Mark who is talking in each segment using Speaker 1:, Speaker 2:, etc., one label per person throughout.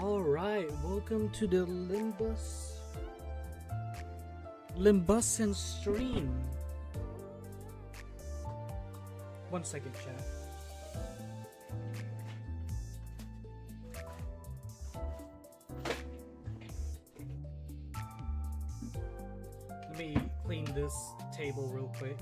Speaker 1: Alright, welcome to the Limbus and stream. 1 second, chat. Let me clean this table real quick.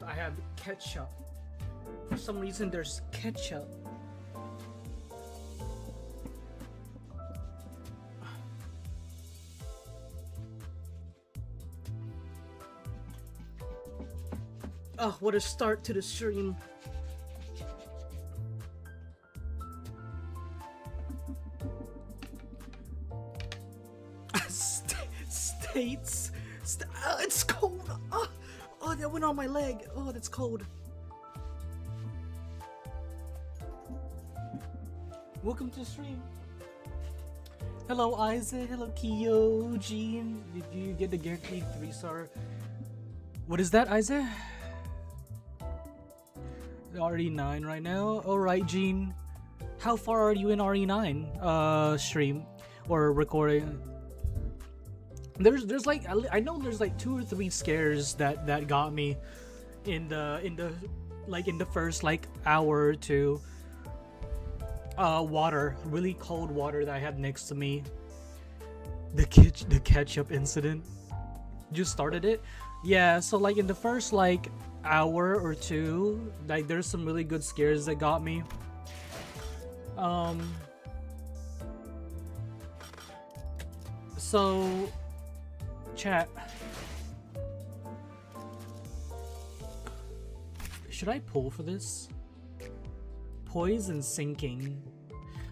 Speaker 1: I have ketchup. For some reason there's ketchup. Oh, what a start to the stream. States. It's cold. Oh, that went on my leg. Oh, that's cold. Welcome to the stream. Hello, Isaac. Hello, Kiyo, Jean. Did you get the guaranteed 3-star? What is that, Isaac? RE9 right now. Alright, Jean. How far are you in RE9 stream or recording? There's like, I know there's like 2 or 3 scares that got me in the first like hour or two. Water, really cold water that I had next to me. The ketchup incident. You started it? Yeah, so like in the first like hour or two, like there's some really good scares that got me. So chat, should I pull for this? Poison sinking.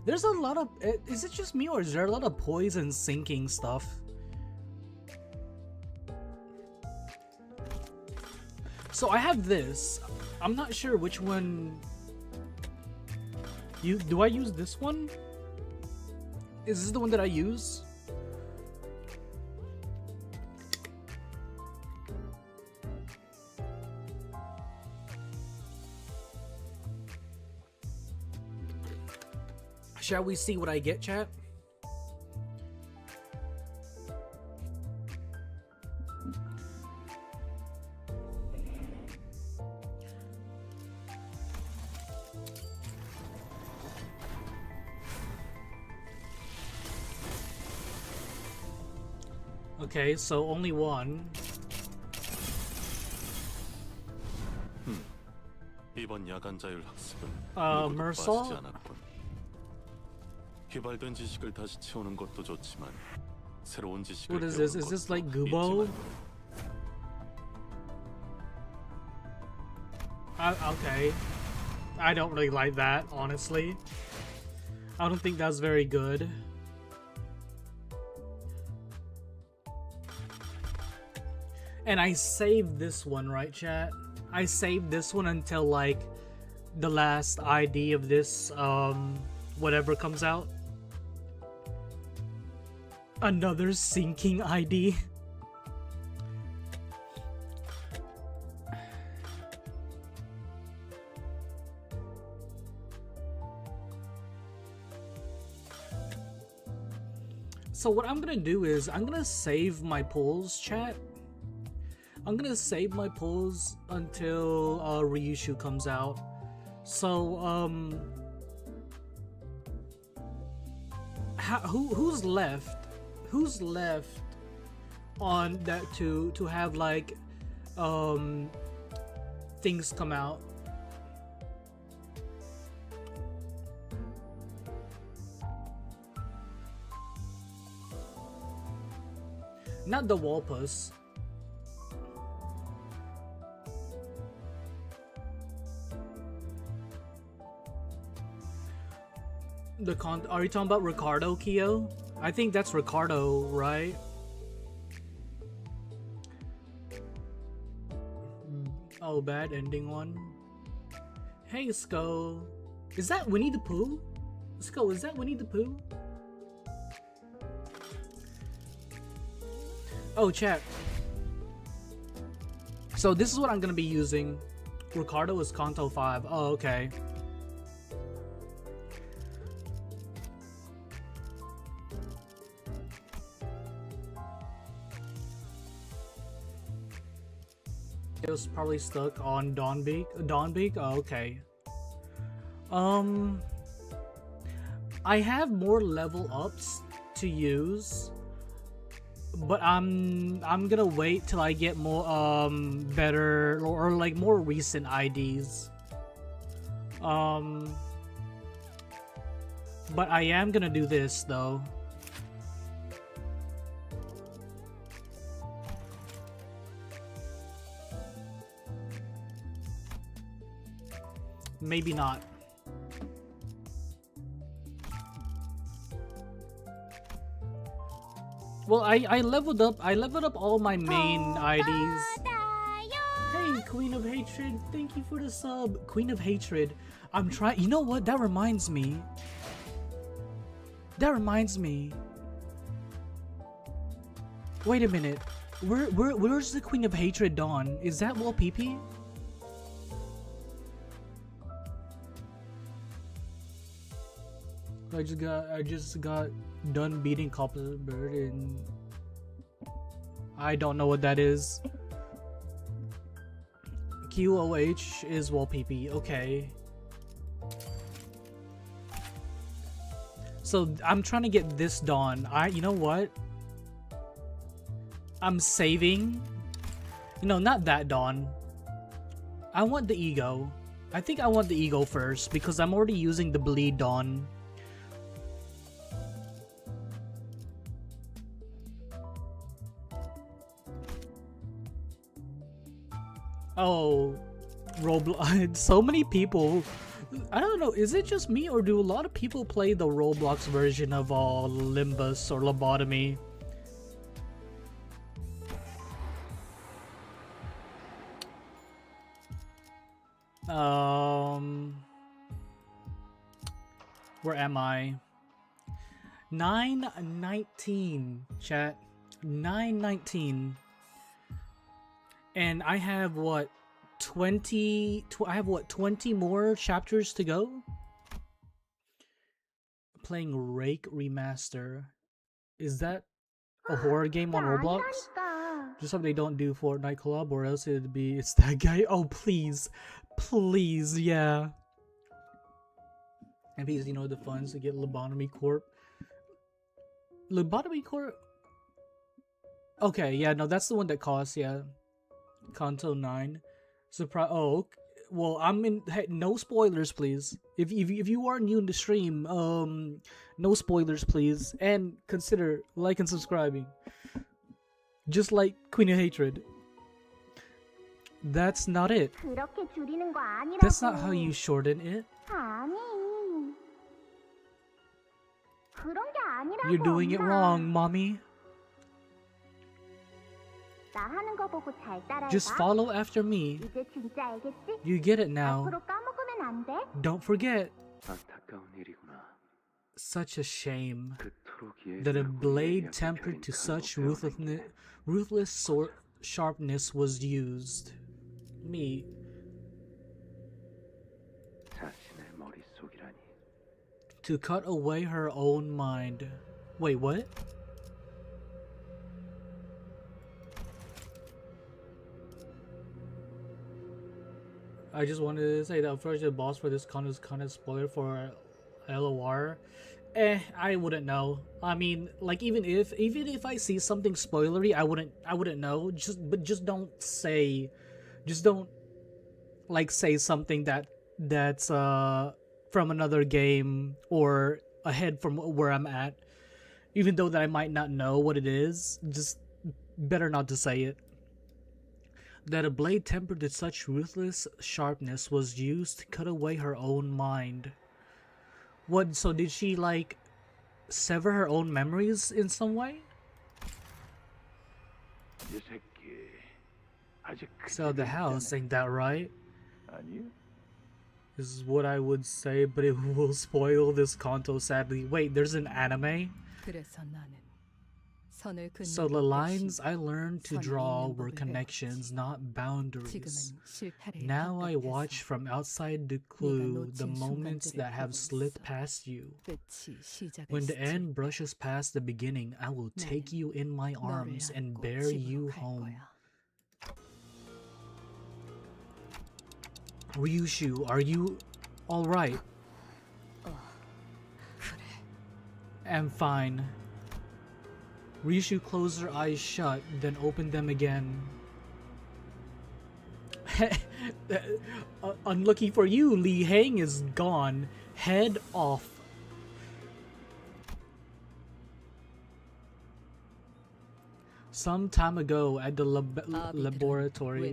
Speaker 1: There's a lot of, is it just me or is there a lot of poison sinking stuff? So I have this. I'm not sure which one. Do I use this one? Is this the one that I use? Shall we see what I get, chat? Okay, so only one.
Speaker 2: 이번 야간 자율 학습은
Speaker 1: Mersault?
Speaker 2: 개발된 지식을 다시 채우는 것도 좋지만 새로운 지식을
Speaker 1: What is this? Is this like Gubo? Okay. I don't really like that, honestly. I don't think that's very good. And I saved this one, right, chat? I saved this one until like the last ID of this whatever comes out. Another sinking ID. So what I'm gonna do is I'm gonna save my polls, chat. I'm gonna save my polls until reissue comes out. So who's left? Who's left on that to have like things come out? Not the Walpus. Are you talking about Ricardo, Kyo? I think that's Ricardo, right? Oh, bad ending one. Hey, Sko. Is that Winnie the Pooh? Sko, is that Winnie the Pooh? Oh, chat. So this is what I'm gonna be using. Ricardo is Canto 5. Oh, okay. It was probably stuck on Dawnbeak. Dawnbeak? Oh, okay. I have more level ups to use, but I'm gonna wait till I get more better or like more recent IDs. But I am gonna do this though. Maybe not. Well, I leveled up all my main IDs. Hey, Queen of Hatred, thank you for the sub. Queen of Hatred. I'm trying. You know what? That reminds me. Wait a minute. Where's the Queen of Hatred Dawn? Is that Wall PP? I just got done beating Copper Bird and I don't know what that is. QOH is Wall PP. Okay. So I'm trying to get this Dawn. You know what? I'm saving. No, not that Dawn. I want the Ego. I think I want the Ego first because I'm already using the Bleed Dawn. Oh, Roblox. So many people. I don't know, is it just me or do a lot of people play the Roblox version of Limbus or Lobotomy? Where am I? 9:19, chat. 9:19. And I have what? 20 more chapters to go? Playing Rake Remaster. Is that a horror game on Roblox? Just hope they don't do Fortnite collab or else it's that guy. Oh, please. Please, yeah. And because you know the funds to get Lobotomy Corp. Lobotomy Corp? Okay, yeah, no, that's the one that costs, yeah. Canto 9. Surprise! Oh, well, I'm in. Hey, no spoilers, please. If you are new in the stream, no spoilers, please, and consider like and subscribing. Just like Queen of Hatred. That's not it. That's not how you shorten it. You're doing it wrong, mommy. Just follow after me. You get it now. Don't forget. Such a shame that a blade tempered to such ruthless sharpness was used. Me. To cut away her own mind. Wait, what? I just wanted to say that unfortunately the boss for this con is kind of spoiler for LOR. I wouldn't know. I mean, like even if I see something spoilery, I wouldn't know. Just don't say like say something that's from another game or ahead from where I'm at. Even though that I might not know what it is, just better not to say it. That a blade tempered to such ruthless sharpness was used to cut away her own mind. What, so did she like sever her own memories in some way? Sell the house, ain't that right? This is what I would say, but it will spoil this Canto sadly. Wait, there's an anime? So the lines I learned to draw were connections, not boundaries. Now I watch from outside the clue the moments that have slipped past you. When the end brushes past the beginning, I will take you in my arms and bear you home. Ryushu, are you alright? I'm fine. Ryushu closed her eyes shut, then opened them again. Unlucky for you, Li Hang is gone. Head off. Some time ago at the laboratory,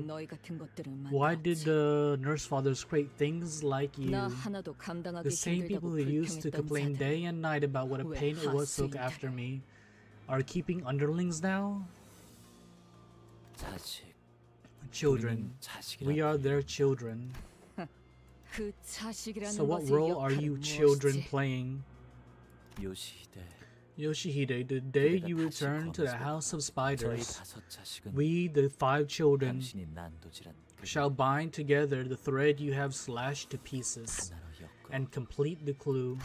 Speaker 1: why did the nurse fathers create things like you? The same people who used to complain day and night about what a pain it was to look after me are keeping underlings now? Children. We are their children. So what role are you children playing? Yoshihide, the day you return to the House of Spiders, we, the 5 children, shall bind together the thread you have slashed to pieces and complete the clue.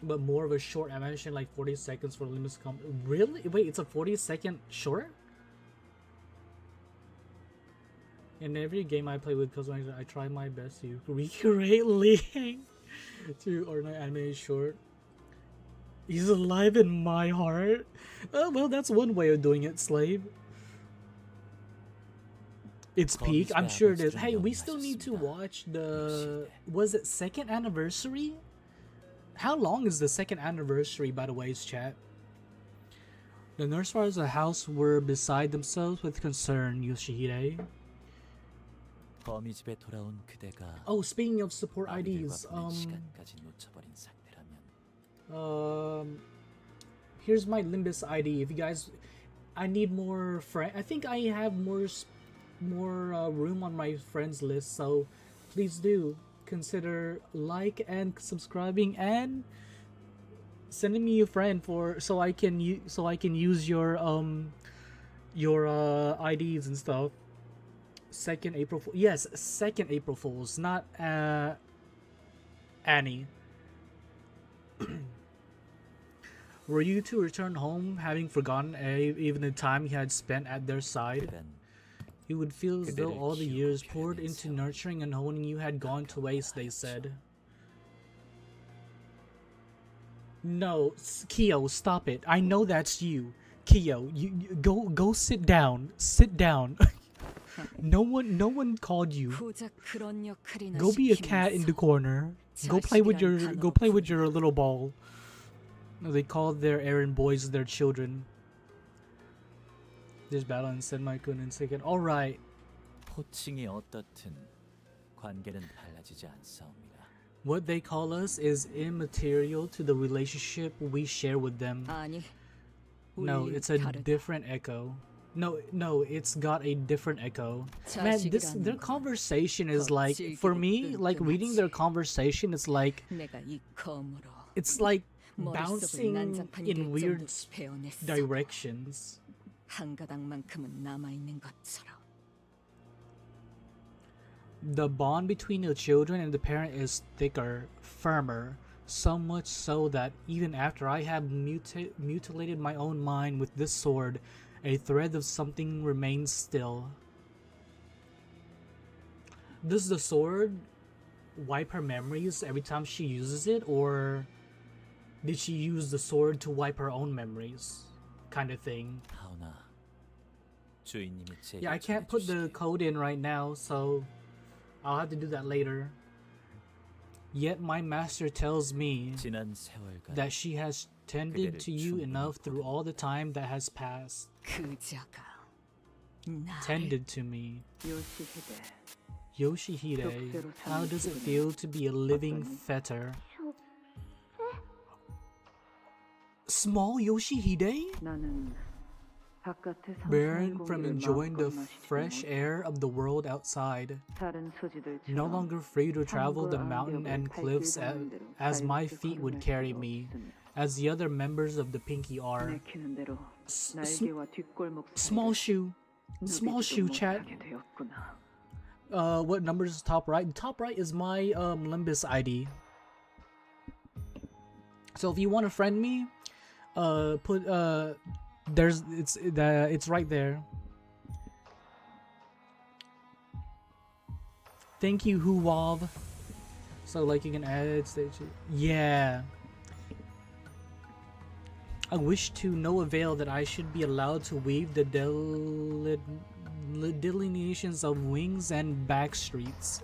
Speaker 1: But more of a short animation, like 40 seconds for Limbus Company. Really? Wait, it's a 40-second short? In every game I play with customization, I try my best to recreate Ling to ordinary anime short. He's alive in my heart. Oh, well, that's one way of doing it, Slave. It's peak. I'm sure it is. Hey, we still need to watch the... Was it 2nd anniversary? How long is the 2nd anniversary, by the way, chat? The nurse fathers of the house were beside themselves with concern, Yoshihide. Oh, speaking of support IDs, here's my Limbus ID. If you guys, I need more friend. I think I have more room on my friends list, so please do consider like and subscribing and sending me a friend so I can use your IDs and stuff. 2nd April Fool. Yes, 2nd April Fools, not Annie. Were you to return home having forgotten even the time you had spent at their side? You would feel as though all the years poured into nurturing and honing you had gone to waste, they said. No, Kyo, stop it. I know that's you. Kyo, you go sit down. Sit down. No one called you. Go be a cat in the corner. Go play with your little ball. They called their errand boys their children. This battle and Senmai-kun and Seiken. All right. What they call us is immaterial to the relationship we share with them. No, it's a different echo. No, it's got a different echo. Man, their conversation is like, for me, like reading their conversation, it's like bouncing in weird directions. The bond between the children and the parent is thicker, firmer, so much so that even after I have mutilated my own mind with this sword, a thread of something remains still. Does the sword wipe her memories every time she uses it, or did she use the sword to wipe her own memories? Kind of thing. Yeah, I can't put the code in right now, so I'll have to do that later. Yet my master tells me that she has tended to you enough through all the time that has passed. Tended to me. Yoshihide, how does it feel to be a living fetter? Small Yoshihide? barren from enjoying the fresh air of the world outside, no longer free to travel the mountain and cliffs as my feet would carry me, as the other members of the Pinky are. Small shoe, chat. What number is top right? Top right is my Limbus ID. So if you want to friend me, it's right there. Thank you, Huwav. So like you can add stage. Yeah. I wish to no avail that I should be allowed to weave the delineations of wings and back streets.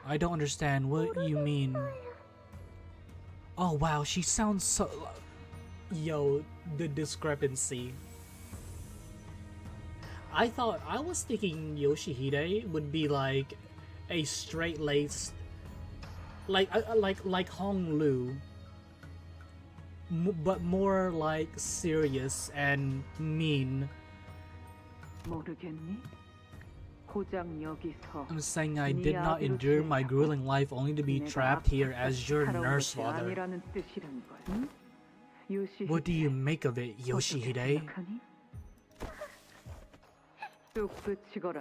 Speaker 1: I don't understand what you mean. Oh wow, she sounds so... Yo, the discrepancy. I was thinking Yoshihide would be like a straight-laced, like Hong Lu, but more like serious and mean. I'm saying I did not endure my grueling life only to be trapped here as your nurse father. What do you make of it, Yoshihide?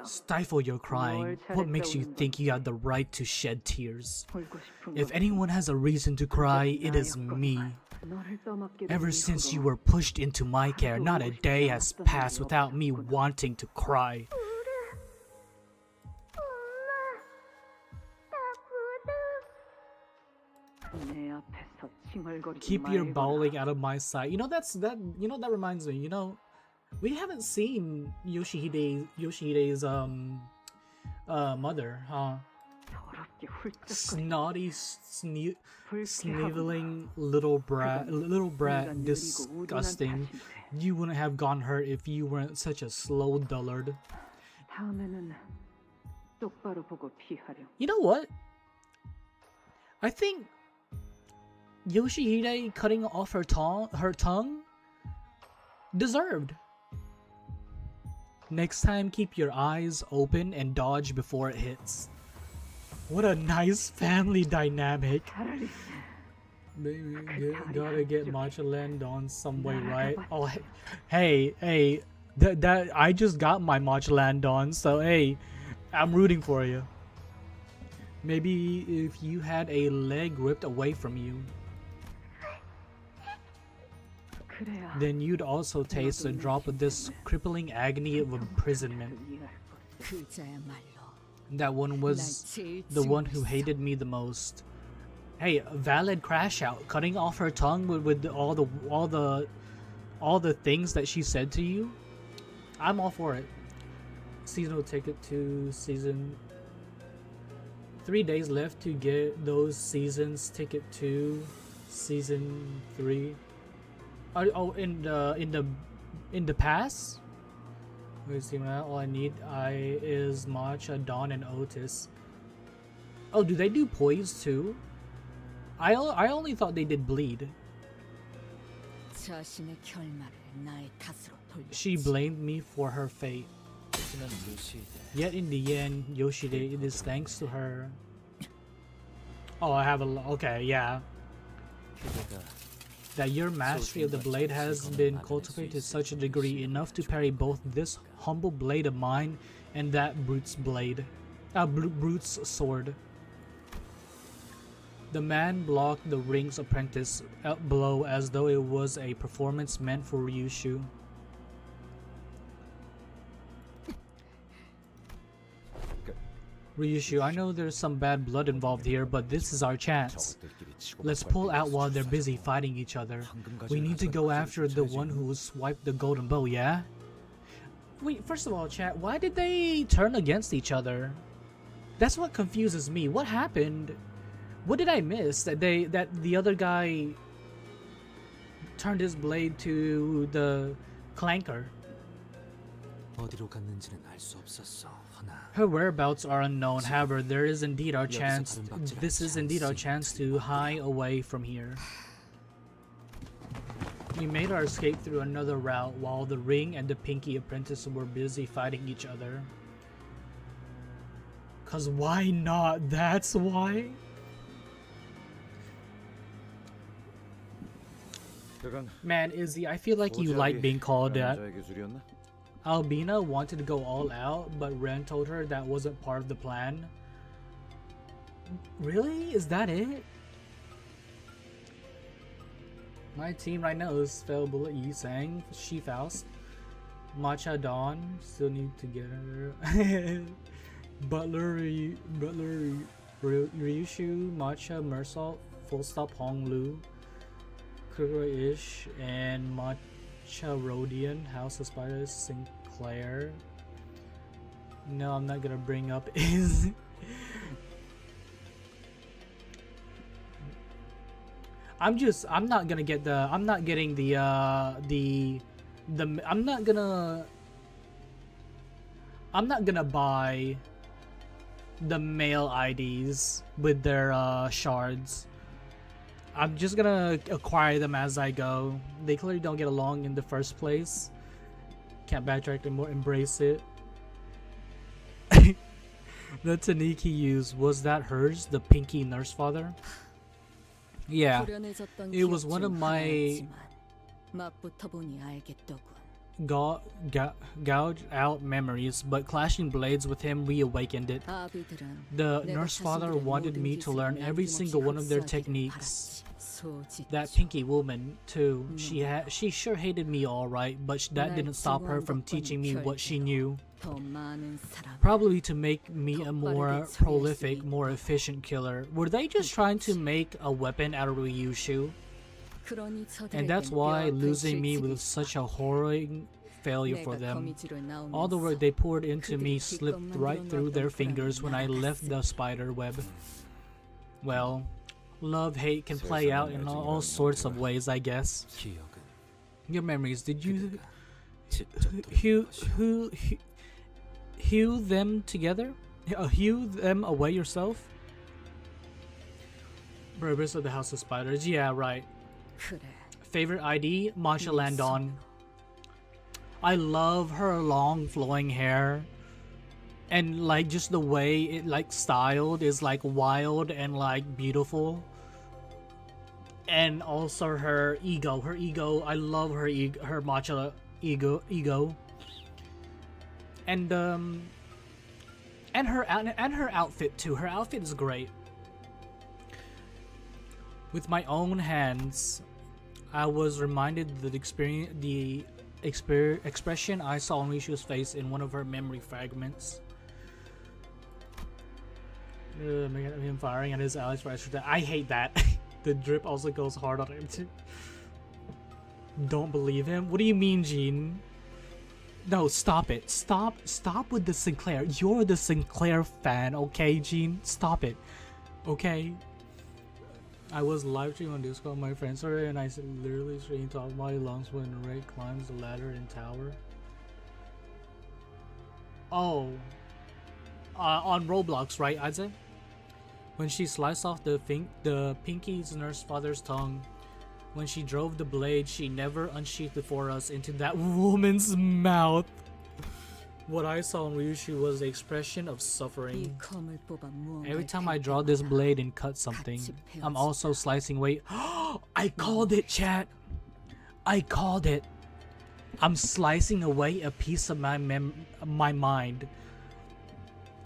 Speaker 1: Stifle your crying. What makes you think you have the right to shed tears? If anyone has a reason to cry, it is me. Ever since you were pushed into my care, not a day has passed without me wanting to cry. Keep your bowling out of my sight. That reminds me, we haven't seen Yoshihide's mother, huh? Snotty, sniveling little brat, disgusting. You wouldn't have gone hurt if you weren't such a slow dullard. You know what? I think Yoshihide cutting off her tongue deserved. Next time, keep your eyes open and dodge before it hits. What a nice family dynamic. Baby, gotta get matcha land on some way, right? Oh, hey, that I just got my matcha land on, so hey, I'm rooting for you. Maybe if you had a leg ripped away from you, then you'd also taste a drop of this crippling agony of imprisonment. That one was the one who hated me the most. Hey, valid crash out. Cutting off her tongue with all the things that she said to you. I'm all for it. Seasonal ticket to season. 3 days left to get those seasons. Ticket to season 3. Oh, in the pass. Wait, see now. All I need is Matcha, Dawn, and Otis. Oh, do they do poise too? I only thought they did bleed. She blamed me for her fate. Yet in the end, Yoshide, it is thanks to her. Oh, I have a... Okay, yeah. That your mastery of the blade has been cultivated to such a degree enough to parry both this humble blade of mine and that brute's blade. Brute's sword. The man blocked the ring's apprentice blow as though it was a performance meant for Ryushu. Ryushu, I know there's some bad blood involved here, but this is our chance. Let's pull out while they're busy fighting each other. We need to go after the one who swiped the golden bow, yeah? Wait, first of all, chat, why did they turn against each other? That's what confuses me. What happened? What did I miss? That the other guy turned his blade to the clanker. Her whereabouts are unknown. However, there is indeed our chance. This is indeed our chance to hie away from here. We made our escape through another route while the ring and the pinky apprentice were busy fighting each other. Cause why not? That's why. Man, Izzy, I feel like you like being called that. Albina wanted to go all out, but Ren told her that wasn't part of the plan. Really? Is that it? My team right now is Fell Bullet, Yi Sang, She Faust, Matcha Dawn, still need to get her. Butler, Ryushu, Matcha, Mersault, Full Stop Hong Lu, Kuro-ish, and Matcha Rodian, House of Spiders, Sinclair. No, I'm not gonna bring up is. I'm not getting the I'm not gonna buy the male IDs with their shards. I'm just gonna acquire them as I go. They clearly don't get along in the first place. Can't backtrack anymore, embrace it. The Taniki used, was that hers? The pinky nurse father? Yeah, it was one of my gouged out memories, but clashing blades with him reawakened it. The nurse father wanted me to learn every single one of their techniques. That pinky woman too, she sure hated me alright, but that didn't stop her from teaching me what she knew. Probably to make me a more prolific, more efficient killer. Were they just trying to make a weapon out of Ryushu? And that's why losing me was such a horrid failure for them. All the work they poured into me slipped right through their fingers when I left the spider web. Well, love-hate can play out in all sorts of ways, I guess. Your memories, did you hew them together? Hew them away yourself? Berbers of the House of Spiders, yeah, right. Favorite ID? Masha Landon. I love her long flowing hair. And like just the way it like styled is like wild and like beautiful. And also her ego. I love her her matcha ego. And her outfit too. Her outfit is great. With my own hands, I was reminded of the expression I saw on Rishu's face in one of her memory fragments. Him firing at his allies for extra. I hate that. The drip also goes hard on him too. Don't believe him? What do you mean, Jean? No, stop it. Stop with the Sinclair. You're the Sinclair fan, okay, Jean? Stop it. Okay? I was live streaming on Discord with my friends already, and I literally screamed top of my lungs when Ray climbs the ladder in tower. Oh. On Roblox, right, Isaac? When she sliced off the Pinky's nurse father's tongue. When she drove the blade she never unsheathed before us into that woman's mouth. What I saw in Ryushu was the expression of suffering. Every time I draw this blade and cut something, I'm also slicing away. I called it, chat. I called it. I'm slicing away a piece of my mind.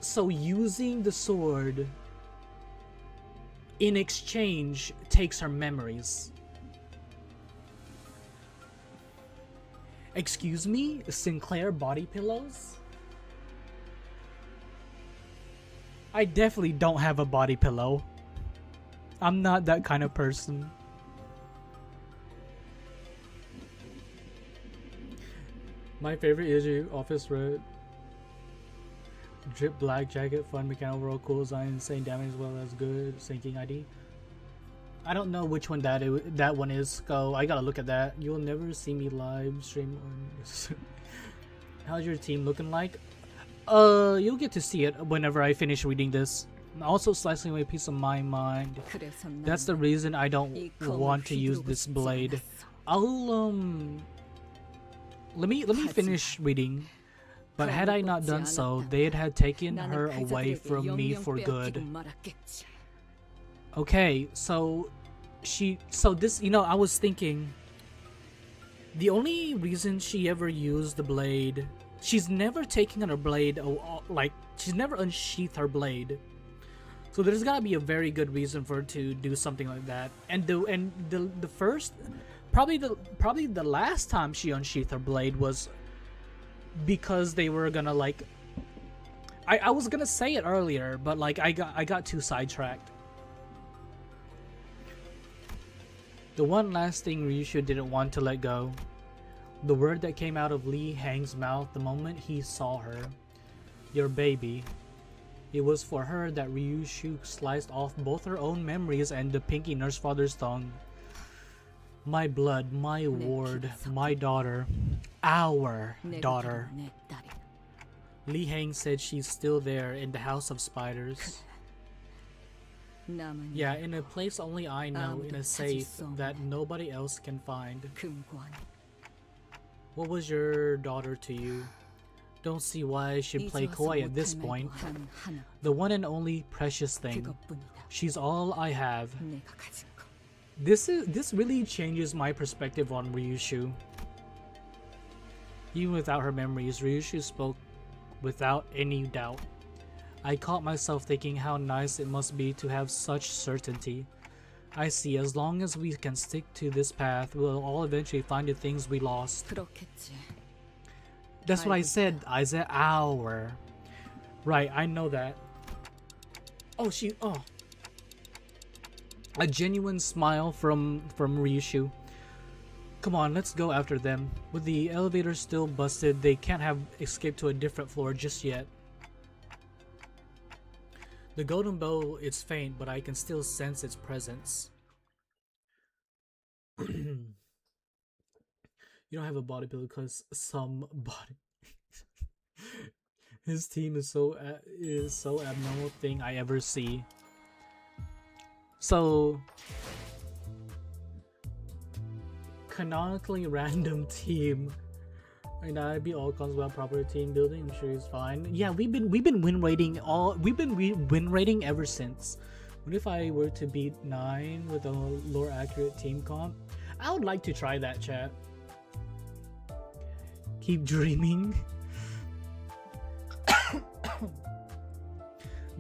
Speaker 1: So using the sword in exchange takes her memories. Excuse me? Sinclair body pillows? I definitely don't have a body pillow. I'm not that kind of person. My favorite issue, Office Red. Drip black jacket, fun mechanic overall, cool design, insane damage as well as good sinking ID. I don't know which one that one is. Go, I gotta look at that. You'll never see me live stream on. How's your team looking like? You'll get to see it whenever I finish reading this. I'm also slicing away a piece of my mind. That's the reason I don't want to use this blade. I'll let me finish reading. But had I not done so, they had taken her away from me for good. Okay, so this, I was thinking, the only reason she ever used the blade, she's never taken her blade, like, she's never unsheathed her blade. So there's gotta be a very good reason for her to do something like that. And the first, probably the last time she unsheathed her blade was because they were gonna, like, I was gonna say it earlier, but like I got too sidetracked. The one last thing Ryushu didn't want to let go. The word that came out of Lee Hang's mouth the moment he saw her. Your baby. It was for her that Ryushu sliced off both her own memories and the pinky nurse father's tongue. My blood, my ward, my daughter. Our daughter. Lee Hang said she's still there in the House of Spiders. Yeah, in a place only I know, in a safe that nobody else can find. What was your daughter to you? Don't see why I should play coy at this point. The one and only precious thing. She's all I have. This really changes my perspective on Ryushu. Even without her memories, Ryushu spoke without any doubt. I caught myself thinking how nice it must be to have such certainty. I see, as long as we can stick to this path, we'll all eventually find the things we lost. That's what I said. I said our. Right, I know that. Oh, a genuine smile from Ryushu. Come on, let's go after them. With the elevator still busted, they can't have escaped to a different floor just yet. The golden bow is faint, but I can still sense its presence. You don't have a body build because some body. His team is so abnormal thing I ever see. So canonically random team. And I'd be all cons about proper team building. I'm sure he's fine. Yeah, we've been win rating win rating ever since. What if I were to beat 9 with a lore accurate team comp? I would like to try that, chat. Keep dreaming.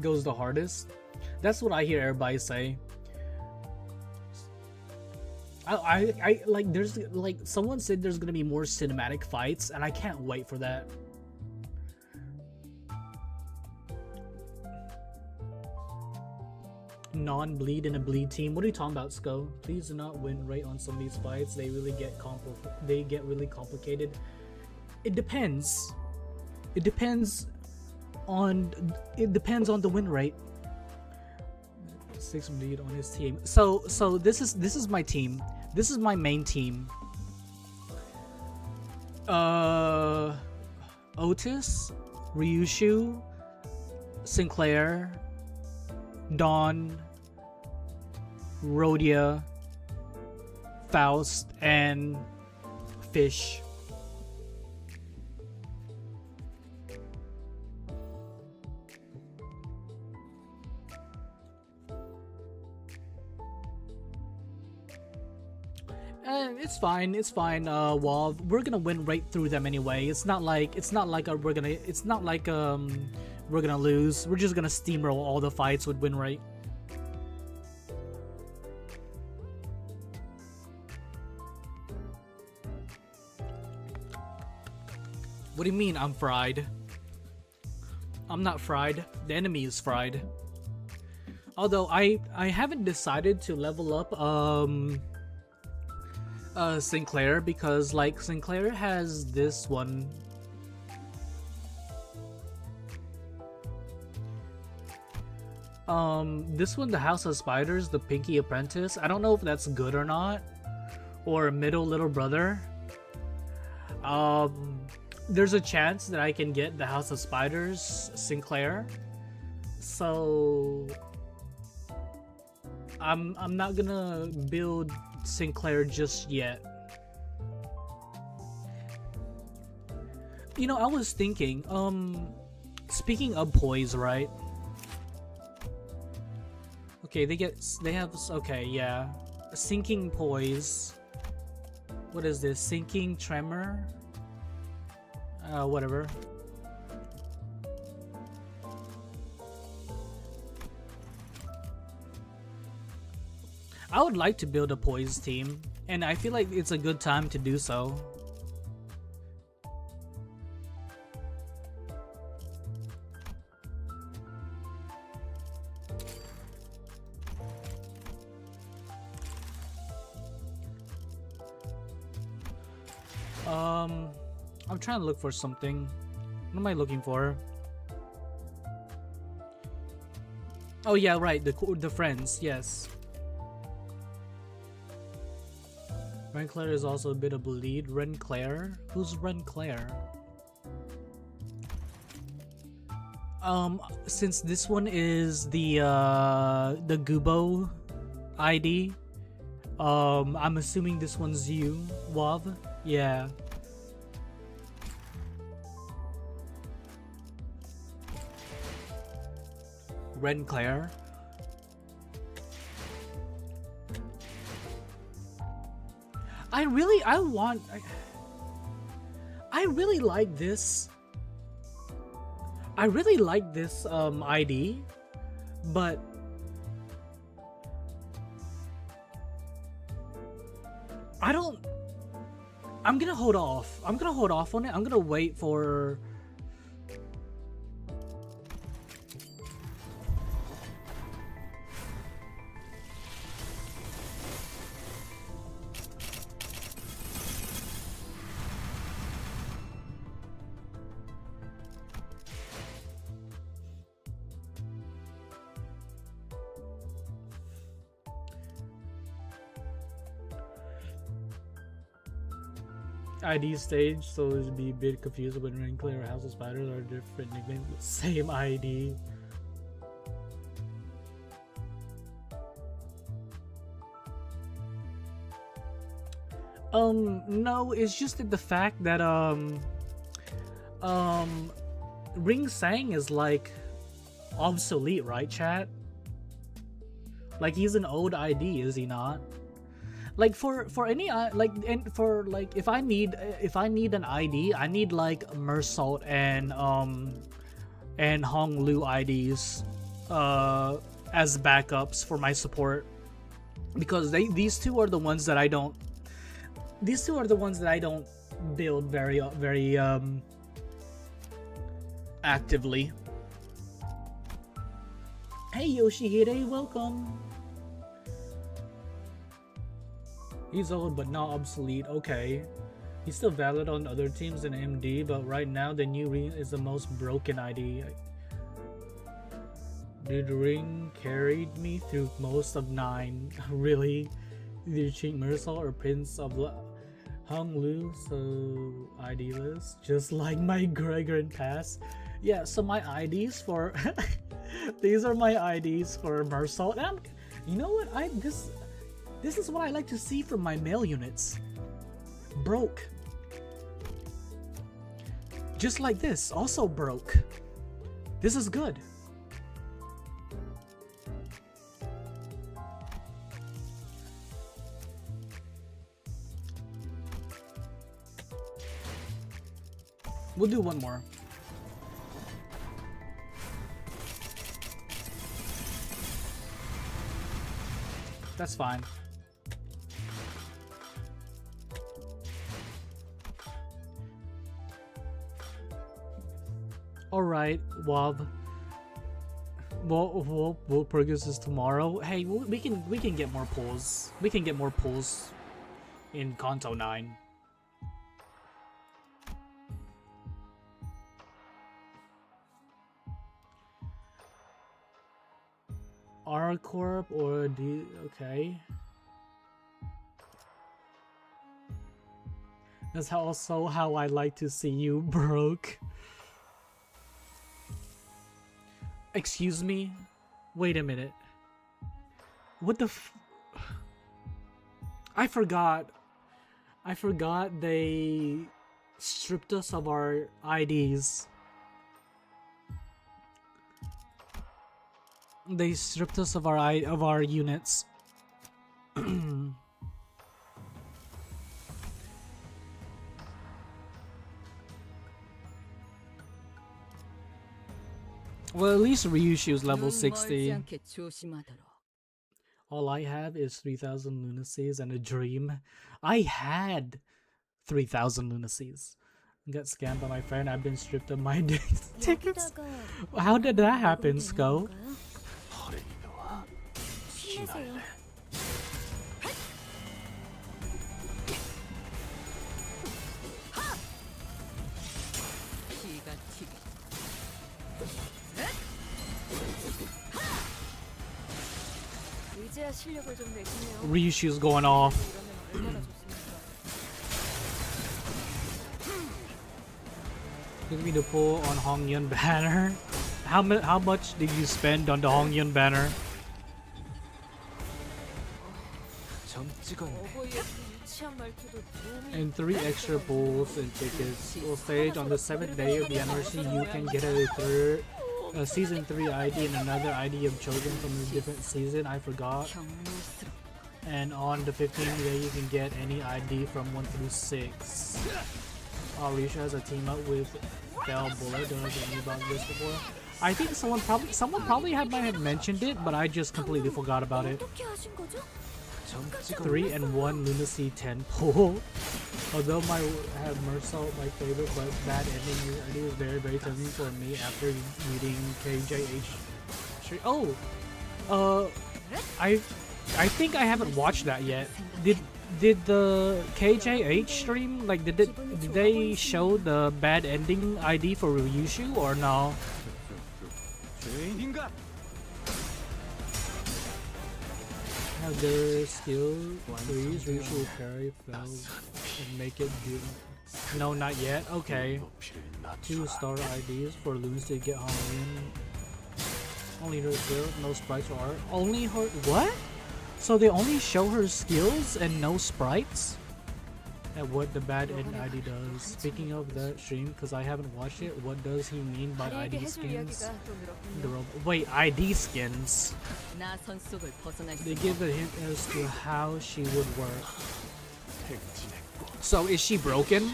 Speaker 1: Goes the hardest. That's what I hear everybody say. I like, there's like, someone said there's gonna be more cinematic fights, and I can't wait for that. Non-bleed in a bleed team. What are you talking about, Sko? Please do not win rate on some of these fights. They really get really complicated. It depends. It depends on the win rate. 6 bleed on his team. So this is my team. This is my main team. Otis, Ryushu, Sinclair, Dawn, Rhodia, Faust, and Fish. It's fine. Wav, we're gonna win right through them anyway. It's not like we're gonna lose. We're just gonna steamroll all the fights with win rate. What do you mean I'm fried? I'm not fried. The enemy is fried. Although I haven't decided to level up Sinclair, because like Sinclair has this one. This one, the House of Spiders, the Pinky Apprentice. I don't know if that's good or not, or middle little brother. There's a chance that I can get the House of Spiders Sinclair, so I'm not gonna build Sinclair just yet. You know, I was thinking, speaking of poise, right? Okay, they have, okay, yeah. Sinking poise. What is this? Sinking tremor? Whatever. I would like to build a poise team, and I feel like it's a good time to do so. I'm trying to look for something. What am I looking for? Oh yeah, right. The friends. Yes. Renclair is also a bit of a lead. Renclair? Who's Renclair? Since this one is the Gubo ID, I'm assuming this one's you, Wav. Yeah. Renclair. I really like this. I really like this ID, but I'm gonna hold off. I'm gonna hold off on it. I'm gonna wait for ID stage, so it'd be a bit confused when Renclair or House of Spiders are different nicknames, but same ID. No, it's just that the fact that Ring Sang is like obsolete, right, chat? Like he's an old ID, is he not? Like for any like, and for like if I need an ID, I need like Mersault and Hong Lu IDs as backups for my support, because these two are the ones that I don't build very actively. Hey Yoshihide, welcome. He's old but not obsolete. Okay. He's still valid on other teams than MD, but right now the new Ring is the most broken ID. Dude, Ring carried me through most of 9. Really? Either Chink Mersault or Prince of Hong Lu, so ID list. Just like my Gregor Pass. Yeah, so my IDs for these are my IDs for Mersault. And you know what? This is what I like to see from my male units. Broke. Just like this, also broke. This is good. We'll do one more. That's fine. All right, Wob. We'll progress this tomorrow. Hey, we can get more pulls. We can get more pulls in Canto 9. R Corp or D? Okay. That's also how I like to see you, broke. Excuse me? Wait a minute. What the f... I forgot they stripped us of our IDs. They stripped us of our units. Well, at least Ryushu's level 60. All I have is 3,000 lunacies and a dream. I had 3,000 lunacies. Got scammed by my friend. I've been stripped of my tickets. How did that happen, Sko? Ryushu's going off. Give me the pull on Hongyun banner. How much did you spend on the Hongyun banner? And 3 extra pulls and tickets. Will stage on the 7th day of the anniversary. You can get a season 3 ID and another ID of chosen from a different season. I forgot. And on the 15th day, you can get any ID from 1 through 6. Risha has a team up with Bell Bullet. Don't know if you knew about this before. I think someone probably might have mentioned it, but I just completely forgot about it. 3 and 1 lunacy 10 pull. Although my Mersault my favorite, but bad ending is very tempting for me after reading KJH. Oh, I think I haven't watched that yet. Did the KJH stream, like, did they show the bad ending ID for Ryushu or no? Have their skill please Ryushu parry fell and make it do. No, not yet. Okay. 2-star IDs for loons to get home. Only her skill, no sprites or art. Only her what? So they only show her skills and no sprites? At what the bad end ID does. Speaking of that stream, because I haven't watched it, what does he mean by ID skins? Wait, ID skins? They give a hint as to how she would work. So is she broken?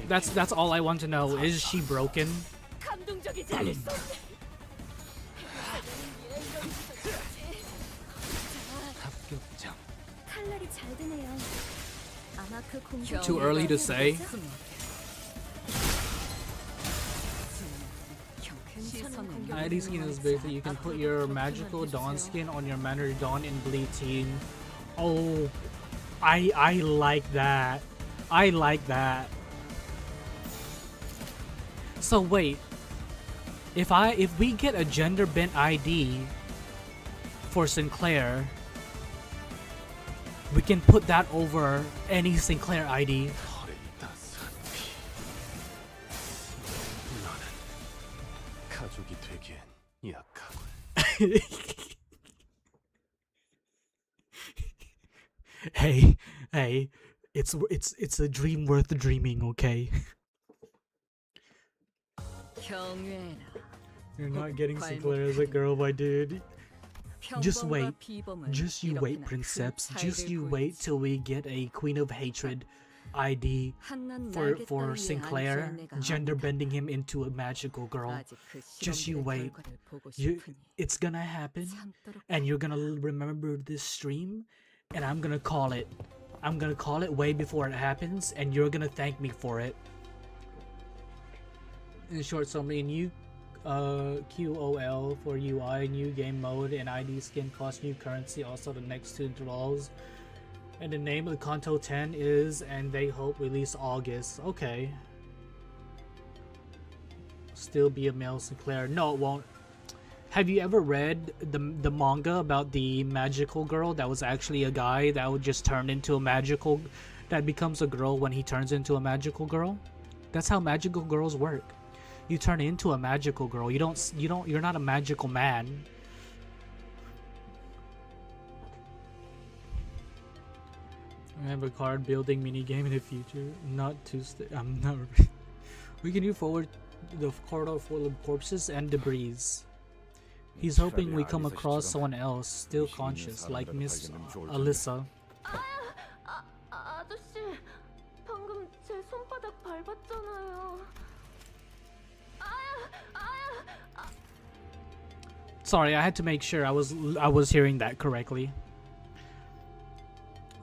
Speaker 1: That's all I want to know. Is she broken? Too early to say. ID skin is basically you can put your magical dawn skin on your Manor Dawn in Bleed Team. Oh, I like that. I like that. So wait, if we get a gender bent ID for Sinclair, we can put that over any Sinclair ID. Hey, it's a dream worth dreaming, okay? You're not getting Sinclair as a girl, my dude. Just wait. Just you wait, Princeps. Just you wait till we get a Queen of Hatred ID for Sinclair, gender bending him into a magical girl. Just you wait. It's gonna happen, and you're gonna remember this stream, and I'm gonna call it. I'm gonna call it way before it happens, and you're gonna thank me for it. In short, so me and you. QOL for UI, new game mode, and ID skin plus new currency, also the next 2 draws. And the name of the Canto 10 is, and they hope release August. Okay. Still be a male Sinclair. No, it won't. Have you ever read the manga about the magical girl that was actually a guy that would just turn into a magical, that becomes a girl when he turns into a magical girl? That's how magical girls work. You turn into a magical girl. You're not a magical man. We have a card building mini game in the future. Not to I'm not. We can do forward the corridor full of corpses and debris. He's hoping we come across someone else still conscious, like Miss Alyssa.
Speaker 3: 아저씨, 방금 제 손바닥 밟았잖아요.
Speaker 1: Sorry, I had to make sure I was hearing that correctly.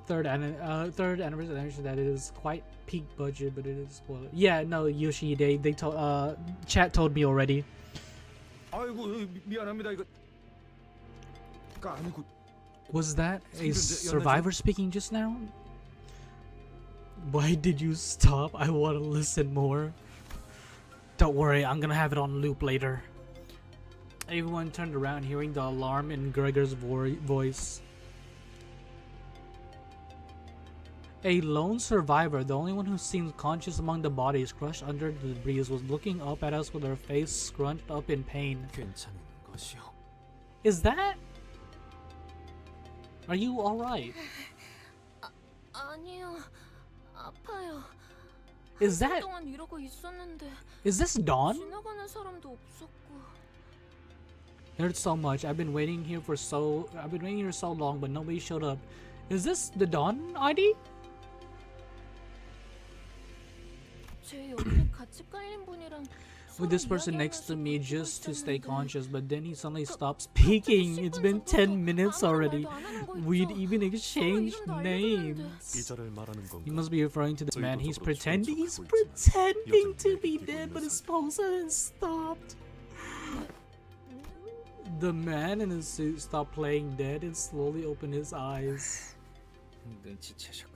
Speaker 1: Third anniversary, that is quite peak budget, but it is spoiler. Yeah, no, Yoshi, they told chat told me already.
Speaker 4: 아이고 미안합니다 이거 아니고
Speaker 1: Was that a survivor speaking just now? Why did you stop? I want to listen more. Don't worry, I'm gonna have it on loop later. Everyone turned around, hearing the alarm in Gregor's voice. A lone survivor, the only one who seemed conscious among the bodies crushed under the debris, was looking up at us with her face scrunched up in pain.
Speaker 4: 괜찮은 것이요.
Speaker 1: Is that? Are you alright?
Speaker 3: 아니요, 아파요.
Speaker 1: Is that?
Speaker 3: 동안 이러고 있었는데
Speaker 1: Is this Dawn?
Speaker 3: 지나가는 사람도 없었고.
Speaker 1: It hurts so much. I've been waiting here so long, but nobody showed up. Is this the Dawn ID?
Speaker 3: 제 옆에 같이 깔린 분이랑
Speaker 1: With this person next to me just to stay conscious, but then he suddenly stopped speaking. It's been 10 minutes already. We'd even exchanged names.
Speaker 2: 기절을 말하는
Speaker 1: He
Speaker 2: 건가?
Speaker 1: must be referring to this man. He's pretending to be dead, but his pulse hasn't stopped. The man in his suit stopped playing dead and slowly opened his eyes.
Speaker 4: 눈치채셨군요.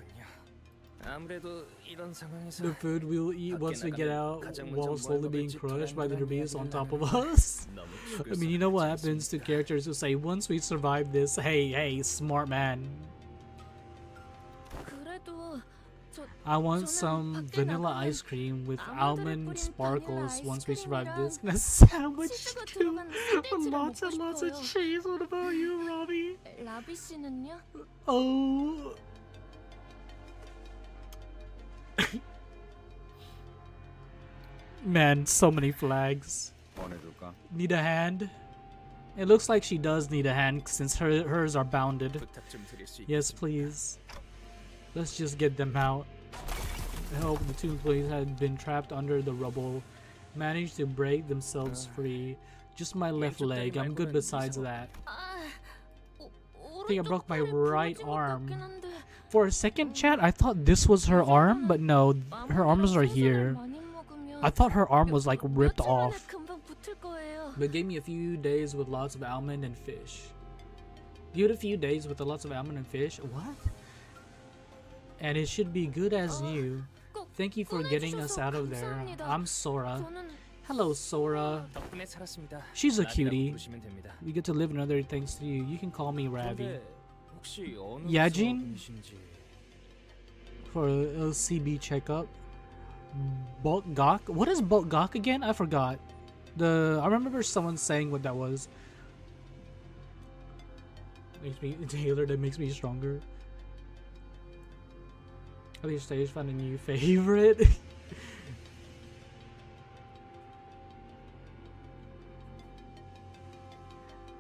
Speaker 4: 아무래도 이런 상황에서
Speaker 1: The food we'll eat once we get out while slowly being crushed by the debris on top of us. I mean, you know what happens to characters who say, once we survive this, hey, smart man.
Speaker 3: 그래도
Speaker 1: I want some vanilla ice cream with almond sparkles once we survive this. And a sandwich too, with lots and lots of cheese. What about you, Robbie?
Speaker 3: 라비 씨는요?
Speaker 1: Oh. Man, so many flags.
Speaker 4: 보내줄까?
Speaker 1: Need a hand? It looks like she does need a hand since hers are bounded.
Speaker 4: 부탁 좀 드릴 수
Speaker 1: Yes, please. Let's just get them out. I hope the two employees had been trapped under the rubble managed to break themselves free. Just my left leg. I'm good besides that. I think I broke my right arm. For a second, chat, I thought this was her arm, but no, her arms are here. I thought her arm was like ripped off. But gave me a few days with lots of almond and fish. You had a few days with lots of almond and fish? What? And it should be good as new. Thank you for getting us out of there. I'm Sora. Hello, Sora.
Speaker 4: 덕분에 살았습니다.
Speaker 1: She's a
Speaker 4: 라비라고
Speaker 1: cutie.
Speaker 4: 부르시면 됩니다.
Speaker 1: We get to live another thanks to you. You can call me Ravi.
Speaker 4: 그런데 혹시 어느
Speaker 1: 야진?
Speaker 4: 분이신지
Speaker 1: For a LCB checkup. Bulk Gok? What is Bulk Gok again? I forgot. I remember someone saying what that was. Makes me Taylor, that makes me stronger. At least stage found a new favorite.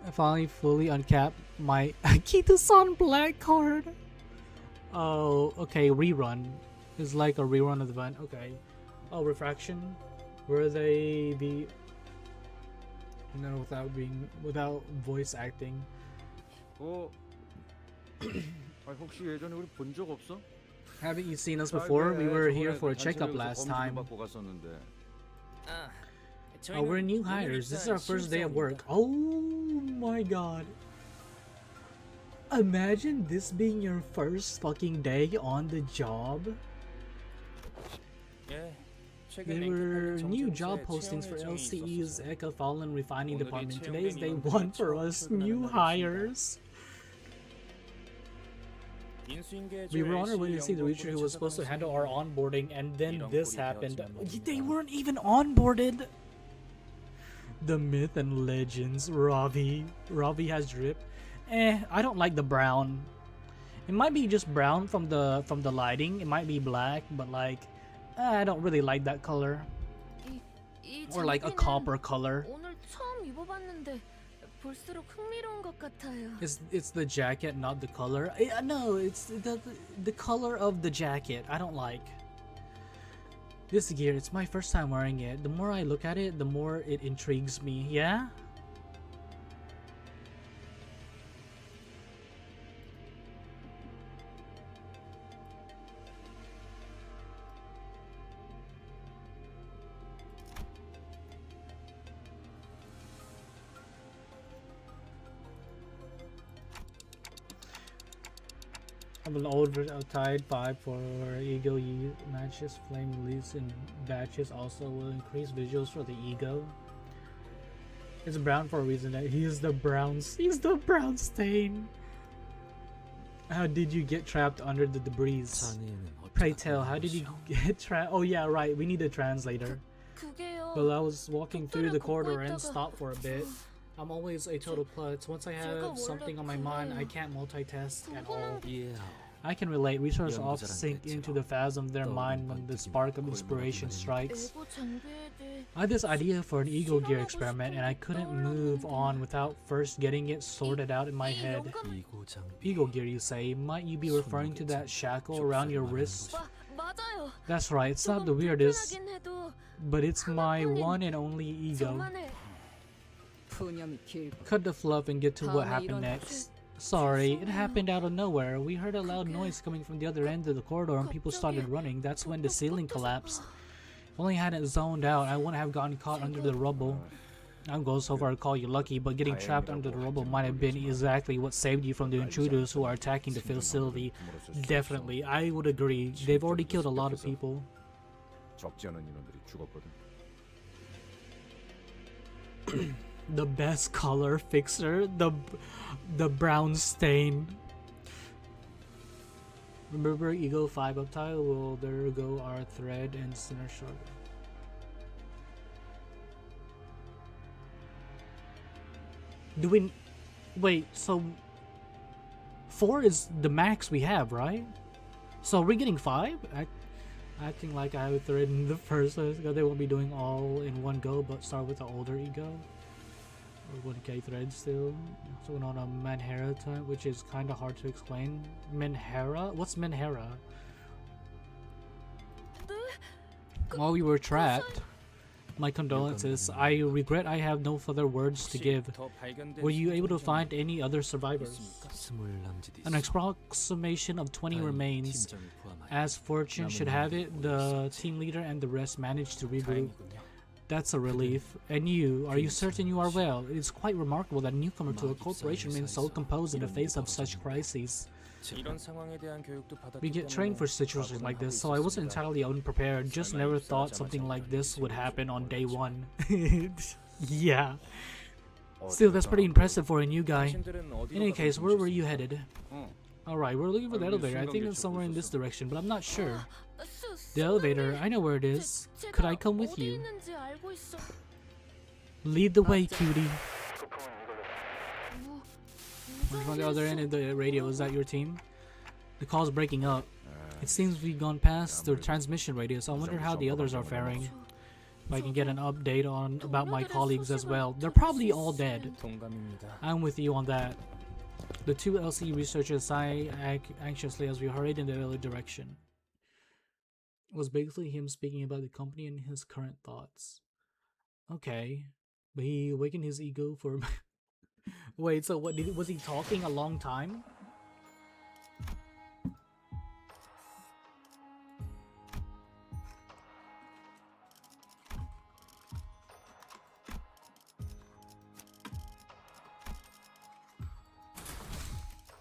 Speaker 1: I finally fully uncapped my Akita-san black card. Oh, okay, rerun. It's like a rerun of the event. Okay. Oh, refraction. Where they be? No, without voice acting.
Speaker 4: 혹시 예전에 우리 본 적 없어?
Speaker 1: Haven't you seen us before? We were here for a checkup last time. Oh, we're new hires. This is our first day of work. Oh my god. Imagine this being your first fucking day on the job. There were new job postings for LCE's Eka Fallen Refining Department. Today's day one for us new hires. We were on our way to see the Reacher who was supposed to handle our onboarding, and then this happened. They weren't even onboarded! The myth and legends. Ravi has drip. I don't like the brown. It might be just brown from the lighting. It might be black, but like I don't really like that color.
Speaker 3: 이
Speaker 1: Or like a
Speaker 3: 장비는
Speaker 1: copper color.
Speaker 3: 오늘 처음 입어봤는데 볼수록 흥미로운 것 같아요.
Speaker 1: It's the jacket, not the color. No, it's the color of the jacket. I don't like this gear. It's my first time wearing it. The more I look at it, the more it intrigues me. Yeah. I'm an old Tide 5 for Ego matches. Flame release in batches also will increase visuals for the Ego. It's brown for a reason. He's the brown stain. How did you get trapped under the debris? Pray tell, how did you get trapped? Oh yeah, right. We need a translator.
Speaker 3: 그게요.
Speaker 1: Well, I was walking through the corridor and stopped for a bit. I'm always a total klutz. Once I have something on my mind, I can't multitask at all.
Speaker 4: Yeah.
Speaker 1: I can relate. Researchers often sink into the phasm of their mind when the spark of inspiration strikes.
Speaker 3: 내부 장비에 대해
Speaker 1: I had this idea for an ego gear experiment, and I couldn't move on without first getting it sorted out in my head. Ego gear, you say? Might you be referring to that shackle around your wrist?
Speaker 3: 맞아요.
Speaker 1: That's right. It's not the weirdest,
Speaker 3: 불편하긴 해도
Speaker 1: but it's my one and only ego.
Speaker 3: 저만의
Speaker 1: Cut the fluff and get to what happened next. Sorry, it happened out of nowhere. We heard a loud noise coming from the other end of the corridor and people started running. That's when the ceiling collapsed. If only I hadn't zoned out, I wouldn't have gotten caught under the rubble. I'll go so far to call you lucky, but getting trapped under the rubble might have been exactly what saved you from the intruders who are attacking the facility. Definitely, I would agree. They've already killed a lot of people.
Speaker 5: 적지 않은 인원들이 죽었거든.
Speaker 1: The best color fixer, the brown stain. Remember Ego 5 uptile? Well, there go our thread and center shoulder. Do we wait? So 4 is the max we have, right? So are we getting 5? Acting like I have a thread in the first place. They won't be doing all in one go, but start with the older Ego. Or 1k thread still. So we're on a Menhera type, which is kind of hard to explain. Menhera? What's Menhera? While we were trapped, my condolences. I regret I have no further words to give. Were you able to find any other survivors? An approximation of 20 remains. As fortune should have it, the team leader and the rest managed to regroup. That's a relief. And you, are you certain you are well? It is quite remarkable that a newcomer to a corporation remains so composed in the face of such crises. We get trained for situations like this, so I wasn't entirely unprepared. Just never thought something like this would happen on day 1. Yeah. Still, that's pretty impressive for a new guy. In any case, where were you headed? Alright, we're looking for the elevator. I think it's somewhere in this direction, but I'm not sure. The elevator, I know where it is. Could I come with you? Lead the way, cutie. Who's on the other end of the radio? Is that your team? The call's breaking up. It seems we've gone past the transmission radius. I wonder how the others are faring. If I can get an update on about my colleagues as well. They're probably all dead. I'm with you on that. The two LC researchers sighed anxiously as we hurried in the other direction. It was basically him speaking about the company and his current thoughts. Okay, but he awakened his ego for... Wait, so what was he talking a long time?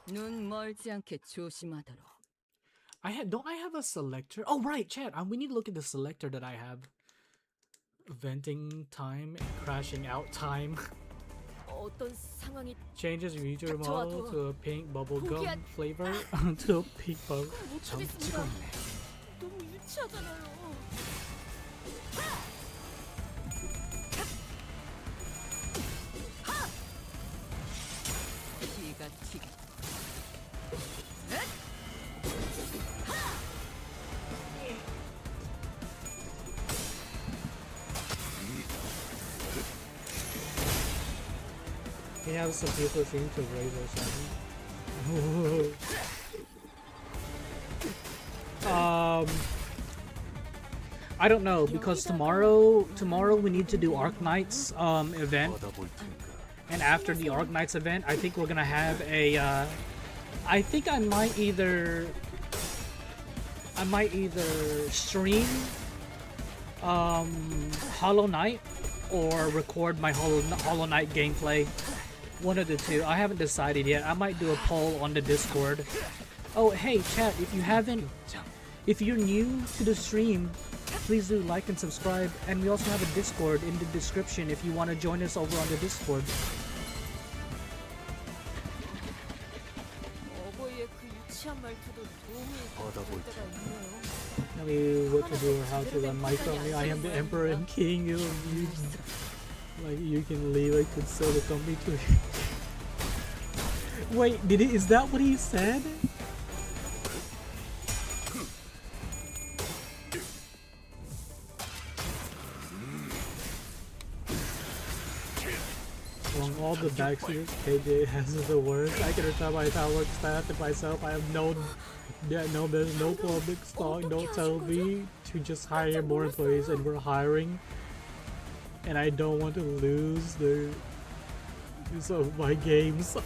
Speaker 6: 눈 멀지 않게 조심하도록.
Speaker 1: Don't I have a selector? Oh right, chat. We need to look at the selector that I have. Venting time and crashing out time.
Speaker 3: 어떤 상황이
Speaker 1: Changes user
Speaker 3: 좋아,
Speaker 1: model
Speaker 3: 좋아.
Speaker 1: to a pink bubblegum
Speaker 3: 포기한-
Speaker 1: flavor to a pink bubble.
Speaker 3: 못 하겠습니다. 너무 유치하잖아요.
Speaker 6: 기가 튀게.
Speaker 1: We have some people seem to raise us. I don't know, because tomorrow we need to do Arknights event,
Speaker 2: 받아볼 텐가.
Speaker 1: and after the Arknights event, I think we're gonna have a I think I might either stream Hollow Knight or record my Hollow Knight gameplay. One of the two. I haven't decided yet. I might do a poll on the Discord. Oh, hey chat, if you're new to the stream, please do like and subscribe, and we also have a Discord in the description if you want to join us over on the Discord.
Speaker 3: 어버이의 그 유치한 말투도 도움이
Speaker 2: 받아볼
Speaker 3: 될 때가
Speaker 2: 텐가.
Speaker 3: 있네요.
Speaker 1: Tell me what to do or how to run my company. I am the emperor and king. You can leave. I could sell the company to you. Wait, is that what he said? Among all the backseaters, KJ has the worst. I can retire my tower staff and myself. I have no, there's no public stock. Don't tell me to just hire more employees, and we're hiring. And I don't want to lose the use of my games.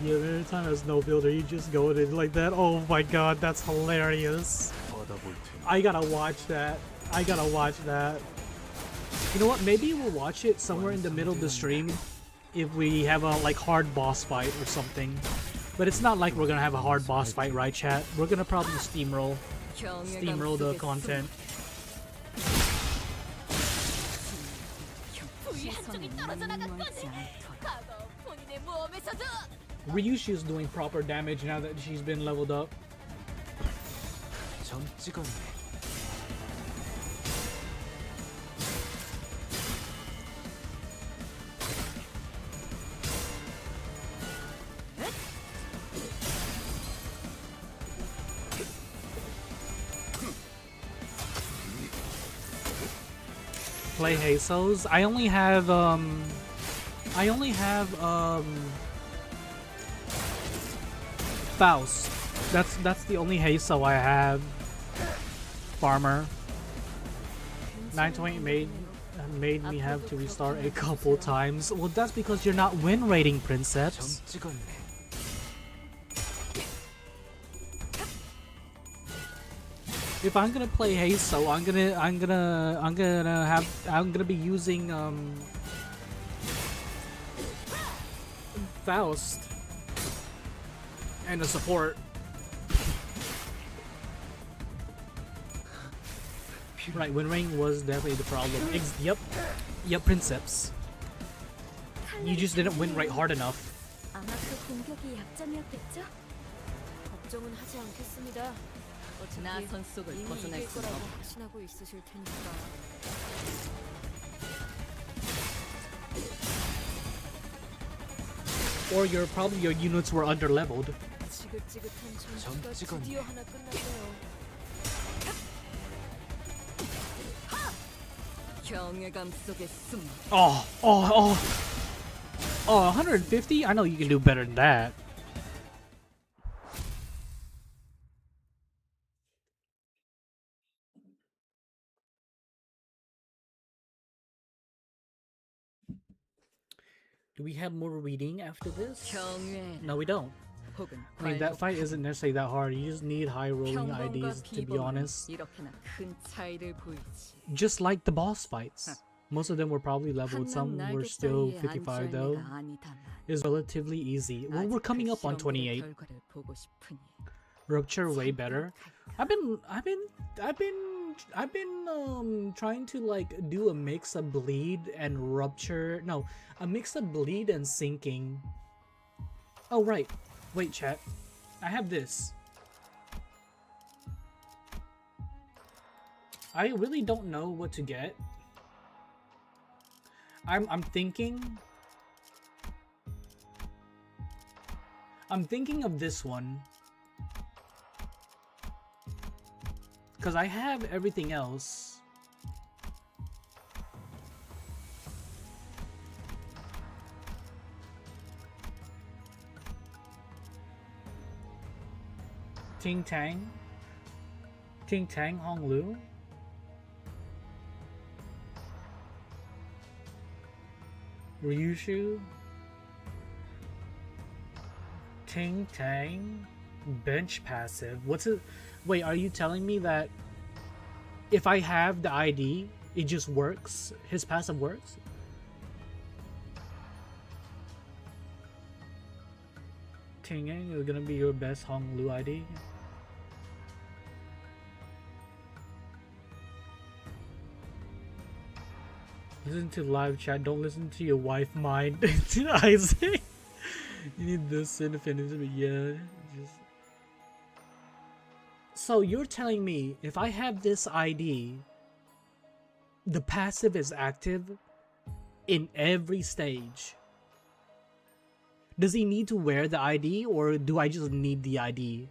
Speaker 1: Yeah, every time there's no builder, you just go in like that. Oh my god, that's hilarious.
Speaker 2: 받아볼 텐가.
Speaker 1: I gotta watch that. You know what? Maybe we'll watch it somewhere in the middle of the stream if we have a like hard boss fight or something. But it's not like we're gonna have a hard boss fight, right, chat? We're gonna probably steamroll the content. Ryushu's doing proper damage now that she's been leveled up.
Speaker 2: 점 찍었네.
Speaker 1: Play Heisos. I only have Faust. That's the only Heiso I have. Farmer. 928 made me have to restart a couple times. Well, that's because you're not win rating,
Speaker 2: 점
Speaker 1: Princess.
Speaker 2: 찍었네.
Speaker 1: If I'm gonna play Heiso, I'm gonna be using Faust and a support. Right, win rating was definitely the problem. Yep, Princeps. You just didn't win rate hard enough.
Speaker 3: 아마 그 공격이 약점이었겠죠? 걱정은 하지 않겠습니다.
Speaker 6: 나
Speaker 3: 어차피
Speaker 6: 선속을
Speaker 3: 이미
Speaker 6: 벗어날
Speaker 3: 이길
Speaker 6: 수
Speaker 3: 거라고
Speaker 6: 없다.
Speaker 3: 확신하고 있으실 테니까.
Speaker 1: Or your units were under leveled.
Speaker 3: 지긋지긋한
Speaker 2: 점
Speaker 3: 전투가
Speaker 2: 찍었네.
Speaker 3: 드디어 하나 끝났네요.
Speaker 6: 경외감 속에 숨어.
Speaker 1: Oh, 150? I know you can do better than that. Do we have more reading after this?
Speaker 6: 경외.
Speaker 1: No, we don't.
Speaker 6: 혹은
Speaker 1: I mean, that fight isn't necessarily that hard. You just need high rolling
Speaker 6: 평범과
Speaker 1: IDs, to be
Speaker 6: 비범은
Speaker 1: honest.
Speaker 6: 이렇게나 큰 차이를 보이지.
Speaker 1: Just like the boss fights. Most of them were probably leveled, some
Speaker 6: 한낱
Speaker 1: were
Speaker 6: 날개
Speaker 1: still
Speaker 6: 사이에
Speaker 1: 55
Speaker 6: 앉아있는
Speaker 1: though.
Speaker 6: 애가 아니다만
Speaker 1: Is relatively easy. Well, we're
Speaker 6: 아직
Speaker 1: coming
Speaker 6: 그
Speaker 1: up on
Speaker 6: 실험들의
Speaker 1: 28.
Speaker 6: 결과를 보고 싶으니.
Speaker 1: Rupture way better. I've been trying to like do a mix of bleed and rupture. No, a mix of bleed and sinking. Oh right. Wait, chat. I have this. I really don't know what to get. I'm thinking of this one. Because I have everything else. Ting Tang. Ting Tang Hong Lu. Ryushu. Ting Tang. Bench passive. What's it? Wait, are you telling me that if I have the ID, it just works? His passive works? Ting is gonna be your best Hong Lu ID. Listen to live chat. Don't listen to your wife mind. Isaac. You need this in the finish, but yeah. Just... So you're telling me if I have this ID, the passive is active in every stage. Does he need to wear the ID, or do I just need the ID?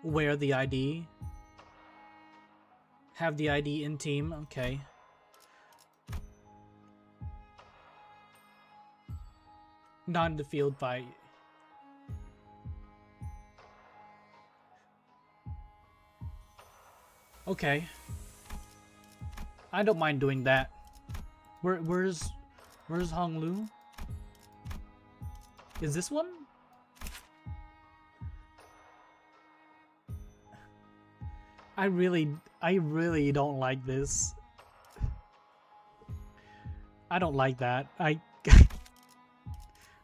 Speaker 1: Wear the ID. Have the ID in team. Okay. Not in the field fight. Okay. I don't mind doing that. Where's Hong Lu? Is this one? I really don't like this. I don't like that.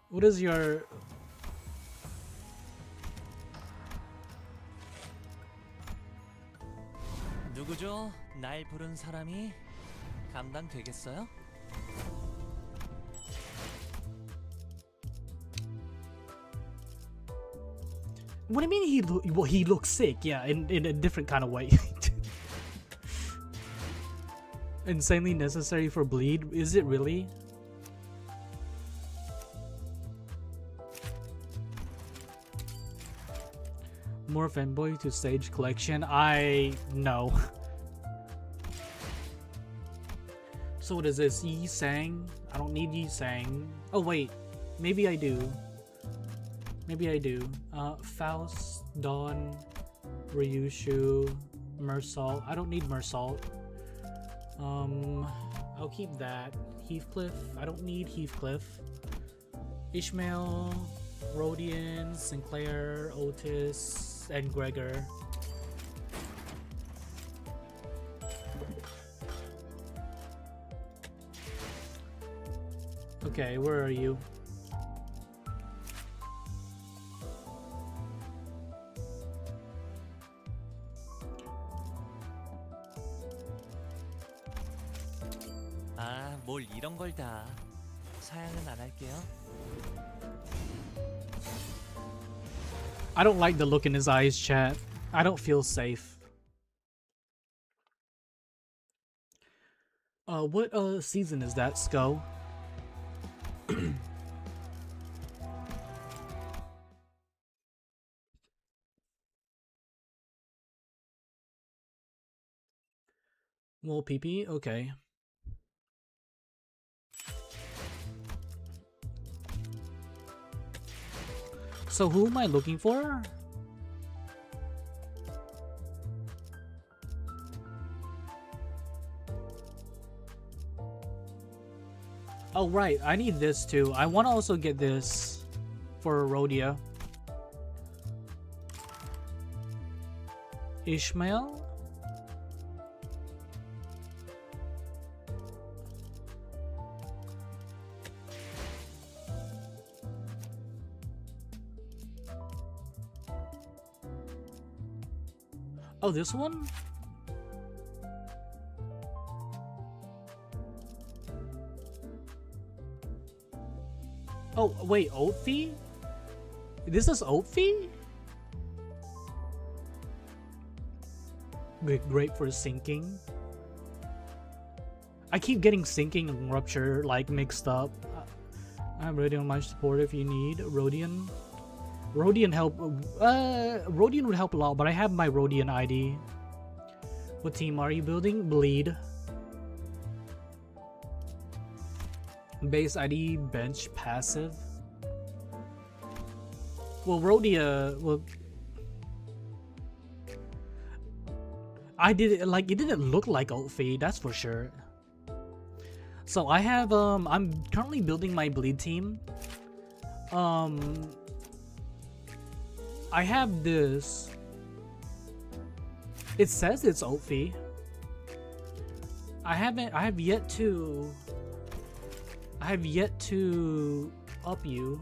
Speaker 1: What is your...
Speaker 4: 누구죠? 날 부른 사람이 감당되겠어요?
Speaker 1: What do you mean he looks sick? Yeah, in a different kind of way. Insanely necessary for bleed? Is it really? More fanboy to stage collection? No. So what is this? Yi Sang? I don't need Yi Sang. Oh wait, maybe I do. Maybe I do. Faust, Dawn, Ryushu, Mersault. I don't need Mersault. I'll keep that. Heathcliff. I don't need Heathcliff. Ishmael, Rodian, Sinclair, Otis, and Gregor. Okay, where are you?
Speaker 4: 아, 뭘 이런 걸 다. 사양은 안 할게요.
Speaker 1: I don't like the look in his eyes, chat. I don't feel safe. What season is that, Sko? Well, PP, okay. So who am I looking for? Oh right, I need this too. I want to also get this for Rhodia. Ishmael? Oh, this one? Oh, wait, Oatfee? This is Oatfee? Great for sinking. I keep getting sinking and rupture like mixed up. I'm ready on my support if you need. Rodian. Rodian help. Rodian would help a lot, but I have my Rodian ID. What team are you building? Bleed. Base ID bench passive. Well, Rhodia, well, I did it like it didn't look like ult feed, that's for sure. So I have I'm currently building my bleed team. I have this. It says it's ult feed. I have yet to up you.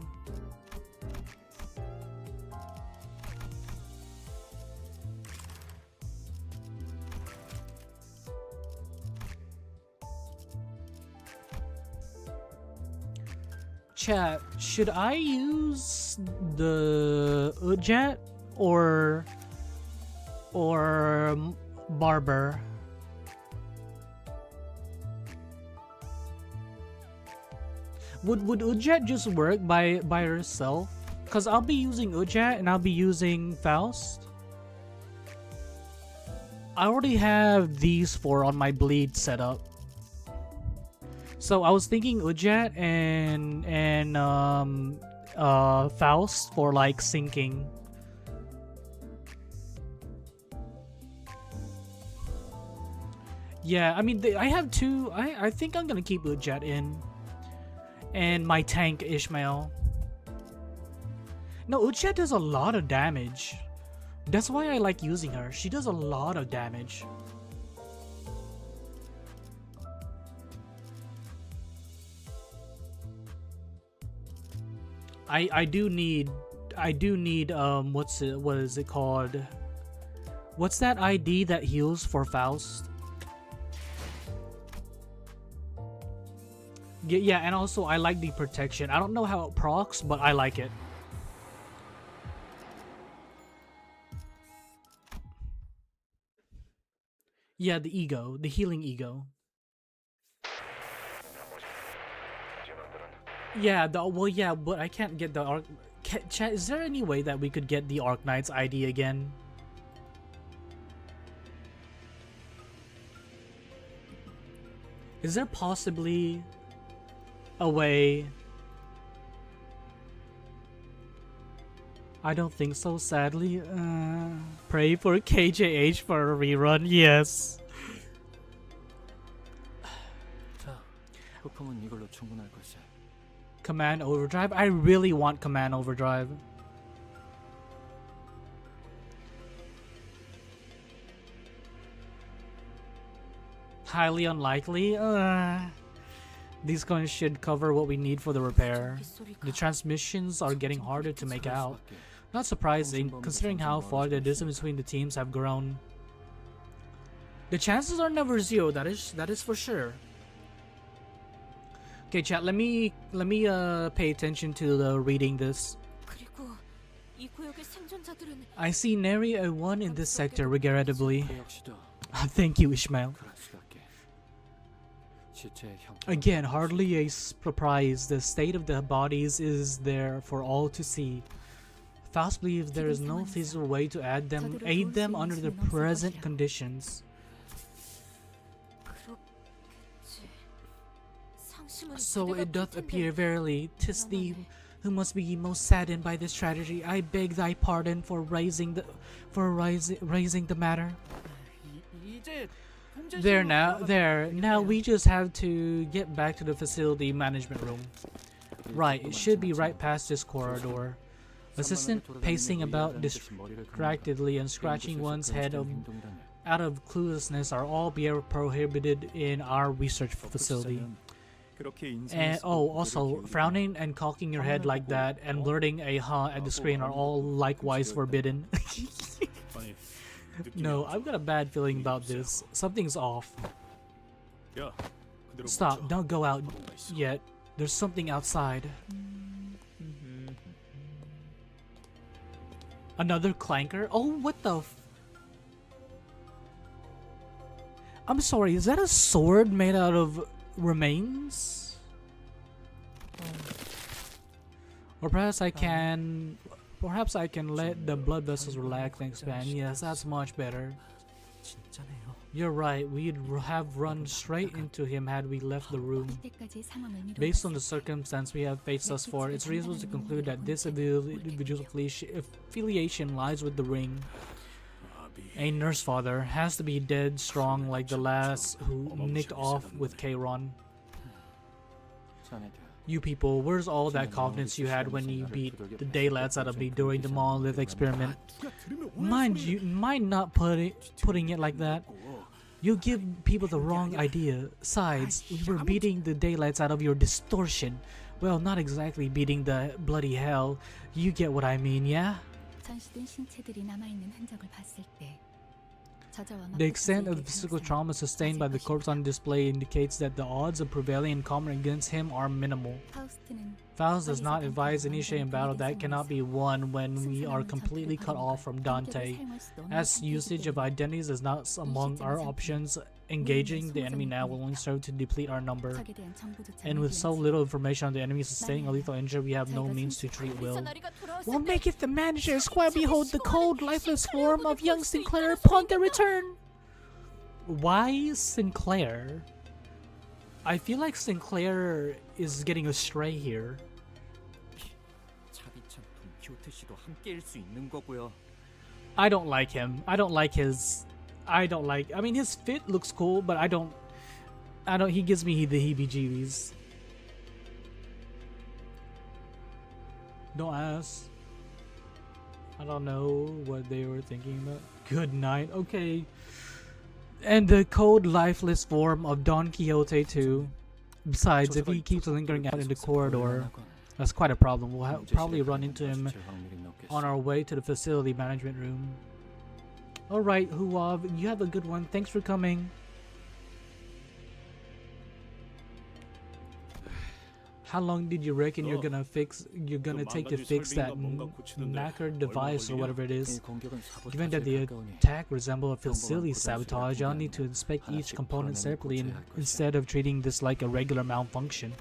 Speaker 1: Chat, should I use the Ujat or Barber? Would Ujat just work by herself? Cause I'll be using Ujat and I'll be using Faust. I already have these four on my bleed setup. So I was thinking Ujat and Faust for like syncing. Yeah, I mean I have two. I think I'm gonna keep Ujat in, and my tank Ishmael. No, Ujat does a lot of damage. That's why I like using her. She does a lot of damage. I do need what is it called? What's that ID that heals for Faust? Yeah, and also I like the protection. I don't know how it procs, but I like it. Yeah, the ego, the healing ego. Yeah, yeah, but I can't get the Arc. Chat, is there any way that we could get the Arc Knight's ID again? Is there possibly a way? I don't think so, sadly. Pray for KJH for a rerun, yes.
Speaker 4: 자, 부품은 이걸로 충분할 것이야.
Speaker 1: Command Overdrive? I really want Command Overdrive. Highly unlikely. These guns should cover what we need for the repair. The transmissions are getting harder to make out. Not surprising, considering how far the distance between the teams have grown. The chances are never zero, that is for sure. Okay, chat, let me pay attention to the reading this.
Speaker 3: 그리고 이 구역의 생존자들은
Speaker 1: I see nary a one in this sector, regrettably.
Speaker 4: 그 역시도
Speaker 1: Thank you, Ishmael.
Speaker 4: 그럴 수밖에. 시체의 형태.
Speaker 1: Again, hardly a surprise. The state of the bodies is there for all to see. Faust believes there is no feasible way to aid them under the present conditions. So it doth appear verily, 'tis thee who must be most saddened by this tragedy. I beg thy pardon for raising the matter. Now we just have to get back to the facility management room. Right, it should be right past this corridor. Assistant pacing about distractedly and scratching one's head out of cluelessness are all prohibited in our research facility. And also frowning and cocking your head like that and blurting a huh at the screen are all likewise forbidden. No, I've got a bad feeling about this. Something's off. Stop, don't go out yet. There's something outside. Another clanker? Oh, what the I'm sorry, is that a sword made out of remains? Or perhaps I can let the blood vessels relax and expand. Yes, that's much better.
Speaker 4: 진짜네요.
Speaker 1: You're right, we'd have run straight into him had we left the room.
Speaker 3: 때까지 상황을 미뤄.
Speaker 1: Based on the circumstance we have faced thus far, it's reasonable to conclude that this individual's affiliation lies with the ring. A nurse father has to be dead strong like the last who nicked off with Kron.
Speaker 4: 자네들
Speaker 1: You people, where's all that confidence you had when you beat the daylights out of me during the monolith experiment? Mind not putting it like that. You give people the wrong idea. Besides, we were beating the daylights out of your distortion. Well, not exactly beating the bloody hell. You get what I mean, yeah?
Speaker 3: 전시된 신체들이 남아있는 흔적을 봤을 때 저자와
Speaker 1: The extent of the physical trauma sustained by the corpse on display indicates that the odds of prevailing in combat against him are minimal.
Speaker 3: 파우스트는
Speaker 1: Faust does not advise initiating battle that cannot be won when we are completely cut off from Dante. As usage of identities is not among our options, engaging the enemy now will only serve to deplete our number.
Speaker 3: 적에 대한 정보조차
Speaker 1: And with so little information on the enemy sustaining a lethal injury, we have no means to treat Will. We'll make it the manager's squad behold the cold, lifeless form of young Sinclair upon their return. Why Sinclair? I feel like Sinclair is getting astray here.
Speaker 4: 차비찬품 교태 씨도 함께일 수 있는 거고요.
Speaker 1: I don't like him. I mean, his fit looks cool, but he gives me the heebie-jeebies. Don't ask. I don't know what they were thinking about. Good night. Okay. And the cold, lifeless form of Don Quixote too. Besides, if he keeps lingering out in the corridor, that's quite a problem. We'll probably run into him on our way to the facility management room. Alright, Huav, you have a good one. Thanks for coming. How long did you reckon you're gonna take to fix that knackered device or whatever it is? Given that the attack resembles a facility sabotage, I'll need to inspect each component separately instead of treating this like a regular malfunction.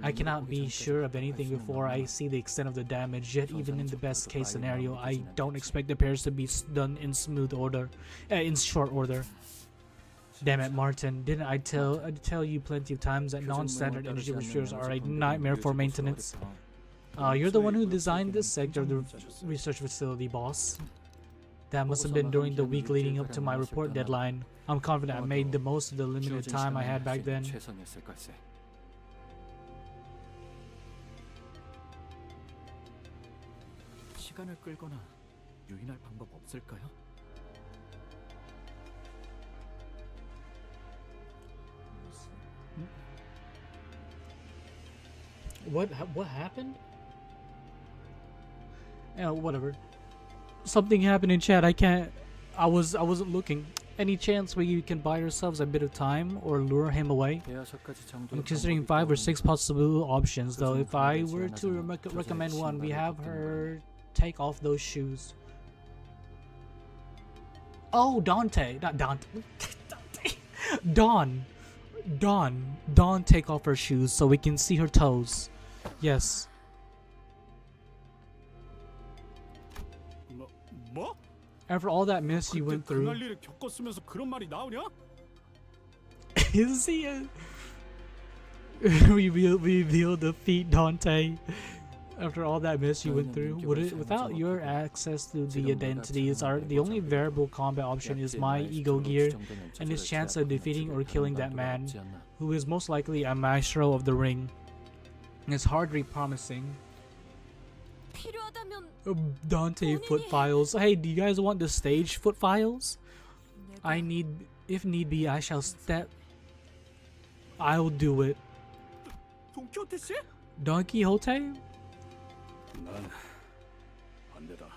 Speaker 1: I cannot be sure of anything before I see the extent of the damage, yet even in the best case scenario, I don't expect the repairs to be done in short order. Damn it, Martin, didn't I tell you plenty of times that non-standard energy restrictors are a nightmare for maintenance? You're the one who designed this sector of the research facility, boss. That must have been during the week leading up to my report deadline. I'm confident I made the most of the limited time I had back then.
Speaker 4: 시간을 끌거나 유인할 방법 없을까요?
Speaker 1: What happened? Yeah, whatever. Something happened in chat. I wasn't looking. Any chance we can buy ourselves a bit of time or lure him away? I'm considering 5 or 6 possible options though. If I were to recommend one, we have her take off those shoes. Oh, Dante. Not Dante. Dante. Dawn take off her shoes so we can see her toes. Yes.
Speaker 2: 뭐?
Speaker 1: After all that mess you went through.
Speaker 2: 일을 겪었으면서 그런 말이 나오냐?
Speaker 1: Is he reveal defeat Dante? After all that mess you went through, without your access to the identities, the only variable combat option is my ego gear and his chance of defeating or killing that man, who is most likely a maestro of the ring. It's hardly promising.
Speaker 3: 필요하다면
Speaker 1: Dante foot files. Hey, do you guys want the stage foot files? If need be, I shall step. I'll do it.
Speaker 2: 동키호테 씨?
Speaker 1: Don Quixote?
Speaker 2: 난 반대다.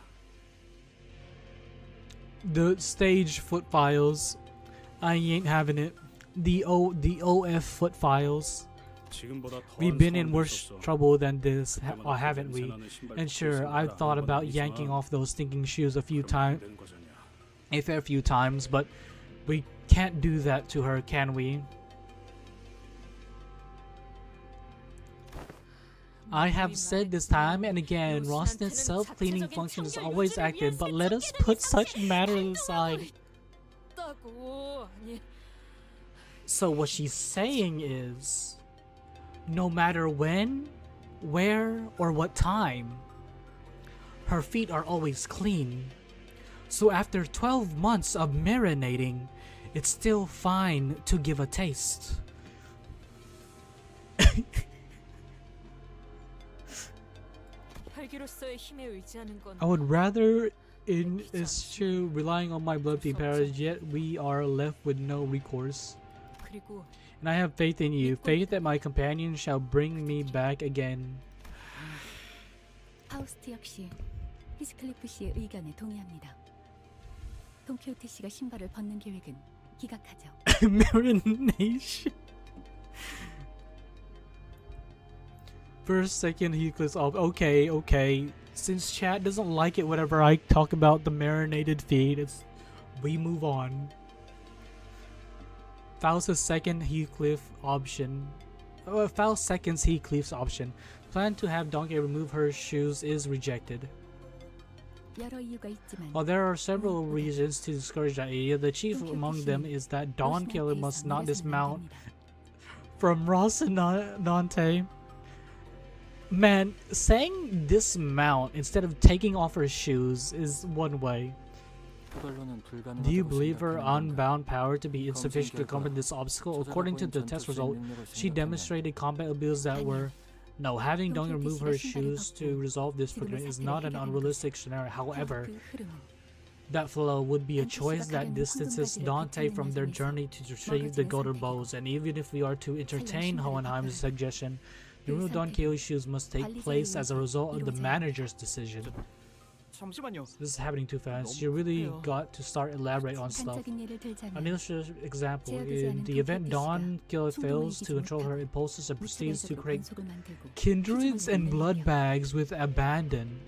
Speaker 1: The stage foot files. I ain't having it. The OF foot files. We've been in worse trouble than this, haven't we? And sure, I've thought about yanking off those stinking shoes a fair few times, but we can't do that to her, can we? I have said this time and again, Rosnet's self-cleaning function is always active, but let us put such matters aside. So what she's saying is, no matter when, where, or what time, her feet are always clean. So after 12 months of marinating, it's still fine to give a taste.
Speaker 6: 혈기로서의 힘에 의지하는 건
Speaker 1: I would rather eschew relying on my blood-feed powers, yet we are left with no recourse.
Speaker 6: 그리고
Speaker 1: And I have faith in you, faith that my companion shall bring me back again.
Speaker 3: 파우스트 역시 히스클리프 씨의 의견에 동의합니다. 돈키호테 씨가 신발을 벗는 계획은 기각하죠.
Speaker 1: Marination. First, second, he clicks off. Okay. Since chat doesn't like it whenever I talk about the marinated feed, we move on. Faust's second Heathcliff option. Faust seconds Heathcliff's option. Plan to have Donkey remove her shoes is rejected.
Speaker 3: 여러 이유가 있지만
Speaker 1: While there are several reasons to discourage that idea, the chief among them is that Dawn Killer must not dismount from Ross and Dante. Man, saying dismount instead of taking off her shoes is one way. Do you believe her unbound power to be insufficient to overcome this obstacle? According to the test result, she demonstrated combat abilities that were... No, having Dong remove her shoes to resolve this predicament is not an unrealistic scenario. However, that flow would be a choice that distances Dante from their journey to retrieve the golden bows. And even if we are to entertain Hohenheim's suggestion, the removal of Don Quixote's shoes must take place as a result of the manager's decision.
Speaker 7: 잠시만요.
Speaker 1: This is happening too fast. You really got to start elaborate on stuff.
Speaker 3: 단적인 예를 들자면
Speaker 1: An illustrative example, in the event Dawn Killer fails to control her impulses and proceeds to create
Speaker 3: 변속을 만들고
Speaker 1: kindreds and blood bags with abandon.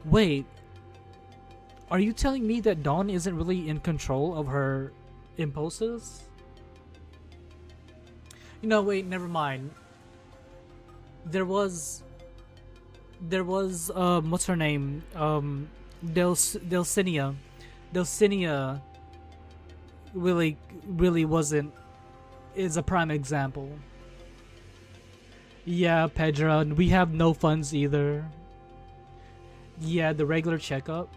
Speaker 1: Wait, are you telling me that Dawn isn't really in control of her impulses? You know, wait, never mind. There was what's her name? Delcinia. Delcinia really wasn't, is a prime example. Yeah, Pedro, we have no funds either. Yeah, the regular checkup.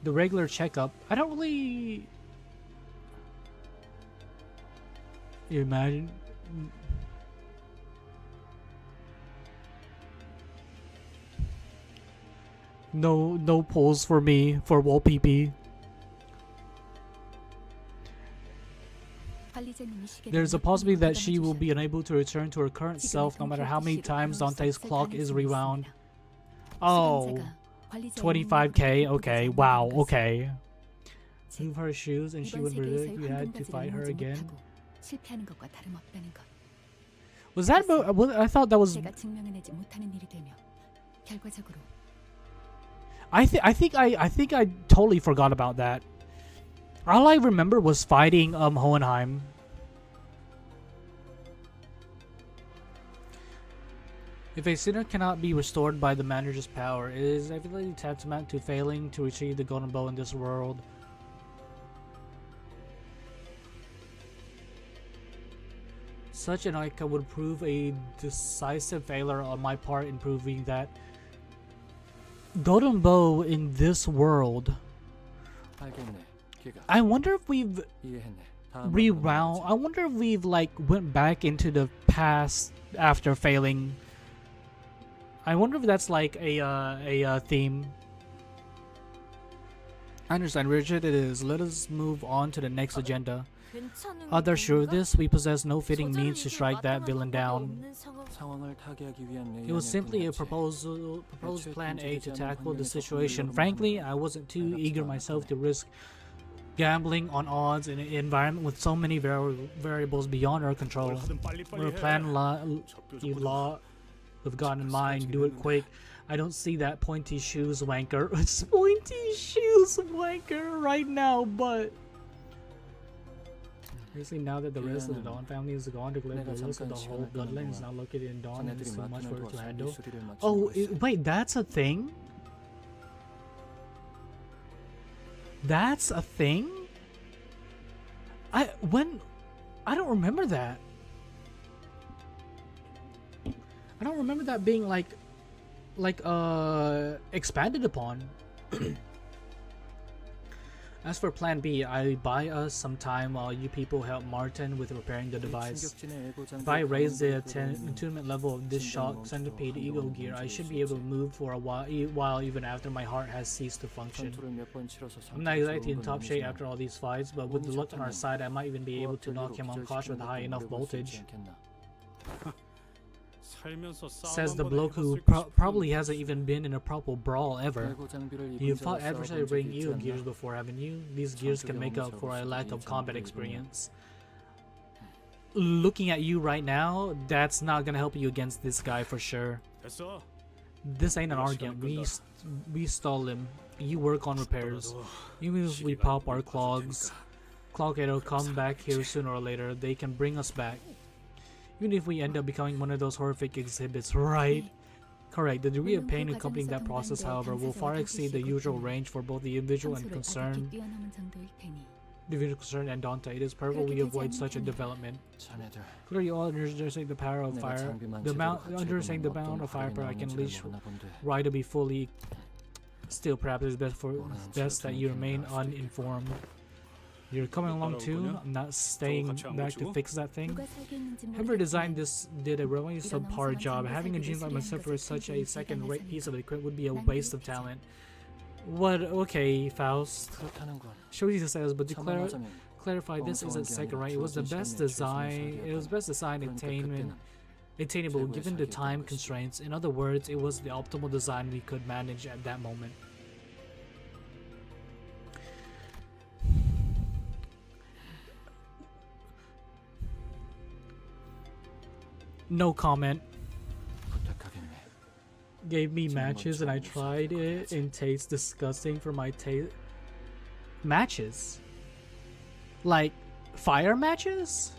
Speaker 1: I don't really... You imagine? No polls for me for wall PP. There's a possibility that she will be unable to return to her current self no matter how many times Dante's clock is rewound. Oh, 25k, okay, wow, okay. Move her shoes and she would really you had to fight her again.
Speaker 3: 실패하는 것과 다름없다는 것.
Speaker 1: Was that I thought that was
Speaker 3: 제가 증명해내지 못하는 일이 되며 결과적으로
Speaker 1: I think I totally forgot about that. All I remember was fighting Hohenheim. If a sinner cannot be restored by the manager's power, it is evidently tantamount to failing to retrieve the golden bow in this world. Such an outcome would prove a decisive failure on my part in proving that golden bow in this world. I wonder if we've rewound. I wonder if we've like went back into the past after failing. I wonder if that's like a theme. I understand, Richard. It is. Let us move on to the next agenda. Other sure of this, we possess no fitting means to strike that villain down. It was simply a proposed plan A to tackle the situation. Frankly, I wasn't too eager myself to risk gambling on odds in an environment with so many variables beyond our control. When a plan we've got in mind, do it quick. I don't see that pointy shoes wanker. It's pointy shoes wanker right now, but obviously now that the rest of the Dawn family is gone, to collect the list of the whole bloodline is now located in Dawn and it's too much for her to handle. Oh, wait, that's a thing? That's a thing? I don't remember that. I don't remember that being like expanded upon. As for plan B, I buy us some time while you people help Martin with repairing the device. If I raise the attunement level of this shock centipede ego gear, I should be able to move for a while even after my heart has ceased to function. I'm not exactly in top shape after all these fights, but with the luck on our side, I might even be able to knock him unconscious with high enough voltage. Says the bloke who probably hasn't even been in a proper brawl ever. You've fought adversary wearing ego gears before, haven't you? These gears can make up for a lack of combat experience. Looking at you right now, that's not gonna help you against this guy for sure. This ain't an argument. We stall him. You work on repairs. Even if we pop our clogs, Cloggator come back here sooner or later. They can bring us back. Even if we end up becoming one of those horrific exhibits, right? Correct. The degree of pain accompanying that process, however, will far exceed the usual range for both the individual and concerned. And Dante. It is perfect we avoid such a development. Clearly, all understanding the power of fire, understanding the bound of fire, I can leash right to be fully. Still, perhaps it's best that you remain uninformed. You're coming along too? I'm not staying back to fix that thing. Whoever designed this did a really subpar job. Having a genius like myself for such a second-rate piece of equipment would be a waste of talent. What? Okay, Faust. Shouji says, but to clarify, this isn't second-rate. It was the best design. It was best design attainable given the time constraints. In other words, it was the optimal design we could manage at that moment. No comment. Gave me matches and I tried it and tastes disgusting for my taste. Matches? Like fire matches?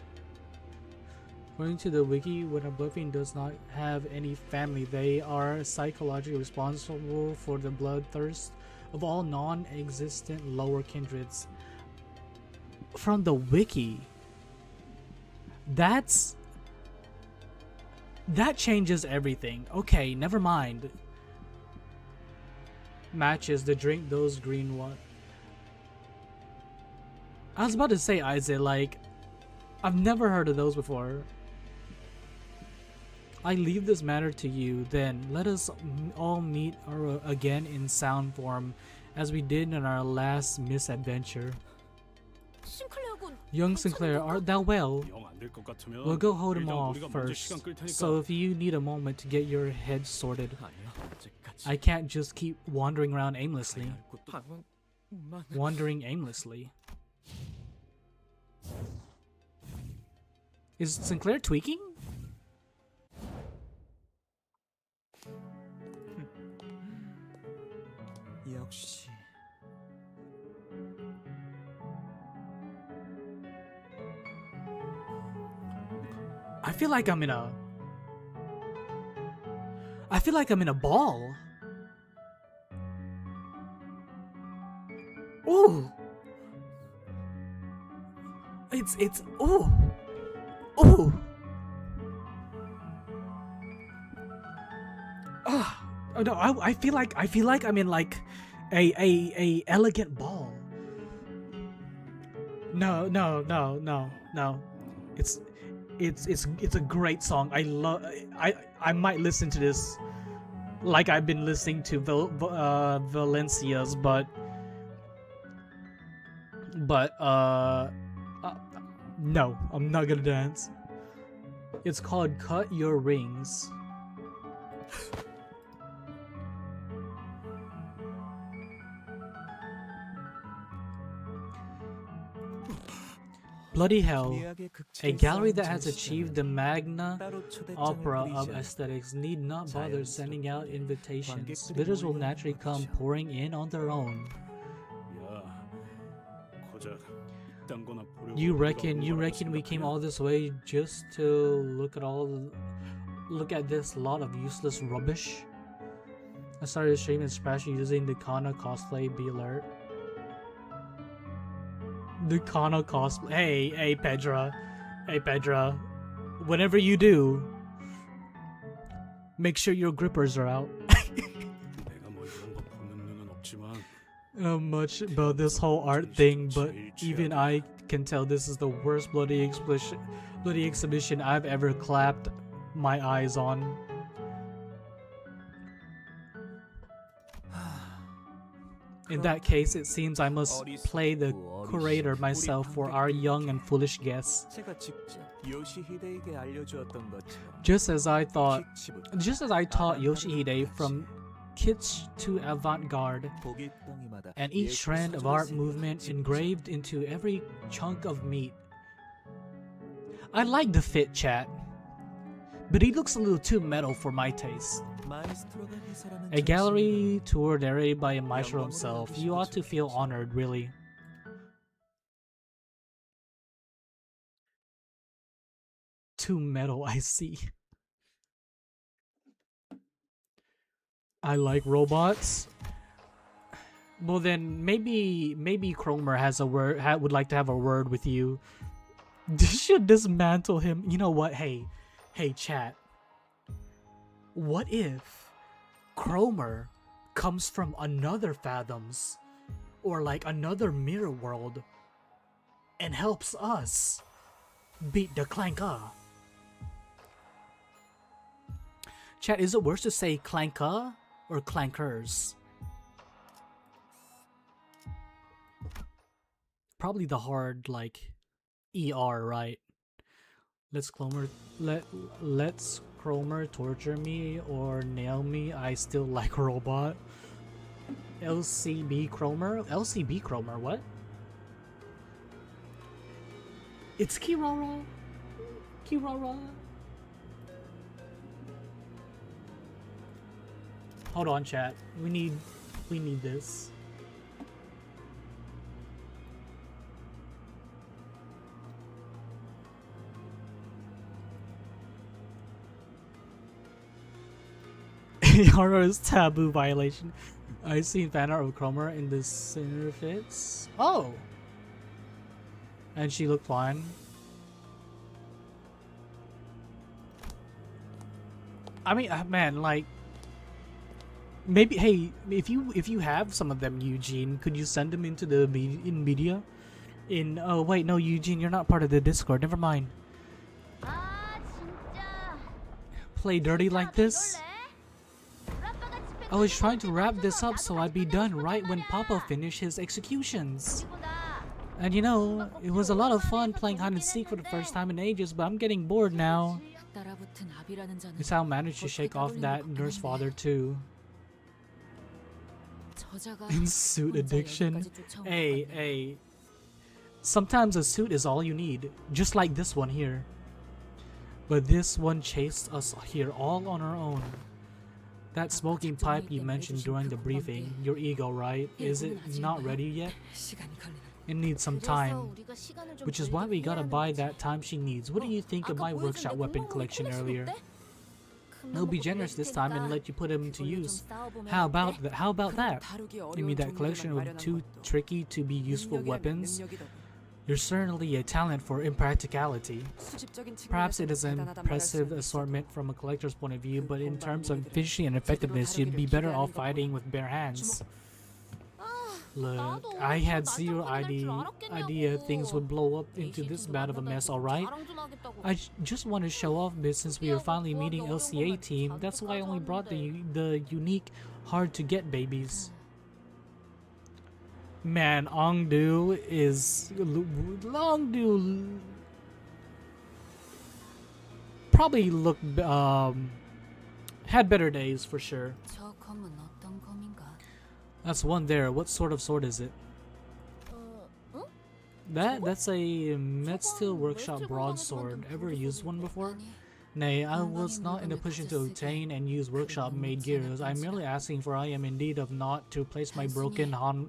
Speaker 1: According to the wiki, when a Bluffing does not have any family, they are psychologically responsible for the bloodthirst of all non-existent lower kindreds. From the wiki. That changes everything. Okay, never mind. Matches to drink those green ones. I was about to say, Isaac, like, I've never heard of those before. I leave this matter to you, then let us all meet again in sound form, as we did in our last misadventure. Young Sinclair, art thou well? We'll go hold him off first, so if you need a moment to get your head sorted. I can't just keep wandering around aimlessly. Wandering aimlessly. Is Sinclair tweaking? I feel like I'm in a ball. Ooh. It's ooh. Ooh. Oh no, I feel like I'm in like a elegant ball. No. It's a great song. I might listen to this like I've been listening to Valencia's, but no, I'm not gonna dance. It's called Cut Your Rings. Bloody hell, a gallery that has achieved the magna opera of aesthetics need not bother sending out invitations. Visitors will naturally come pouring in on their own. You reckon we came all this way just to look at this lot of useless rubbish? I started a stream and splash using the Kana cosplay, be alert. The Kana cosplay. Hey, Pedra. Hey Pedra, whenever you do, make sure your grippers are out.
Speaker 2: 내가 뭐 이런 거 보는 눈은 없지만
Speaker 1: Much about this whole art thing, but even I can tell this is the worst bloody exhibition I've ever clapped my eyes on. In that case, it seems I must play the curator myself for our young and foolish guests.
Speaker 4: 제가 직접 요시히데에게 알려주었던 것처럼
Speaker 1: Just as I taught
Speaker 4: kitsch부터
Speaker 1: Yoshihide from kitsch to avant-garde,
Speaker 4: 고깃덩이마다
Speaker 1: and each strand of art movement engraved into every chunk of meat. I like the fit, chat, but he looks a little too metal for my taste.
Speaker 4: 마에스트로가 해설하는
Speaker 1: A gallery tour narrated by a maestro himself. You ought to feel honored, really. Too metal, I see. I like robots. Well then, maybe Cromer has a word. Would like to have a word with you. Should dismantle him. You know what? Hey, chat. What if Cromer comes from another Fathoms, or like another mirror world, and helps us beat the Clanka? Chat, is it worse to say Clanka or Clankers? Probably the hard, like, ER, right? Let's Cromer torture me or nail me. I still like robot. LCB Cromer? LCB Cromer, what? It's Kirara. Hold on, chat. We need this. Yara's taboo violation. I seen fan art of Cromer in the center fits. Oh! And she looked fine. I mean, man, like, maybe, hey, if you have some of them, Eugene, could you send them into the media? Oh wait, no, Eugene, you're not part of the Discord. Never mind. Play dirty like this? I was trying to wrap this up so I'd be done right when Papa finished his executions. And you know, it was a lot of fun playing hide and seek for the first time in ages, but I'm getting bored now. It's how I managed to shake off that nurse father too. In suit addiction. Hey. Sometimes a suit is all you need, just like this one here. But this one chased us here all on our own. That smoking pipe you mentioned during the briefing, your ego, right? Is it not ready yet? It needs some time, which is why we gotta buy that time she needs. What do you think of my workshop weapon collection earlier? I'll be generous this time and let you put them to use. How about that? You mean that collection of too tricky to be useful weapons? You're certainly a talent for impracticality. Perhaps it is an impressive assortment from a collector's point of view, but in terms of efficiency and effectiveness, you'd be better off fighting with bare hands. Look, I had zero idea things would blow up into this bad of a mess, alright? I just want to show off this since we are finally meeting LCA team. That's why I only brought the unique, hard-to-get babies. Man, Ongdu probably had better days for sure. That's one there. What sort of sword is it? That's a Metsteel Workshop broadsword. Ever used one before? Nay, I was not in a position to obtain and use workshop-made gears. I'm merely asking, for I am in need of naught to replace my broken Hondo.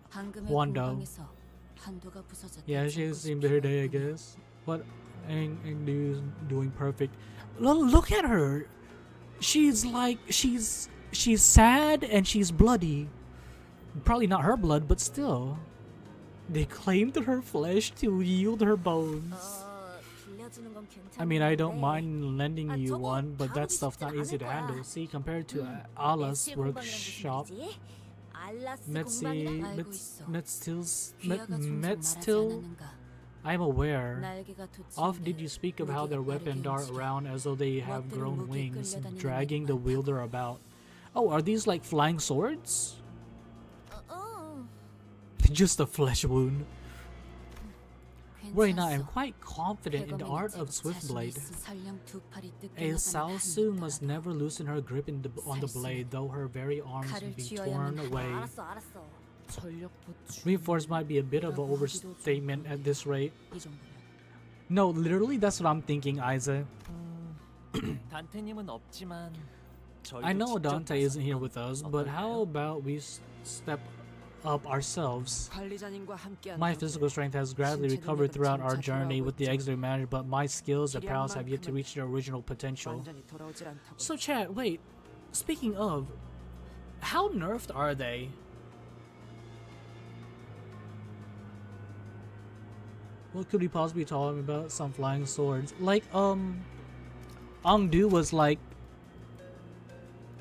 Speaker 1: Yeah, she's seen better day, I guess. What Angdu's doing perfect. Look at her. She's like she's sad and she's bloody. Probably not her blood, but still. They claimed her flesh to yield her bones.
Speaker 6: 알아주는 건 괜찮은데.
Speaker 1: I mean, I don't mind lending you one, but that stuff's not easy to handle. See, compared to Allah's workshop, Metzi,
Speaker 3: 알고 있어.
Speaker 1: Metstil's,
Speaker 3: 귀하가 종종 말하지
Speaker 1: Metstil,
Speaker 3: 않았는가?
Speaker 1: I'm aware.
Speaker 3: 날개가 돋친
Speaker 1: Oft did you speak of how their weapon dart around as though they have grown wings, dragging the wielder about. Oh, are these like flying swords? Just a flesh wound. Right now, I'm quite confident in the art of Swiftblade. A Salsu must never loosen her grip on the blade, though her very arms will be torn away. Reinforce might be a bit of an overstatement at this rate. No, literally, that's what I'm thinking, Isaac.
Speaker 4: 단테님은 없지만
Speaker 1: I know
Speaker 4: 저희도 직접
Speaker 1: Dante isn't here
Speaker 4: 나서면
Speaker 1: with us, but how
Speaker 4: 어떨까요?
Speaker 1: about we step up ourselves?
Speaker 6: 관리자님과 함께하는
Speaker 1: My physical strength has gradually recovered throughout our journey with the exiled manager, but my skills and prowess have yet to reach their original potential.
Speaker 6: 완전히 돌아오질 않다고.
Speaker 1: So, chat, wait. Speaking of, how nerfed are they? What could we possibly be talking about? Some flying swords. Like, Ongdu was like...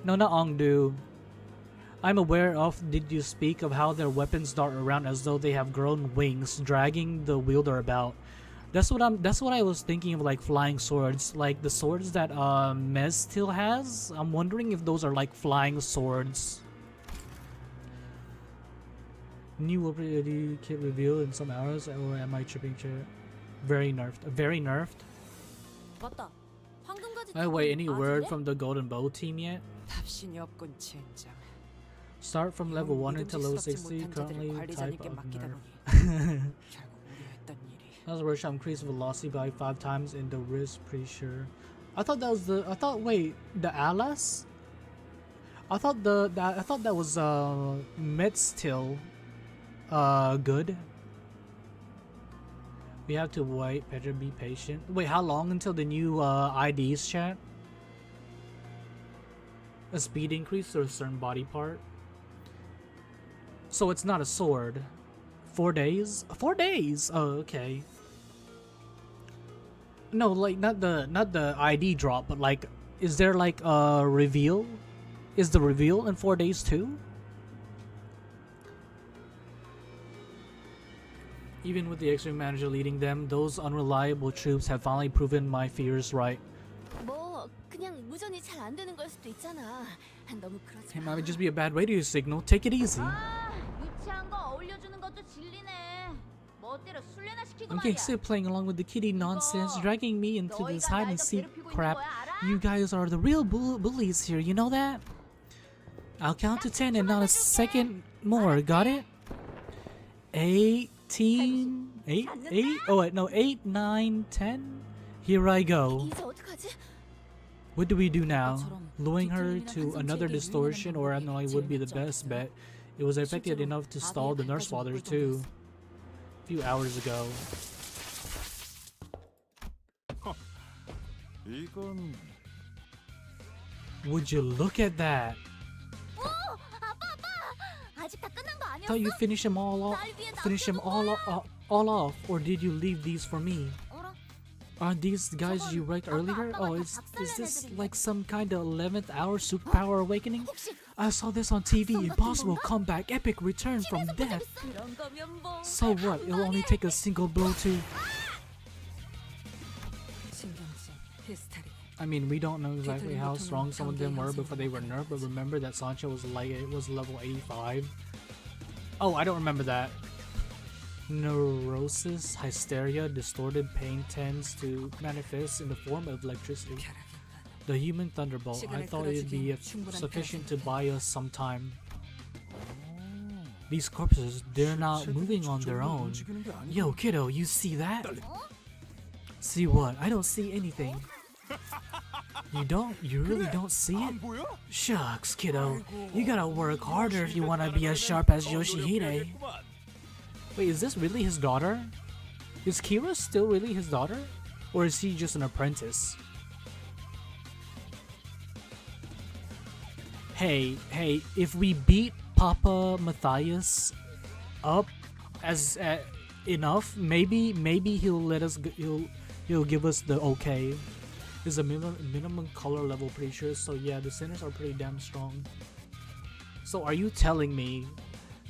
Speaker 1: No, not Ongdu. I'm aware of, did you speak of how their weapons dart around as though they have grown wings, dragging the wielder about. That's what I was thinking of, like flying swords. Like the swords that Mez still has. I'm wondering if those are like flying swords. New ability kit revealed in some hours, or am I tripping chat? Very nerfed. Very nerfed.
Speaker 6: 맞다. 황금가지.
Speaker 1: Oh wait, any word from the Golden Bow team yet?
Speaker 6: 답신이 없군 젠장.
Speaker 1: Start from level 1 until level 60, currently type of nerf.
Speaker 6: 결국 우리가 했던 일이.
Speaker 1: How's workshop increase velocity by 5 times in the wrist, pretty sure. I thought that was wait, the Alas? I thought that was Metstil good. We have to wait, better be patient. Wait, how long until the new IDs, chat? A speed increase or a certain body part? So it's not a sword. 4 days? 4 days! Oh, okay. No, like not the ID drop, but like, is there like a reveal? Is the reveal in 4 days too? Even with the extreme manager leading them, those unreliable troops have finally proven my fears right.
Speaker 3: 뭐 그냥 무전이 잘 안 되는 걸 수도 있잖아. 너무 그러지
Speaker 1: It
Speaker 3: 마.
Speaker 1: might just be a bad radio signal. Take it easy.
Speaker 7: 유치한 거 어울려주는 것도 진리네. 멋대로 술래나 시키고
Speaker 1: I'm
Speaker 7: 말이야.
Speaker 1: getting sick playing along with the kiddie nonsense, dragging me into this hide and seek crap. You guys are the real bullies here, you know that? I'll count to 10 and not a second more, got it? 18, 8, oh wait, no, 8, 9, 10. Here I go.
Speaker 3: 이제 어떡하지?
Speaker 1: What do we do now? Luring her to another distortion or abnormality would be the best bet. It was effective enough to stall the nurse fathers too. A few hours ago.
Speaker 2: 이건
Speaker 1: Would you look at that?
Speaker 3: 아직 다 끝난 거 아니었어?
Speaker 1: Thought you finished them all off. Finish them all off, or did you leave these for me? Aren't these guys you wrecked earlier? Oh, is this like some kind of 11th hour superpower awakening? I saw this on TV. Impossible comeback, epic return from death.
Speaker 3: 그런 거면 뭐.
Speaker 1: So what? It'll only take a single blow to.
Speaker 6: 신경쓰 히스테리.
Speaker 1: I mean, we don't know exactly how strong some of them were before they were nerfed, but remember that Sancho was level 85. Oh, I don't remember that. Neurosis, hysteria, distorted pain tends to manifest in the form of electricity. The human thunderbolt. I thought it'd be sufficient to buy us some time. These corpses, they're not moving on their own. Yo, kiddo, you see that? See what? I don't see anything. You don't? You really don't see it? Shucks, kiddo. You gotta work harder if you wanna be as sharp as Yoshihide. Wait, is this really his daughter? Is Kira still really his daughter? Or is he just an apprentice? Hey, if we beat Papa Matthias up as enough, maybe he'll let us he'll give us the okay. Is a minimum color level, pretty sure. So yeah, the sinners are pretty damn strong. So are you telling me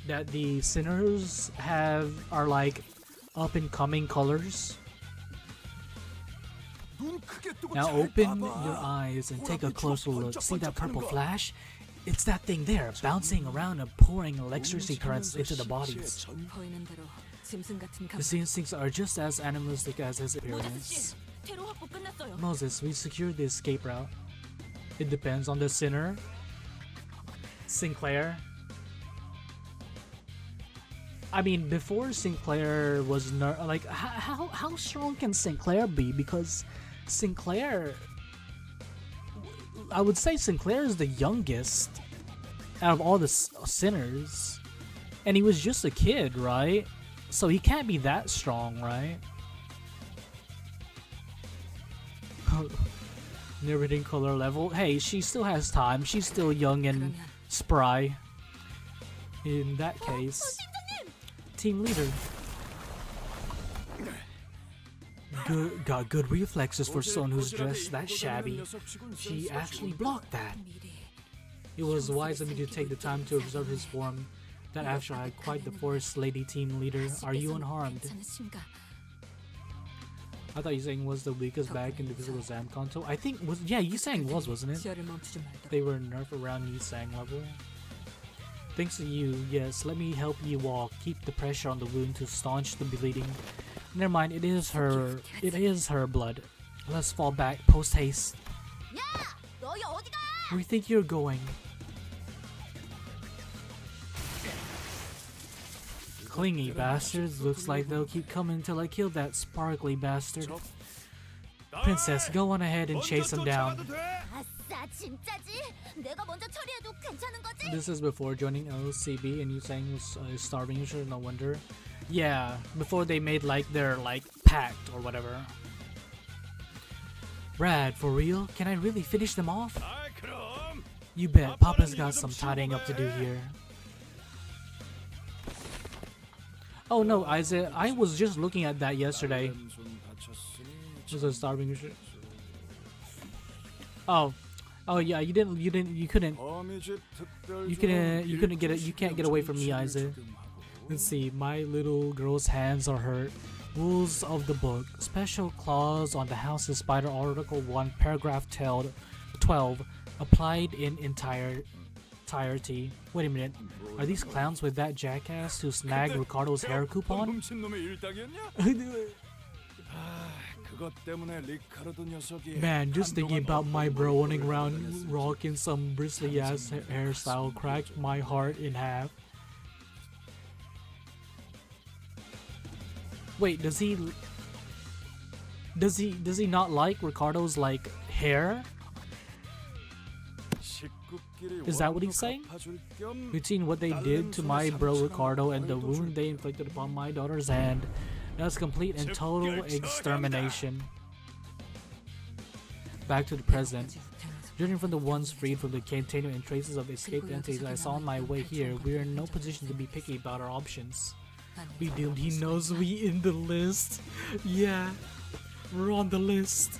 Speaker 1: that the sinners are like up and coming colors? Now open your eyes and take a closer look. See that purple flash? It's that thing there, bouncing around and pouring electricity currents into the bodies.
Speaker 6: 보이는 대로 짐승 같은
Speaker 1: The instincts are just as animalistic as his appearance.
Speaker 6: 테러 확보 끝났어요.
Speaker 1: Moses, we secured the escape route. It depends on the sinner. Sinclair. I mean, before Sinclair was like, how strong can Sinclair be? Because Sinclair, I would say Sinclair is the youngest out of all the sinners, and he was just a kid, right? So he can't be that strong, right? Narrating color level. Hey, she still has time. She's still young and spry. In that case, team leader. Got good reflexes for someone who's dressed that shabby. She actually blocked that. It was wise of me to take the time to observe his form. That after I had quite the force, lady team leader. Are you unharmed? I thought you saying was the weakest back in the physical exam Canto. I think was Yisang wasn't it?
Speaker 6: 지하를 멈추지 말도록.
Speaker 1: They were nerfed around Yisang level. Thanks to you, yes, let me help you walk. Keep the pressure on the wound to staunch the bleeding. Never mind, it is her blood. Let's fall back post haste.
Speaker 7: 야, 너희 어디가?
Speaker 1: Where you think you're going? Clingy bastards, looks like they'll keep coming until I kill that sparkly bastard. Princess, go on ahead and chase him down.
Speaker 7: 아싸, 진짜지? 내가 먼저 처리해도 괜찮은 거지?
Speaker 1: This is before joining LCB and you saying was starving user, no wonder. Yeah, before they made like their pact or whatever. Brad, for real? Can I really finish them off? You bet, Papa's got some tidying up to do here. Oh no, Isaac, I was just looking at that yesterday. Just a starving user. Oh yeah, you couldn't get it. You can't get away from me, Isaac. Let's see. My little girl's hands are hurt. Rules of the book. Special clause on the House's Spider Article 1, Paragraph 12, applied in entirety. Wait a minute. Are these clowns with that jackass who snagged Ricardo's hair coupon? Man, just thinking about my bro running around rocking some bristly ass hairstyle cracked my heart in half. Wait, does he not like Ricardo's hair? Is that what he's saying? Between what they did to my bro Ricardo and the wound they inflicted upon my daughter's hand, that's complete and total extermination. Back to the present. Judging from the ones freed from the container and traces of escaped entities I saw on my way here, we are in no position to be picky about our options. We doomed. He knows we in the list. Yeah, we're on the list.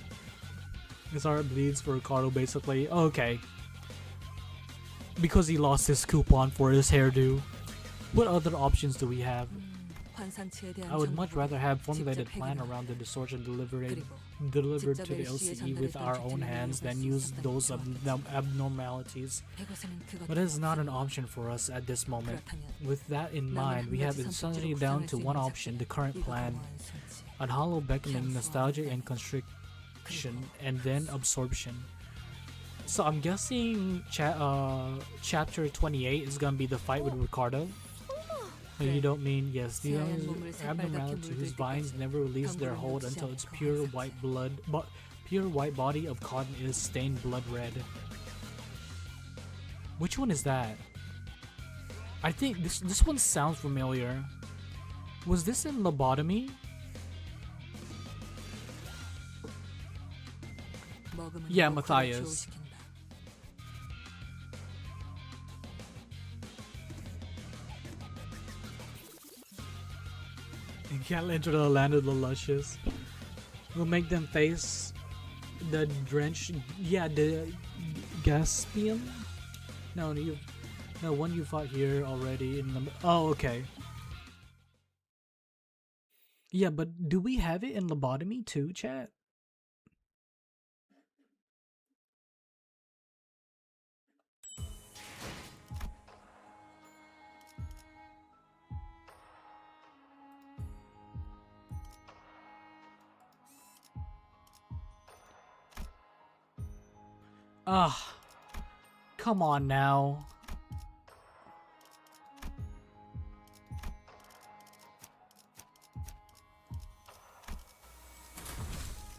Speaker 1: His heart bleeds for Ricardo, basically. Okay. Because he lost his coupon for his hairdo. What other options do we have? I would much rather have formulated a plan around the distortion delivered to the LCE with our own hands than use those abnormalities. But it is not an option for us at this moment. With that in mind, we have insanity down to one option, the current plan. On hollow beckoning, nostalgia and constriction, and then absorption. So I'm guessing chapter 28 is gonna be the fight with Ricardo. You don't mean, yes, the abnormality whose vines never release their hold until its pure white body of cotton is stained blood red. Which one is that? I think this one sounds familiar. Was this in Lobotomy? Yeah, Matthias. You can't enter the land of the luscious. We'll make them face the drench. Yeah, the Gaspium. No, one you fought here already in the. Oh, okay. Yeah, but do we have it in lobotomy too, chat? Ah, come on now.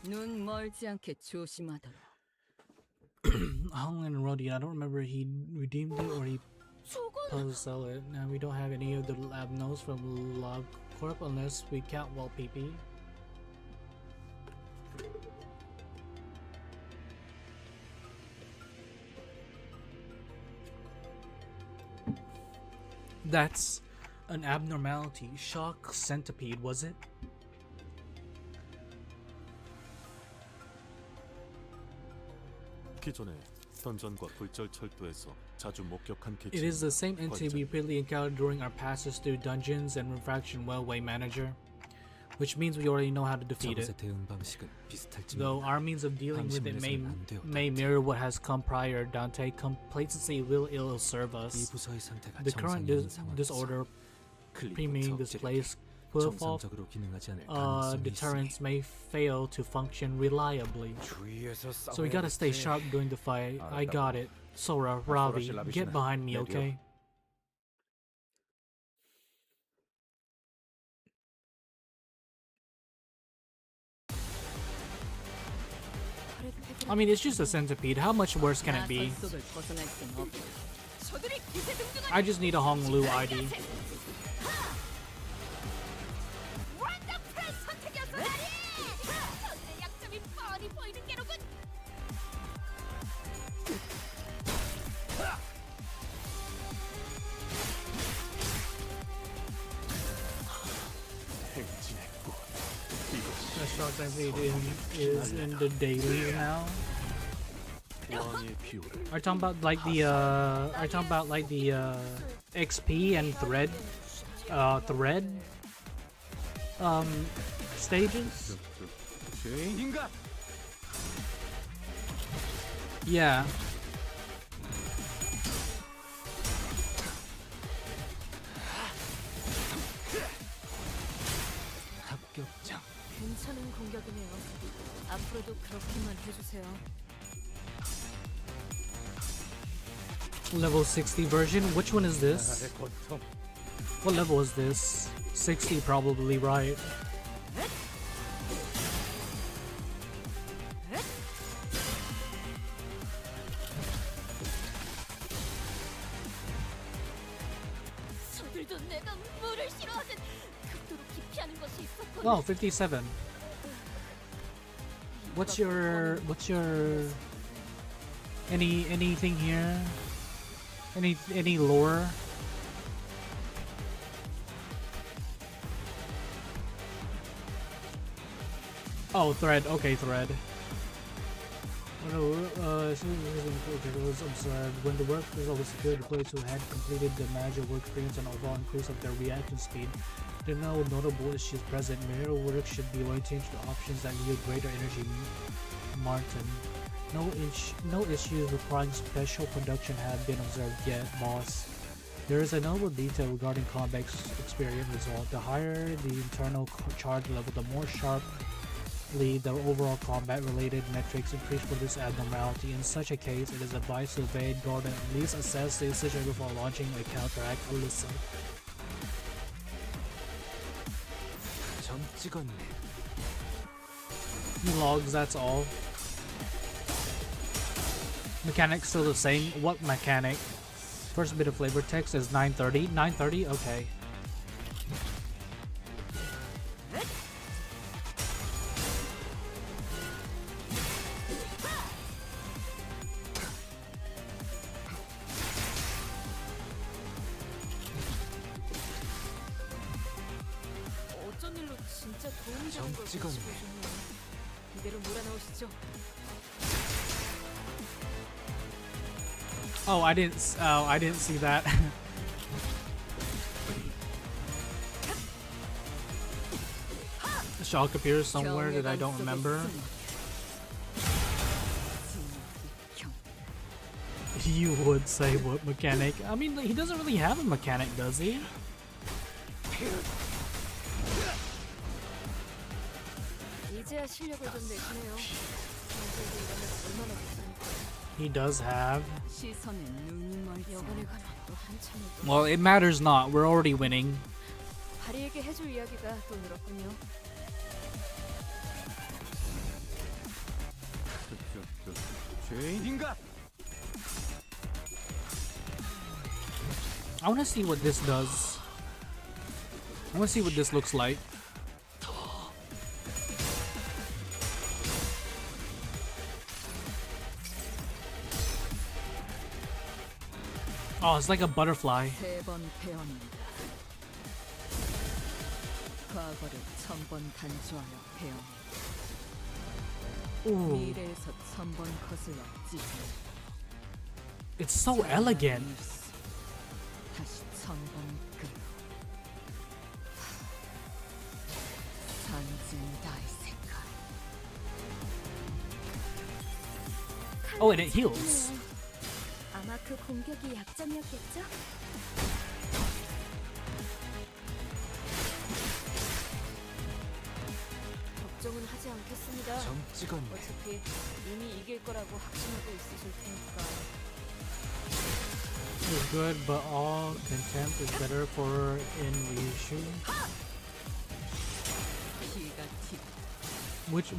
Speaker 6: 눈 멀지 않게 조심하도록.
Speaker 1: Hung and Rodian, I don't remember he redeemed it or he
Speaker 7: 저건
Speaker 1: supposed to sell it. Now we don't have any of the lab notes from Lab Corp unless we count well PP. That's an abnormality. Shock centipede, was it?
Speaker 2: 기존에 던전과 굴절 철도에서 자주 목격한 개체.
Speaker 1: It is the same entity we repeatedly encountered during our passes through dungeons and Refraction Railway Manager, which means we already know how to defeat it. Though our means of dealing with it may mirror what has come prior, Dante, complacency will ill serve us. The current disorder permeating this place will fall. Deterrents may fail to function reliably. So we gotta stay sharp during the fight. I got it. Sora, Ravi, get behind me, okay? I mean, it's just a centipede. How much worse can it be? I just need a Honglu ID. The shock centipede is in the daily now. Are you talking about like the XP and thread stages? Yeah.
Speaker 6: 괜찮은 공격이네요. 앞으로도 그렇게만 해주세요.
Speaker 1: Level 60 version? Which one is this? What level is this? 60 probably, right?
Speaker 7: 저들도 내가 물을 싫어하는 극도로 기피하는 것이 있었거든.
Speaker 1: Wow, 57. What's your anything here? Any lore? Oh, thread. Okay, thread. It was observed when the work was always secured, the players who had completed the magic work experience and overall increase of their reaction speed. There are no notable issues present. Mirror work should be oriented to options that yield greater energy. Martin. No issues requiring special production have been observed yet, boss. There is a notable detail regarding combat experience result. The higher the internal charge level, the more sharply the overall combat-related metrics increase for this abnormality. In such a case, it is advised to evade, guard, and at least assess the situation before launching a counteract. Alyssa. Logs, that's all. Mechanics still the same. What mechanic? First bit of flavor text is 930. 930? Okay.
Speaker 6: 어쩐 일로 진짜 도움이 되는 걸 보시네요. 이대로 몰아넣으시죠.
Speaker 1: Oh, I didn't see that. Shock appears somewhere that I don't remember. You would say what mechanic? I mean, he doesn't really have a mechanic, does he?
Speaker 6: 이제야 실력을 좀 내시네요. 평소에도 이러면 얼마나 좋습니까?
Speaker 1: He does have.
Speaker 3: 시선에 눈이 멀지.
Speaker 6: 여간에 가면 또 한참을 또
Speaker 1: Well, it matters not. We're already winning.
Speaker 6: 바리에게 해줄 이야기가 또 늘었군요.
Speaker 5: 죄인인가?
Speaker 1: I want to see what this does. I want to see what this looks like. Oh, it's like a butterfly.
Speaker 3: 세번 배웠는다. 과거를 1000번 단수하여 배웠는다.
Speaker 1: Ooh,
Speaker 3: 미래에서 1000번 거슬러 찢어.
Speaker 1: it's so elegant.
Speaker 3: 다시 1000번 끌어. 산진다의 색깔.
Speaker 1: Oh, and it heals.
Speaker 7: 아마 그 공격이 약점이었겠죠?
Speaker 6: 걱정은 하지 않겠습니다.
Speaker 5: 점 찍었네.
Speaker 6: 어차피 이미 이길 거라고 확신하고 있으실 테니까.
Speaker 1: Is good, but all contempt is better for in reissue.
Speaker 3: 피가 튀고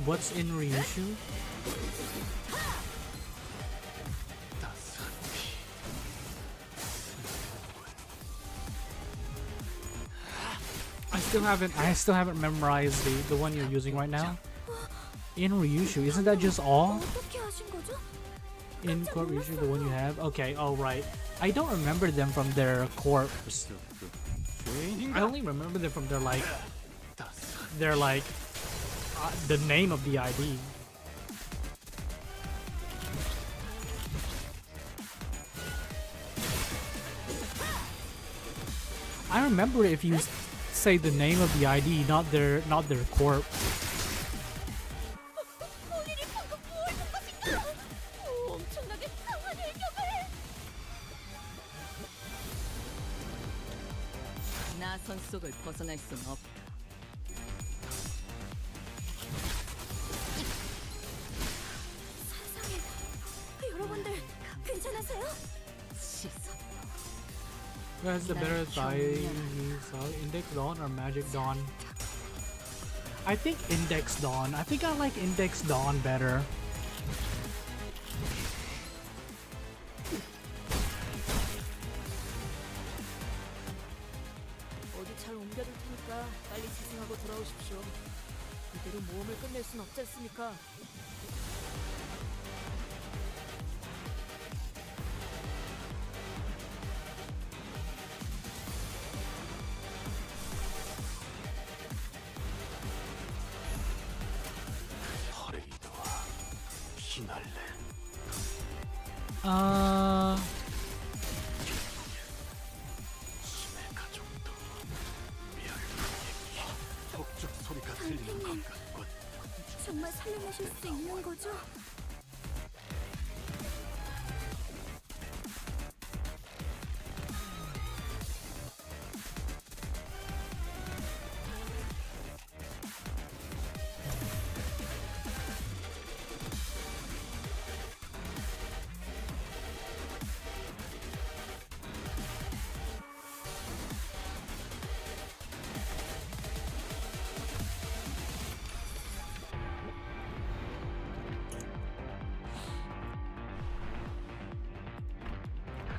Speaker 1: What's in reissue? I still haven't memorized the one you're using right now. In reissue, isn't that just all?
Speaker 7: 어떻게 하신 거죠?
Speaker 1: In core reissue, the one you have? Okay, oh right. I don't remember them from their corps. I only remember them from their the name of the ID. I remember if you say the name of the ID, not their corp.
Speaker 7: 본인이 방금 무엇인 것인가? 엄청나게 강한 일격을!
Speaker 3: 나선 속을 벗어날 순 없다.
Speaker 7: 세상에, 여러분들 괜찮으세요?
Speaker 3: 시선.
Speaker 1: Who has the better thigh? Index Dawn or Magic Dawn? I think Index Dawn. I think I like Index Dawn better.
Speaker 6: 어디 잘 옮겨둘 테니까 빨리 재생하고 돌아오십시오. 이대로 모험을 끝낼 순 없지 않습니까?
Speaker 2: 퍼레이드와 피날레. 힘의 가족도 멸망의 폭죽 소리가 들리는 것 같군.
Speaker 7: 정말 살려내실 수 있는 거죠?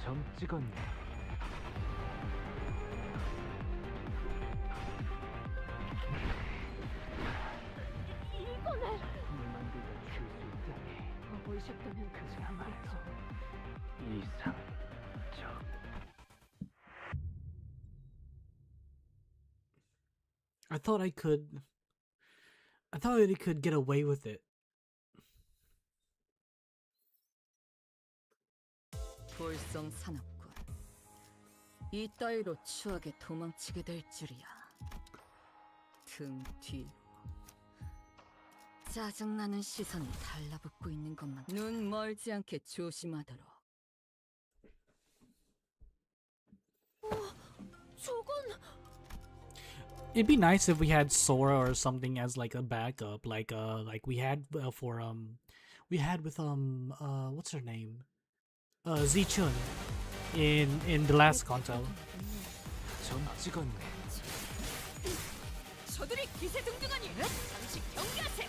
Speaker 5: 점 찍었네.
Speaker 7: 이거는
Speaker 5: 만들다 줄수 있다니.
Speaker 6: 보이셨다면
Speaker 5: 그야말로 이상적.
Speaker 1: I thought I could get away with it.
Speaker 8: 볼성사납군. 이 따위로 추하게 도망치게 될 줄이야. 등 뒤로 짜증나는 시선이 달라붙고 있는 것만 눈 멀지 않게 조심하도록.
Speaker 6: 저건
Speaker 1: It'd be nice if we had Sora or something as like a backup, like we had for we had with what's her name, Zichun in the last Canto.
Speaker 5: 점 찍었네.
Speaker 8: 저들이 기세등등하니 잠시 경계하세.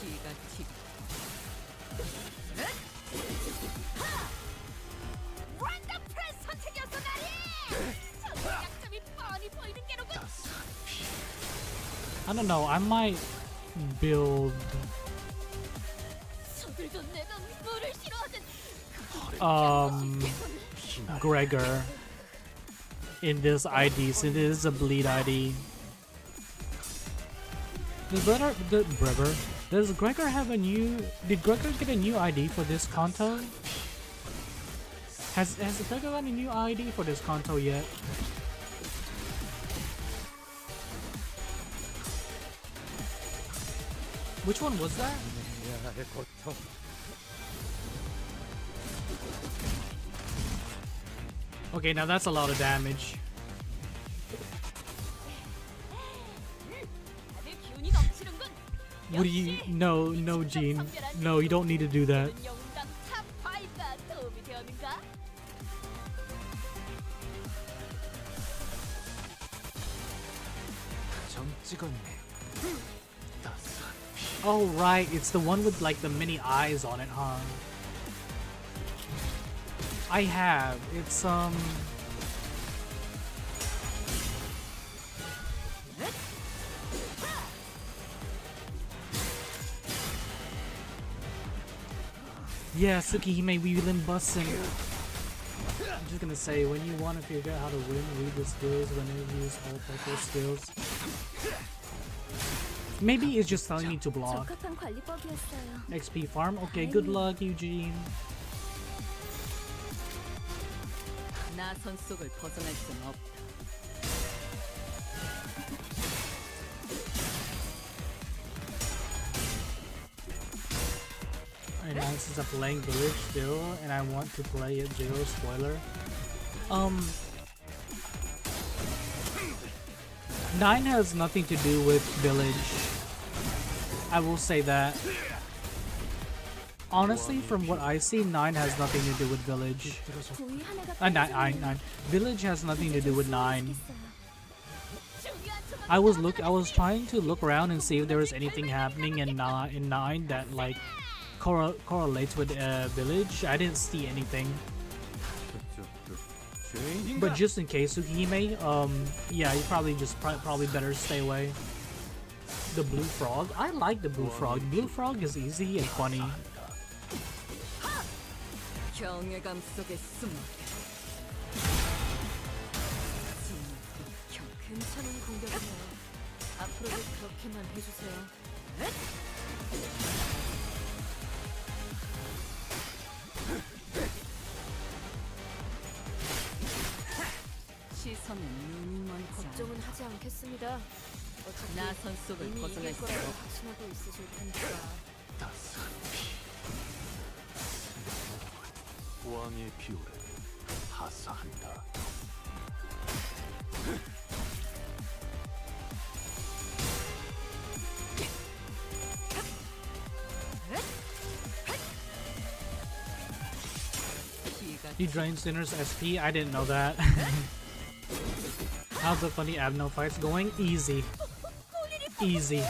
Speaker 8: 피가 튀고. 원더풀 선택이었어 나리. 저들 약점이 뻔히 보이는 게로군.
Speaker 1: I don't know. I might build
Speaker 6: 저들도 내가 물을 싫어하든
Speaker 1: Gregor in this ID since it is a bleed ID. Does Gregor have a new? Did Gregor get a new ID for this Canto? Has Gregor got a new ID for this Canto yet? Which one was that? Okay, now that's a lot of damage.
Speaker 6: 다들 기운이 넘치는군.
Speaker 1: What do you? No, no, Gene. No, you don't need to do that.
Speaker 6: 영웅당 탑 5가 도움이 되었는가?
Speaker 5: 점 찍었네.
Speaker 1: Oh right, it's the one with like the many eyes on it, huh? I have. It's yeah, Tsukihime, we Limbust and I'm just gonna say, when you want to figure out how to win, read the skills when you use all purple skills. Maybe it's just telling me to block.
Speaker 3: 적합한 관리법이었어요.
Speaker 1: XP farm? Okay, good luck, Eugene.
Speaker 8: 나선 속을 벗어날 수는 없다.
Speaker 1: Right now, since I'm playing Village still, and I want to play it zero spoiler. 9 has nothing to do with Village. I will say that. Honestly, from what I see, 9 has nothing to do with Village.
Speaker 3: 부위 하나가
Speaker 1: 9. Village has nothing to do with 9.
Speaker 3: 있겠어요.
Speaker 1: I was trying to look around and see if there was anything happening in 9 that like correlates with Village. I didn't see anything. But just in case, Tsukihime, yeah, you probably better stay away. The blue frog? I like the blue frog. Blue frog is easy and funny.
Speaker 8: 경외감 속에 숨어.
Speaker 6: 괜찮은 공격이네요. 앞으로도 그렇게만 해주세요.
Speaker 8: 시선은 눈이 멀지 않아.
Speaker 6: 걱정은 하지 않겠습니다. 어차피
Speaker 8: 나선 속을
Speaker 6: 이미
Speaker 8: 벗어날
Speaker 6: 이길
Speaker 8: 수
Speaker 6: 거라고
Speaker 8: 없다.
Speaker 6: 확신하고 있으실 테니까.
Speaker 2: 왕의 비호를 하사한다.
Speaker 1: He drains Sinner's SP? I didn't know that. How's the funny Abno fights going? Easy. Easy.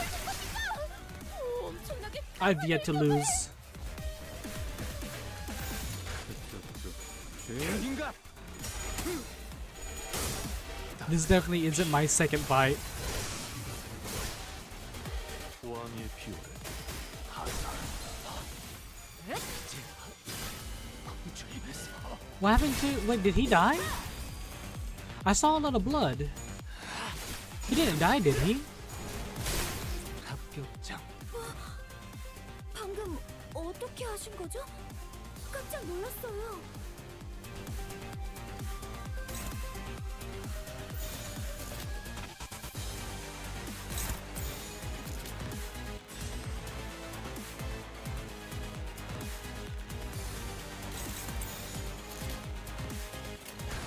Speaker 1: I've yet to lose. This definitely isn't my second fight.
Speaker 2: 왕의 비호를 하사한다.
Speaker 1: What happened to... Wait, did he die? I saw a lot of blood. He didn't die, did he?
Speaker 5: 합격장.
Speaker 3: 방금 어떻게 하신 거죠? 깜짝 놀랐어요.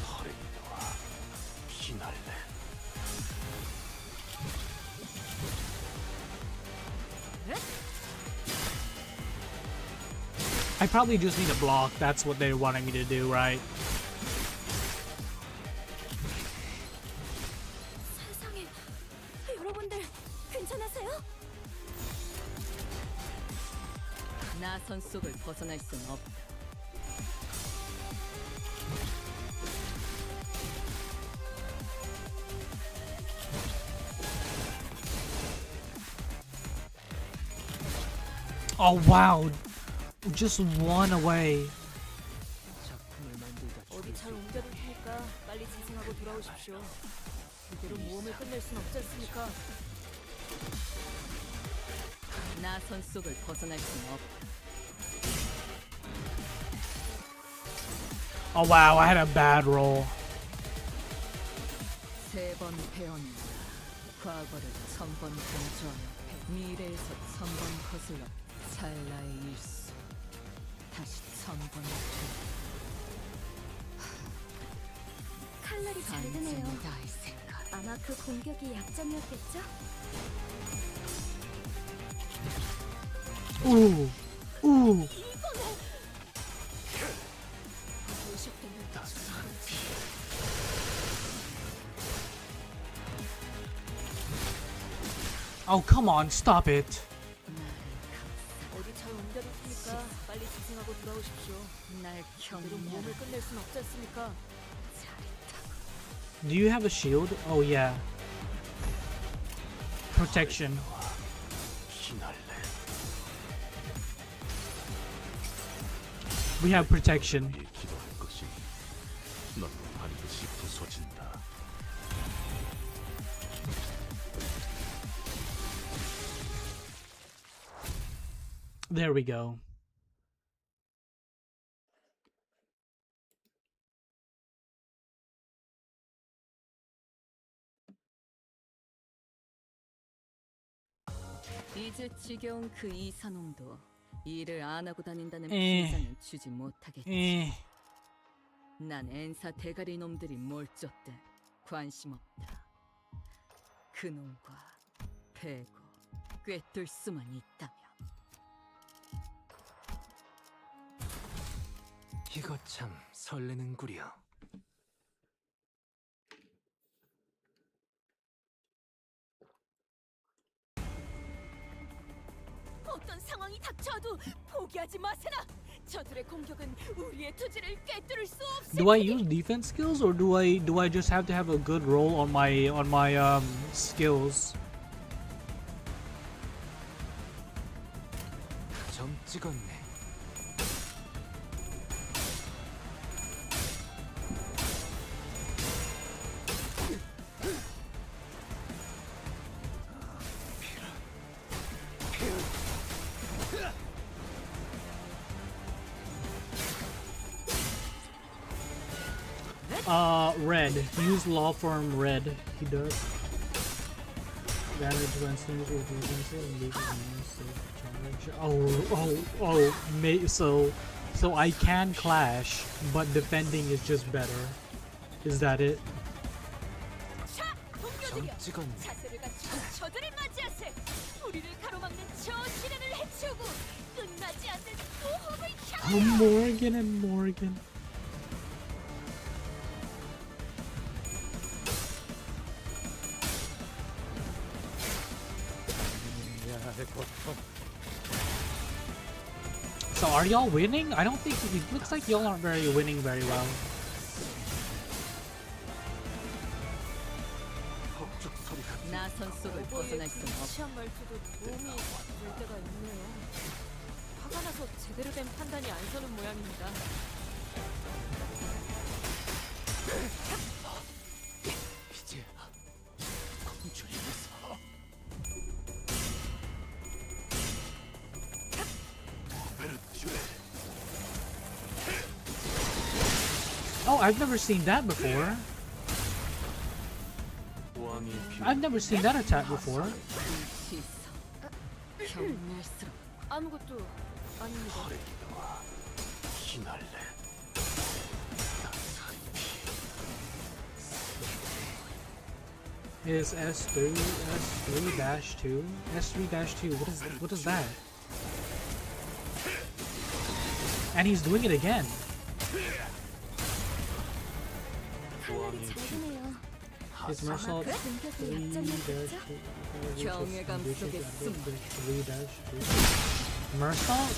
Speaker 2: 허리와 피날래.
Speaker 1: I probably just need a block. That's what they wanted me to do, right?
Speaker 3: 세상에, 여러분들 괜찮으세요?
Speaker 8: 나선 속을 벗어날 순 없다.
Speaker 1: Oh wow, just one away.
Speaker 5: 작품을 만들다
Speaker 6: 어디 잘 옮겨둘 테니까 빨리 재생하고 돌아오십시오. 이대로 모험을 끝낼 순 없지 않습니까?
Speaker 8: 나선 속을 벗어날 순 없다.
Speaker 1: Oh wow, I had a bad roll.
Speaker 8: 세 번 배웠다. 과거를 1000번 강조하여 미래에서 1000번 거슬러 찰나의 일수 다시 1000번
Speaker 3: 칼날이 잘 드네요.
Speaker 8: 나의 생각.
Speaker 3: 아마 그 공격이 약점이었겠죠?
Speaker 1: Ooh, ooh. Oh come on, stop it.
Speaker 6: 어디 잘 옮겨둘 테니까 빨리 재생하고 돌아오십시오.
Speaker 8: 날
Speaker 6: 이대로 모험을
Speaker 8: 경멸하라.
Speaker 6: 끝낼 순 없지 않습니까?
Speaker 1: Do you have a shield? Oh yeah. Protection.
Speaker 2: 피날래.
Speaker 1: We have protection.
Speaker 2: 위에 기도할 것이 넌 반드시 부서진다.
Speaker 1: There we go.
Speaker 8: 이제 지겨운 그 이산홍도 일을 안 하고 다닌다는
Speaker 1: 에.
Speaker 8: 핀잔은 주지 못하겠지.
Speaker 1: Eh.
Speaker 8: 난 엔사 대가리 놈들이 뭘 쫓든 관심 없다. 그놈과 패고 꿰뚫 수만 있다면.
Speaker 5: 이거 참 설레는구려.
Speaker 6: 어떤 상황이 닥쳐도 포기하지 마세나. 저들의 공격은 우리의 투지를 꿰뚫을 수 없을
Speaker 1: Do I use defense skills or do I just have to have a good roll on my skills?
Speaker 5: 점 찍었네.
Speaker 1: Red. Use law form red. He does. Damage when stingers with defensive and loses charge. So I can clash, but defending is just better. Is that it?
Speaker 6: 자,
Speaker 5: 점
Speaker 6: 동료들이여.
Speaker 5: 찍었네.
Speaker 6: 자세를 갖추고 저들을 맞이하세. 우리를 가로막는 저 시련을 해치우고 끝나지 않는 모험을
Speaker 1: Oh,
Speaker 6: 향하여.
Speaker 1: Morgan and Morgan. So are y'all winning? I don't think it looks like y'all aren't winning very well.
Speaker 2: 헉죽 소리가
Speaker 8: 나선 속을 벗어날 순 없다.
Speaker 6: 유치한 말투도 도움이 될 때가 있네요. 화가 나서 제대로 된 판단이 안 서는 모양입니다.
Speaker 5: 이제 공주님께서
Speaker 1: Oh, I've never seen that before.
Speaker 2: 왕의 비
Speaker 1: I've never seen that attack before.
Speaker 8: 시선. 경멸스럽.
Speaker 6: 아무것도 아닙니다.
Speaker 2: 휘날래.
Speaker 1: Is S3-2? S3-2, what is that? And he's doing it again. His Mersault 3-2.
Speaker 8: 경외감 속에 숨.
Speaker 1: 3-2. Mersault?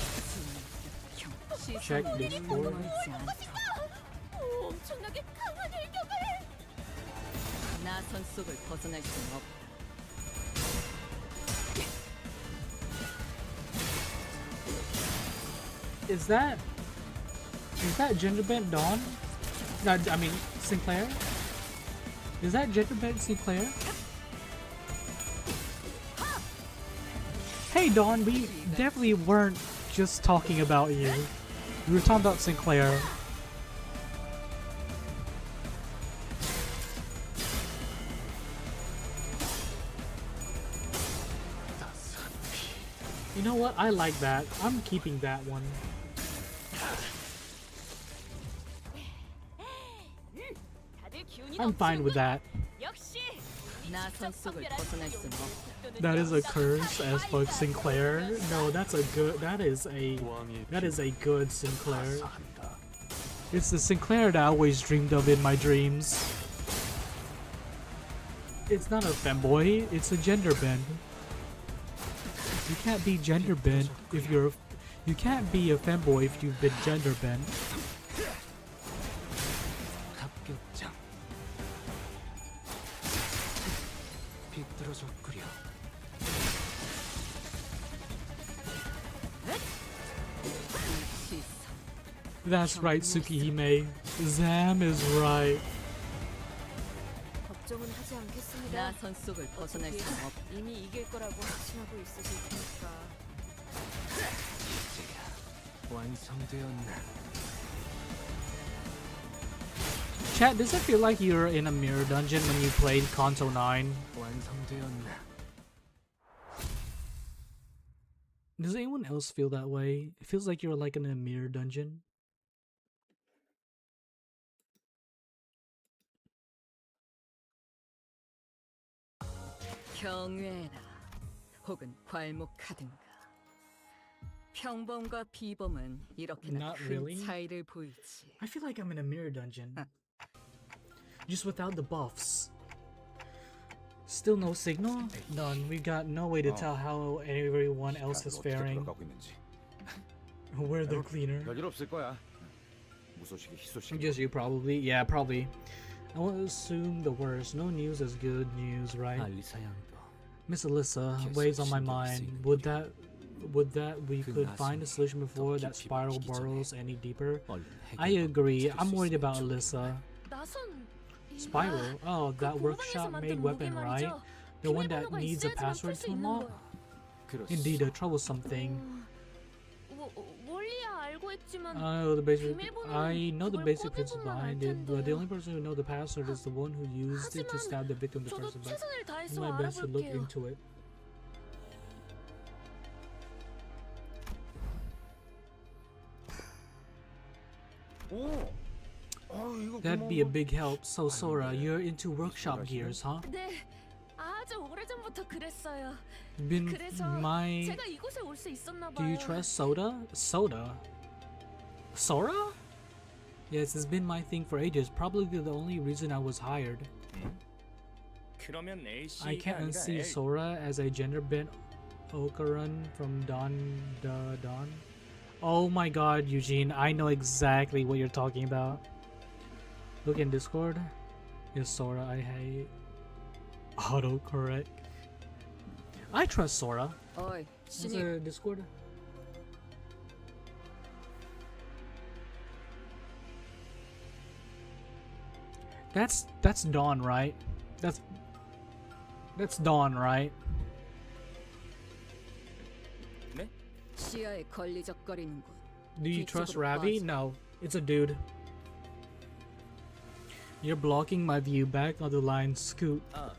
Speaker 1: Check Discord.
Speaker 6: 엄청나게 강한 일격을.
Speaker 8: 나선 속을 벗어날 수는 없.
Speaker 1: Is that Genderbent Dawn? No, I mean Sinclair. Is that Genderbent Sinclair? Hey Dawn, we definitely weren't just talking about you. We were talking about Sinclair. You know what? I like that. I'm keeping that one. I'm fine with that.
Speaker 8: 나선 속을 벗어날 수는 없.
Speaker 1: That is a curse as fuck Sinclair. No, that is a good Sinclair. It's the Sinclair that I always dreamed of in my dreams. It's not a femboy, it's a gender bend. You can't be gender bent if you can't be a femboy if you've been gender bent.
Speaker 5: 합격장. 비뚤어졌구려.
Speaker 8: 시선.
Speaker 1: That's right, Tsukihime. Zam is right.
Speaker 6: 걱정은 하지 않겠습니다.
Speaker 8: 나선 속을 벗어날 수는 없.
Speaker 6: 이미 이길 거라고 확신하고 있으실 테니까.
Speaker 5: 이제야 완성되었나?
Speaker 1: Chat, does it feel like you're in a mirror dungeon when you played Canto 9?
Speaker 5: 완성되었나?
Speaker 1: Does anyone else feel that way? It feels like you're like in a mirror dungeon.
Speaker 8: 경외라 혹은 괄목하든가. 평범과 비범은 이렇게나
Speaker 1: Not
Speaker 8: 큰
Speaker 1: really.
Speaker 8: 차이를 보이지.
Speaker 1: I feel like I'm in a mirror dungeon. Just without the buffs. Still no signal? None. We've got no way to tell how everyone else is faring. We're the cleaner.
Speaker 9: 별일 없을 거야. 무소식이 희소식.
Speaker 1: Just you probably. Yeah, probably. I want to assume the worst. No news is good news, right?
Speaker 5: 알리사양도
Speaker 1: Miss Alyssa weighs on my mind. Would that we could find a solution before that spiral burrows any deeper? I agree. I'm worried about Alyssa. Spiral? Oh, that workshop-made weapon, right? The one that needs a password to unlock? Indeed, a troublesome thing.
Speaker 6: 원리야 알고 있지만
Speaker 1: I know the basic principle behind it, but the only person who knows the password is the one who used it to stab the victim the
Speaker 6: 저도
Speaker 1: first time.
Speaker 6: 최선을 다해서
Speaker 1: Do my best to look
Speaker 6: 알아볼게요.
Speaker 1: into it. That'd be a big help. So Sora, you're into workshop gears, huh?
Speaker 6: 네, 아주 오래전부터 그랬어요.
Speaker 1: Been
Speaker 6: 그래서
Speaker 1: my.
Speaker 6: 제가 이곳에 올 수 있었나
Speaker 1: Do you
Speaker 6: 봐요.
Speaker 1: trust Soda? Soda? Sora? Yes, it's been my thing for ages. Probably the only reason I was hired.
Speaker 10: 그러면 A씨가
Speaker 1: I can't
Speaker 10: 아니라
Speaker 1: unsee
Speaker 10: L.
Speaker 1: Sora as a gender bent Okaran from Dawn. Oh my god, Eugene, I know exactly what you're talking about. Look in Discord. Yes, Sora, I hate autocorrect. I trust Sora.
Speaker 8: 어이,
Speaker 1: What's
Speaker 8: 신입.
Speaker 1: a Discord? That's Dawn, right? That's Dawn, right?
Speaker 8: 시야에 걸리적거리는군.
Speaker 1: Do you trust
Speaker 8: 뒤쪽으로
Speaker 1: Ravi?
Speaker 8: 빠져.
Speaker 1: No, it's a dude. You're blocking my view. Back on the line. Scoot.
Speaker 5: 아,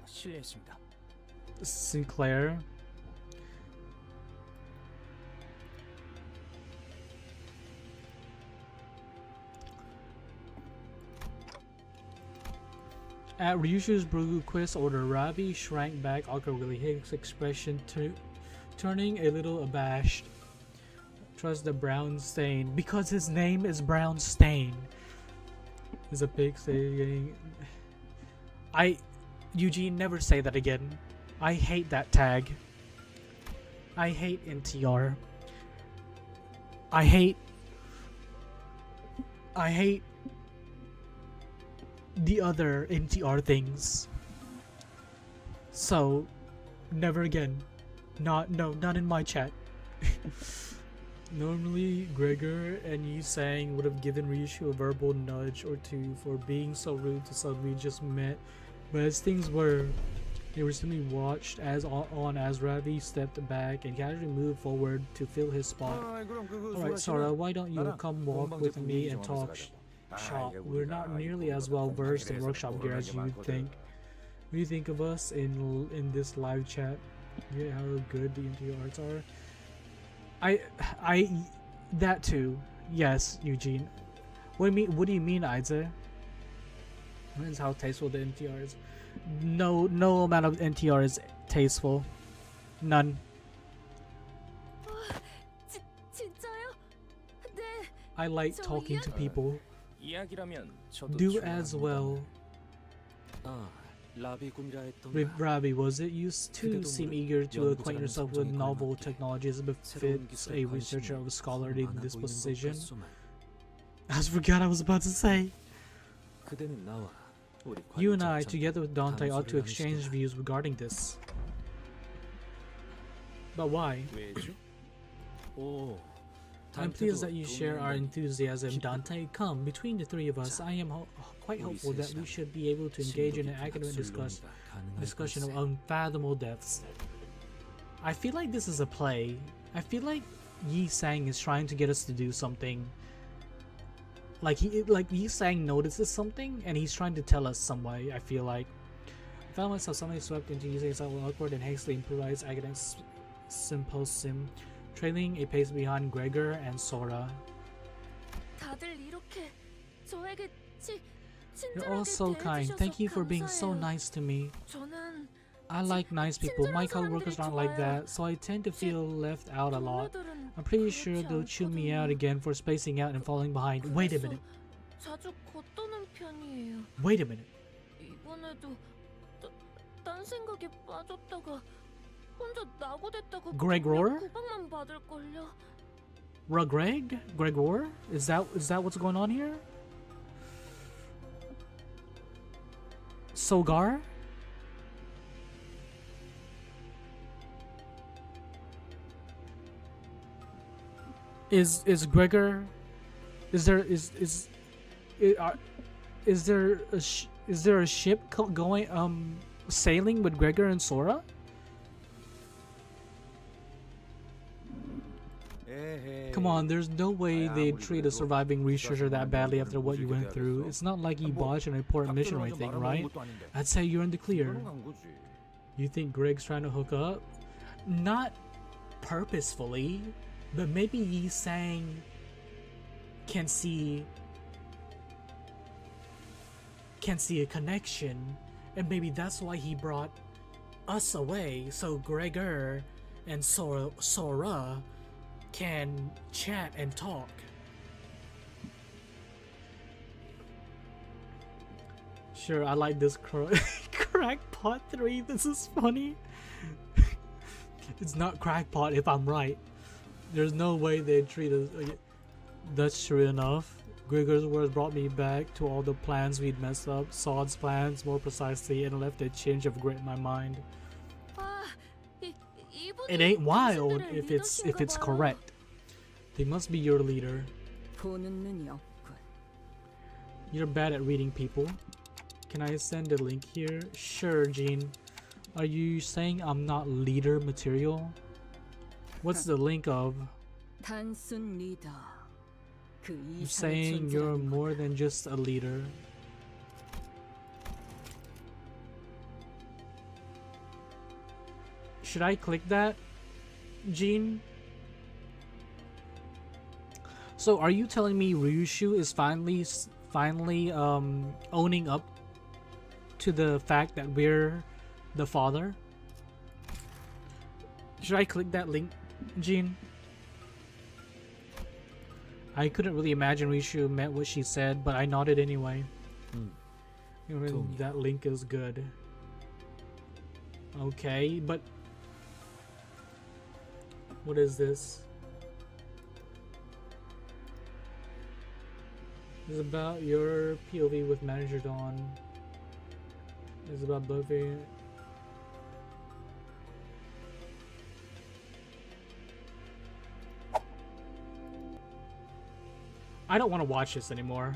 Speaker 5: 실례했습니다.
Speaker 1: Sinclair. At Ryushu's Brugu Quest order, Ravi shrank back awkwardly, his expression turning a little abashed. Trust the brown stain. Because his name is Brown Stain. Is a pig saying. Eugene, never say that again. I hate that tag. I hate NTR. I hate the other NTR things. So, never again. Not in my chat. Normally, Gregor and Yi Sang would have given Ryushu a verbal nudge or two for being so rude to someone we just met, but as things were, they recently watched as Ravi stepped back and casually moved forward to fill his spot. Alright, Sora, why don't you come walk with me and talk shop? We're not nearly as well versed in workshop gear as you think. What do you think of us in this live chat? Yeah, how good the interior arts are. That too. Yes, Eugene. What do you mean, Aize? Depends how tasteful the NTR is. No amount of NTR is tasteful. None.
Speaker 3: 진짜요? 네.
Speaker 1: I like talking to people.
Speaker 5: 이야기라면 저도
Speaker 1: Do as well.
Speaker 5: 아, 라비 꿈이라 했던
Speaker 1: With Ravi, was it? You too seem eager to acquaint yourself with novel technologies befits a researcher of a scholarly disposition. I just forgot I was about to say.
Speaker 5: 그대는 나와 우리
Speaker 1: You and I, together with Dante, ought to exchange views regarding this. But why?
Speaker 5: 왜죠? 오,
Speaker 1: I'm pleased that you share our enthusiasm, Dante. Come, between the three of us, I am quite hopeful that we should be able to engage in an academic discussion of unfathomable depths. I feel like this is a play. I feel like Yi Sang is trying to get us to do something. Like Yi Sang notices something and he's trying to tell us some way. I feel like I found myself suddenly swept into using some awkward and hastily improvised academic symposium, trailing a pace behind Gregor and Sora.
Speaker 3: 다들 이렇게 저에게
Speaker 1: You're all so kind. Thank you for being so nice to me.
Speaker 3: 저는
Speaker 1: I like nice people. My coworkers aren't like that, so I tend to feel left out a lot. I'm pretty sure they'll chew me out again for spacing out and falling behind. Wait a minute.
Speaker 3: 자주 겉도는 편이에요.
Speaker 1: Wait a minute.
Speaker 3: 이번에도 딴 생각에 빠졌다가 혼자 낙오됐다고
Speaker 1: Gregor?
Speaker 3: 구박만 받을걸요.
Speaker 1: Gregor? Is that what's going on here? Sogar? Is Gregor? Is there a ship going sailing with Gregor and Sora? Come on, there's no way they'd treat a surviving researcher that badly after what you went through. It's not like you botched an important mission or anything, right? I'd say you're in the clear. You think Greg's trying to hook up? Not purposefully, but maybe Yi Sang can see a connection, and maybe that's why he brought us away, so Gregor and Sora can chat and talk. Sure, I like this Crackpot 3. This is funny. It's not Crackpot if I'm right. There's no way they'd treat us. That's true enough. Gregor's words brought me back to all the plans we'd messed up. Sod's plans, more precisely, and left a change of grit in my mind. It ain't wild if it's correct. They must be your leader. You're bad at reading people. Can I send a link here? Sure, Gene. Are you saying I'm not leader material? What's the link of? I'm saying you're more than just a leader. Should I click that, Gene? So are you telling me Ryushu is finally owning up to the fact that we're the father? Should I click that link, Gene? I couldn't really imagine Ryushu meant what she said, but I nodded anyway. You know, that link is good. Okay, but what is this? It's about your POV with Manager Dawn. It's about Buffy. I don't want to watch this anymore.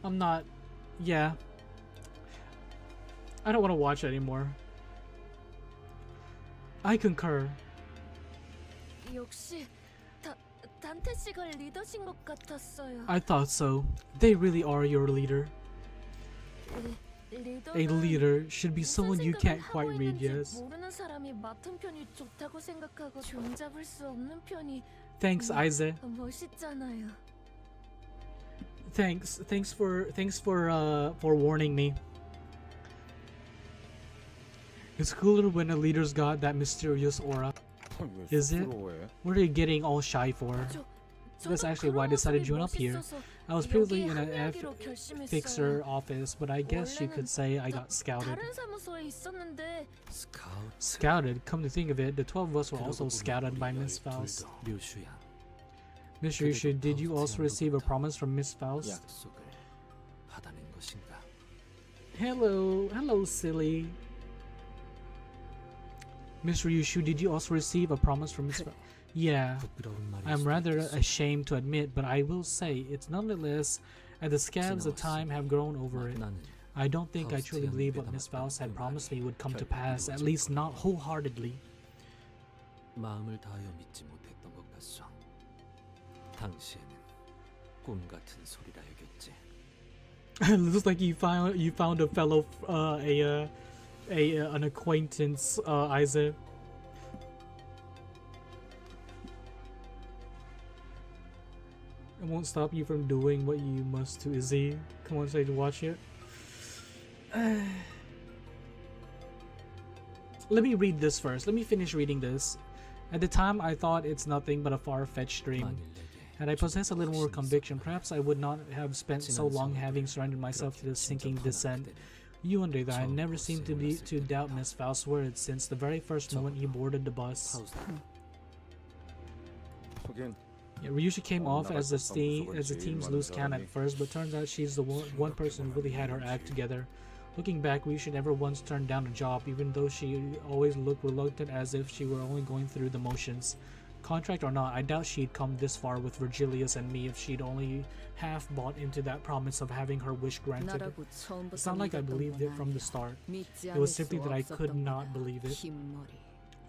Speaker 1: I'm not. Yeah. I don't want to watch it anymore. I concur.
Speaker 6: 역시 단테 씨가 리더신 것 같았어요.
Speaker 1: I thought so. They really are your leader. A leader should be someone you can't quite read, yes.
Speaker 6: 모르는 사람이 맡은 편이 좋다고 생각하고 종잡을 수 없는 편이
Speaker 1: Thanks, Isaac.
Speaker 6: 멋있잖아요.
Speaker 1: Thanks for warning me. It's cooler when a leader's got that mysterious aura. Is it? What are you getting all shy for? That's actually why I decided to join up here. I was previously in an fixer office, but I guess you could say I got scouted. Scouted? Come to think of it, the 12 of us were also scouted by Miss Faust. Miss Ryushu, did you also receive a promise from Miss Faust? Hello, silly. Miss Ryushu, did you also receive a promise from Miss Faust? Yeah, I'm rather ashamed to admit, but I will say it's nonetheless, and the scabs of time have grown over it. I don't think I truly believe what Miss Faust had promised me would come to pass, at least not wholeheartedly.
Speaker 5: 마음을 다하여 믿지 못했던 것 같소. 당시에는 꿈 같은 소리라 여겼지.
Speaker 1: It looks like you found a fellow an acquaintance, Isaac. It won't stop you from doing what you must to Izzy. Come on, say to watch it. Let me read this first. Let me finish reading this. At the time, I thought it's nothing but a far-fetched dream. Had I possessed a little more conviction, perhaps I would not have spent so long having surrendered myself to this sinking descent. You wonder that I never seemed to doubt Miss Faust's words since the very first moment he boarded the bus. Yeah, Ryushu came off as the team's loose cannon at first, but turns out she's the one person who really had her act together. Looking back, Ryushu never once turned down a job, even though she always looked reluctant as if she were only going through the motions. Contract or not, I doubt she'd come this far with Virgilius and me if she'd only half bought into that promise of having her wish granted. It's not like I believed it from the start. It was simply that I could not believe it.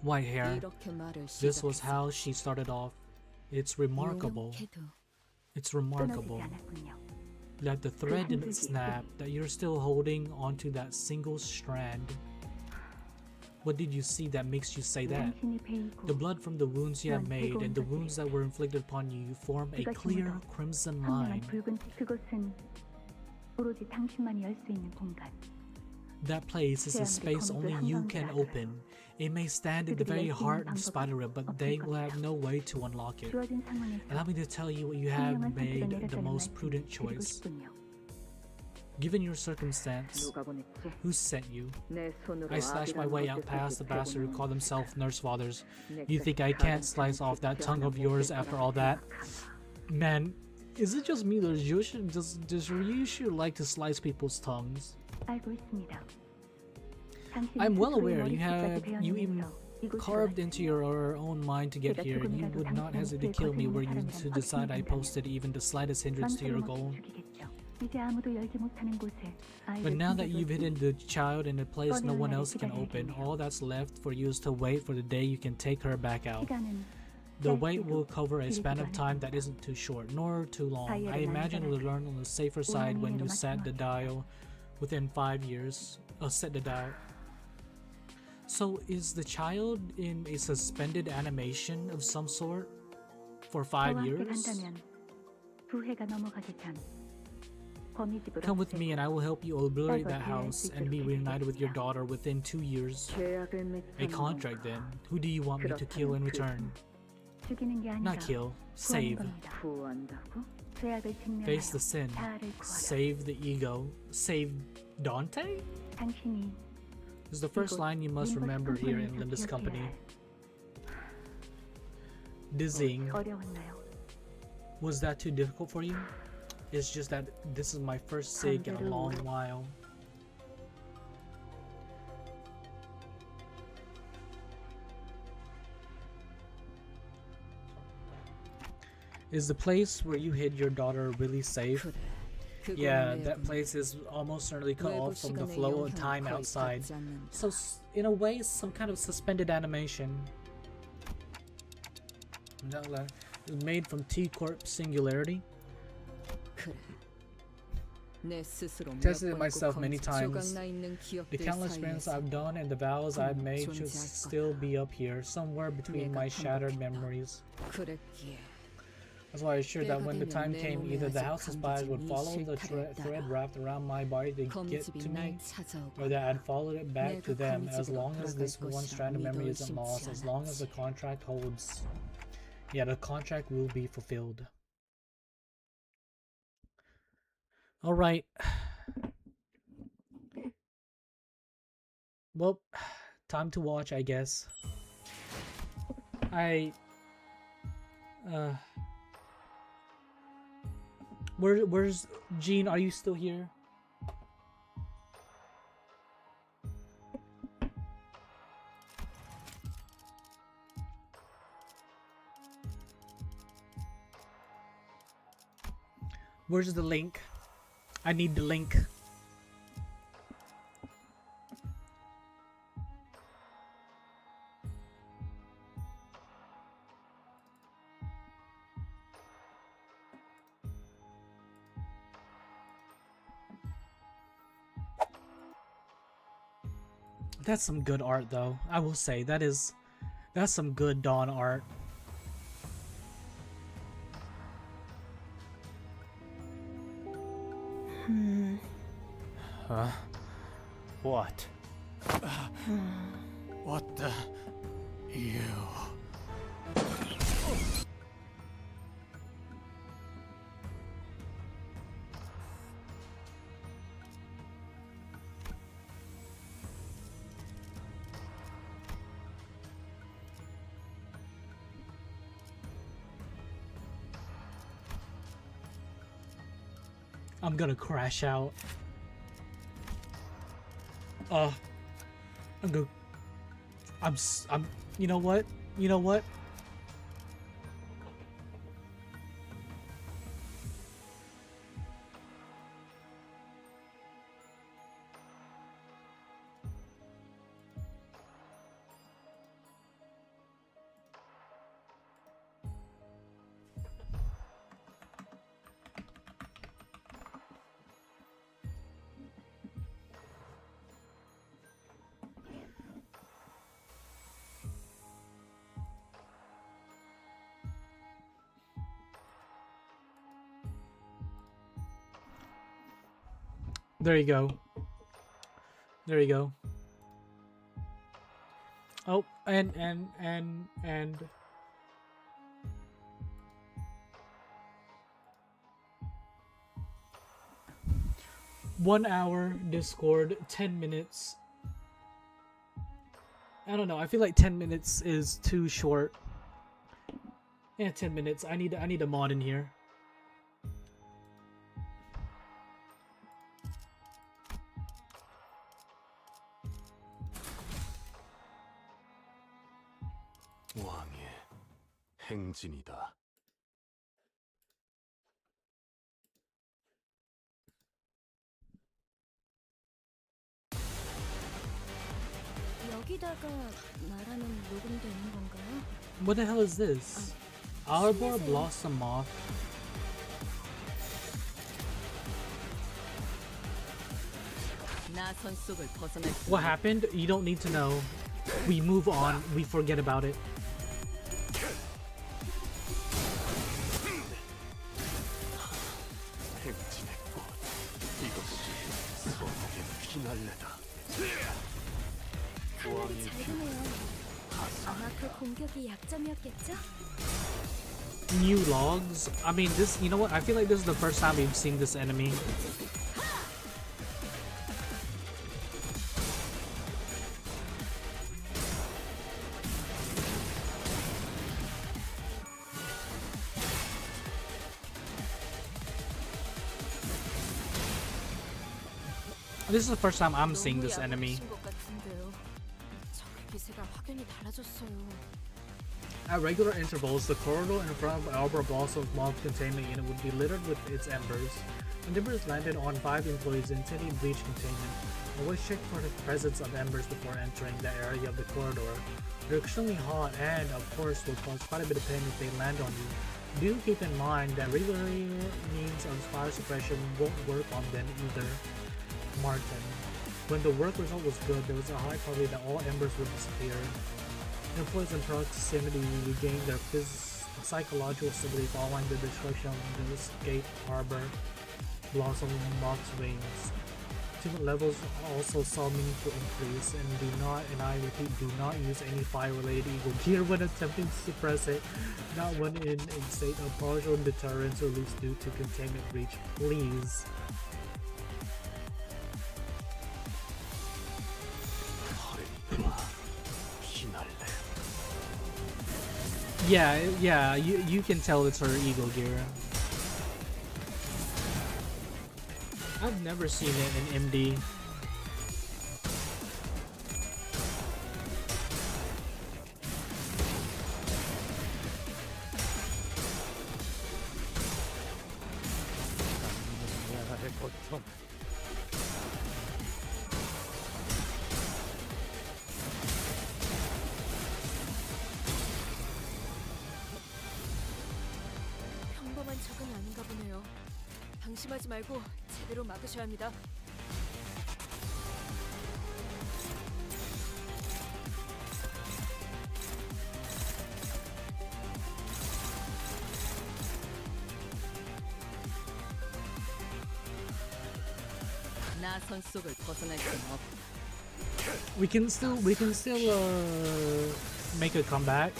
Speaker 1: White hair. This was how she started off. It's remarkable. It's remarkable that the thread didn't snap, that you're still holding onto that single strand. What did you see that makes you say that? The blood from the wounds you have made and the wounds that were inflicted upon you form a clear crimson line. That place is a space only you can open. It may stand in the very heart of the spiderweb, but they will have no way to unlock it. Allow me to tell you, you have made the most prudent choice. Given your circumstance, who sent you? I slashed my way out past the bastard who called themselves nurse fathers. You think I can't slice off that tongue of yours after all that? Man, is it just me or does Ryushu like to slice people's tongues? I'm well aware you even carved into your own mind to get here. You would not hesitate to kill me were you to decide I posted even the slightest hindrance to your goal. But now that you've hidden the child in a place no one else can open, all that's left for you is to wait for the day you can take her back out. The wait will cover a span of time that isn't too short, nor too long. I imagine you'll learn on the safer side when you set the dial within 5 years. Set the dial. So is the child in a suspended animation of some sort for 5 years? Come with me and I will help you obliterate that house and be reunited with your daughter within 2 years. A contract then. Who do you want me to kill in return? Not kill, save. Face the sin. Save the ego. Save Dante? This is the first line you must remember here in Limbus Company. Dizzying. Was that too difficult for you? It's just that this is my first SIG in a long while. Is the place where you hid your daughter really safe? Yeah, that place is almost certainly cut off from the flow of time outside. So, in a way, some kind of suspended animation. It's made from T-Corp Singularity. Tested it myself many times. The countless experiments I've done and the vows I've made should still be up here, somewhere between my shattered memories. That's why I assured that when the time came, either the house of spies would follow the thread wrapped around my body to get to me, or that I'd followed it back to them. As long as this one strand of memory isn't lost, as long as the contract holds. Yeah, the contract will be fulfilled. Alright. Well, time to watch, I guess. Where's Jean? Are you still here? Where's the link? I need the link. That's some good art though. I will say that's some good Dawn art.
Speaker 2: Huh? What? What the? You.
Speaker 1: I'm gonna crash out. You know what? You know what? There you go. There you go. Oh, and 1 hour Discord, 10 minutes. I don't know. I feel like 10 minutes is too short. Yeah, 10 minutes. I need a mod in here.
Speaker 2: 왕의 행진이다.
Speaker 3: 여기다가 말하는 녹음되는 건가요?
Speaker 1: What the hell is this? Arbor Blossom Moth.
Speaker 8: 나선 속을 벗어날 수
Speaker 1: What happened? You don't need to know. we move on, we forget about it.
Speaker 2: 행진의 꽃. 이것이 소목의 피날레다.
Speaker 3: 칼날이 잘 가네요. 아마 그 공격이 약점이었겠죠?
Speaker 1: New logs. I mean, this. You know what? I feel like this is the first time we've seen this enemy. This is the first time I'm seeing this enemy.
Speaker 6: 적의 기세가 확연히 달라졌어요.
Speaker 1: At regular intervals, the corridor in front of Albert Blossom's mob containment unit would be littered with its embers. When embers landed on 5 employees intending breach containment, always check for the presence of embers before entering the area of the corridor. They're extremely hot and, of course, will cause quite a bit of pain if they land on you. Do keep in mind that regular means of fire suppression won't work on them either. Martin. When the work result was good, there was a high probability that all embers would disappear. Employees in proximity regained their psychological stability following the destruction of the escape harbor Blossom Mox wings. Achievement levels also saw meaningful increase, and I repeat, do not use any fire-related eagle gear when attempting to suppress it. Not when in a state of partial deterrence or loose due to containment breach, please. Yeah, you can tell it's her eagle gear. I've never seen it in MD.
Speaker 6: 평범한 적은 아닌가 보네요. 방심하지 말고 제대로 막으셔야 합니다.
Speaker 8: 나선 속을 벗어날 수는 없다.
Speaker 1: We can still make a comeback.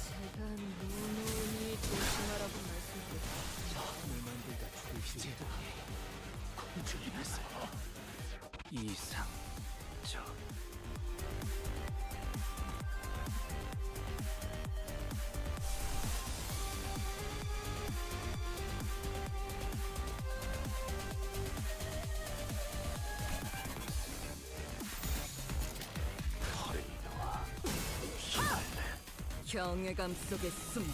Speaker 6: 제가 노노니 조심하라고 말씀드렸죠.
Speaker 5: 공주님에서 이상 저
Speaker 8: 경외감 속에 숨어.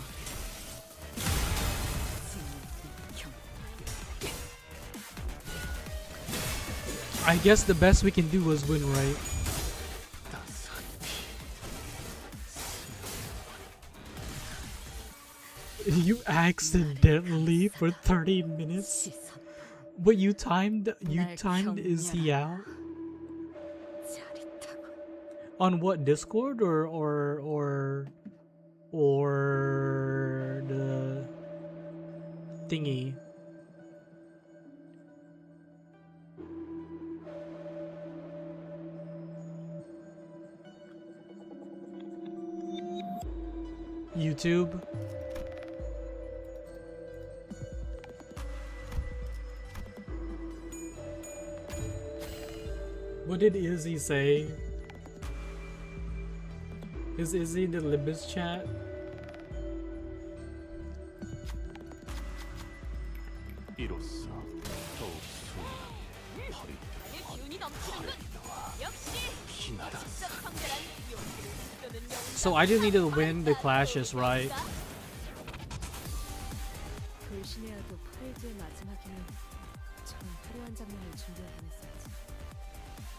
Speaker 1: I guess the best we can do was win, right? You accidentally for 30 minutes? But you timed is he out? On what, Discord or the thingy? YouTube. What did Izzy say? Is Izzy in the Limbus chat?
Speaker 2: 이로써 더욱 수많은
Speaker 7: 기운이 넘치는군. 역시
Speaker 2: 피나라.
Speaker 7: 직접 성대란 용기를 쓰려는 영웅.
Speaker 1: So I just need to win the clashes, right?
Speaker 6: 불신의아도 프레이즈의 마지막에는 저는 화려한 장면을 준비하곤 했었지.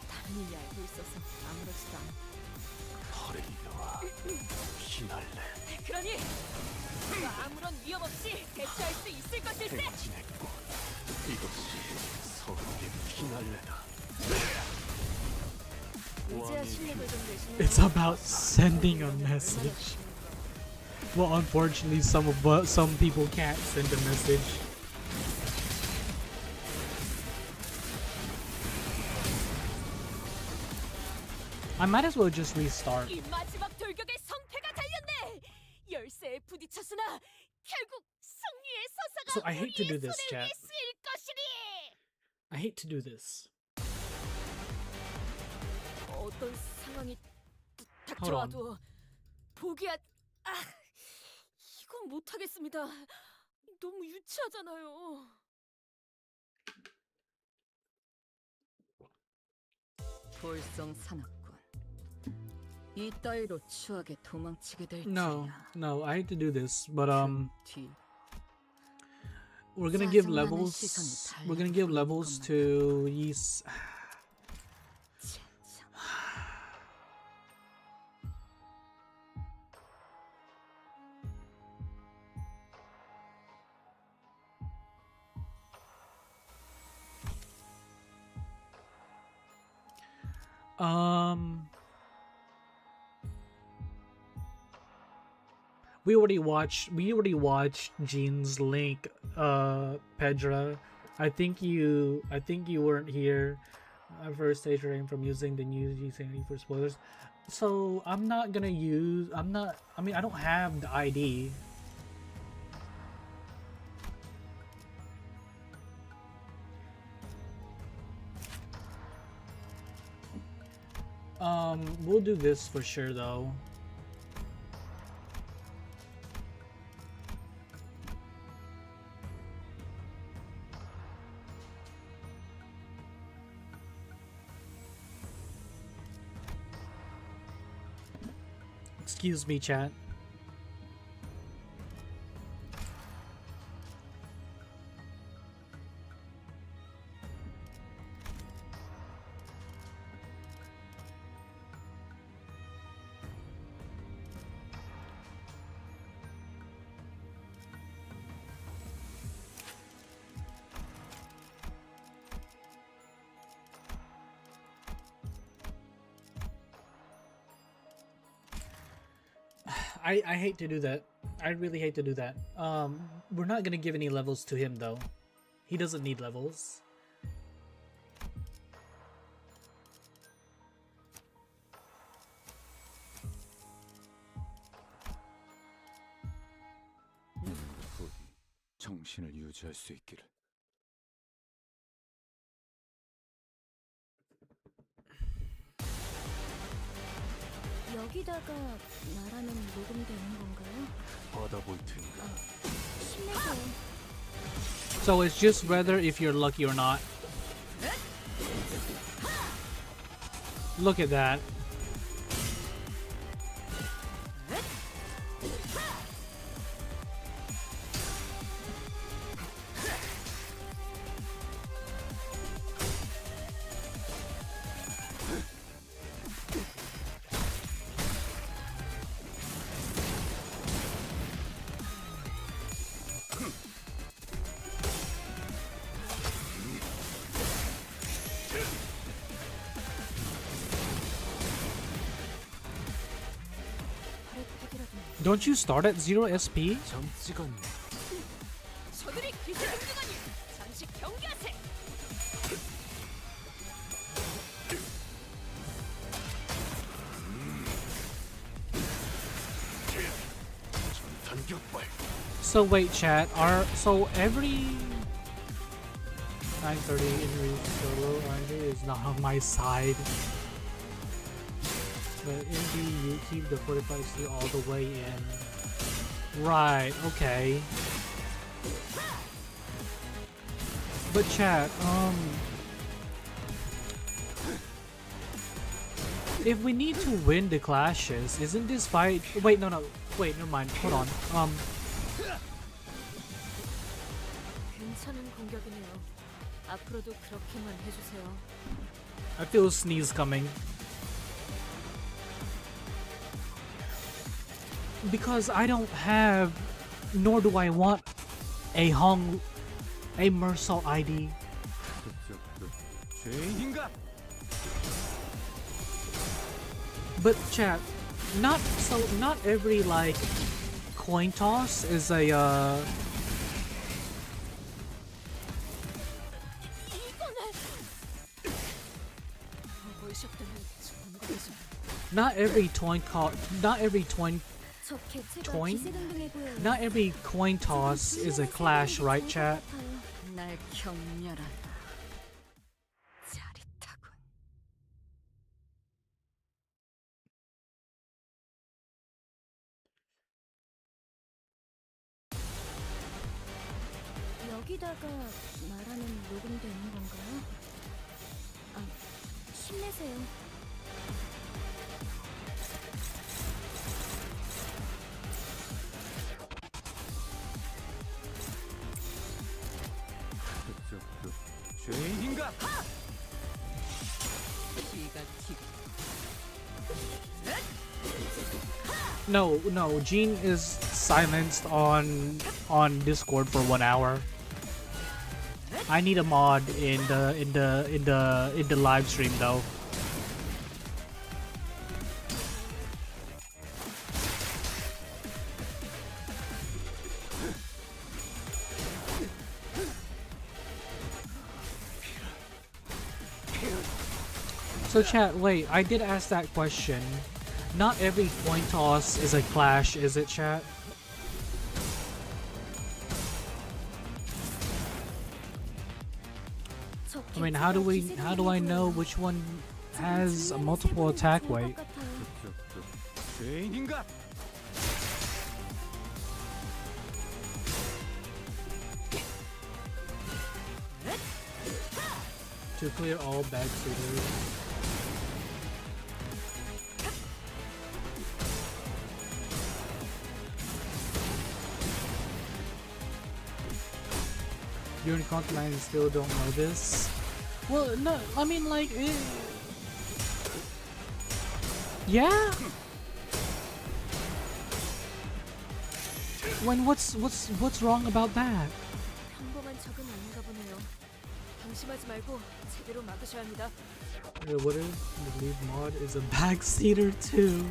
Speaker 6: 다른 본인이 알고 있어서 아무렇지도 않아.
Speaker 2: 퍼레이드와 휘날레
Speaker 6: 그러니 아무런 위험 없이 대처할 수 있을 것일세.
Speaker 2: 행진의 꽃 이것이 서울의 휘날레다.
Speaker 6: 이제야 실력을 좀 내시네요.
Speaker 1: It's about sending a message. Well, unfortunately, some people can't send a message. I might as well just restart.
Speaker 6: 이 마지막 돌격의 성패가 달렸네. 열쇠에 부딪혔으나 결국 승리의 서사가
Speaker 1: So I hate to do
Speaker 6: 우리의
Speaker 1: this,
Speaker 6: 손을
Speaker 1: chat.
Speaker 6: 위해 쓰일 것이니.
Speaker 1: I hate to do this.
Speaker 6: 어떤 상황이
Speaker 1: Hold on.
Speaker 6: 닥쳐와도 포기한 이건 못하겠습니다. 너무 유치하잖아요.
Speaker 8: 볼성 산악군. 이 따위로 추하게 도망치게 될
Speaker 1: No,
Speaker 8: 줄이야.
Speaker 1: no, I hate to do this, but
Speaker 8: 뒤
Speaker 1: we're gonna give
Speaker 8: 짜증나는
Speaker 1: levels.
Speaker 8: 시선이
Speaker 1: We're gonna give
Speaker 8: 달라붙는
Speaker 1: levels
Speaker 8: 것만.
Speaker 1: to these.
Speaker 8: 젠장.
Speaker 1: We already watched Jean's link, Pedra. I think you weren't here. At first stage rating from using the new G for spoilers. So I'm not gonna use I mean I don't have the ID. We'll do this for sure though. Excuse me, chat. I hate to do that. I really hate to do that. We're not gonna give any levels to him though. He doesn't need levels.
Speaker 9: 부디 정신을 유지할 수 있기를.
Speaker 3: 여기다가 말하면 녹음되는 건가요?
Speaker 2: 받아볼 텐가.
Speaker 3: 실례해요.
Speaker 1: So it's just whether if you're lucky or not. Look at that. Don't you start at 0 SP?
Speaker 2: 점 찍었네.
Speaker 6: 저들이 기세 등등하니 잠시 경계하세.
Speaker 2: 전격발.
Speaker 1: So wait, chat. So every 9:30 in solo RNG is not on my side. But Indy, you keep the 45C all the way in. Right, okay. But chat, if we need to win the clashes, isn't this fight? Wait, no, wait, never mind. Hold on.
Speaker 6: 괜찮은 공격이네요. 앞으로도 그렇게만 해주세요.
Speaker 1: I feel a sneeze coming. Because I don't have, nor do I want, a Mersal ID. But chat, not every like coin toss is a not every coin toss is a clash, right chat?
Speaker 8: 날 격렬한 짜릿하군.
Speaker 3: 여기다가 말하는 녹음되는 건가요? 아, 힘내세요.
Speaker 5: 죄인인가?
Speaker 8: 기가 튀고.
Speaker 1: No, Gene is silenced on Discord for 1 hour. I need a mod in the live stream though. So chat, wait, I did ask that question. Not every coin toss is a clash, is it, chat? I mean, how do I know which one has a multiple attack weight?
Speaker 5: 죄인인가?
Speaker 1: To clear all bag suitors. You're in Continent and still don't know this? Well, no, I mean like, yeah. When what's wrong about that?
Speaker 6: 평범한 적은 아닌가 보네요. 방심하지 말고 제대로 막으셔야 합니다.
Speaker 1: What if the lead mod is a backseater too?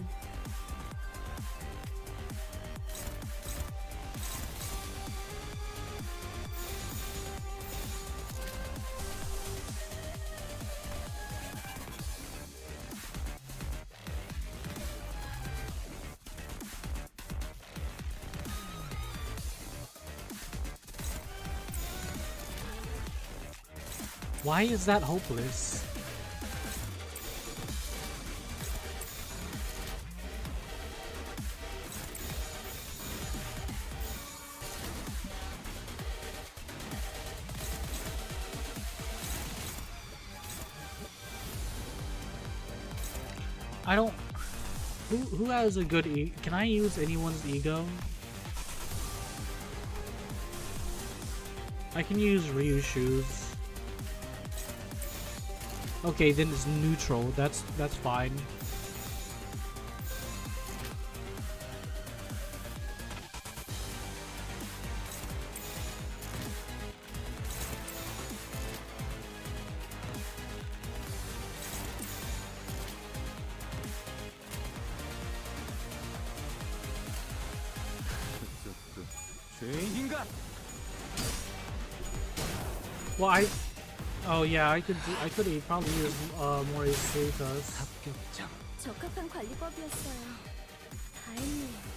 Speaker 1: Why is that hopeless? I don't. Who has a good can I use anyone's ego? I can use Ryu's shoes. Okay, then it's neutral. That's fine.
Speaker 5: 죄인인가?
Speaker 1: Well, oh yeah, I could probably use more AC because
Speaker 5: 합격장.
Speaker 3: 적합한 관리법이었어요. 다행이에요.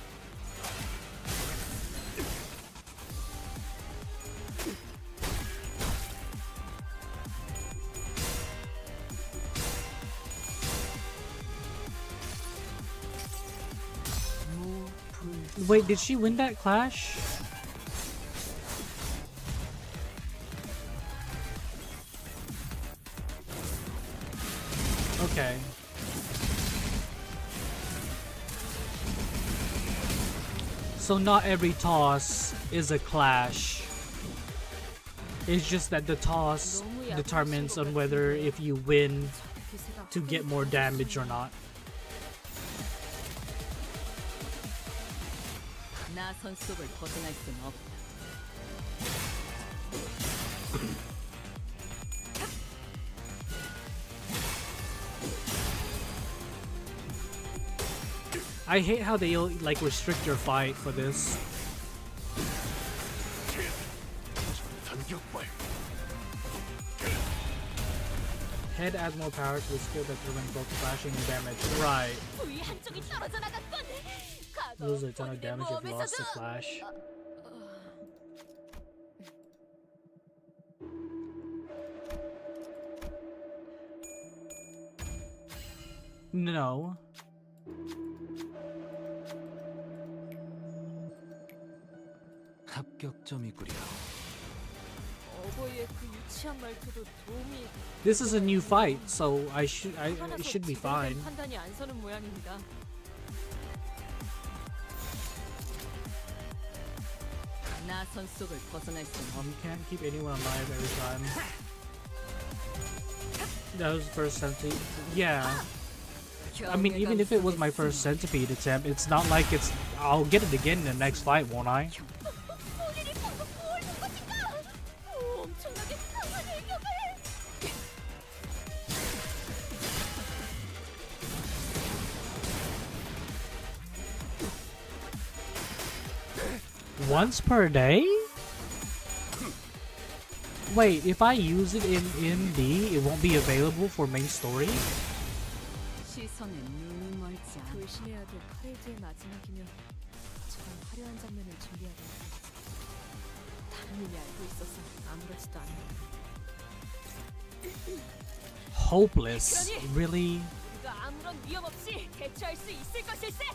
Speaker 1: wait, did she win that clash? Okay. So not every toss is a clash. It's just that the toss determines on whether if you win to get more damage or not.
Speaker 8: 나선 속을 벗어날 순 없다.
Speaker 1: I hate how they like restrict your fight for this.
Speaker 2: 전격발.
Speaker 1: Head adds more power to the skill that determines both slashing and damage. Right.
Speaker 7: 부위 한쪽이 떨어져 나갔군.
Speaker 1: Lose a ton of damage if lost to flash. No.
Speaker 4: 합격점이구려.
Speaker 6: 어버이의 그 유치한 말투도 도움이
Speaker 1: This is a new fight, so it should be
Speaker 6: 화나서
Speaker 1: fine.
Speaker 6: 제대로 된 판단이 안 서는 모양입니다.
Speaker 8: 나선 속을 벗어날 순 없다.
Speaker 1: You can't keep anyone alive every time. That was the first centipede. Yeah. I mean, even if it was my first centipede attempt, it's not like I'll get it again in the next fight, won't I?
Speaker 7: 본인이 방금 뭘 본 것인가? 엄청나게 강한 일격을.
Speaker 1: Once per day? Wait, if I use it in D, it won't be available for main story?
Speaker 8: 시선에 눈이 멀지 않아.
Speaker 6: 조심해야 될 퍼레이드의 마지막이면 저런 화려한 장면을 준비해야 되는 거지. 다른 일이 알고 있어서 아무렇지도 않아.
Speaker 1: Hopeless. Really?
Speaker 6: 우리가 아무런 위험 없이 대처할 수 있을 것일세.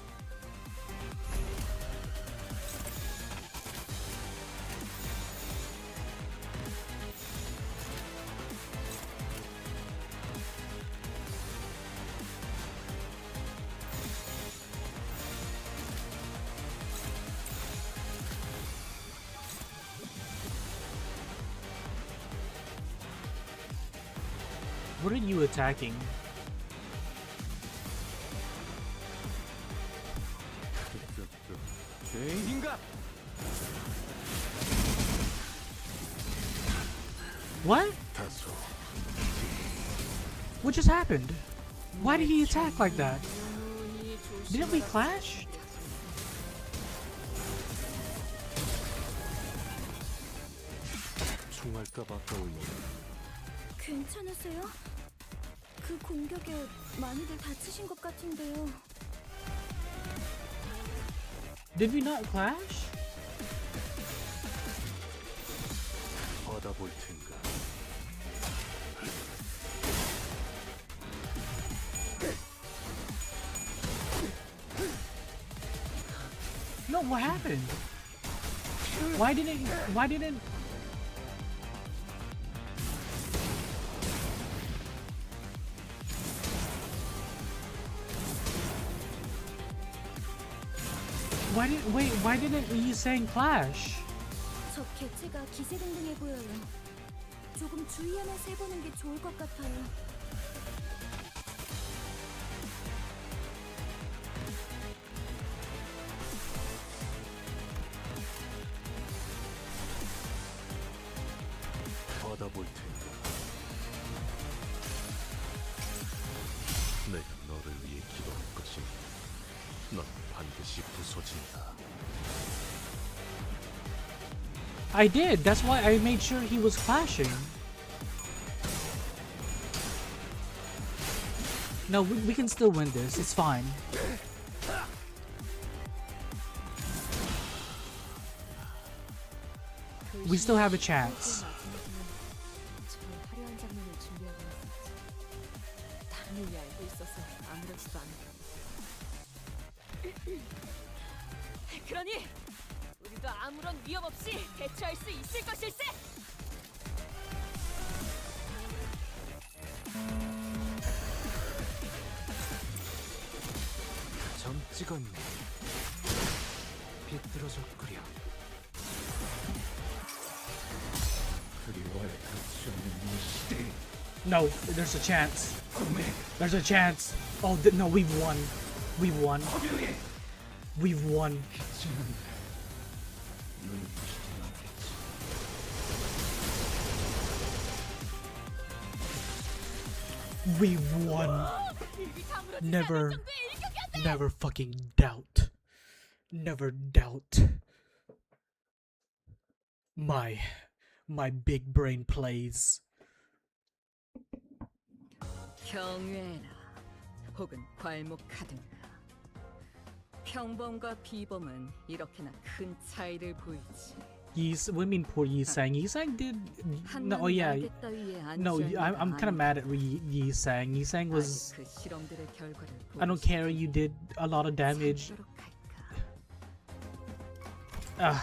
Speaker 1: What are you attacking?
Speaker 5: 죄인인가?
Speaker 1: What?
Speaker 2: 다소.
Speaker 1: What just happened? Why did he attack like that? Didn't we clash?
Speaker 2: 총알값 아까울려.
Speaker 3: 괜찮으세요? 그 공격에 많이들 다치신 것 같은데요.
Speaker 1: Did we not clash?
Speaker 2: 받아볼 텐가.
Speaker 1: No, what happened? Why didn't why didn't you saying clash?
Speaker 3: 저 개체가 기세등등해 보여요. 조금 주의하면서 해보는 게 좋을 것 같아요.
Speaker 2: 받아볼 텐가. 내가 너를 위해 기도할 것이니 넌 반드시 부서진다.
Speaker 1: I did. That's why I made sure he was clashing. No, we can still win this. It's fine. We still have a chance.
Speaker 6: 저런 화려한 장면을 준비하고 있었지. 다른 일이 알고 있어서 아무렇지도 않아. 그러니 우리도 아무런 위험 없이 대처할 수 있을 것일세.
Speaker 4: 점 찍었네. 비뚤어졌구려.
Speaker 9: 그리워할 가치 없는 이 시대
Speaker 1: No, there's a chance. There's a chance. Oh, no, we've won. We've won. We've won. We've won. Never fucking doubt. Never doubt. My big brain plays.
Speaker 8: 경외나 혹은 괄목하든가 평범과 비범은 이렇게나 큰 차이를 보이지.
Speaker 1: Yisang. Yisang did. No, oh yeah. No, I'm kind of mad at Yisang. Yisang was.
Speaker 8: 그 실험들의 결과를
Speaker 1: I don't care. You did a lot of damage. I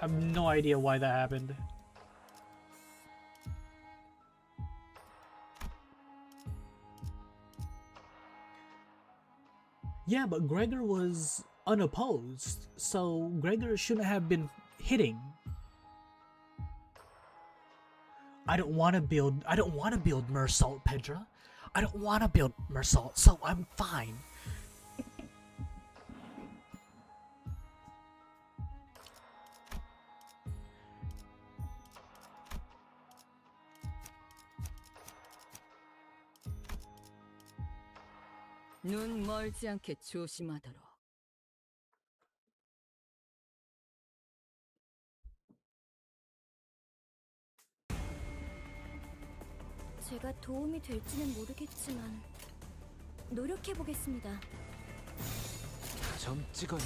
Speaker 1: have no idea why that happened. Yeah, but Gregor was unopposed, so Gregor shouldn't have been hitting. I don't want to build Mersault, Pedra. I don't want to build Mersault, so I'm fine.
Speaker 8: 눈 멀지 않게 조심하도록.
Speaker 7: 제가 도움이 될지는 모르겠지만 노력해 보겠습니다.
Speaker 2: 점 찍었네.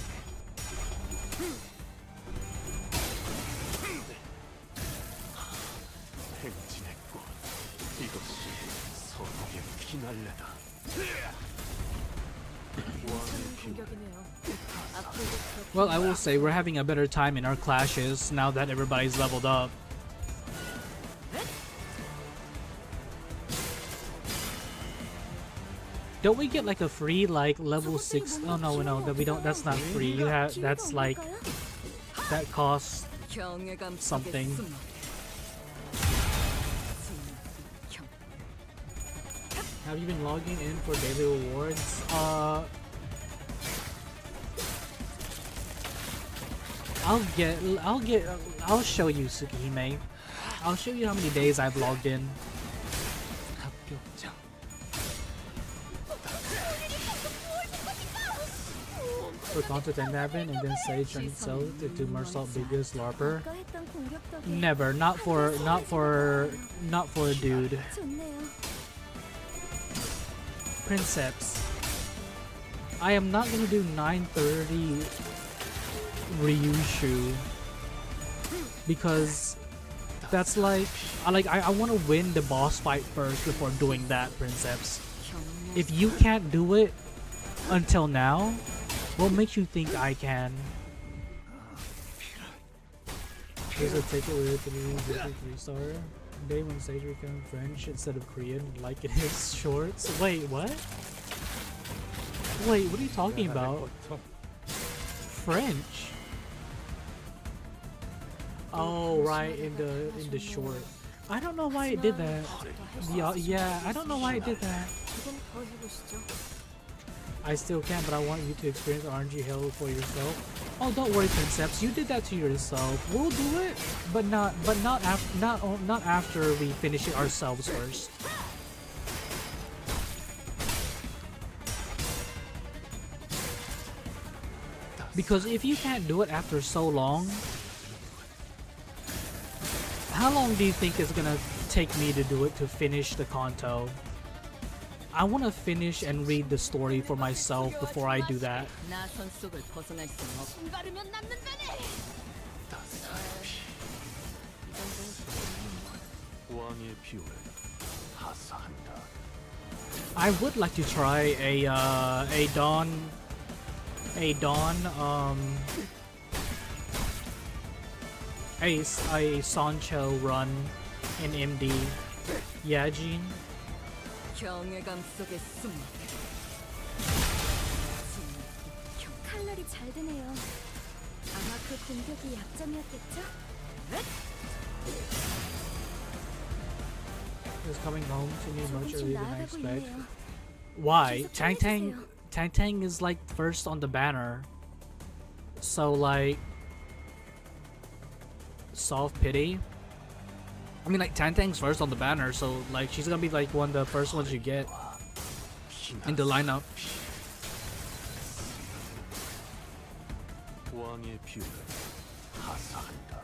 Speaker 2: 행진했고 이것이 선옥의 피날레다.
Speaker 1: Well, I will say we're having a better time in our clashes now that everybody's leveled up. Don't we get like a free like level 6? Oh no, that we don't. That's not free. You have that's like that costs something. Have you been logging in for daily rewards? I'll show you, Tsukihime. I'll show you how many days I've logged in. For Canto to happen and then Sage turn itself into Mersault biggest LARPer. Never, not for a dude. Princeps. I am not gonna do 930 Ryushu because that's like I want to win the boss fight first before doing that, Princeps. If you can't do it until now, what makes you think I can? There's a take it with 3-star day when Sage became French instead of Korean, like in his shorts. Wait, what? Wait, what are you talking about? French? Oh, right, in the short. I don't know why it did that. Yeah, I don't know why it did that. I still can, but I want you to experience RNG hell for yourself. Oh, don't worry, Princeps. You did that to yourself. We'll do it, but not after we finish it ourselves first. Because if you can't do it after so long, how long do you think it's gonna take me to do it to finish the Canto? I want to finish and read the story for myself before I do that. I would like to try a Sancho run in MD. Yeah, Gene.
Speaker 7: 칼날이 잘 드네요. 아마 그 공격이 약점이었겠죠?
Speaker 1: is coming home to me much
Speaker 3: 조금씩
Speaker 1: earlier than I
Speaker 3: 나아가고
Speaker 1: expect.
Speaker 3: 있네요.
Speaker 1: Why?
Speaker 3: 계속
Speaker 1: Tang
Speaker 3: 전해주세요.
Speaker 1: Tang is like first on the banner. So like soft pity. I mean like Tang's first on the banner, so like she's gonna be like one of the first ones you get in the lineup.
Speaker 2: 왕의 피가 하사한다.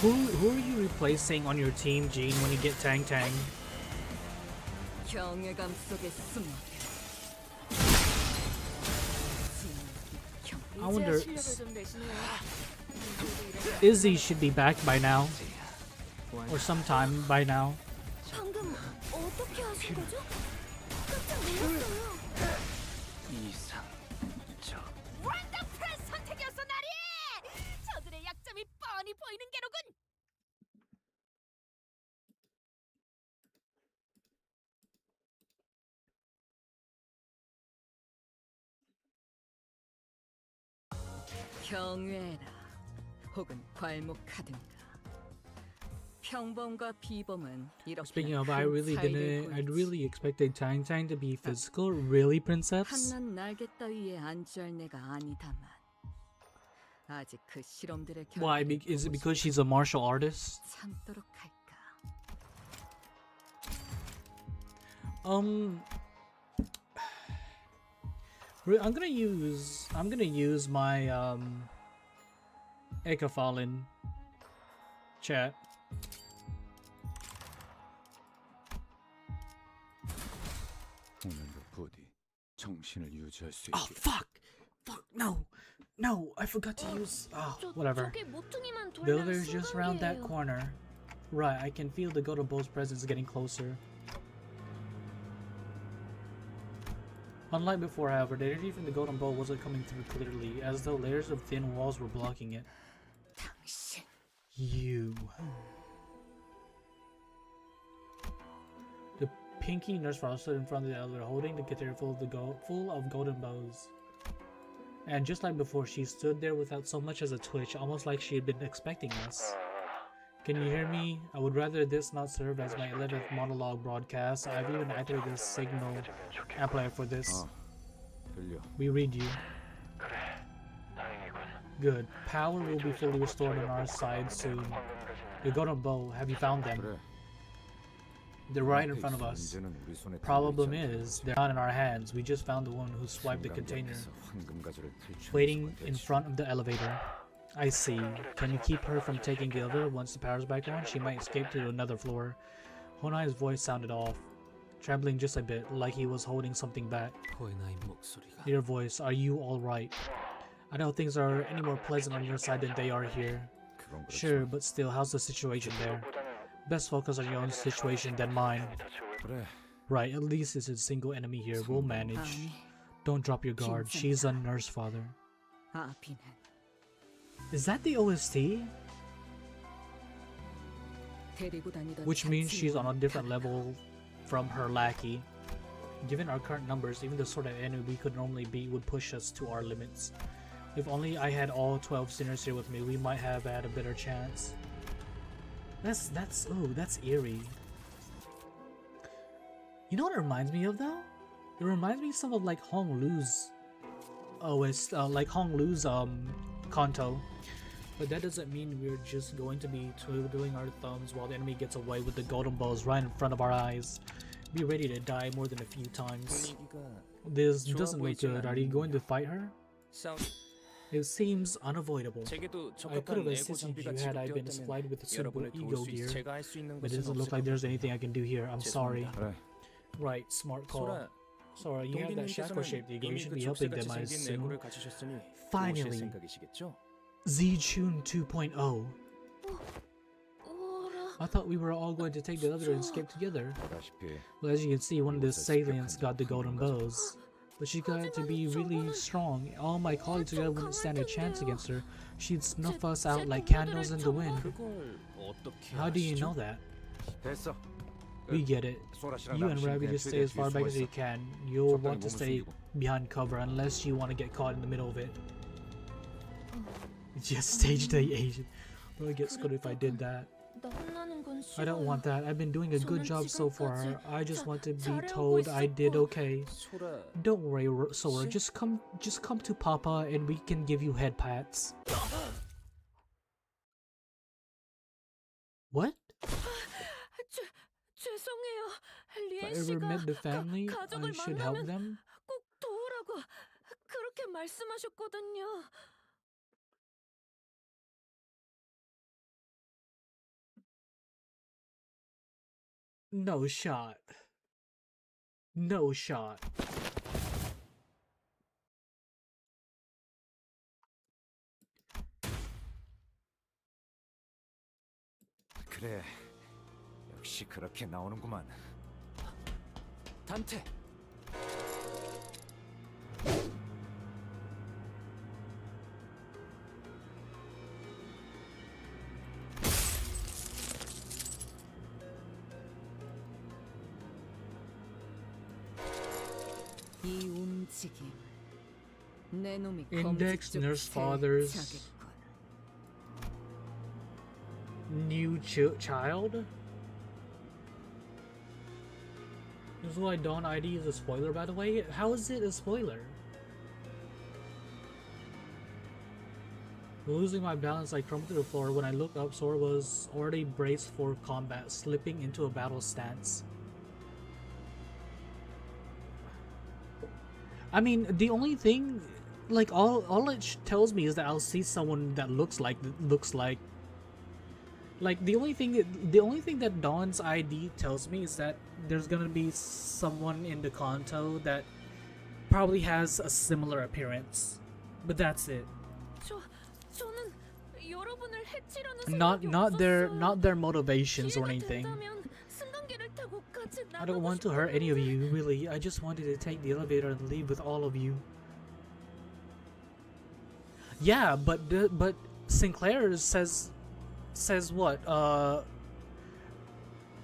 Speaker 1: Who are you replacing on your team, Gene, when you get Tang?
Speaker 8: 경외감 속에 숨어.
Speaker 1: I wonder
Speaker 6: 이제야 실력을 좀 내시네요.
Speaker 1: Izzy should be back by now. Or sometime by now.
Speaker 7: 방금 어떻게 하신 거죠? 깜짝 놀랐어요.
Speaker 2: 이상 저
Speaker 7: 원더풀 선택이었어 나리! 저들의 약점이 뻔히 보이는 게로군.
Speaker 8: 경외라 혹은 괄목하든가. 평범과 비범은 이렇게
Speaker 1: Speaking of, I really expected Tang to be physical, really, princess.
Speaker 8: 한낱 날개 따위에 안주할 내가 아니다만 아직 그 실험들의
Speaker 1: Why?
Speaker 8: 결과를
Speaker 1: Is it
Speaker 8: 보고
Speaker 1: because she's a martial artist?
Speaker 8: 참도록 할까?
Speaker 1: I'm gonna use my Ekafallen chat.
Speaker 9: 오늘도 부디 정신을 유지할 수
Speaker 1: Oh
Speaker 9: 있기를.
Speaker 1: fuck! No! I forgot to use. Oh, whatever.
Speaker 7: 저게 모퉁이만
Speaker 1: The
Speaker 7: 돌면
Speaker 1: elevator's just around that
Speaker 7: 순간이에요.
Speaker 1: corner. Right, I can feel the Golden Bow's presence getting closer. Unlike before, however, the energy from the Golden Bowl wasn't coming through clearly, as though layers of thin walls were blocking it.
Speaker 8: 당신
Speaker 1: You. The pinky nurse stood in front of the elevator, holding the container full of golden bows. And just like before, she stood there without so much as a twitch, almost like she had been expecting us. Can you hear me? I would rather this not serve as my 11th monologue broadcast. I've even activated this signal amplifier for this.
Speaker 9: 들려.
Speaker 1: We read you. Good. Power will be fully restored on our side soon. The golden bow, have you found them?
Speaker 9: 그래.
Speaker 1: They're right in front of us.
Speaker 9: 문제는 우리 손에
Speaker 1: Problem
Speaker 9: 들려 있지
Speaker 1: is, they're not in our hands. We just found the one who swiped the
Speaker 9: 순간
Speaker 1: container,
Speaker 9: 옆에서 황금 가지를 탈취하는
Speaker 1: waiting
Speaker 9: 수가
Speaker 1: in
Speaker 9: 됐지.
Speaker 1: front of the elevator. I see. Can you keep her from taking the elevator once the power's back on? She might escape to another floor. Honai's voice sounded off, trembling just a bit, like he was holding something back. Your voice, are you alright? I know things are any more pleasant on your side than they are here.
Speaker 9: 그건 그렇지만
Speaker 1: Sure, but still, how's the situation there? Best focus on your own situation than mine.
Speaker 9: 그래.
Speaker 1: Right, at least it's a single enemy here. We'll manage.
Speaker 8: 아니
Speaker 1: Don't drop your guard. She's a nurse, father.
Speaker 8: 아비는
Speaker 1: Is that the OST?
Speaker 8: 데리고 다니던
Speaker 1: Which means she's on a
Speaker 8: 자치령은
Speaker 1: different
Speaker 8: 다르다.
Speaker 1: level from her lackey. Given our current numbers, even the sort of enemy we could normally beat would push us to our limits. If only I had all 12 sinners here with me, we might have had a better chance. That's eerie. You know what it reminds me of though? It reminds me some of like Hong Lu's like Hong Lu's Canto. But that doesn't mean we're just going to be twiddling our thumbs while the enemy gets away with the golden balls right in front of our eyes. Be ready to die more than a few times. This doesn't look good. Are you going to fight her? It seems unavoidable.
Speaker 4: 제게도
Speaker 1: I could have
Speaker 4: 적합한 에고
Speaker 1: assisted
Speaker 4: 장비가
Speaker 1: you had I been
Speaker 4: 지급되었다면
Speaker 1: supplied with suitable
Speaker 4: 여러분을
Speaker 1: ego
Speaker 4: 도울 수 있어
Speaker 1: gear.
Speaker 4: 제가 할 수 있는
Speaker 1: But it
Speaker 4: 것은
Speaker 1: doesn't look like there's anything I can do here. I'm sorry.
Speaker 9: 그래.
Speaker 1: Right, smart call.
Speaker 4: 소라,
Speaker 1: Sorry, you have that shackle
Speaker 4: 동기님께서는
Speaker 1: shaped ego. You
Speaker 4: 이미
Speaker 1: should
Speaker 4: 그
Speaker 1: be helping
Speaker 4: 족쇄같이
Speaker 1: them, I
Speaker 4: 생긴
Speaker 1: assume.
Speaker 4: 에고를 가지셨으니 도우실
Speaker 1: Finally.
Speaker 4: 생각이시겠죠?
Speaker 1: Z-Tune 2.0.
Speaker 7: 오라.
Speaker 1: I thought we were all going to take the elevator and escape together.
Speaker 9: 보다시피
Speaker 1: Well, as you can see, one of the assailants got the golden bows. But she got to be really strong. All my colleagues together wouldn't stand a chance against her. She'd snuff us out like candles in the wind.
Speaker 4: 그걸 어떻게
Speaker 1: How do you
Speaker 4: 아시죠?
Speaker 1: know that?
Speaker 9: 됐어.
Speaker 1: We get it.
Speaker 9: 소라 씨랑
Speaker 1: You and
Speaker 9: 남신
Speaker 1: Ravi
Speaker 9: 그냥
Speaker 1: just stay as
Speaker 9: 최대한
Speaker 1: far
Speaker 9: 뒤에
Speaker 1: back
Speaker 9: 숨어
Speaker 1: as you
Speaker 9: 있어.
Speaker 1: can. You'll
Speaker 9: 적당히
Speaker 1: want to
Speaker 9: 몸을
Speaker 1: stay
Speaker 9: 숨기고.
Speaker 1: behind cover unless you want to get caught in the middle of it. Just stage the Asian. Well, I get scolded if I did that.
Speaker 7: 나 혼나는 건
Speaker 1: I don't want that. I've been doing a good job so far. I just want to be
Speaker 7: 잘해오고
Speaker 1: told I did
Speaker 7: 있었고.
Speaker 1: okay.
Speaker 5: 소라.
Speaker 1: Don't worry, Sora. Just come to Papa, and we can give you head pats. What?
Speaker 6: 죄송해요.
Speaker 1: If
Speaker 6: 리엔
Speaker 1: I ever
Speaker 6: 씨가
Speaker 1: met the family, I
Speaker 6: 가족을
Speaker 1: should help
Speaker 6: 만나면
Speaker 1: them.
Speaker 6: 꼭 도우라고 그렇게 말씀하셨거든요.
Speaker 1: No shot. No shot.
Speaker 9: 그래. 역시 그렇게 나오는구만.
Speaker 5: 단테.
Speaker 8: 이 움직임 내 놈이
Speaker 1: Index
Speaker 8: 검지 쪽
Speaker 1: nurse father's
Speaker 8: 제자겠군.
Speaker 1: new child? This is why Dawn ID is a spoiler, by the way. How is it a spoiler? Losing my balance, I crumbled to the floor. When I looked up, Sora was already braced for combat, slipping into a battle stance. I mean, the only thing, like all it tells me is that I'll see someone that looks like the only thing that Dawn's ID tells me is that there's gonna be someone in the Canto that probably has a similar appearance, but that's it.
Speaker 6: 저는 여러분을 해치려는
Speaker 1: Not
Speaker 6: 생각이
Speaker 1: not their
Speaker 6: 없었어요.
Speaker 1: motivations or
Speaker 6: 기회가
Speaker 1: anything.
Speaker 6: 된다면 승강기를 타고 같이
Speaker 1: I don't
Speaker 6: 나가고
Speaker 1: want to hurt any of
Speaker 6: 싶었는데.
Speaker 1: you, really. I just wanted to take the elevator and leave with all of you. Yeah, but Sinclair says what?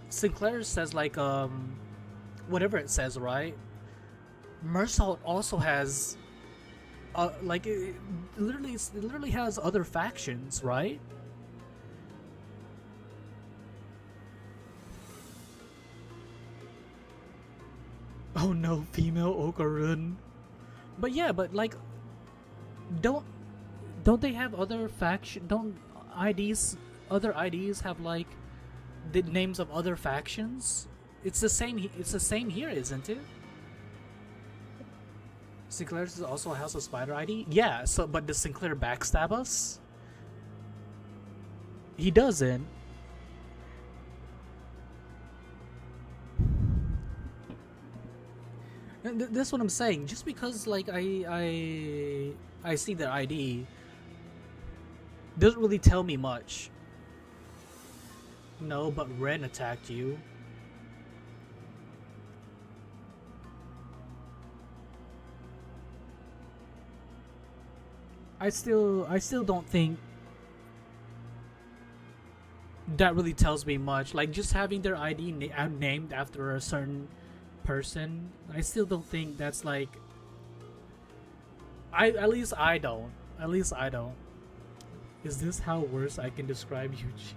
Speaker 1: Sinclair says like whatever it says, right? Mersault also has like it literally has other factions, right? Oh no, female Okarun. But yeah, but like don't they have other faction? Don't other IDs have like the names of other factions? It's the same. It's the same here, isn't it? Sinclair's is also a House of Spider ID. Yeah. So, but does Sinclair backstab us? He doesn't. And that's what I'm saying. Just because like I see their ID doesn't really tell me much. No, but Ren attacked you. I still don't think that really tells me much. Like just having their ID named after a certain person, I still don't think that's like. At least I don't. Is this how worse I can describe Yuji?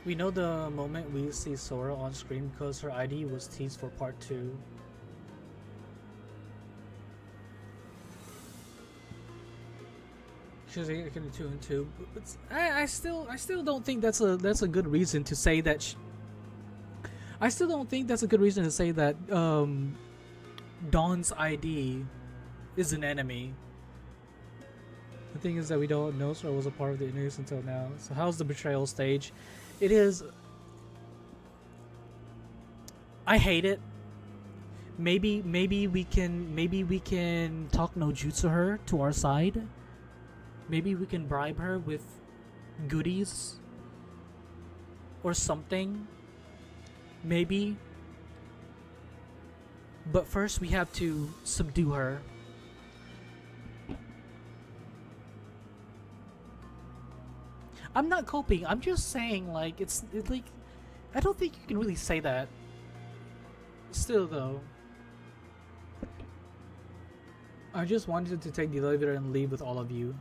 Speaker 1: We know the moment we see Sora on screen because her ID was teased for part 2. She's like 2 and 2. But I still don't think that's a good reason to say that. I still don't think that's a good reason to say that Dawn's ID is an enemy. The thing is that we don't know Sora was a part of the news until now. So how's the betrayal stage? It is. I hate it. Maybe we can talk no jutsu her to our side. Maybe we can bribe her with goodies or something. Maybe. But first we have to subdue her. I'm not coping. I'm just saying like it's like I don't think you can really say that. Still though. I just wanted to take the elevator and leave with all of you.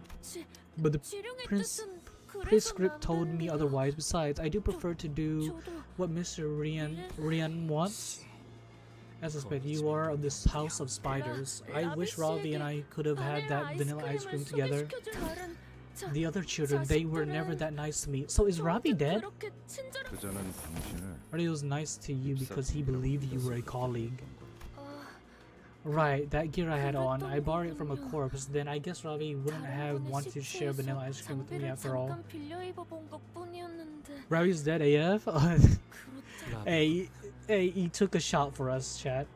Speaker 1: But the
Speaker 7: 지룡의
Speaker 1: prince
Speaker 7: 뜻은 그래서
Speaker 1: prescript told me
Speaker 7: 남는데요.
Speaker 1: otherwise. Besides, I do prefer to do
Speaker 7: 저도
Speaker 1: what Mr. Rian wants. I suspect you are of this house of spiders. I wish Ravi and I could have had that vanilla ice cream together. The other children, they were never that nice to me. So is Ravi dead?
Speaker 5: 그자는 당신을
Speaker 1: Or he was nice to you because he believed you were a colleague? Right, that gear I had on, I borrowed it from a corpse. Then I guess Ravi wouldn't have wanted to share vanilla ice cream with me after all. Ravi's dead AF? Hey, he took a shot for us, chat.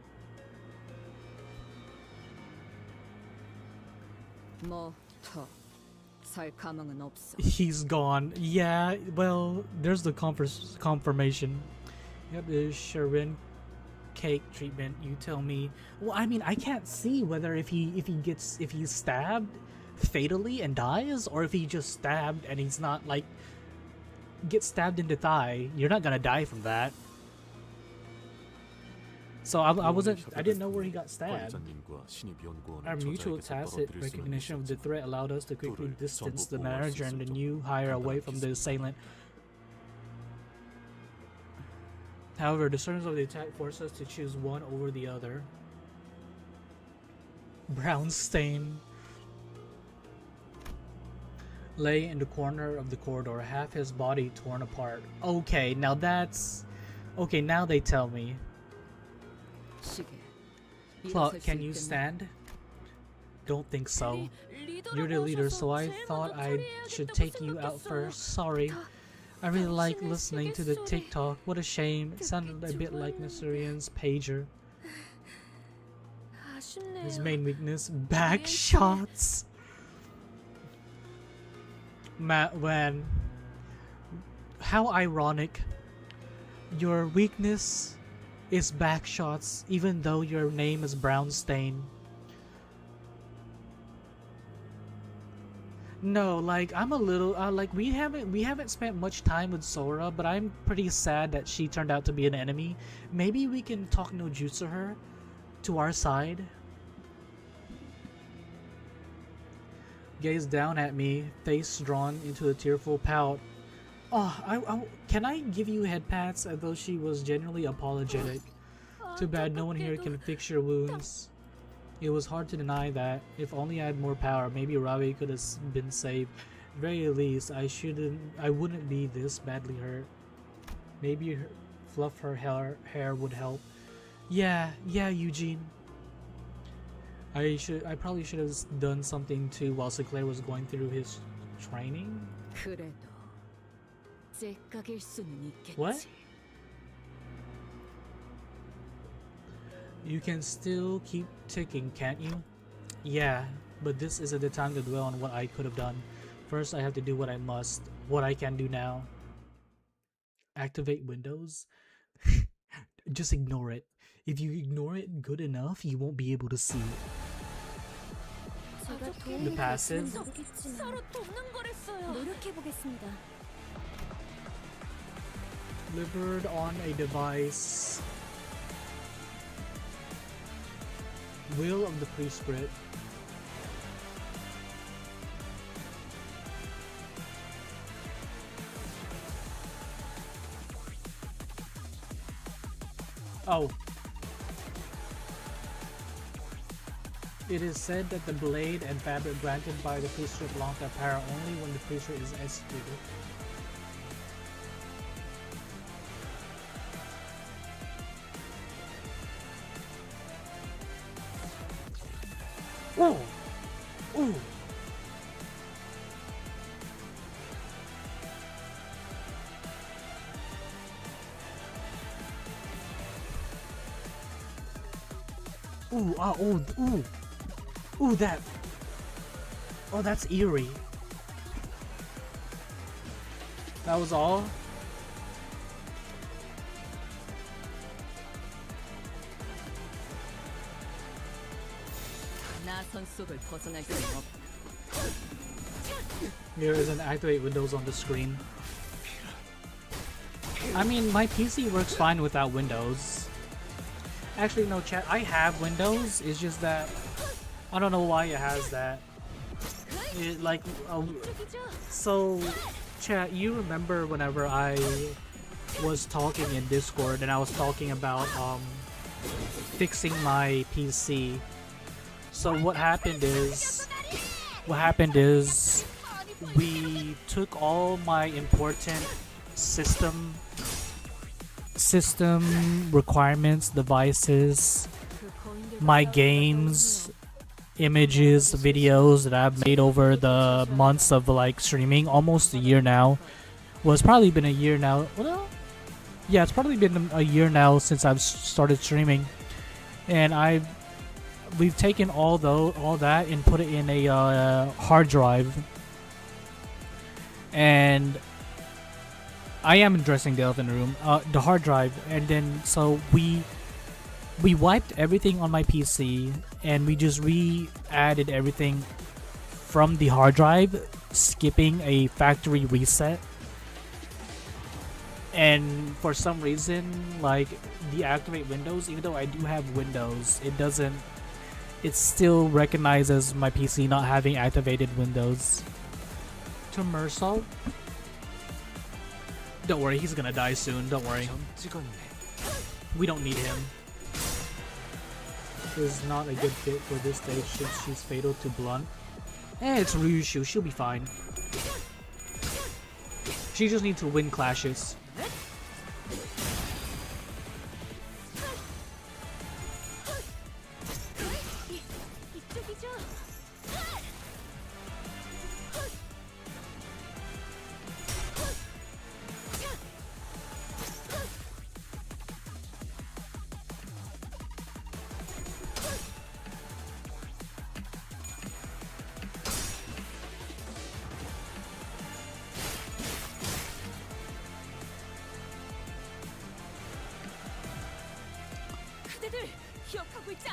Speaker 8: 뭐더 살 가망은 없어.
Speaker 1: He's gone. Yeah, well, there's the confirmation. Yep, the Sharon cake treatment. You tell me. Well, I mean, I can't see whether if he's stabbed fatally and dies, or if he just stabbed and he's not like gets stabbed in the thigh. You're not gonna die from that. So I didn't know where he got stabbed. Our mutual tacit recognition of the threat allowed us to quickly distance the manager and the new hire away from the assailant. However, the terms of the attack forced us to choose one over the other. Brown stain lay in the corner of the corridor, half his body torn apart. Okay, now that's... Okay, now they tell me. Claude, can you stand? Don't think so. You're the leader, so I thought I should take you out first. Sorry. I really like listening to the TikTok. What a shame. It sounded a bit like Mr. Ian's pager. His main weakness, back shots. When how ironic. Your weakness is back shots, even though your name is Brownstain. No, like I'm a little like we haven't spent much time with Sora, but I'm pretty sad that she turned out to be an enemy. Maybe we can talk no jutsu her to our side. Gaze down at me, face drawn into a tearful pout. Oh, can I give you head pats? Although she was genuinely apologetic. Too bad no one here can fix your wounds. It was hard to deny that. If only I had more power, maybe Ravi could have been saved. At the very least, I wouldn't be this badly hurt. Maybe fluff her hair would help. Yeah, Eugene. I probably should have done something too while Sinclair was going through his training.
Speaker 8: 그래도 째깍일 수는 있겠지.
Speaker 1: What? You can still keep ticking, can't you? Yeah, but this isn't the time to dwell on what I could have done. First, I have to do what I must. What I can do now. Activate Windows? Just ignore it. If you ignore it good enough, you won't be able to see it. The passive?
Speaker 7: 서로 돕는 거랬어요. 노력해보겠습니다.
Speaker 1: Delivered on a device. Will of the Prescript. Oh. It is said that the blade and fabric granted by the Prescript launch their power only when the Prescript is executed. Ooh! Ooh! Ooh, ooh! Ooh, that! Oh, that's eerie. That was all?
Speaker 8: 나선 속을 벗어날 수는 없.
Speaker 1: There is an activate Windows on the screen. I mean, my PC works fine without Windows. Actually, no, chat. I have Windows. It's just that I don't know why it has that. It like so chat, you remember whenever I was talking in Discord and I was talking about fixing my PC. So what happened is we took all my important system requirements, devices, my games, images, videos that I've made over the months of like streaming, almost a year now. Well, it's probably been a year now. Well, yeah, it's probably been a year now since I've started streaming, and we've taken all that and put it in a hard drive, and I am addressing the elephant room, the hard drive, and then so we wiped everything on my PC and we just re-added everything from the hard drive, skipping a factory reset. And for some reason, like the activate Windows, even though I do have Windows, it still recognizes my PC not having activated Windows. To Mersault? Don't worry, he's gonna die soon, don't worry. We don't need him. Is not a good fit for this stage since she's fatal to blunt. It's Ryushu, she'll be fine. She just needs to win clashes.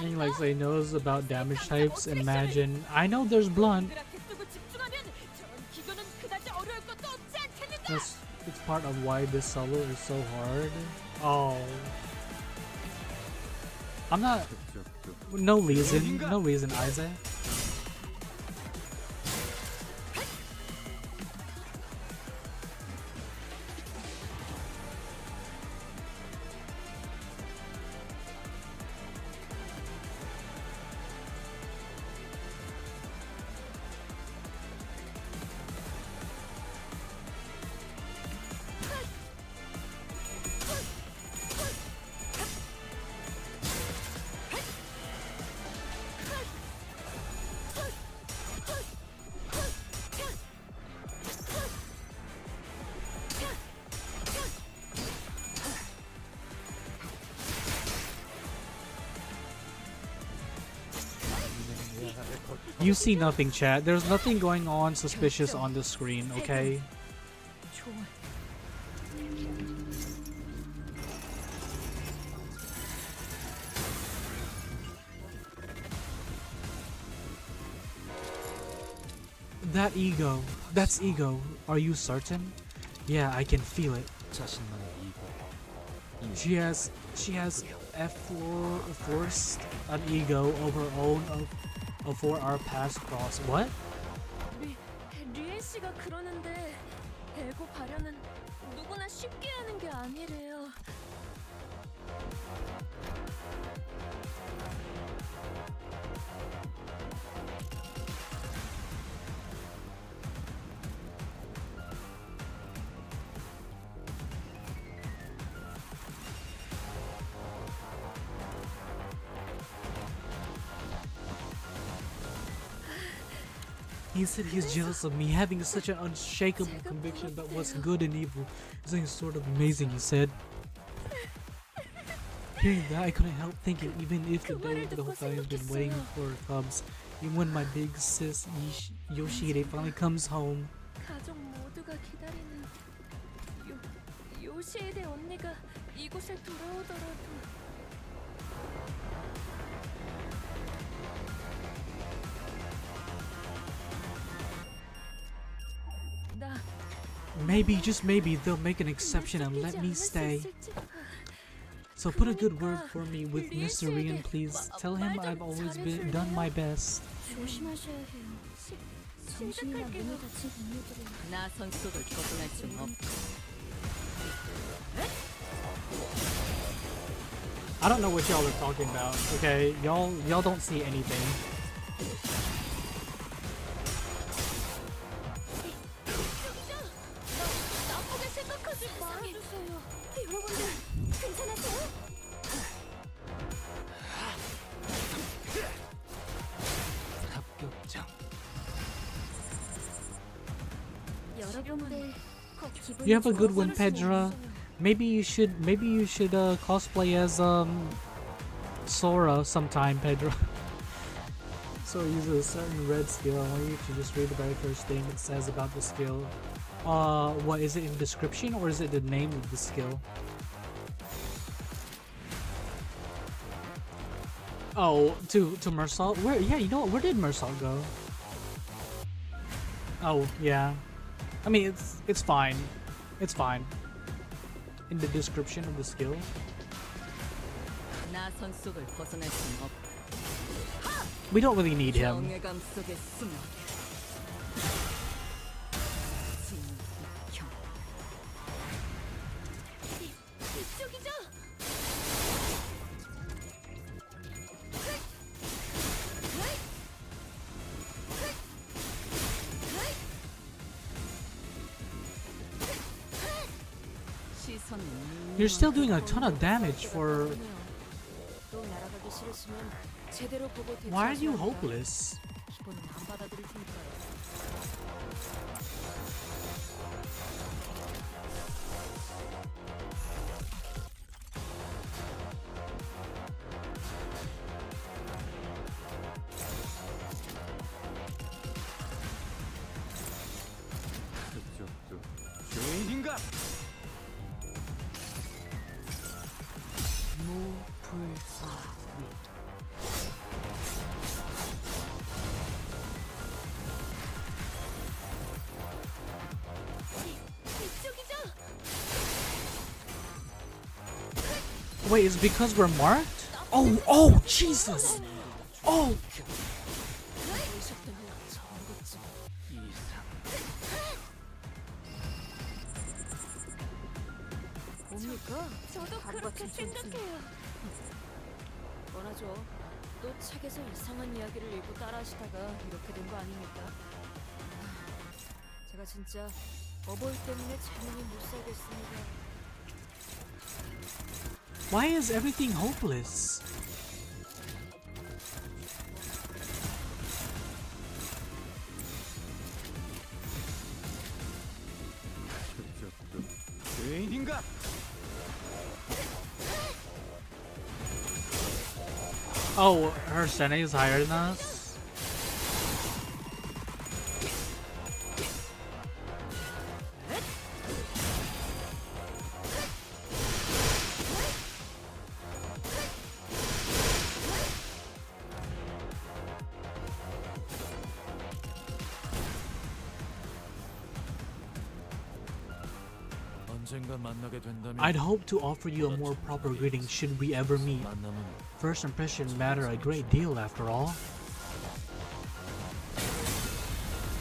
Speaker 1: And like say knows about damage types. Imagine I know there's blunt. It's part of why this solo is so hard. Oh, I'm not. No reason, Isaac. You see nothing, chat. There's nothing going on suspicious on the screen, okay? That ego. That's ego. Are you certain? Yeah, I can feel it. She has forced an ego of her own for our past cross. What?
Speaker 6: 리엔 씨가 그러는데 에고 발현은 누구나 쉽게 하는 게 아니래요.
Speaker 1: He said he's jealous of me having such an unshakable conviction about what's good and evil. Something sort of amazing, he said. Hearing that, I couldn't help thinking, even if the day the whole time I've been waiting for comes, even when my big sis Yoshide finally comes home.
Speaker 6: 가족 모두가 기다리는 요시에데 언니가 이곳에 돌아오더라도
Speaker 1: Maybe, just maybe, they'll make an exception and let me stay. So put a good word for me with Mr. Rian, please. Tell him I've always done my best.
Speaker 7: 조심하셔야 해요. 정신이나 몸이 다친 동료들은
Speaker 8: 나 선수를 거절할 순 없고.
Speaker 1: I don't know what y'all are talking about. Okay, y'all don't see anything.
Speaker 7: 나쁘게 생각하지 말아주세요. 여러분들 괜찮으세요?
Speaker 4: 합격장.
Speaker 7: 여러분들 꼭 기분이
Speaker 1: You have a good one,
Speaker 7: 좋아질 수는
Speaker 1: Pedra.
Speaker 7: 없어요.
Speaker 1: Maybe you should cosplay as Sora sometime, Pedro. So uses a certain red skill. I want you to just read the very first thing it says about the skill. What is it in description or is it the name of the skill? Oh, to Mersal? Where? Yeah, you know what? Where did Mersal go? Oh, yeah. I mean, it's fine. It's fine. In the description of the skill.
Speaker 8: 나 선수를 벗어날 순 없고.
Speaker 1: We don't really need him.
Speaker 8: 정예감 속에 숨어. 진경.
Speaker 7: 이쪽이죠?
Speaker 8: 시선은
Speaker 1: You're still doing a ton of damage for.
Speaker 6: 또 날아가기 싫으시면 제대로 보고
Speaker 1: Why are you
Speaker 6: 대처하셔야 합니다.
Speaker 1: hopeless?
Speaker 6: 기본은 안 받아들일 테니까요.
Speaker 5: 그쪽도
Speaker 9: 죄인인가?
Speaker 7: 이쪽이죠?
Speaker 1: Wait, it's because we're marked? Oh, Jesus! Oh!
Speaker 6: 뭡니까?
Speaker 7: 저도
Speaker 6: 바보
Speaker 7: 그렇게
Speaker 6: 같은 정신.
Speaker 7: 생각해요.
Speaker 6: 뻔하죠. 또 책에서 이상한 이야기를 읽고 따라하시다가 이렇게 된 거 아닙니까? 제가 진짜 어버이 때문에 자연히 못 살겠습니다.
Speaker 1: Why is everything hopeless?
Speaker 5: 그쪽도
Speaker 9: 죄인인가?
Speaker 1: Oh, her Sene is higher than us?
Speaker 4: 언젠가 만나게 된다면
Speaker 1: I'd hope to offer you a more proper greeting should we ever meet.
Speaker 4: 만남은
Speaker 1: First impressions matter a great deal after all.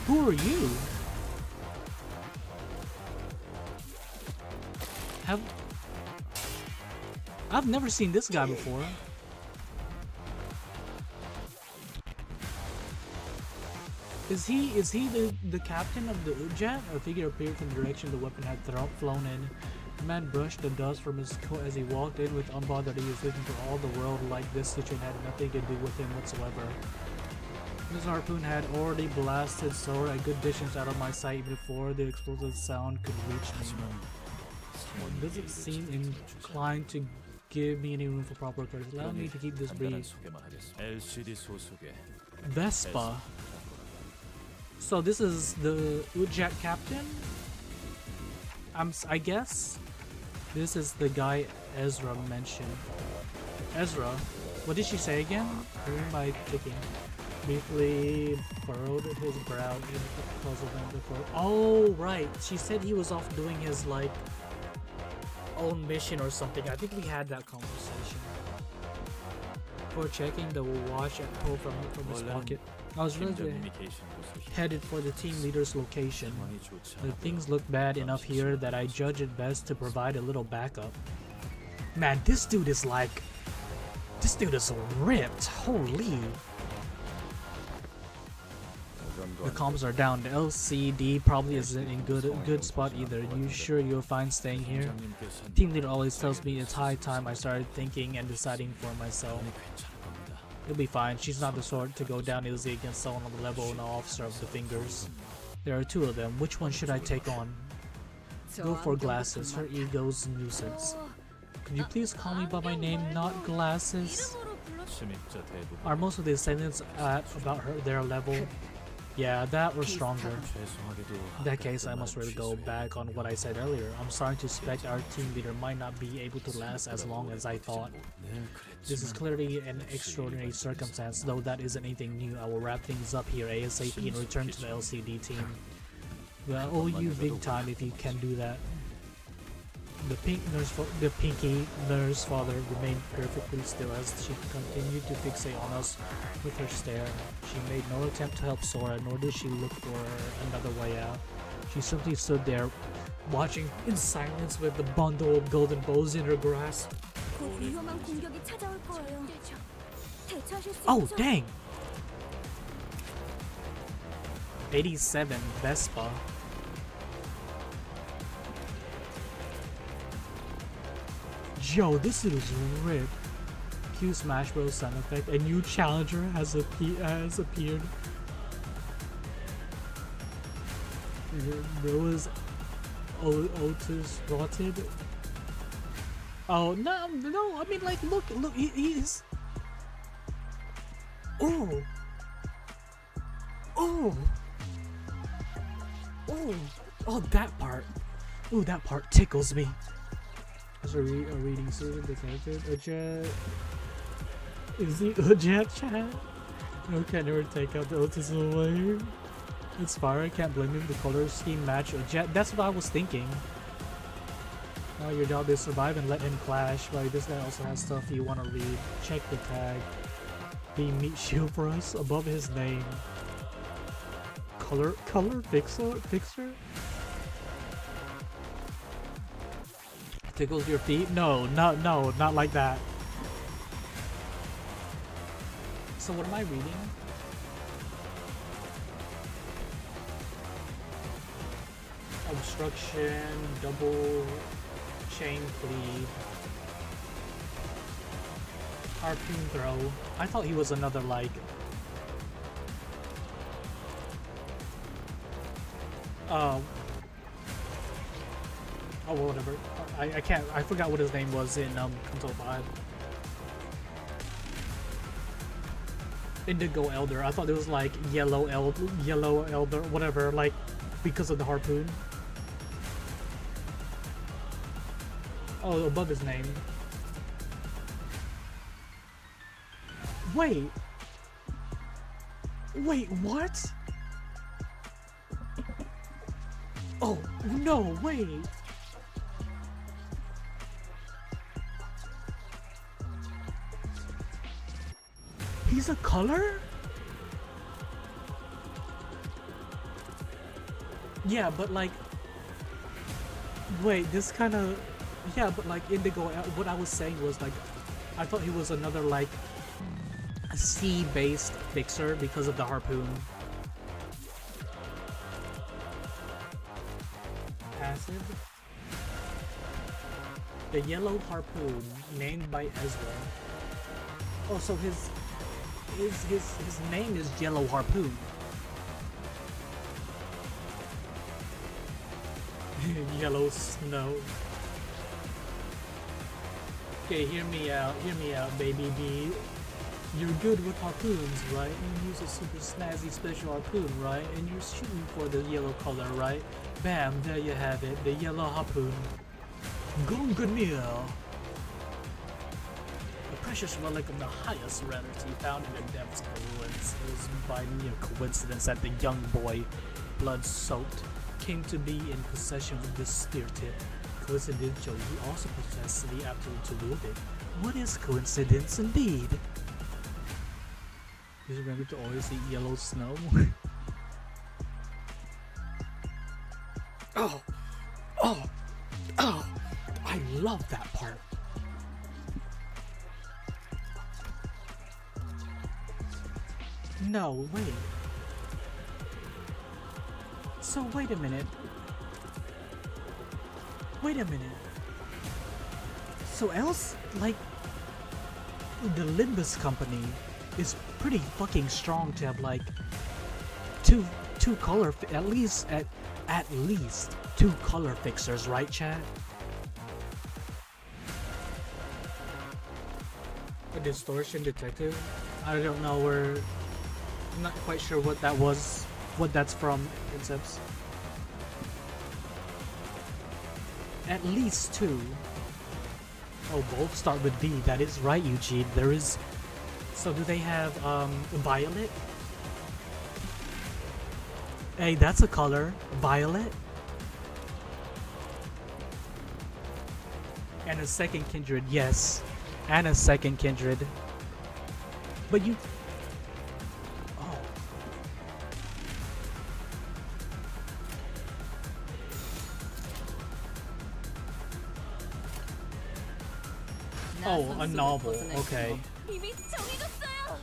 Speaker 1: Who are you? I've never seen this guy before. Is he the captain of the Ujat? A figure appeared from the direction the weapon had flown in. The man brushed the dust from his coat as he walked in with unbothered ease, looking for all the world like this situation had nothing to do with him whatsoever. His harpoon had already blasted Sora a good distance out of my sight before the explosive sound could reach me. It doesn't seem inclined to give me any room for proper courtesy. Allow me to keep this
Speaker 4: 간단한
Speaker 1: brief.
Speaker 4: 소개만 하겠습니다. LCD 소속의
Speaker 1: Vespa. So this is the Ujat captain? I guess this is the guy Ezra mentioned. Ezra, what did she say again? Hearing by kicking. Briefly furrowed his brow in puzzlement before. Oh, right. She said he was off doing his like. own mission or something. I think we had that conversation. For checking the watch and pull from his pocket. I was really
Speaker 5: 팀장님이 계신 곳을
Speaker 1: headed for the team leader's location.
Speaker 5: 상황이 좋지
Speaker 1: The
Speaker 5: 않아
Speaker 1: things look bad enough here that I judge it best to provide a little backup. Man, this dude is like... This dude is ripped. Holy. The comms are down. The LCD probably isn't in good spot either. You sure you're fine staying here?
Speaker 5: 팀장님께서는
Speaker 1: Team leader always tells me it's high time I started thinking and deciding for myself.
Speaker 5: 괜찮을 겁니다.
Speaker 1: You'll be fine. She's not the sort to go down easy against someone on the level and officer of the fingers. There are two of them. Which one should I take on? Go for glasses. Her ego's nuisance. Could you please call me by my name, not glasses?
Speaker 5: 침입자 대부분
Speaker 1: Are most of the assailants at about their level? Yeah, that or stronger.
Speaker 5: 죄송하게도
Speaker 1: In that case, I must really go back on what I said earlier. I'm starting to suspect our team leader might not be able to last as long as I thought. This is clearly an extraordinary circumstance, though that isn't anything new. I will wrap things up here ASAP and return to the LCD team. Well, I owe you big time if you can do that. The pinky nurse father remained perfectly still as she continued to fixate on us with her stare. She made no attempt to help Sora, nor did she look for another way out. She simply stood there, watching in silence with the bundle of golden bows in her grasp.
Speaker 7: 곧 위험한 공격이 찾아올 거예요. 대처하실 수
Speaker 1: Oh,
Speaker 7: 있죠?
Speaker 1: dang! 87 Vespa. Yo, this dude is ripped. Q Smash Bros sound effect. A new challenger has appeared. There was Otis rotted. Oh no, no! I mean, like, look, he's. Oh, oh, oh, oh! That part. Oh, that part tickles me. As a reading student detected, a jet. Is he a jet chat? No, can never take out the autism away. It's fire, I can't blame him. The color scheme match a jet. That's what I was thinking. Now your job is survive and let him clash. Like, this guy also has stuff you want to read. Check the tag. Be meat shield for us above his name. Color fixer. Tickles your feet? No, not like that. So what am I reading? Obstruction, double chain cleave, harpoon throw. I thought he was another like oh whatever. I forgot what his name was in Canto 5. Indigo Elder. I thought it was like yellow elder, whatever, like because of the harpoon. Oh, above his name. Wait, what? Oh no, wait. He's a color? Yeah, but like, wait, this kind of, yeah, but like Indigo, what I was saying was like, I thought he was another like a sea-based fixer because of the harpoon. Passive. The yellow harpoon, named by Ezra. Oh, so his name is Yellow Harpoon. Yellow snow. Okay, hear me out, baby B. You're good with harpoons, right? You use a super snazzy special harpoon, right? And you're shooting for the yellow color, right? Bam, there you have it, the yellow harpoon. Gunganir. A precious relic of the highest rarity found in the depths of the ruins. It was by mere coincidence that the young boy, blood-soaked, came to be in possession of this spear tip. coincidental, he also possesses the ability to wield it. What is coincidence indeed? Just remember to always eat yellow snow. Oh, oh, oh! I love that part. No, wait. So wait a minute. Wait a minute. So else, like, the Limbus Company is pretty fucking strong to have like two color at least two color fixers, right, chat? A distortion detective? I don't know where. I'm not quite sure what that was. What that's from, Concepts. At least two. Oh, both start with V. That is right, Eugene. There is. So do they have violet? Hey, that's a color. Violet. And a second kindred, yes. And a second kindred. But you. Oh. Oh, a novel. Okay.
Speaker 7: 이미 정해졌어요.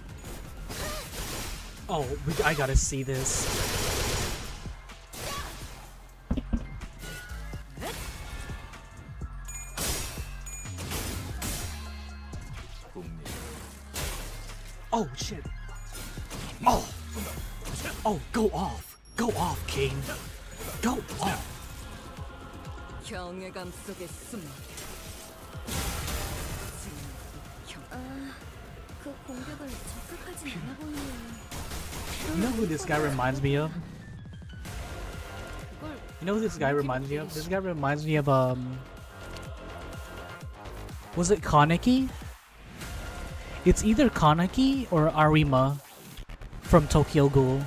Speaker 1: Oh, I gotta see this. Oh shit. Oh. Oh, go off. Go off, King. Go off.
Speaker 8: 경외감 속에 숨어.
Speaker 7: 그 공격을 적극하진 않아 보이네요.
Speaker 1: You know who this guy reminds me of? You know who this guy reminds me of? This guy reminds me of was it Kaneki? It's either Kaneki or Arima from Tokyo Ghoul.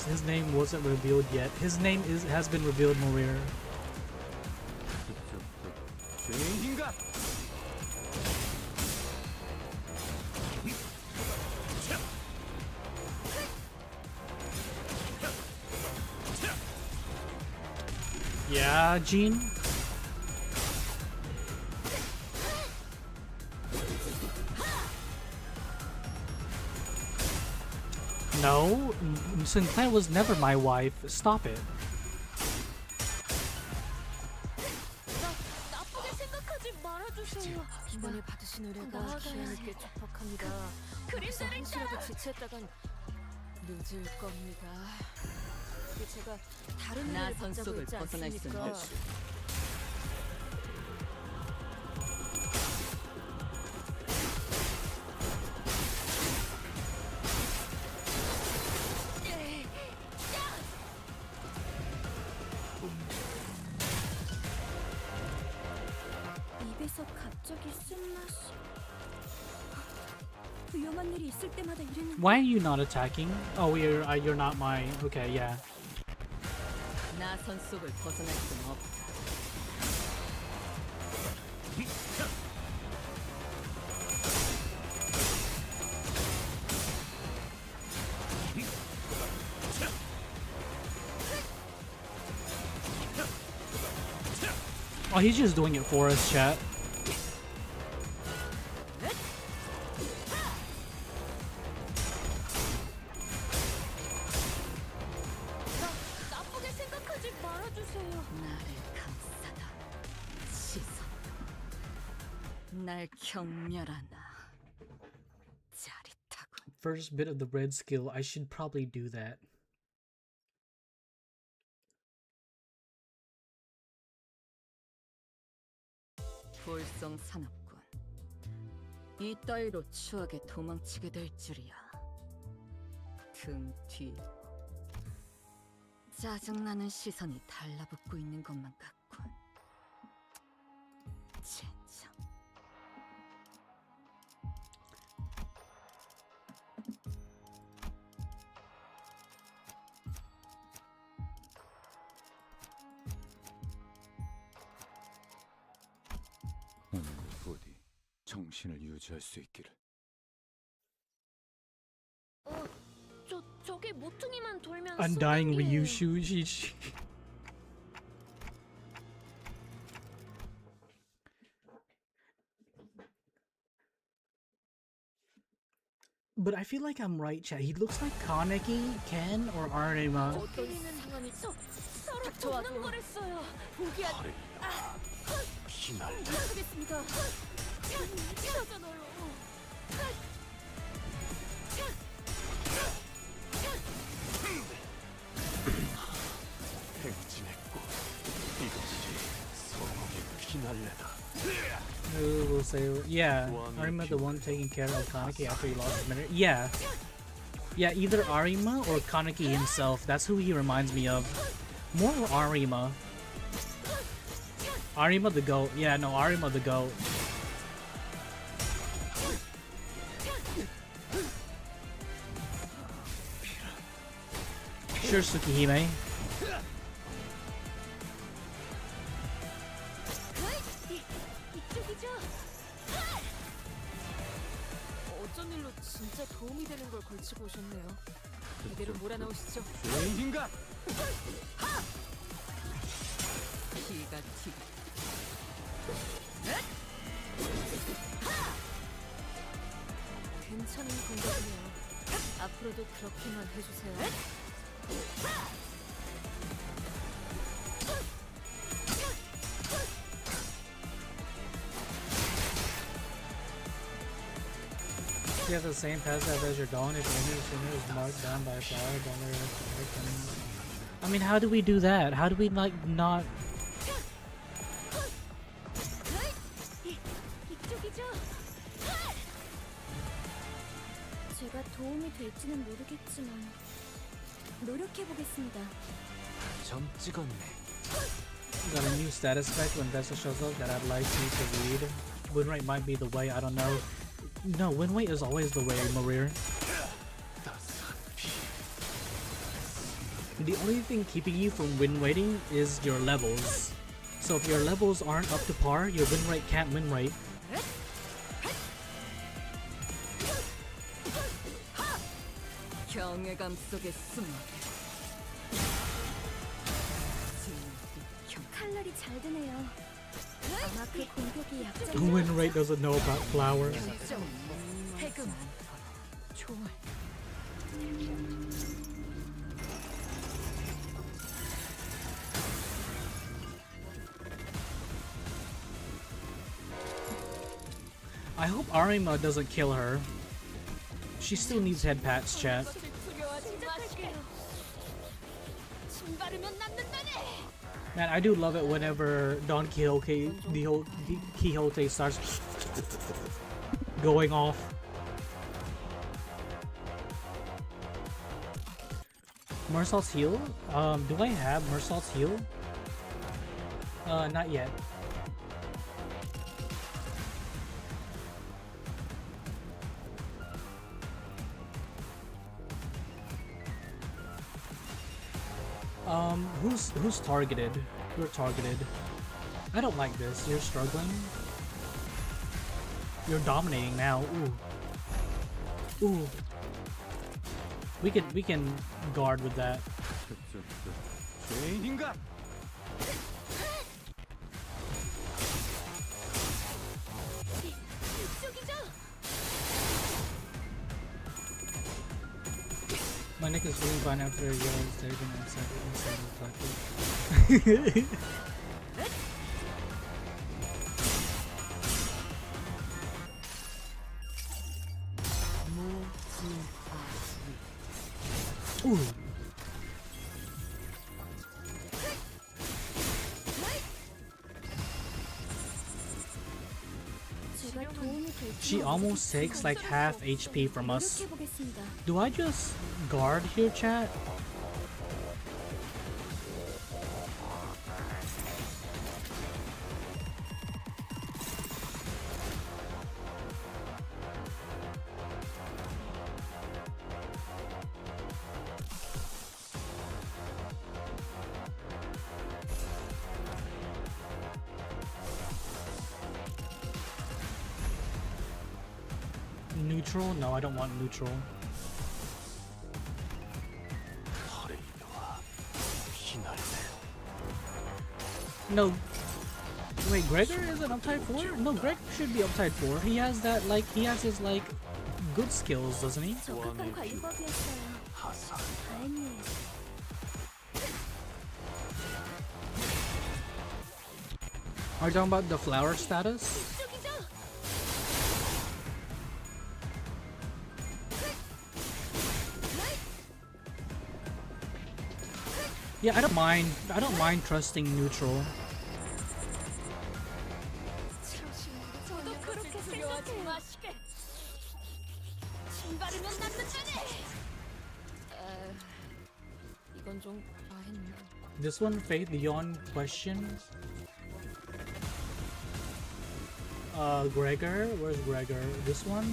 Speaker 1: His name wasn't revealed yet. His name has been revealed, Morir.
Speaker 9: 죄인인가?
Speaker 1: Yeah, Gene? No, Sinclair was never my wife. Stop it.
Speaker 7: 나쁘게 생각하지 말아주세요.
Speaker 6: 이번에 받으신 의뢰가 기한있게 촉박합니다. 그래서 한시라도 지체했다간 늦을 겁니다. 제가 다른
Speaker 8: 나
Speaker 6: 일을
Speaker 8: 선
Speaker 6: 붙잡고
Speaker 8: 속을
Speaker 6: 있지
Speaker 8: 벗어날 수는
Speaker 6: 않습니까?
Speaker 8: 없어.
Speaker 7: 입에서 갑자기 쓴맛이. 위험한 일이 있을 때마다 이랬는데.
Speaker 1: Why are you not attacking? Oh, you're not my. Okay, yeah.
Speaker 8: 나 선 속을 벗어날 수는 없다.
Speaker 1: Oh, he's just doing it for us, chat.
Speaker 7: 나쁘게 생각하지 말아주세요.
Speaker 8: 나를 감싸다. 시선. 날 경멸하나. 짜릿하군.
Speaker 1: First bit of the red skill, I should probably do that.
Speaker 8: 볼성 산업군. 이 따위로 추하게 도망치게 될 줄이야. 등 뒤. 짜증나는 시선이 달라붙고 있는 것만 같군. 젠장.
Speaker 9: 오늘도 부디 정신을 유지할 수 있기를.
Speaker 7: 저게 모퉁이만 돌면
Speaker 1: Undying
Speaker 7: 쏘는 게-
Speaker 1: Ryushu. But I feel like I'm right, chat. He looks like Kaneki, Ken, or Arima.
Speaker 7: 어떤 상황이 서로 돕는 거랬어요. 포기하지
Speaker 2: 팔에 휘날려.
Speaker 7: 못하겠습니다. 괜찮아요.
Speaker 2: 행진했고 이것이 성공의 휘날레다.
Speaker 1: Who will say, yeah, Arima the one taking care of Kaneki after he lost his minute? Yeah. Yeah, either Arima or Kaneki himself. That's who he reminds me of. More Arima. Arima the goat. Yeah, no, Arima the goat. Sure, Tsukihime.
Speaker 7: 이쪽이죠.
Speaker 6: 어쩐 일로 진짜 도움이 되는 걸 걸치고 오셨네요. 이대로 몰아넣으시죠.
Speaker 9: 죄인인가?
Speaker 8: 기가 튀.
Speaker 6: 괜찮은 공격이네요. 앞으로도 그렇게만 해주세요.
Speaker 1: You have the same passive as your Dawn. If your is marked down by a flower, don't let it. I mean, how do we do that? How do we like not?
Speaker 7: 이쪽이죠. 제가 도움이 될지는 모르겠지만 노력해 보겠습니다.
Speaker 4: 점 찍었네.
Speaker 1: Got a new status effect when Vessel shows up that I'd like you to read. Win rate might be the way. I don't know. No, win rate is always the way, Marir. The only thing keeping you from win rating is your levels. So if your levels aren't up to par, your win rate can't win rate.
Speaker 8: 경외감 속에 숨어.
Speaker 7: 칼날이 잘 드네요. 아마 그 공격이 약점.
Speaker 1: Win rate doesn't know about flowers.
Speaker 6: 해금. 초월.
Speaker 1: I hope Arima doesn't kill her. She still needs head pats, chat.
Speaker 7: 시작할게요. 침 바르면 낫는다네.
Speaker 1: Man, I do love it whenever Don Quixote starts going off. Mersault's heal? Do I have Mersault's heal? Not yet. Who's targeted? You're targeted. I don't like this. You're struggling. You're dominating now. Ooh. Ooh. We can guard with that.
Speaker 9: 죄인인가?
Speaker 7: 이쪽이죠.
Speaker 1: My nick is feeling fine after a yellow is taken inside the platform. Ooh.
Speaker 7: 제가 도움이 될지
Speaker 1: She almost takes like half HP from us.
Speaker 7: 노력해 보겠습니다.
Speaker 1: Do I just guard here, chat? Neutral? No, I don't want neutral.
Speaker 2: 허레이와 휘날래.
Speaker 1: No. Wait, Gregor isn't uptide 4? No, Greg should be uptide 4. He has that, like, he has his, like, good skills, doesn't he?
Speaker 7: 적합한 관리법이었어요.
Speaker 2: 하산.
Speaker 7: 다행이에요.
Speaker 1: Are you talking about the flower status?
Speaker 7: 이쪽이죠?
Speaker 1: Yeah, I don't mind. I don't mind trusting neutral.
Speaker 7: 저도 그렇게 생각해요. 마시게. 침 바르면 낫는다네.
Speaker 6: 이건 좀 과했나?
Speaker 1: This one, Faith, beyond question. Gregor? Where's Gregor? This one?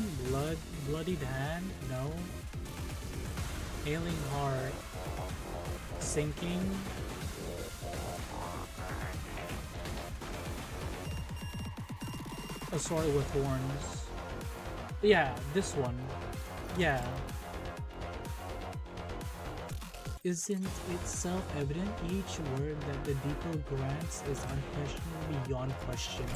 Speaker 1: Bloodied hand? No. Ailing heart. Sinking. A sword with horns. Yeah, this one. Yeah. Isn't it self-evident each word that the depot grants is unquestionably beyond question?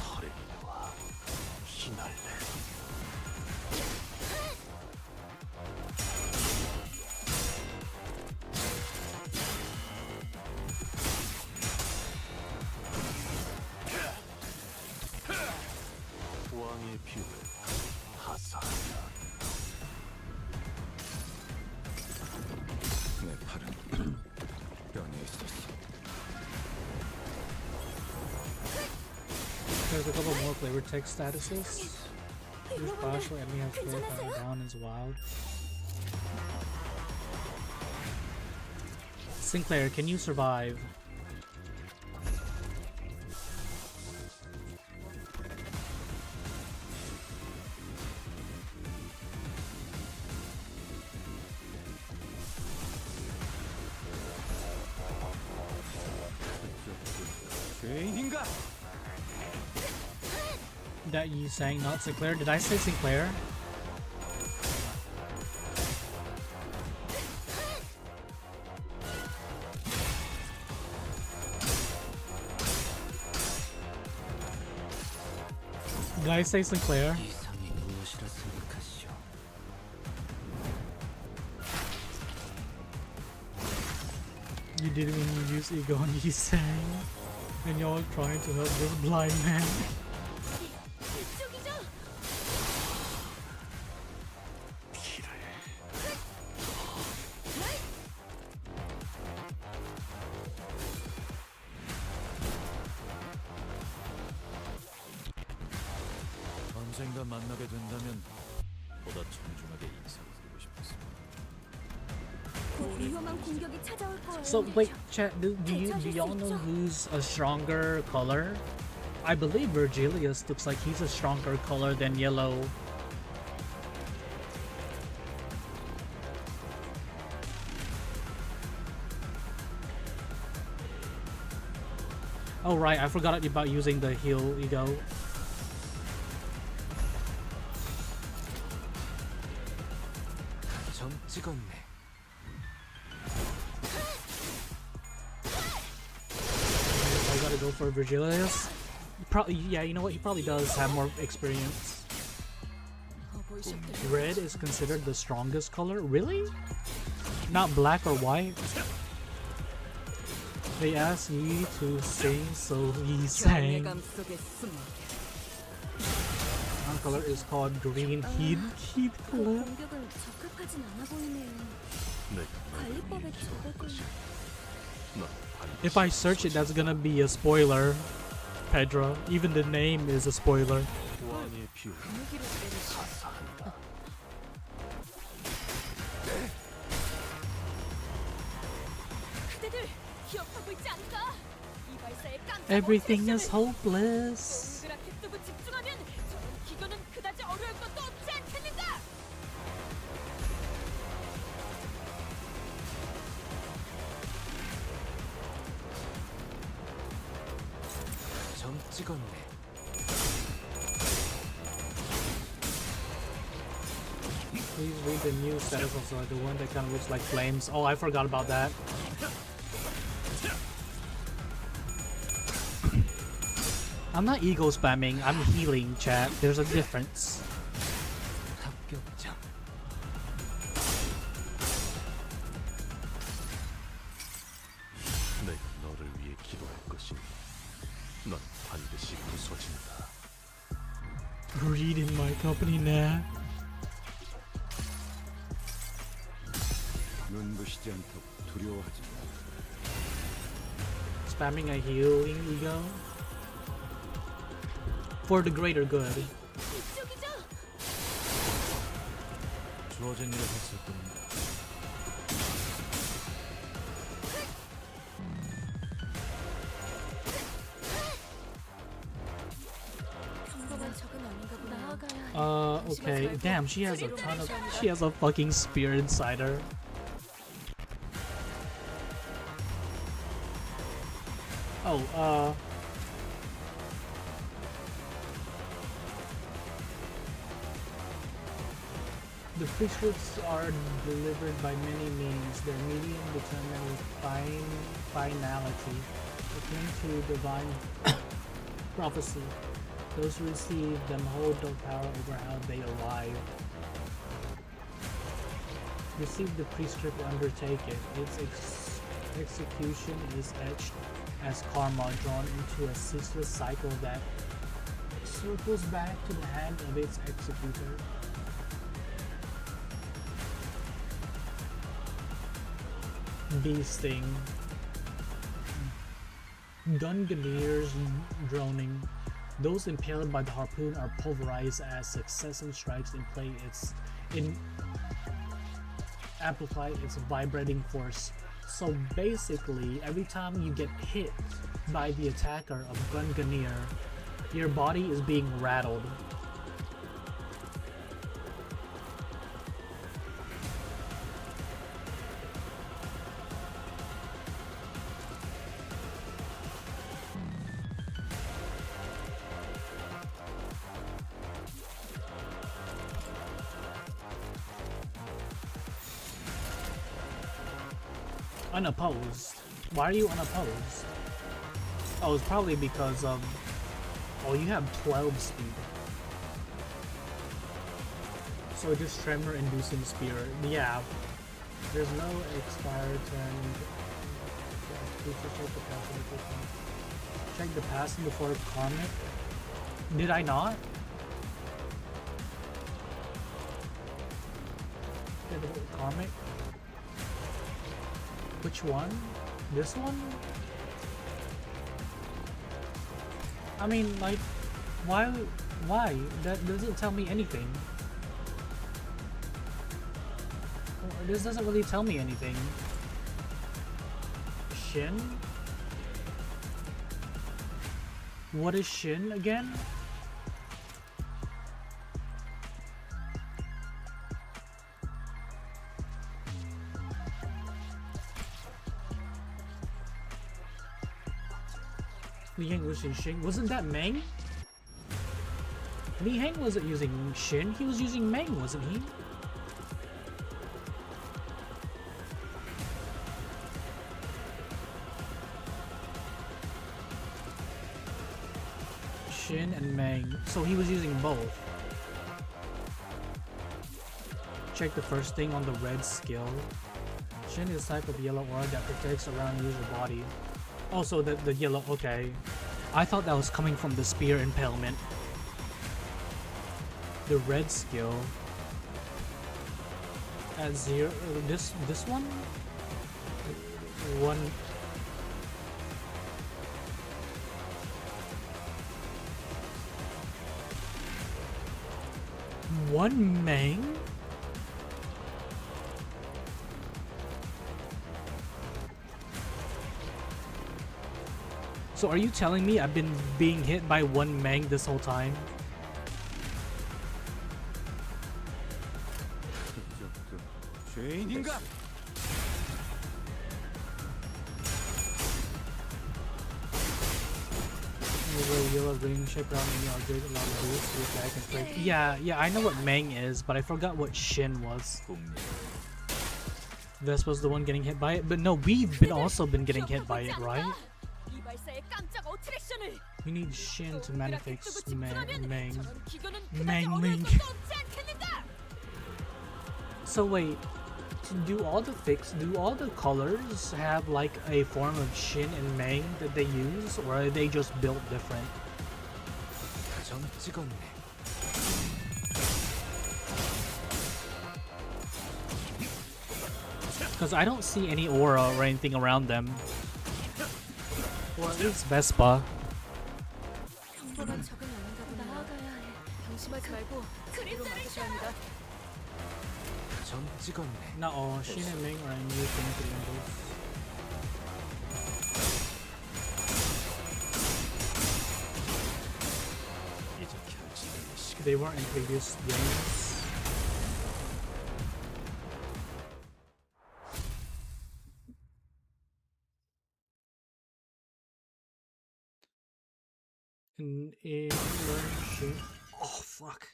Speaker 2: 허레이와 휘날래. 왕의 뷰를 하사한다.
Speaker 9: 내 팔은 뼈에 있었어.
Speaker 1: There's a couple more flavor text statuses. This partial enemy has flavor coming down is wild. Sinclair, can you survive?
Speaker 9: 죄인인가?
Speaker 1: That you saying not Sinclair? Did I say Sinclair? Did I say Sinclair?
Speaker 4: 이상이 무엇이라 생각하시오?
Speaker 1: You did when you use ego and you sang, and you're trying to help this blind man.
Speaker 7: 이쪽이죠?
Speaker 5: 언젠가 만나게 된다면 보다 정중하게 인사드리고 싶었습니다.
Speaker 7: 곧 위험한 공격이 찾아올 거예요.
Speaker 1: So wait, chat. Do y'all know who's a stronger color? I believe Virgilius looks like he's a stronger color than yellow. Oh right, I forgot about using the heal ego.
Speaker 4: 점 찍었네.
Speaker 1: I gotta go for Virgilius. Probably, yeah. You know what? He probably does have more experience. Red is considered the strongest color. Really? Not black or white? They asked Yi to sing, so Yi sang.
Speaker 8: 정예감 속에 숨어.
Speaker 1: One color is called green heat color.
Speaker 7: 공격을 적합하진 않아 보이네요.
Speaker 2: 내가
Speaker 7: 관리법에 적었군요.
Speaker 2: 넌 반드시
Speaker 1: If I search it, that's gonna be a spoiler. Pedro. Even the name is a spoiler.
Speaker 2: 왕의 뷰를
Speaker 6: 분위기로 때리시.
Speaker 2: 하사한다.
Speaker 7: 그대들 기억하고 있지 않을까? 이 발사에 깜짝
Speaker 1: Everything is hopeless.
Speaker 7: 동그랗게 뜨고 집중하면 저런 기교는 그다지 어려울 것도 없지 않겠는가?
Speaker 4: 찍었네.
Speaker 1: Please read the new status also, the one that kind of looks like flames. Oh, I forgot about that. I'm not ego spamming, I'm healing, chat. There's a difference.
Speaker 4: 합격점.
Speaker 2: 내가 너를 위해 기도할 것이니 넌 반드시 부서진다.
Speaker 1: Read in my company now.
Speaker 9: 눈부시지 않다고 두려워하지 마.
Speaker 1: Spamming a healing ego for the greater good.
Speaker 7: 이쪽이죠.
Speaker 5: 주어진 일을 했을 뿐입니다.
Speaker 6: 평범한 적은 아닌가 보다. 나아가야 해.
Speaker 1: Okay. Damn, she has a fucking spear inside her. Oh, the prescripts are delivered by many means. Their medium determined with finality. According to divine prophecy, those who receive them hold no power over how they arrive. Receive the prescript, undertake it. Its execution is etched as karma, drawn into a ceaseless cycle that circles back to the hand of its executor. Bee sting. Gunganiers droning. Those impaled by the harpoon are pulverized as successive strikes amplify its vibrating force. So basically, every time you get hit by the attacker of Gunganier, your body is being rattled. Unopposed? Why are you unopposed? Oh, it's probably because of... Oh, you have 12 speed. So just tremor inducing spear. Yeah. There's no expired turn. Check the pass before karmic. Did I not? Karmic? Which one? This one? I mean, like, why? That doesn't tell me anything. This doesn't really tell me anything. Shin? What is Shin again? Li Heng was using Shin. Wasn't that Meng? Li Heng wasn't using Shin. He was using Meng, wasn't he? Shin and Meng. So he was using both. Check the first thing on the red skill. Shin is type of yellow aura that protects around user body. Also, the yellow, okay. I thought that was coming from the spear impalement. The red skill at 0. This one? 1. One Meng? So are you telling me I've been being hit by one Meng this whole time?
Speaker 9: 죄인인가?
Speaker 1: With a yellow ring shaped around any object, allow the boost to attack and strike. Yeah, I know what Meng is, but I forgot what Shin was. Vespa's the one getting hit by it, but no, we've also been getting hit by it, right?
Speaker 7: 이 발사의 깜짝 어트랙션을.
Speaker 1: We need Shin to manifest Meng.
Speaker 7: 저런 기교는
Speaker 1: Meng
Speaker 7: 그다지
Speaker 1: Ling.
Speaker 7: 어려울 것도 없지 않겠는가?
Speaker 1: So wait, do all the colors have like a form of Shin and Meng that they use, or are they just built different?
Speaker 2: 점 찍었네.
Speaker 1: Because I don't see any aura or anything around them. Or at least Vespa.
Speaker 6: 평범한 적은 아닌가 보다. 나아가야 해. 방심하지 말고 그대로 맞으셔야 합니다.
Speaker 2: 점 찍었네.
Speaker 1: Not all Shin and Meng are new things to Limbus.
Speaker 2: 이제 결정의 시간.
Speaker 1: They weren't in previous games. In Learn Shin. Oh fuck.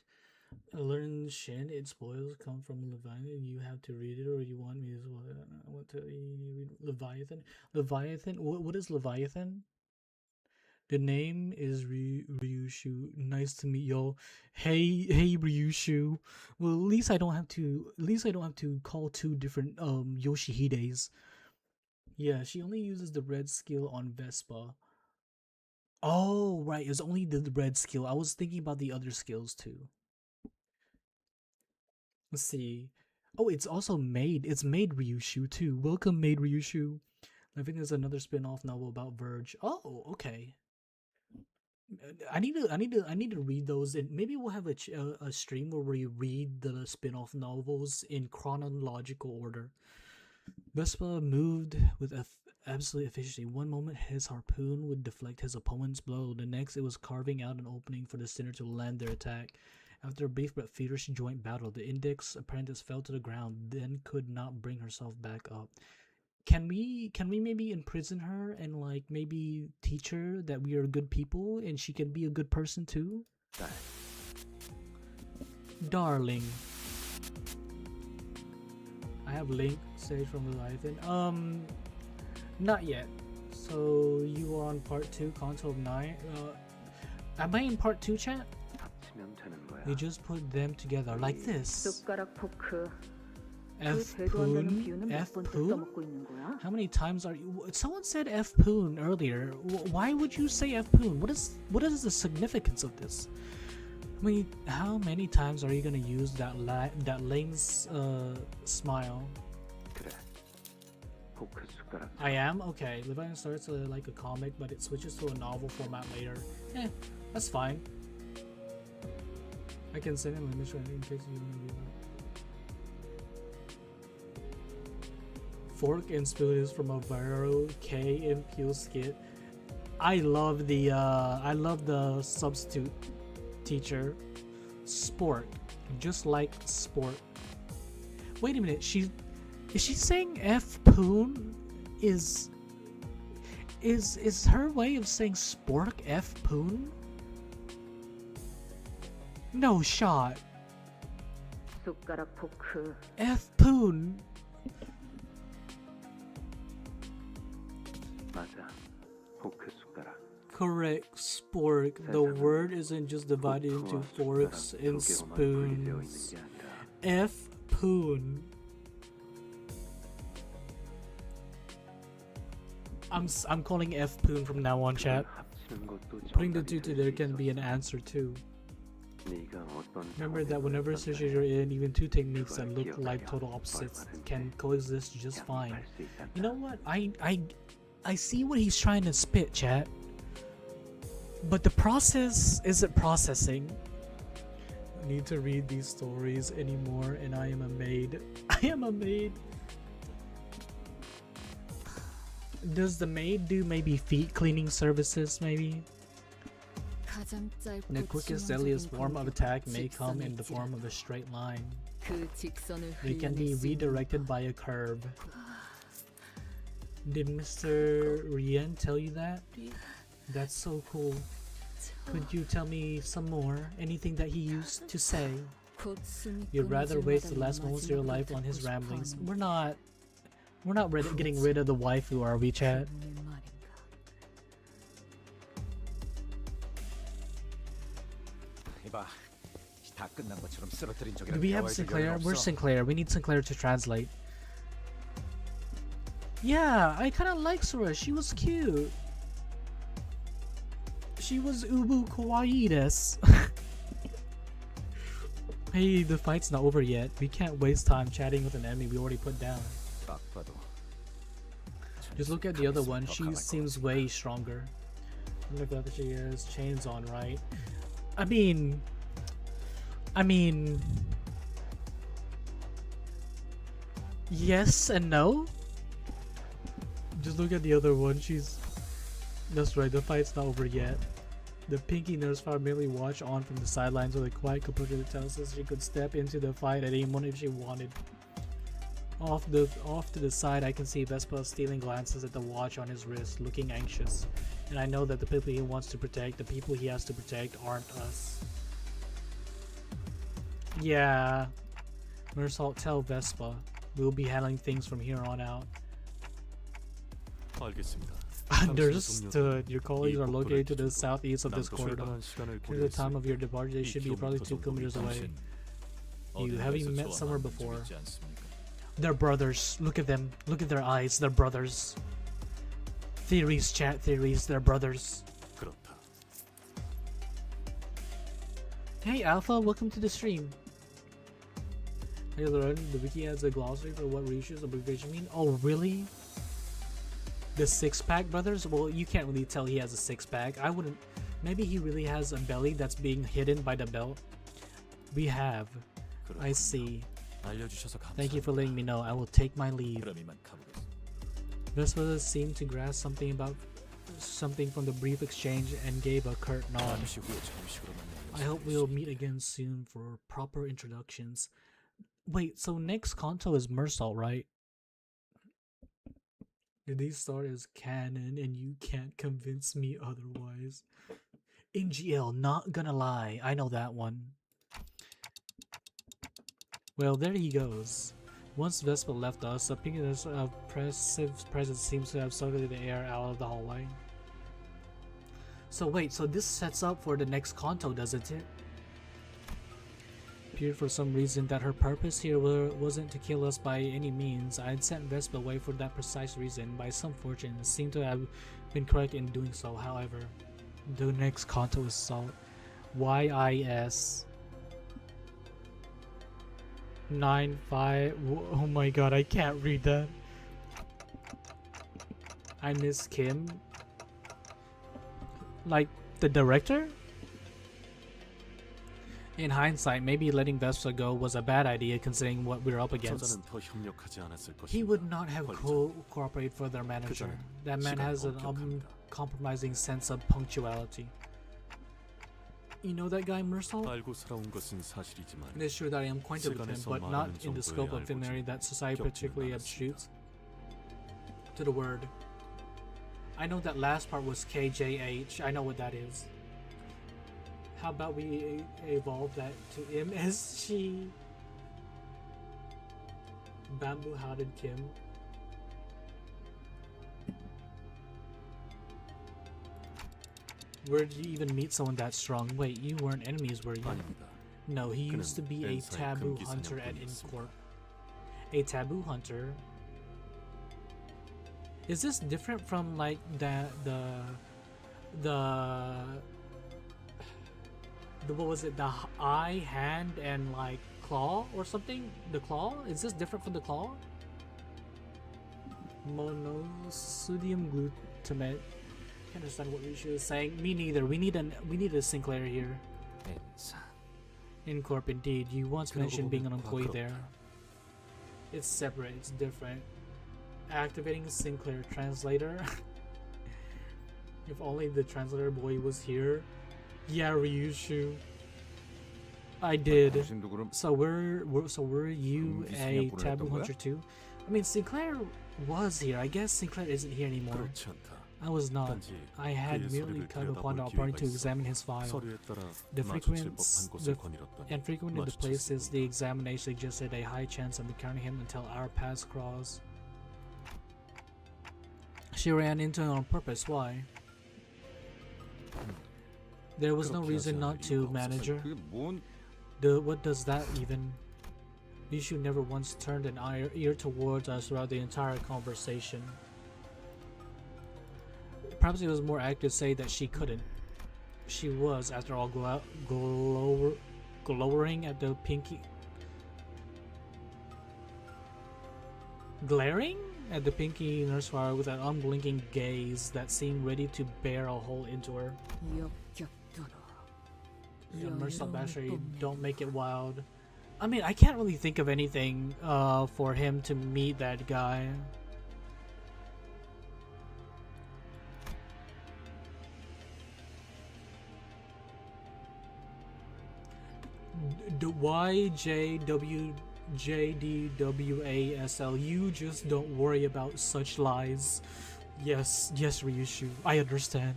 Speaker 1: Learn Shin, its spoils come from Leviathan. You have to read it, or you want me as well. I want to read Leviathan. Leviathan? What is Leviathan? The name is Ryushu. Nice to meet y'all. Hey Ryushu. Well, at least I don't have to call two different Yoshihides. Yeah, she only uses the red skill on Vespa. Oh, right, it's only the red skill. I was thinking about the other skills too. Let's see. Oh, it's also Maid. It's Maid Ryushu too. Welcome, Maid Ryushu. I think there's another spin-off novel about Verge. Oh, okay. I need to read those, and maybe we'll have a stream where we read the spin-off novels in chronological order. Vespa moved with absolute efficiency. One moment his harpoon would deflect his opponent's blow. The next it was carving out an opening for the sinner to land their attack. After a brief but feverish joint battle, the index apprentice fell to the ground, then could not bring herself back up. Can we maybe imprison her and like maybe teach her that we are good people and she can be a good person too? Darling. I have link stage from Leviathan. Not yet. So you are on part 2, Canto of 9. Am I in part 2, chat? You just put them together like this.
Speaker 8: 숟가락 포크.
Speaker 1: F-poon? F-poon? How many times are you? Someone said F-poon earlier. Why would you say F-poon? What is the significance of this? I mean, how many times are you gonna use that Lane's smile? I am? Okay. Leviathan starts like a comic, but it switches to a novel format later. That's fine. I can send him a mission in case you want to be Fork and Spoon is from a viral K and Peele skit. I love the substitute teacher. Sport. Just like sport. Wait a minute, is she saying F-poon is her way of saying spork F-poon? No shot.
Speaker 8: 숟가락 포크.
Speaker 1: F-poon. Correct, spork. The word isn't just divided into forks and spoons. F-poon. I'm calling F-poon from now on, chat. Putting the two together can be an answer too. Remember that whenever situations you're in, even two techniques that look like total opposites can coexist just fine. You know what? I see what he's trying to spit, chat. But the process isn't processing. I need to read these stories anymore, and I am a maid. I am a maid. Does the maid do maybe feet cleaning services, maybe? The quickest, deadliest form of attack may come in the form of a straight line. It can be redirected by a curve. Did Mr. Rien tell you that? That's so cool. Could you tell me some more? Anything that he used to say?
Speaker 8: 곧 숨이
Speaker 1: You'd rather waste the
Speaker 8: 끊어질
Speaker 1: last moments of your
Speaker 8: 마지막으로
Speaker 1: life on his
Speaker 8: 듣고
Speaker 1: ramblings.
Speaker 8: 싶어
Speaker 1: We're not getting rid of the waifu, are we, chat?
Speaker 8: 하는 말인가.
Speaker 9: 이봐, 다 끝난 것처럼 쓰러뜨린
Speaker 1: Do
Speaker 9: 적이랑
Speaker 1: we have
Speaker 9: 대화할
Speaker 1: Sinclair?
Speaker 9: 겨를은
Speaker 1: Where's
Speaker 9: 없어.
Speaker 1: Sinclair? We need Sinclair to translate. Yeah, I kind of like Sora. She was cute. She was ubu kawaii desu. Hey, the fight's not over yet. We can't waste time chatting with an enemy we already put down.
Speaker 9: 딱 봐도
Speaker 1: Just look at the other one. She seems way stronger. Look at that she has chains on, right? I mean, yes and no. Just look at the other one. That's right. The fight's not over yet. The Pinky Nurse family watch on from the sidelines with a quiet composure that tells us she could step into the fight at any moment if she wanted. Off to the side, I can see Vespa stealing glances at the watch on his wrist, looking anxious. And I know that the people he wants to protect, the people he has to protect, aren't us. Yeah. Mersault, tell Vespa. We'll be handling things from here on out.
Speaker 2: 알겠습니다.
Speaker 1: Understood. Your colleagues are located to the southeast of this corridor. At the time of your departure, they should be probably 2 kilometers away. You haven't met somewhere before. They're brothers. Look at them. Look at their eyes. They're brothers. Theories, chat theories. They're brothers.
Speaker 2: 그렇다.
Speaker 1: Hey Alpha, welcome to the stream. Hey Lauren, the wiki has a glossary for what Rishu's abbreviation mean. Oh really? The 6-pack brothers? Well, you can't really tell he has a 6-pack. I wouldn't. Maybe he really has a belly that's being hidden by the belt. We have. I see.
Speaker 5: 알려주셔서 감사합니다.
Speaker 1: Thank you for letting me know. I will take my leave.
Speaker 5: 그럼 이만 가보겠습니다.
Speaker 1: Vespa seemed to grasp something from the brief exchange and gave a curt nod.
Speaker 5: 잠시 후에 정식으로 만나는
Speaker 1: I hope we'll meet again soon for proper introductions. Wait, so next Canto is Mersault, right? These start as canon and you can't convince me otherwise. NGL, not gonna lie, I know that one. Well, there he goes. Once Vespa left us, a pinkness of oppressive presence seems to have sucked the air out of the hallway. So wait, so this sets up for the next Canto, doesn't it? Appeared for some reason that her purpose here wasn't to kill us by any means. I had sent Vespa away for that precise reason. By some fortune, it seemed to have been correct in doing so. However, the next Canto is Salt. YIS 95. Oh my god, I can't read that. I miss Kim. Like the director? In hindsight, maybe letting Vespa go was a bad idea considering what we were up against.
Speaker 2: 저자는 더 협력하지 않았을 것입니다.
Speaker 1: He would not have cooperated for their manager. That man has an uncompromising sense of punctuality. You know that guy Mersault?
Speaker 2: 알고 살아온 것은 사실이지만
Speaker 1: It is true that I am acquainted with him, but not in the scope of familiarity that society particularly attributes to the word. I know that last part was KJH. I know what that is. How about we evolve that to MSG? Bamboo Howden Kim. Where did you even meet someone that strong? Wait, you weren't enemies, were you?
Speaker 2: 아닙니다.
Speaker 1: No, he used to be a
Speaker 2: 엔사의
Speaker 1: taboo
Speaker 2: 금기
Speaker 1: hunter at
Speaker 2: 사냥꾼이었습니다.
Speaker 1: Incorp. A taboo hunter? Is this different from like the what was it, the eye, hand, and like claw or something? The claw? Is this different from the claw? Monosodium glutamate. Can't understand what Rishu is saying. Me neither. We need a Sinclair here.
Speaker 5: 엔사.
Speaker 1: Incorp indeed. You once
Speaker 2: 그러고
Speaker 1: mentioned being an
Speaker 2: 보면
Speaker 1: employee
Speaker 2: 부끄럽다.
Speaker 1: there. It's separate. It's different. Activating Sinclair translator. If only the translator boy was here. Yeah, Ryushu. I did.
Speaker 9: 당신 누구를
Speaker 1: So were you a taboo
Speaker 9: 보냈던 거야?
Speaker 1: hunter too? I mean, Sinclair was here. I guess Sinclair isn't here anymore.
Speaker 2: 그렇지 않다.
Speaker 1: I was not.
Speaker 2: 단지
Speaker 1: I had
Speaker 2: 그의
Speaker 1: merely
Speaker 2: 서류를
Speaker 1: come upon the
Speaker 2: 들여다볼
Speaker 1: opportunity
Speaker 2: 기회가
Speaker 1: to
Speaker 2: 있어
Speaker 1: examine his file.
Speaker 2: 서류에 따라
Speaker 1: The
Speaker 2: 마주칠
Speaker 1: frequent,
Speaker 2: 법한 곳을 거닐었더니
Speaker 1: and frequent in the places
Speaker 2: 마주쳤습니다.
Speaker 1: the examination suggested a high chance of encountering him until our paths crossed. She ran into him on purpose. Why? There was no
Speaker 2: 그렇게
Speaker 1: reason
Speaker 2: 하지
Speaker 1: not
Speaker 2: 않을
Speaker 1: to,
Speaker 2: 이유가 없었어요.
Speaker 1: manager.
Speaker 9: 그게 뭔
Speaker 1: What does that even? Yushu never once turned an ear towards us throughout the entire conversation. Perhaps it was more accurate to say that she couldn't. She was, after all, glowering at the glaring at the pinky nurse fire with an unblinking gaze that seemed ready to bear a hole into her.
Speaker 8: 역겹도록
Speaker 1: Immerse
Speaker 8: 여유로운
Speaker 1: Basher,
Speaker 8: 뽐내.
Speaker 1: don't make it wild. I mean, I can't really think of anything for him to meet that guy. YJWJDWASL, you just don't worry about such lies. Yes, Ryushu, I understand.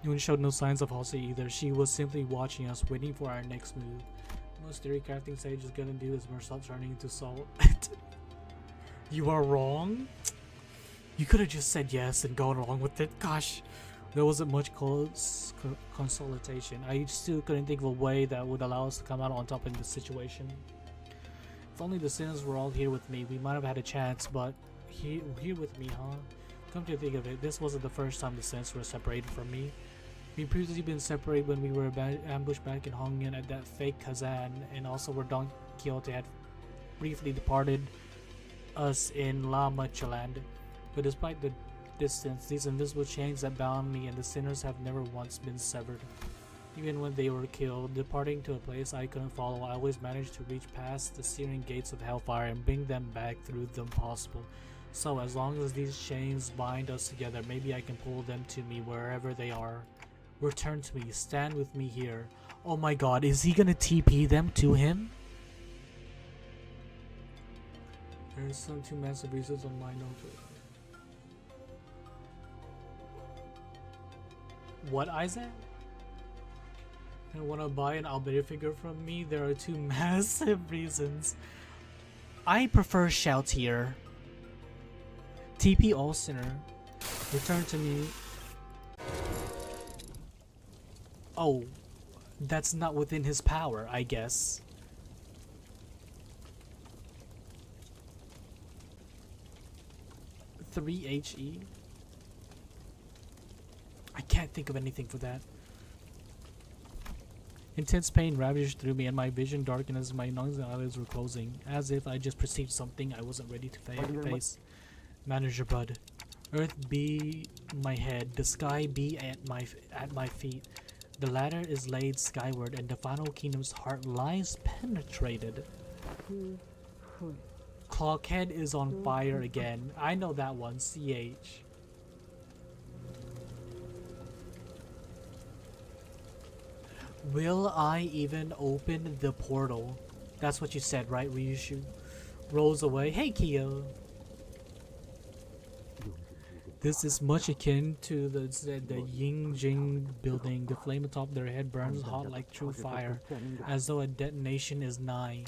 Speaker 1: Yoon showed no signs of halsey either. She was simply watching us, waiting for our next move. Most theory crafting sage is gonna do is stop turning into salt. You are wrong? You could have just said yes and gone along with it. Gosh, there wasn't much consultation. I still couldn't think of a way that would allow us to come out on top in this situation. If only the sinners were all here with me, we might have had a chance, but here with me, huh? Come to think of it, this wasn't the first time the sinners were separated from me. We'd previously been separated when we were ambushed back in Hongyan at that fake Kazan, and also where Don Quixote had briefly departed us in La Manchaland. But despite the distance, these invisible chains that bound me and the sinners have never once been severed. Even when they were killed, departing to a place I couldn't follow, I always managed to reach past the searing gates of hellfire and bring them back through them possible. So as long as these chains bind us together, maybe I can pull them to me wherever they are. Return to me, stand with me here. Oh my god, is he gonna TP them to him? There's some 2 massive reasons on my note. What, Isaac? You wanna buy an Albedo figure from me? There are 2 massive reasons. I prefer Shout here. TP all sinner. Return to me. Oh, that's not within his power, I guess. HE. I can't think of anything for that. Intense pain ravaged through me, and my vision darkened as my lungs and eyelids were closing, as if I just perceived something I wasn't ready to face. Manager Bud. Earth be my head, the sky be at my feet. The ladder is laid skyward, and the final kingdom's heart lies penetrated. Clockhead is on fire again. I know that one, CH. Will I even open the portal? That's what you said, right, Ryushu? Rolls away. Hey, Kyo. This is much akin to the Yingjing building. The flame atop their head burns hot like true fire, as though a detonation is nigh.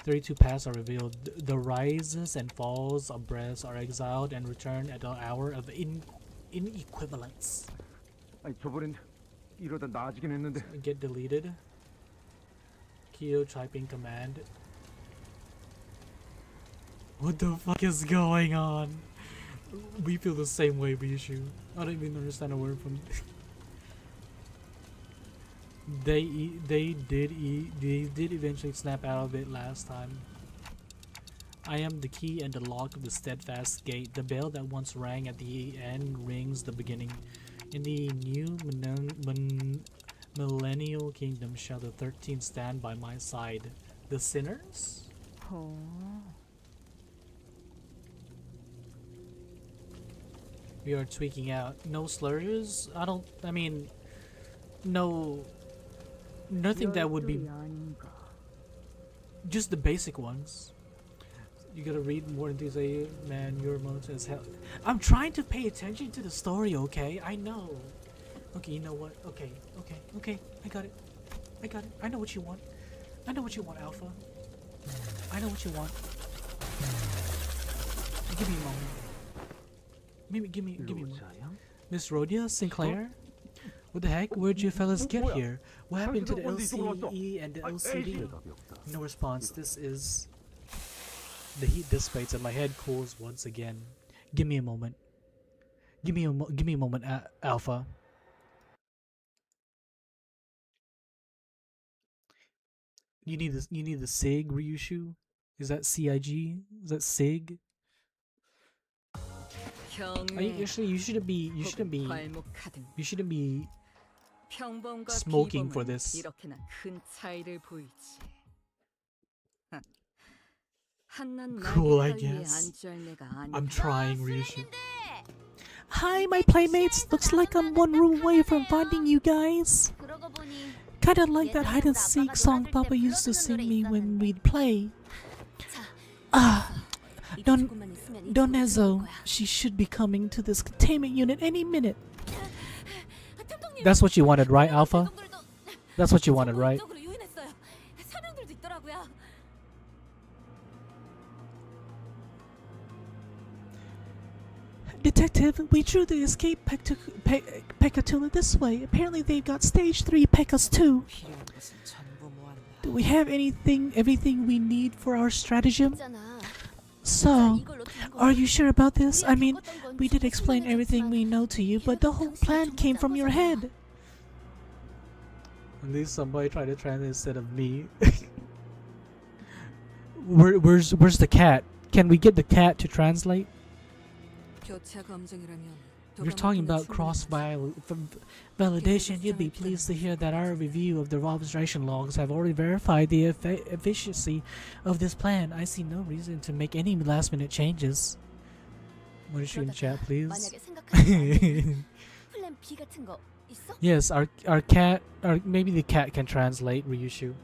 Speaker 1: 32 paths are revealed. The rises and falls of breaths are exiled and return at the hour of inequivalence.
Speaker 10: 아니 저번엔 이러다 나아지긴 했는데.
Speaker 1: Get deleted. Kyo typing command. What the fuck is going on? We feel the same way, Ryushu. I don't even understand a word from. They did eventually snap out of it last time. I am the key and the lock of the steadfast gate. The bell that once rang at the end rings the beginning. In the new millennial kingdom shall the 13 stand by my side. The sinners?
Speaker 8: 어.
Speaker 1: We are tweaking out. No slurs? I mean, no, nothing that would be,
Speaker 8: 아닌가.
Speaker 1: just the basic ones. You gotta read more into say, man, your emotions as hell. I'm trying to pay attention to the story, okay? I know. Okay, you know what? Okay. I got it. I know what you want. I know what you want, Alpha. I know what you want. Give me a moment. Maybe give me a moment. Miss Rhodia Sinclair? What the heck? Where'd you fellas get here? What happened to the LCE and the LCD? No response. This is... The heat dissipates and my head cools once again. Give me a moment. Give me a moment, Alpha. You need this. You need the SIG, Ryushu. Is that CIG? Is that SIG? Actually, you shouldn't be. You shouldn't be. You shouldn't be smoking for this.
Speaker 8: 이렇게나 큰 차이를 보이지.
Speaker 1: Cool, I guess. I'm trying, Ryushu. Hi, my playmates. Looks like I'm one room away from finding you guys. Kinda like that hide and seek song Papa used to sing me when we'd play. Donezo, she should be coming to this containment unit any minute. That's what you wanted, right, Alpha? That's what you wanted, right? Detective, we drew the escape Pekatula this way. Apparently they've got stage 3 Pekas too. Do we have everything we need for our stratagem? So, are you sure about this? I mean, we did explain everything we know to you, but the whole plan came from your head. At least somebody tried to translate instead of me. Where's the cat? Can we get the cat to translate? If you're talking about cross-validation, you'd be pleased to hear that our review of the observation logs have already verified the efficiency of this plan. I see no reason to make any last-minute changes. Want to shoot in chat, please? Yes, our cat, or maybe the cat can translate, Ryushu.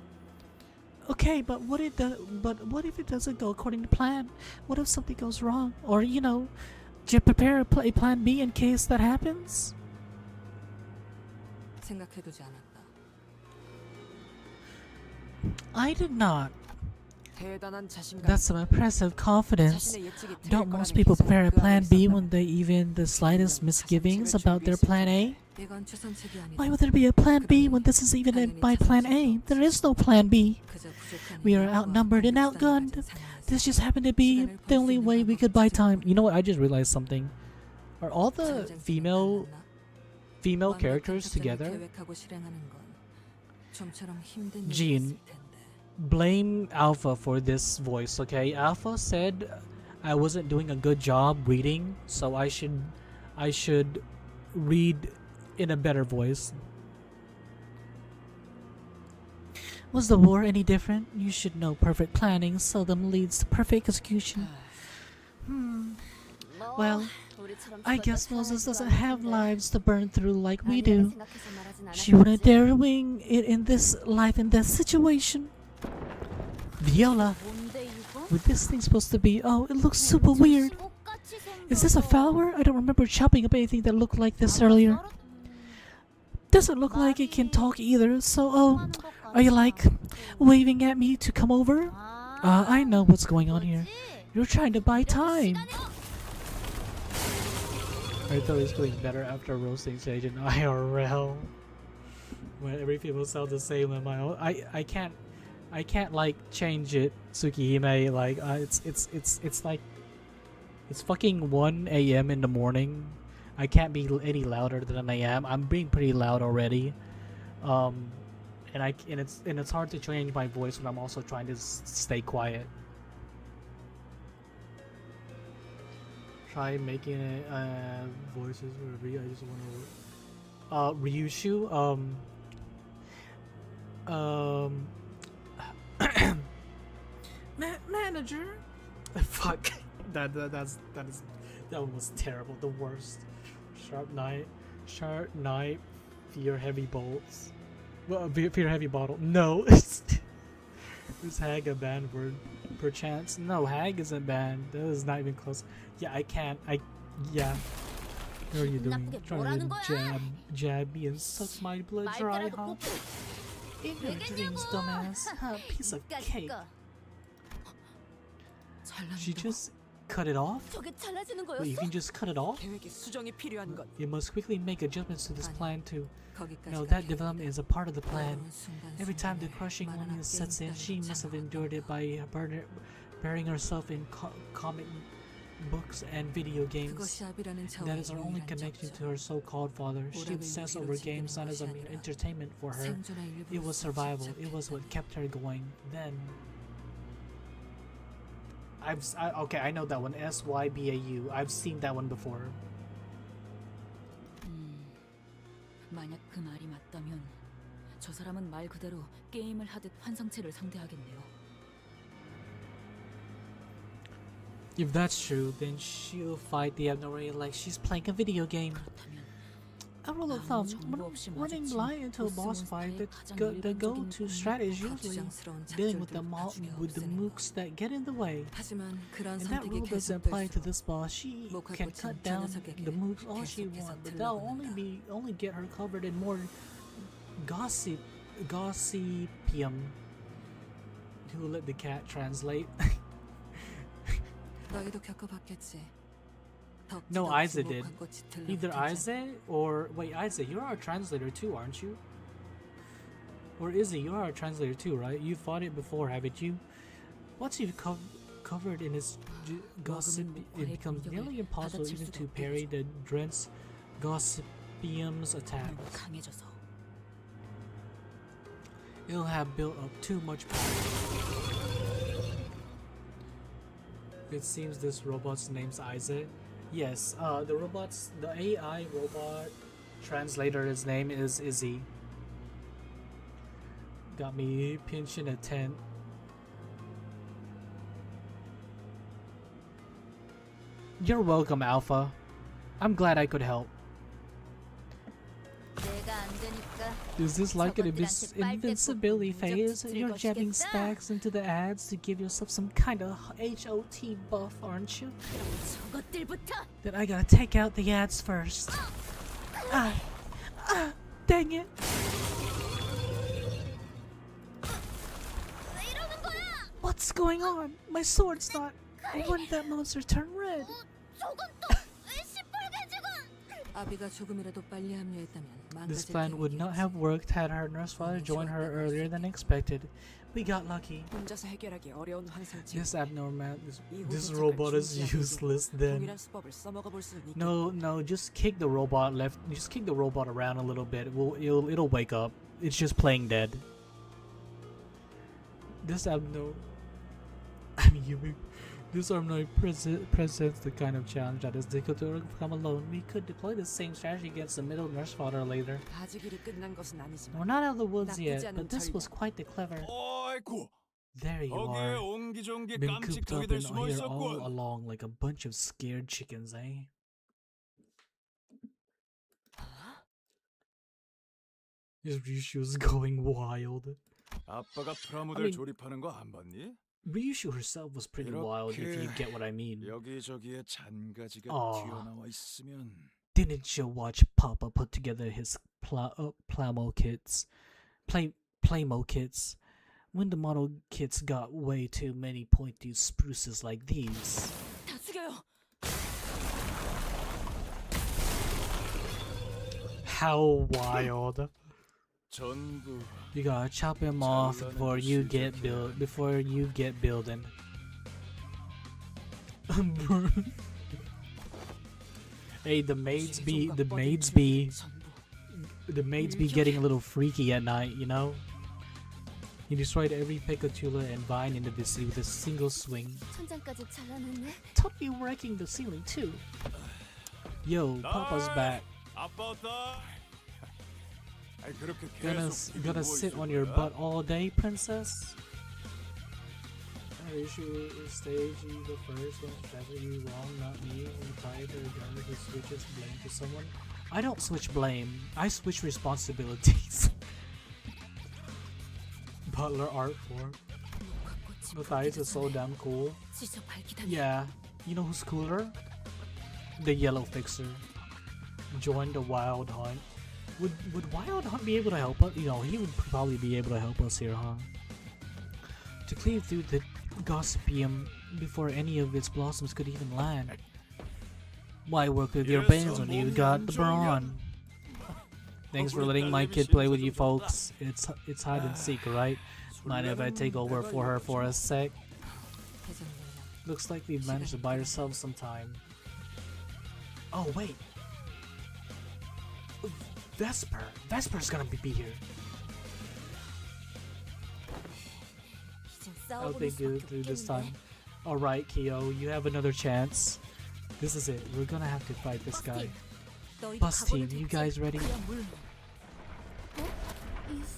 Speaker 1: Okay, but what if it doesn't go according to plan? What if something goes wrong? Or, you know, do you prepare a plan B in case that happens? I did not. That's some impressive confidence. Don't most people prepare a plan B when they even the slightest misgivings about their plan A? Why would there be a plan B when this is even by plan A? There is no plan B. We are outnumbered and outgunned. This just happened to be the only way we could buy time. You know what? I just realized something. Are all the female characters together? Jean, blame Alpha for this voice, okay? Alpha said I wasn't doing a good job reading, so I should read in a better voice. Was the war any different? You should know perfect planning seldom leads to perfect execution. Well, I guess Moses doesn't have lives to burn through like we do. She wouldn't dare wing it in this life in this situation. Viola, what this thing supposed to be? Oh, it looks super weird. Is this a flower? I don't remember chopping up anything that looked like this earlier. Doesn't look like it can talk either, so oh, are you like waving at me to come over? I know what's going on here. You're trying to buy time. I thought it's feeling better after roasting Sage in IRL. When every people sound the same in my own. I can't like change it, Tsukihime. Like it's like it's fucking 1 a.m. in the morning. I can't be any louder than I am. I'm being pretty loud already. And it's hard to change my voice when I'm also trying to stay quiet. Try making it voices wherever I just want to Ryushu manager. Fuck. That one was terrible. The worst. Sharp knife, fear heavy bolts. Well, fear heavy bottle. No, it's Hag a banned word. perchance. No, hag isn't banned. That is not even close. Yeah, I can't. Yeah. What are you doing? Trying to jab me and suck my blood dry, huh? In your dreams, dumbass. Huh, piece of cake. She just cut it off?
Speaker 7: 저게 잘라지는
Speaker 1: Wait,
Speaker 7: 거였어?
Speaker 1: you can just cut it off?
Speaker 8: 계획에 수정이 필요한 건
Speaker 1: You must quickly make adjustments to this plan too.
Speaker 8: 거기까지.
Speaker 1: No, that development is a part of the plan. Every time the crushing one sets in, she must have endured it by burying herself in comic books and video games. That is her only connection to her so-called father. She obsessed over games not as a mere entertainment for her. It was survival. It was what kept her going. Then... okay, I know that one. SYBAU. I've seen that one before.
Speaker 3: 만약 그 말이 맞다면 저 사람은 말 그대로 게임을 하듯 환상체를 상대하겠네요.
Speaker 1: If that's true, then she'll fight the abnormal like she's playing a video game.
Speaker 3: 그렇다면
Speaker 1: A rule of thumb, running blind into a boss fight, the go-to strategy is usually dealing with the mooks that get in the way.
Speaker 8: 하지만 그런
Speaker 1: And that
Speaker 8: 선택이
Speaker 1: rule doesn't
Speaker 8: 계속될
Speaker 1: apply to this boss. She can cut down the mooks all she
Speaker 8: 계속해서
Speaker 1: wants, but that'll only get her covered in more gossipium. Who let the cat translate?
Speaker 8: 너희도 겪어봤겠지.
Speaker 1: No, Isaac did. Either Isaac or... Wait, Isaac, you're our translator too, aren't you? Or Izzy, you're our translator too, right? You fought it before, haven't you? Once you've covered in its gossip, it becomes nearly impossible even to parry the Drent's gossipium's attacks.
Speaker 3: 강해져서
Speaker 1: It'll have built up too much power. It seems this robot's name's Isaac. Yes, the AI robot translator's name is Izzy. Got me pinching a tent. You're welcome, Alpha. I'm glad I could help. Is this like an invincibility phase? You're jamming stacks into the ads to give yourself some kind of HOT buff, aren't you? Then I gotta take out the ads first. Dang it. What's going on? My sword's not... When did that monster turn red?
Speaker 8: 아비가 조금이라도 빨리 합류했다면
Speaker 1: This plan would not have worked had her nurse father joined her earlier than expected. We got lucky.
Speaker 8: 혼자서 해결하기 어려운 환상체.
Speaker 1: This robot is useless then. No, just kick the robot just kick the robot around a little bit. It'll wake up. It's just playing dead. This Armnoid presents the kind of challenge that is difficult to overcome alone. We could deploy the same strategy against the middle nurse fodder later. We're not out of the woods yet, but this was quite the clever. There you are. Been cooped up in here all along like a bunch of scared chickens, eh? Ryushu was going wild.
Speaker 2: 아빠가 프라모델 조립하는 거 안 봤니?
Speaker 1: Ryushu herself was pretty wild, if you get what I mean.
Speaker 2: 여기저기에 잔가지가 튀어나와 있으면
Speaker 1: Didn't you watch Papa put together his Playmo kits? When the model kits got way too many pointy spruces like these.
Speaker 3: 다 죽여요.
Speaker 1: How wild.
Speaker 2: 전부
Speaker 1: You gotta chop him off before you get building. Hey, the maids be getting a little freaky at night, you know? He destroyed every Picatula and vine in the vicinity with a single swing. Totally wrecking the ceiling too. Yo, Papa's back. Gonna sit on your butt all day, princess? Are you sure stage you the first one? That's you wrong, not me. When tired or younger, he switches blame to someone. I don't switch blame. I switch responsibilities. Butler art form. Matthias is so damn cool.
Speaker 6: 지적 발기다니.
Speaker 1: Yeah, you know who's cooler? The yellow fixer. Join the Wild Hunt. Would Wild Hunt be able to help us? You know, he would probably be able to help us here, huh? To cleave through the Gossipium before any of its blossoms could even land. Why work with your bands when you got the brawn? Thanks for letting my kid play with you folks. It's hide and seek, right? Mind if I take over for her for a sec?
Speaker 6: 대장 물량.
Speaker 1: Looks like we've managed to buy ourselves some time. Oh wait. Vesper's gonna be here.
Speaker 6: 이젠
Speaker 1: I'll
Speaker 6: 싸워보는
Speaker 1: think it
Speaker 6: 수밖에
Speaker 1: through this
Speaker 6: 없겠는데.
Speaker 1: time. Alright, Kyo, you have another chance. This is it. We're gonna have to fight this guy.
Speaker 6: 너희도
Speaker 1: Bus team,
Speaker 6: 각오는
Speaker 1: you
Speaker 6: 됐지?
Speaker 1: guys ready?
Speaker 6: 그야 물론.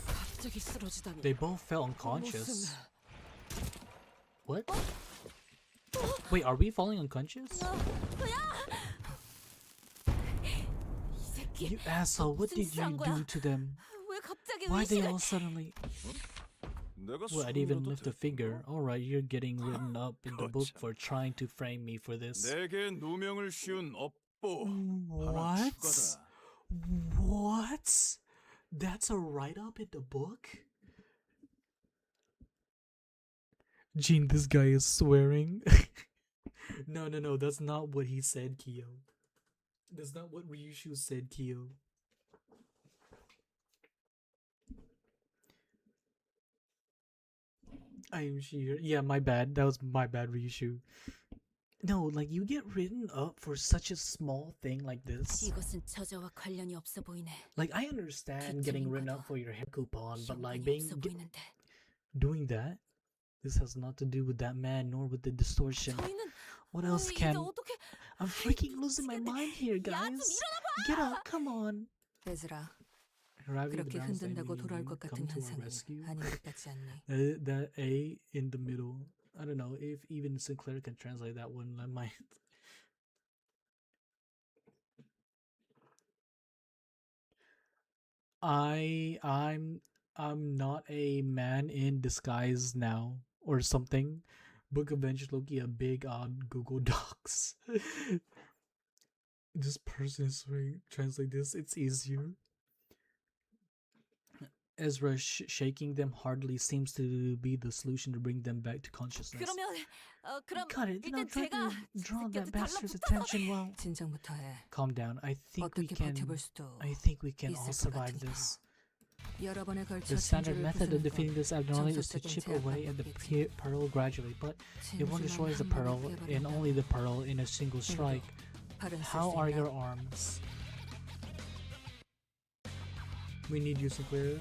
Speaker 6: 갑자기 쓰러지다니.
Speaker 1: They both fell unconscious. What? Wait, are we falling unconscious?
Speaker 6: 이 새끼.
Speaker 1: You asshole, what did you do to them?
Speaker 6: 왜 갑자기
Speaker 1: Why they
Speaker 6: 의심을?
Speaker 1: all suddenly...
Speaker 2: 내가
Speaker 1: Well, I'd even
Speaker 2: 숨어도
Speaker 1: lift a
Speaker 2: 될
Speaker 1: finger.
Speaker 2: 거?
Speaker 1: Alright, you're getting written up in the book for trying to frame me for this.
Speaker 2: 내게 누명을 씌운 업보
Speaker 1: What?
Speaker 2: 추가다.
Speaker 1: What? That's a write-up in the book? Gene, this guy is swearing. No, that's not what he said, Kyo. That's not what Ryushu said, Kyo. I'm sure. Yeah, my bad. That was my bad, Ryushu. No, like, you get written up for such a small thing like this.
Speaker 6: 이것은 저자와 관련이 없어 보이네.
Speaker 1: Like, I understand getting written up for your hair coupon, but like,
Speaker 6: 연관이 없어 보이는데.
Speaker 1: doing that, this has not to do with that man nor with the distortion.
Speaker 6: 저희는
Speaker 1: What else
Speaker 6: 이제
Speaker 1: can...
Speaker 6: 어떻게?
Speaker 1: I'm freaking losing my mind here,
Speaker 6: 야, 좀
Speaker 1: guys. Get up, come on.
Speaker 8: 베즈라,
Speaker 1: Ravi the
Speaker 8: 그렇게
Speaker 1: Brown's
Speaker 8: 흔든다고
Speaker 1: enemy,
Speaker 8: 돌아올 것
Speaker 1: come
Speaker 8: 같은
Speaker 1: to our
Speaker 8: 현상은
Speaker 1: rescue.
Speaker 8: 아닌 것 같지 않니?
Speaker 1: That A in the middle. I don't know if even Sinclair can translate that one. I might. I'm not a man in disguise now or something. Book of Venture Loki a big on Google Docs. This person is trying translate this. It's easier. Ezra shaking them hardly seems to be the solution to bring them back to consciousness.
Speaker 6: 그럼
Speaker 1: Cut it.
Speaker 6: 일단
Speaker 1: Not try
Speaker 6: 제가
Speaker 1: to draw that
Speaker 6: 새끼한테
Speaker 1: bastard's
Speaker 6: 달라붙어서
Speaker 1: attention. Well,
Speaker 8: 진정부터 해.
Speaker 1: calm down. I think we
Speaker 8: 어떻게
Speaker 1: can.
Speaker 8: 버텨볼 수도
Speaker 1: I think we can
Speaker 8: 있을
Speaker 1: all
Speaker 8: 것
Speaker 1: survive
Speaker 8: 같으니까.
Speaker 1: this.
Speaker 8: 여러 번에 걸쳐
Speaker 1: The standard
Speaker 8: 진주를
Speaker 1: method of
Speaker 8: 부수는
Speaker 1: defeating this abnormality is to
Speaker 8: 정석적인
Speaker 1: chip
Speaker 8: 제압
Speaker 1: away at the
Speaker 8: 방법이지.
Speaker 1: pearl gradually, but if one
Speaker 8: 진주만
Speaker 1: destroys the
Speaker 8: 한 번에
Speaker 1: pearl and
Speaker 8: 깨버린다.
Speaker 1: only the pearl in a single strike,
Speaker 8: 팔은 쓸
Speaker 1: how
Speaker 8: 수
Speaker 1: are
Speaker 8: 있나?
Speaker 1: your arms? We need you, Sinclair.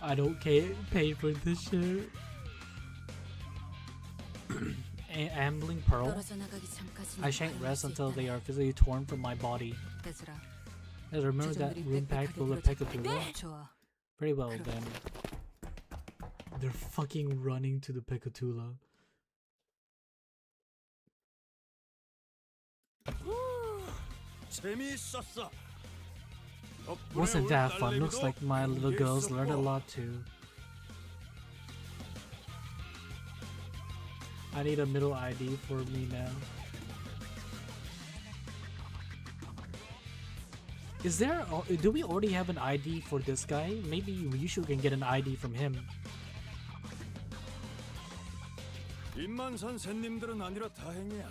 Speaker 1: I don't pay for this shit. Ambling pearl.
Speaker 6: 떨어져 나가기 전까지는
Speaker 1: I shan't
Speaker 6: 활용할
Speaker 1: rest
Speaker 6: 수
Speaker 1: until they
Speaker 6: 있다네.
Speaker 1: are physically torn from my body.
Speaker 8: 베즈라,
Speaker 1: I remember that
Speaker 8: 조정들이
Speaker 1: room packed full of
Speaker 8: 빽빽하게
Speaker 1: Pekatula.
Speaker 8: 좋아.
Speaker 1: Very well
Speaker 8: 그럼.
Speaker 1: then. They're fucking running to the Pekatula.
Speaker 2: 재미있었어.
Speaker 1: Wasn't that fun? Looks like my little girls learned a lot too. I need a middle ID for me now. Is there? Do we already have an ID for this guy? Maybe Ryushu can get an ID from him.
Speaker 2: 임만산 샌님들은 아니라 다행이야.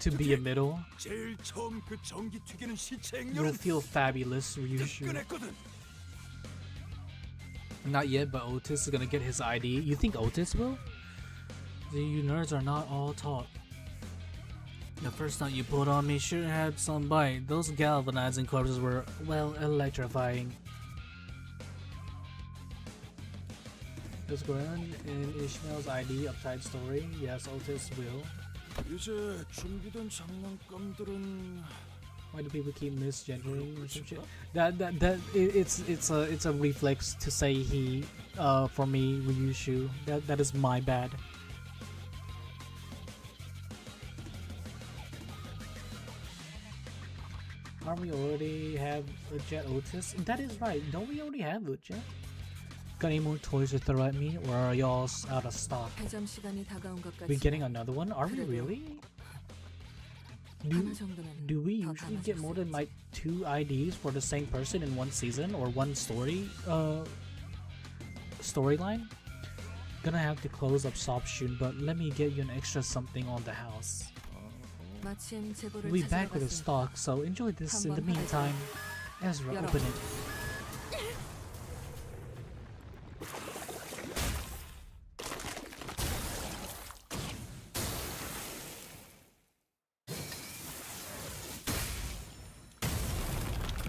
Speaker 1: To be a middle.
Speaker 2: 제일 처음 그 전기 튀기는 시체
Speaker 1: You'll
Speaker 2: 행렬은
Speaker 1: feel fabulous, Ryushu.
Speaker 2: 뜨끈했거든.
Speaker 1: Not yet, but Otis is gonna get his ID. You think Otis will? You nerds are not all taught. The first stunt you pulled on me sure had some bite. Those galvanizing corpses were, well, electrifying. Let's go in Ishmael's ID upside story. Yes, Otis will.
Speaker 2: 이제 준비된 장난감들은
Speaker 1: Why do people keep misgendering or some shit? It's a reflex to say he for me Ryushu. That is my bad. Aren't we already have a Jet Otis? That is right. Don't we already have a Jet? Got any more toys to throw at me, or are y'all out of stock?
Speaker 6: 회점 시간이 다가온 것
Speaker 1: We
Speaker 6: 같지만
Speaker 1: getting another one? Are we really?
Speaker 6: 하나 정도는
Speaker 1: Do we
Speaker 6: 더
Speaker 1: usually get more than
Speaker 6: 담아줬어야지.
Speaker 1: like 2 IDs for the same person in one season or one storyline? Gonna have to close up shop soon, but let me get you an extra something on the house.
Speaker 6: 마침 재고를
Speaker 1: We
Speaker 6: 찾으러
Speaker 1: back with a
Speaker 6: 갔으니까
Speaker 1: stock, so enjoy this in the
Speaker 6: 한번
Speaker 1: meantime. Ezra,
Speaker 6: 열어.
Speaker 1: open it.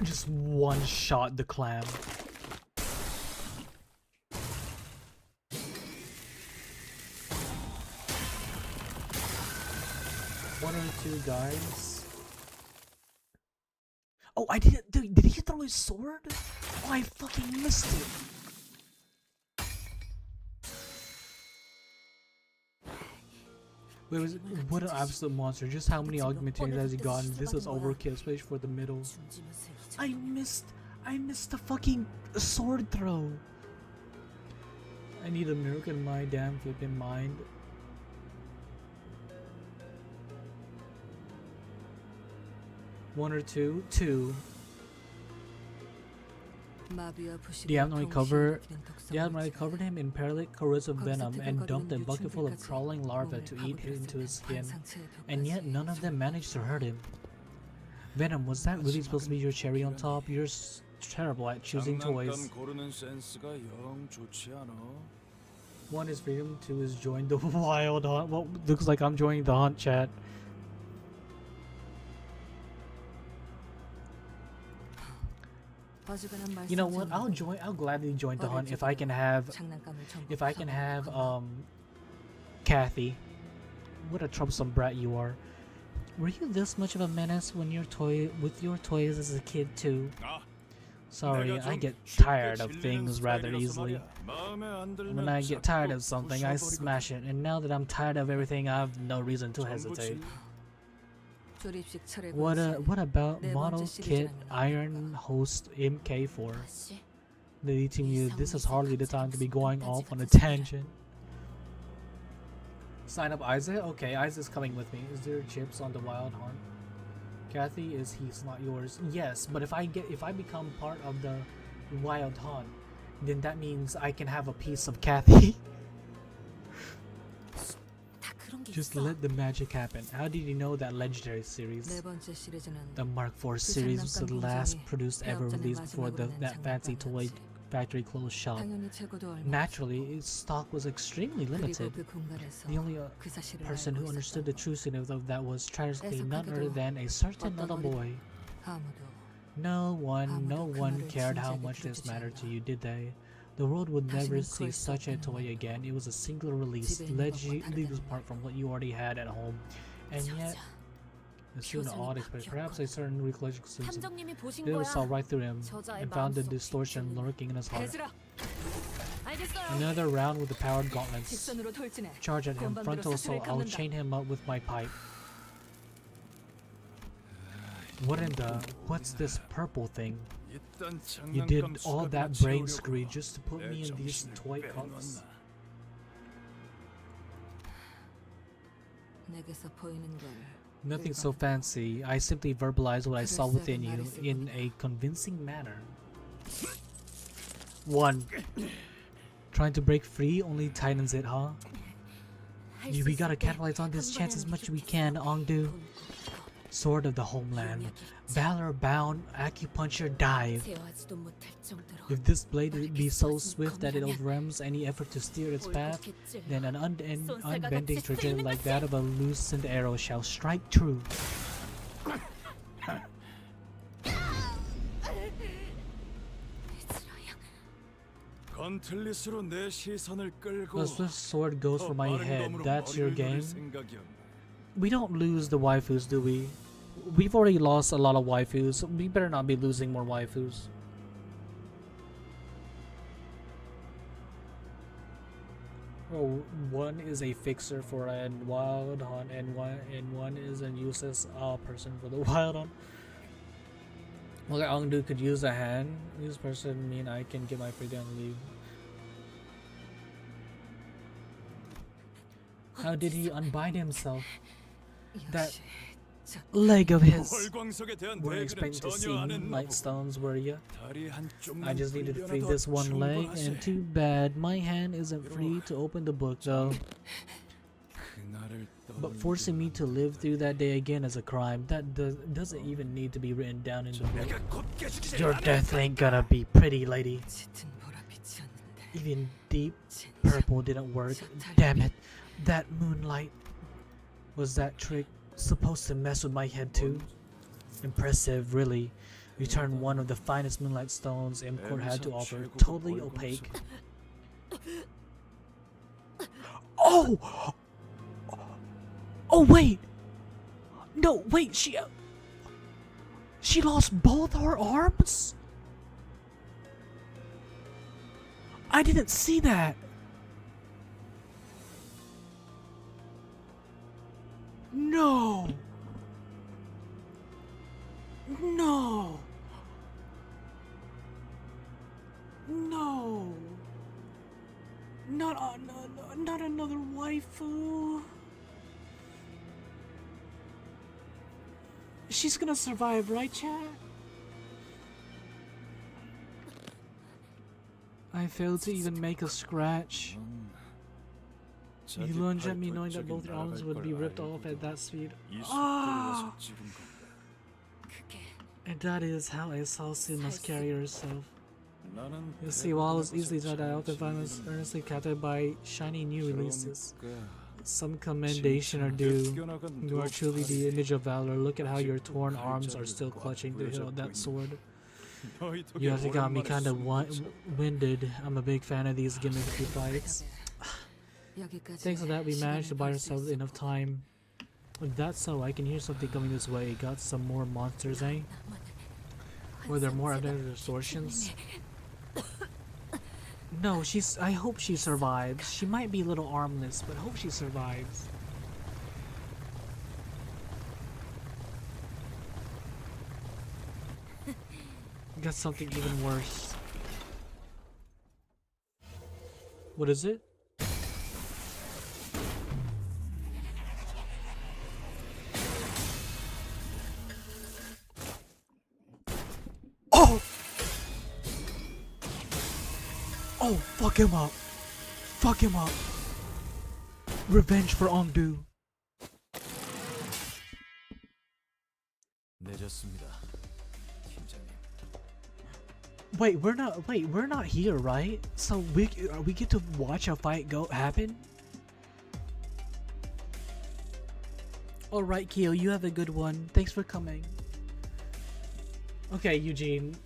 Speaker 1: Just one shot the clam. One or two guys. Oh, I didn't. Did he throw his sword? Oh, I fucking missed it. Wait, what an absolute monster. Just how many augmentations has he gotten? This is overkill, especially for the middle. I missed the fucking sword throw. I need a miracle in my damn flipping mind. One or two? Two. The Admiral covered him in paralytic corrosive venom and dumped a bucketful of crawling larvae to eat into his skin, and yet none of them managed to hurt him. Venom, was that really supposed to be your cherry on top? You're terrible at choosing toys. One is freedom, two is join the wild hunt. Well, looks like I'm joining the hunt, chat. You know what? I'll gladly join the hunt if I can have Kathy. What a troublesome brat you are. Were you this much of a menace when with your toys as a kid too? Sorry, I get tired of things rather easily. When I get tired of something, I smash it, and now that I'm tired of everything, I have no reason to hesitate. What about model kit Iron Host MK4? Deleting you, this is hardly the time to be going off on a tangent. Sign up Isaac? Okay, Isaac's coming with me. Is there chips on the wild hunt? Kathy, is he's not yours? Yes, but if I become part of the wild hunt, then that means I can have a piece of Kathy. Just let the magic happen. How did you know that legendary series, the Mark IV series, was the last produced ever released before that fancy toy factory closed shop? Naturally, its stock was extremely limited. The only person who understood the true significance of that was tragically none other than a certain little boy. No one cared how much this mattered to you, did they? The world would never see such a toy again. It was a singular release, legally apart from what you already had at home, and yet, assumed an odd expression, perhaps a certain recollection Bill saw right through him and found the distortion lurking in his heart. Another round with the powered gauntlets. Charge at him, frontal assault. I'll chain him up with my pipe. What's this purple thing? You did all that brain screed just to put me in these toy cups. Nothing so fancy. I simply verbalized what I saw within you in a convincing manner. 1. Trying to break free only tightens it, huh? We gotta capitalize on this chance as much as we can, Ongdu. Sword of the homeland. Valor bound, acupuncture dive. If this blade be so swift that it overwhelms any effort to steer its path, then an unbending trajectory like that of a loosened arrow shall strike true. The swift sword goes for my head. That's your game? We don't lose the waifus, do we? We've already lost a lot of waifus. We better not be losing more waifus. Oh, one is a fixer for a wild hunt, and one is a useless person for the wild hunt. Well, Ongdu could use a hand. Use person mean I can get my freedom and leave. How did he unbind himself? That leg of his.
Speaker 2: 월광석에 대한
Speaker 1: Weren't
Speaker 2: 대비는
Speaker 1: expecting to see
Speaker 2: 전혀 안 했나
Speaker 1: light
Speaker 2: 보고.
Speaker 1: stones, were ya?
Speaker 2: 다리 한쪽만
Speaker 1: I just needed to free
Speaker 2: 돌려놔도
Speaker 1: this one leg, and
Speaker 2: 충분하지.
Speaker 1: too bad my hand isn't free to open the book though.
Speaker 2: 그날을
Speaker 1: But forcing me to live through that day again is a crime. That doesn't even need to be written down in the book.
Speaker 2: 내가 곧게 죽이지
Speaker 1: Your
Speaker 2: 않아.
Speaker 1: death ain't gonna be pretty, lady.
Speaker 8: 짙은 보랏빛이었는데
Speaker 1: Even deep
Speaker 8: 진짜
Speaker 1: purple didn't work. Damn it. That moonlight. Was that trick supposed to mess with my head too? Impressive, really. You turned one of the finest moonlight stones M-Court had to offer totally opaque. Oh! Oh wait! No, wait, she lost both her arms? I didn't see that. No. No. No. Not another waifu. She's gonna survive, right, chat? I failed to even make a scratch. You lunged at me knowing that both your arms would be ripped off at that speed. Ah! And that is how I saw Sin must carry herself. You see, while I was easily tried out, I was earnestly captured by shiny new releases. Some commendation are due. You are truly the image of valor. Look at how your torn arms are still clutching the hilt of that sword. You actually got me kind of winded. I'm a big fan of these gimmicky fights. Thanks to that, we managed to buy ourselves enough time. If that's so, I can hear something coming this way. Got some more monsters, eh? Were there more other distortions? No, I hope she survives. She might be a little armless, but hope she survives. Got something even worse. What is it? Oh! Oh, fuck him up. Fuck him up. Revenge for Ongdu.
Speaker 5: 늦었습니다, 팀장님.
Speaker 1: Wait, we're not here, right? So we get to watch a fight happen? Alright, Kyo, you have a good one. Thanks for coming. Okay, Eugene.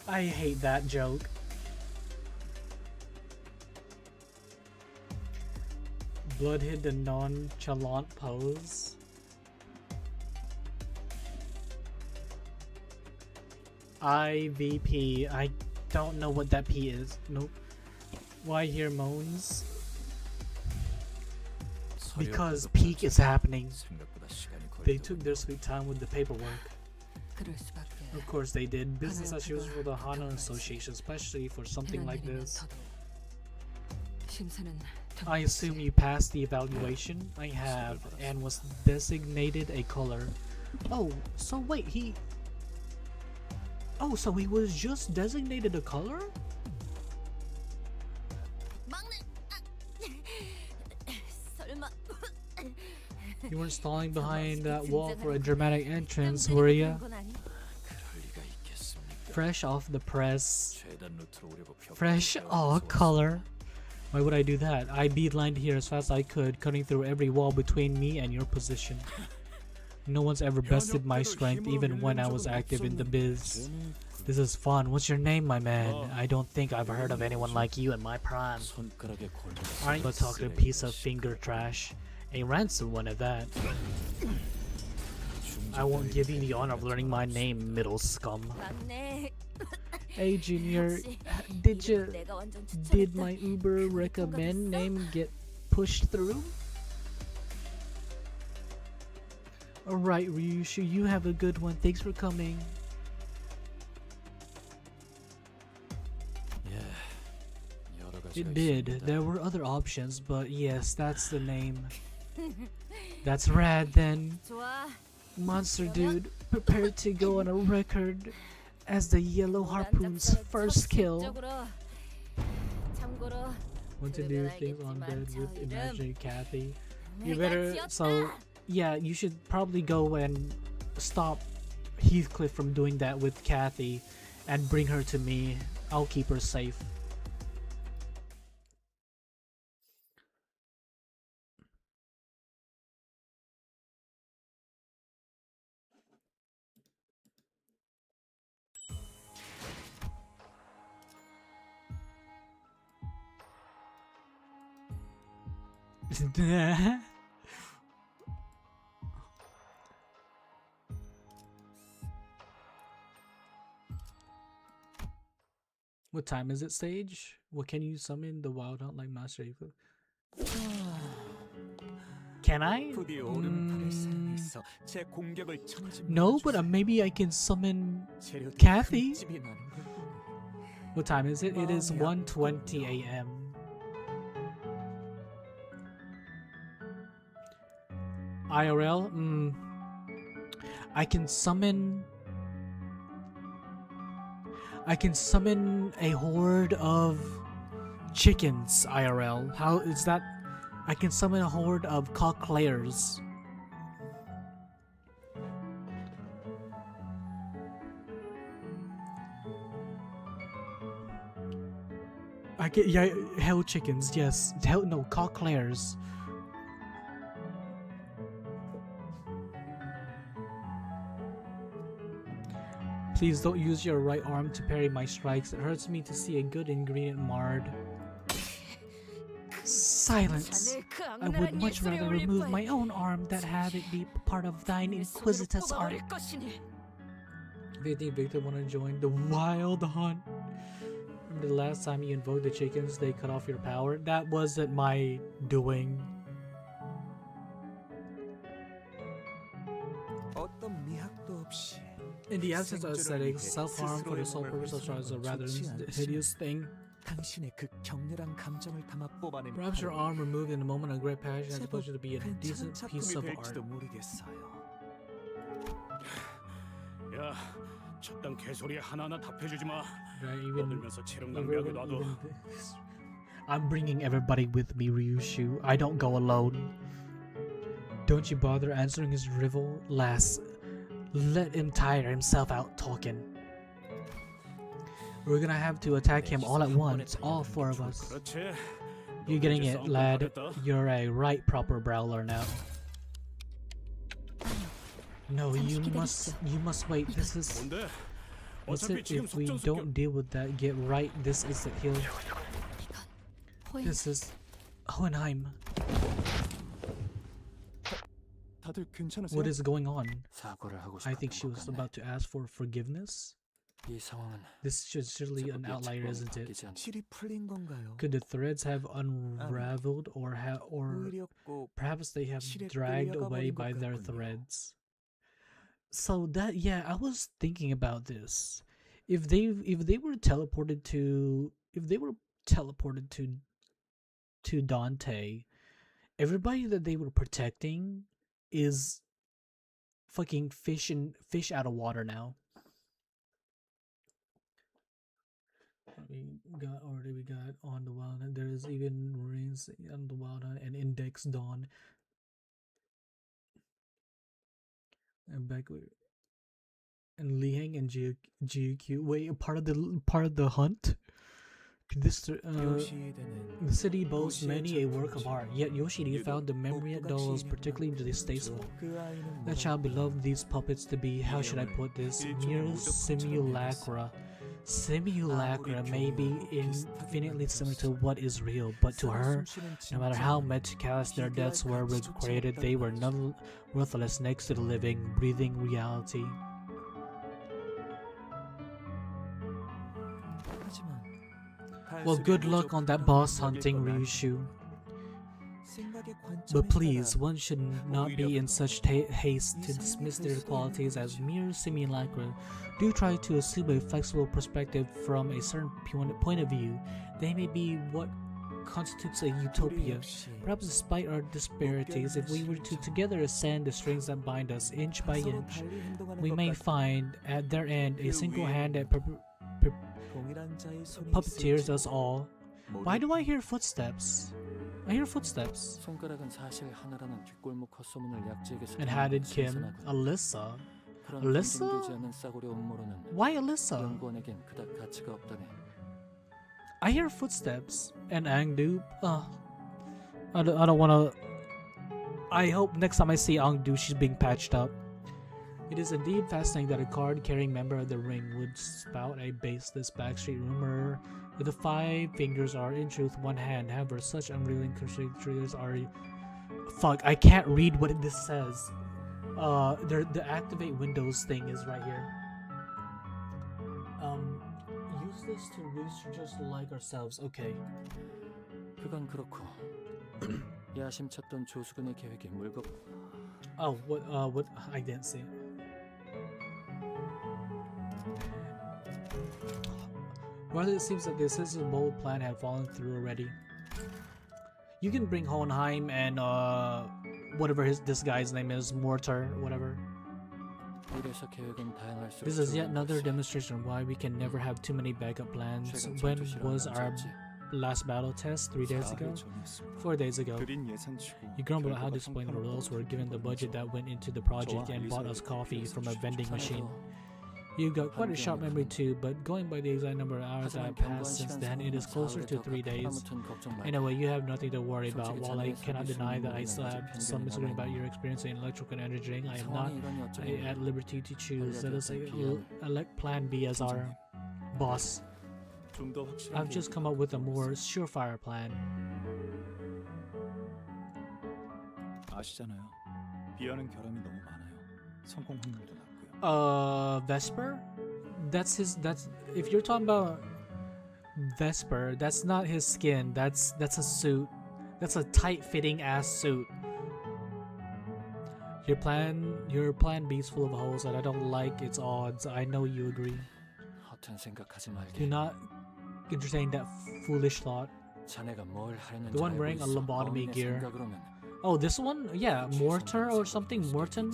Speaker 1: I hate that joke. Blood hid the nonchalant pose. IVP. I don't know what that P is. Nope. Why hear moans? Because peak is happening. They took their sweet time with the paperwork. Of course they did. Business as usual for the Hana Association, especially for something like this. I assume you passed the evaluation? I have, and was designated a color. Oh, so wait, Oh, so he was just designated a color? You weren't stalling behind that wall for a dramatic entrance, were ya? Fresh off the press. Fresh, color. Why would I do that? I beelined here as fast as I could, cutting through every wall between me and your position. No one's ever bested my strength, even when I was active in the biz. This is fun. What's your name, my man? I don't think I've heard of anyone like you in my prime. Aren't you a talkative piece of finger trash? A ransom one at that. I won't give you the honor of learning my name, middle scum. Hey Junior, did my Uber recommend name get pushed through? Alright Ryushu, you have a good one. Thanks for coming.
Speaker 5: 가치가
Speaker 1: It did.
Speaker 5: 있습니다.
Speaker 1: There were other options, but yes, that's the name. That's rad then.
Speaker 6: 좋아.
Speaker 1: Monster Dude, prepare to go on a record as the Yellow Harpoon's first kill.
Speaker 6: 적극적으로. 참고로
Speaker 1: Want to do things on bed with
Speaker 6: 저
Speaker 1: imaginary Kathy. You
Speaker 6: 내가
Speaker 1: better,
Speaker 6: 지었다.
Speaker 1: so yeah, you should probably go and stop Heathcliff from doing that with Kathy and bring her to me. I'll keep her safe. What time is it, Sage? What can you summon the wild hunt like Master Eagle? Can I?
Speaker 5: 부디 오른팔을 사용해서 제 공격을
Speaker 1: No, but maybe I can summon
Speaker 5: 재료들이
Speaker 1: Kathy?
Speaker 5: 흠집이 나는군요.
Speaker 1: What time is it? It is 1:20 a.m. IRL? I can summon a horde of chickens, IRL. How is that? I can summon a horde of cocklayers. I get, yeah, hell chickens, yes. Hell, no, cocklayers. Please don't use your right arm to parry my strikes. It hurts me to see a good ingredient marred. Silence! I would much rather remove my own arm than have it be part of thine inquisitor's art. If you think Victor wanna join the wild hunt? Remember the last time you invoked the chickens, they cut off your power? That wasn't my doing.
Speaker 5: 어떤 미학도 없이
Speaker 1: In the absence of aesthetics, self-harm for the sole purpose of trying is a rather hideous thing.
Speaker 5: 당신의 그 격렬한 감정을 담아 뽑아낸
Speaker 1: Perhaps your arm removed in a moment of great passion as opposed to be a
Speaker 5: 괜찮은
Speaker 1: decent piece
Speaker 5: 작품이
Speaker 1: of
Speaker 5: 될지도
Speaker 1: art.
Speaker 5: 모르겠어요.
Speaker 2: 야, 저딴 개소리에 하나하나 답해주지 마.
Speaker 1: Right, even,
Speaker 2: 떠들면서 체력 낭비하게 놔둬.
Speaker 1: I'm bringing everybody with me, Ryushu. I don't go alone. Don't you bother answering his riddle, lass. Let him tire himself out talking. We're gonna have to attack him all at once, all four of us.
Speaker 2: 그렇지.
Speaker 1: You're getting it, lad. You're a right proper brawler now. No, you must wait. This is
Speaker 2: 뭔데?
Speaker 1: what's
Speaker 2: 어차피
Speaker 1: it
Speaker 2: 지금
Speaker 1: if we
Speaker 2: 속전속결.
Speaker 1: don't deal with that, get right this instant heal. This is Hohenheim.
Speaker 5: 다들 괜찮으세요?
Speaker 1: What is going on?
Speaker 5: 사과를 하고
Speaker 1: I think
Speaker 5: 싶었던
Speaker 1: she
Speaker 5: 것
Speaker 1: was
Speaker 5: 같네.
Speaker 1: about to ask for forgiveness.
Speaker 5: 이 상황은
Speaker 1: This should surely an outlier, isn't it?
Speaker 5: 실이 풀린 건가요?
Speaker 1: Could the threads have unraveled or
Speaker 5: 오히려 꼭
Speaker 1: perhaps they have
Speaker 5: 실에
Speaker 1: dragged
Speaker 5: 끌려가
Speaker 1: away
Speaker 5: 버린 것
Speaker 1: by their
Speaker 5: 같군요.
Speaker 1: threads? So that, yeah, I was thinking about this. If they were teleported to to Dante, everybody that they were protecting is fucking fish out of water now. We got on the wild hunt. There is even Marines on the wild hunt and Index Dawn. And back and Liheng and GQ. Wait, part of the hunt. The city boasts many a work of art, yet Yoshiri found the memory dolls particularly distasteful. That child beloved these puppets to be, how should I put this, mere simulacra. Simulacra may be infinitely similar to what is real, but to her, no matter how much callous their deaths were recreated, they were none worthless next to the living, breathing reality. Well, good luck on that boss hunting, Ryushu. But please, one should not be in such haste to dismiss their qualities as mere simulacra. Do try to assume a flexible perspective from a certain point of view. They may be what constitutes a utopia. Perhaps despite our disparities, if we were to together ascend the strings that bind us inch by inch, we may find at their end a single hand that puppeteers us all. Why do I hear footsteps? I hear footsteps. And how did Kim? Alyssa? Alyssa? Why Alyssa? I hear footsteps and Angdu. I don't wanna. I hope next time I see Angdu, she's being patched up. It is indeed fascinating that a card-carrying member of the ring would spout a baseless backstreet rumor that the 5 fingers are in truth one hand. However, such unreal creatures are. Fuck! I can't read what this says. The activate Windows thing is right here. Useless to researchers like ourselves. Okay.
Speaker 5: 그건 그렇고 야심쳤던 조수근의 계획이 물겁.
Speaker 1: Oh, what? I didn't see it. Rather, it seems that this is a bold plan had fallen through already. You can bring Hohenheim and whatever this guy's name is, Mortar, whatever. This is yet another demonstration of why we can never have too many backup plans. When was our last battle test? 3 days ago? 4 days ago. You grumbled at how disappointing the results were given the budget that went into the project and bought us coffee from a vending machine. You've got quite a sharp memory too, but going by the exact number of hours that have passed since then, it is closer to 3 days. Anyway, you have nothing to worry about. While I cannot deny that I still have some misgivings about your experience in electrical energy, I am not at liberty to choose. Let us elect Plan B as our boss. I've just come up with a more surefire plan.
Speaker 9: 아시잖아요. 비하는 결함이 너무 많아요. 성공 확률도 낮고요.
Speaker 1: Vesper? That's if you're talking about Vesper, that's not his skin. That's a suit. That's a tight-fitting ass suit. Your plan B is full of holes that I don't like its odds. I know you agree. Do not entertain that foolish thought. The one wearing a lobotomy gear. Oh, this one? Yeah, Mortar or something? Morton?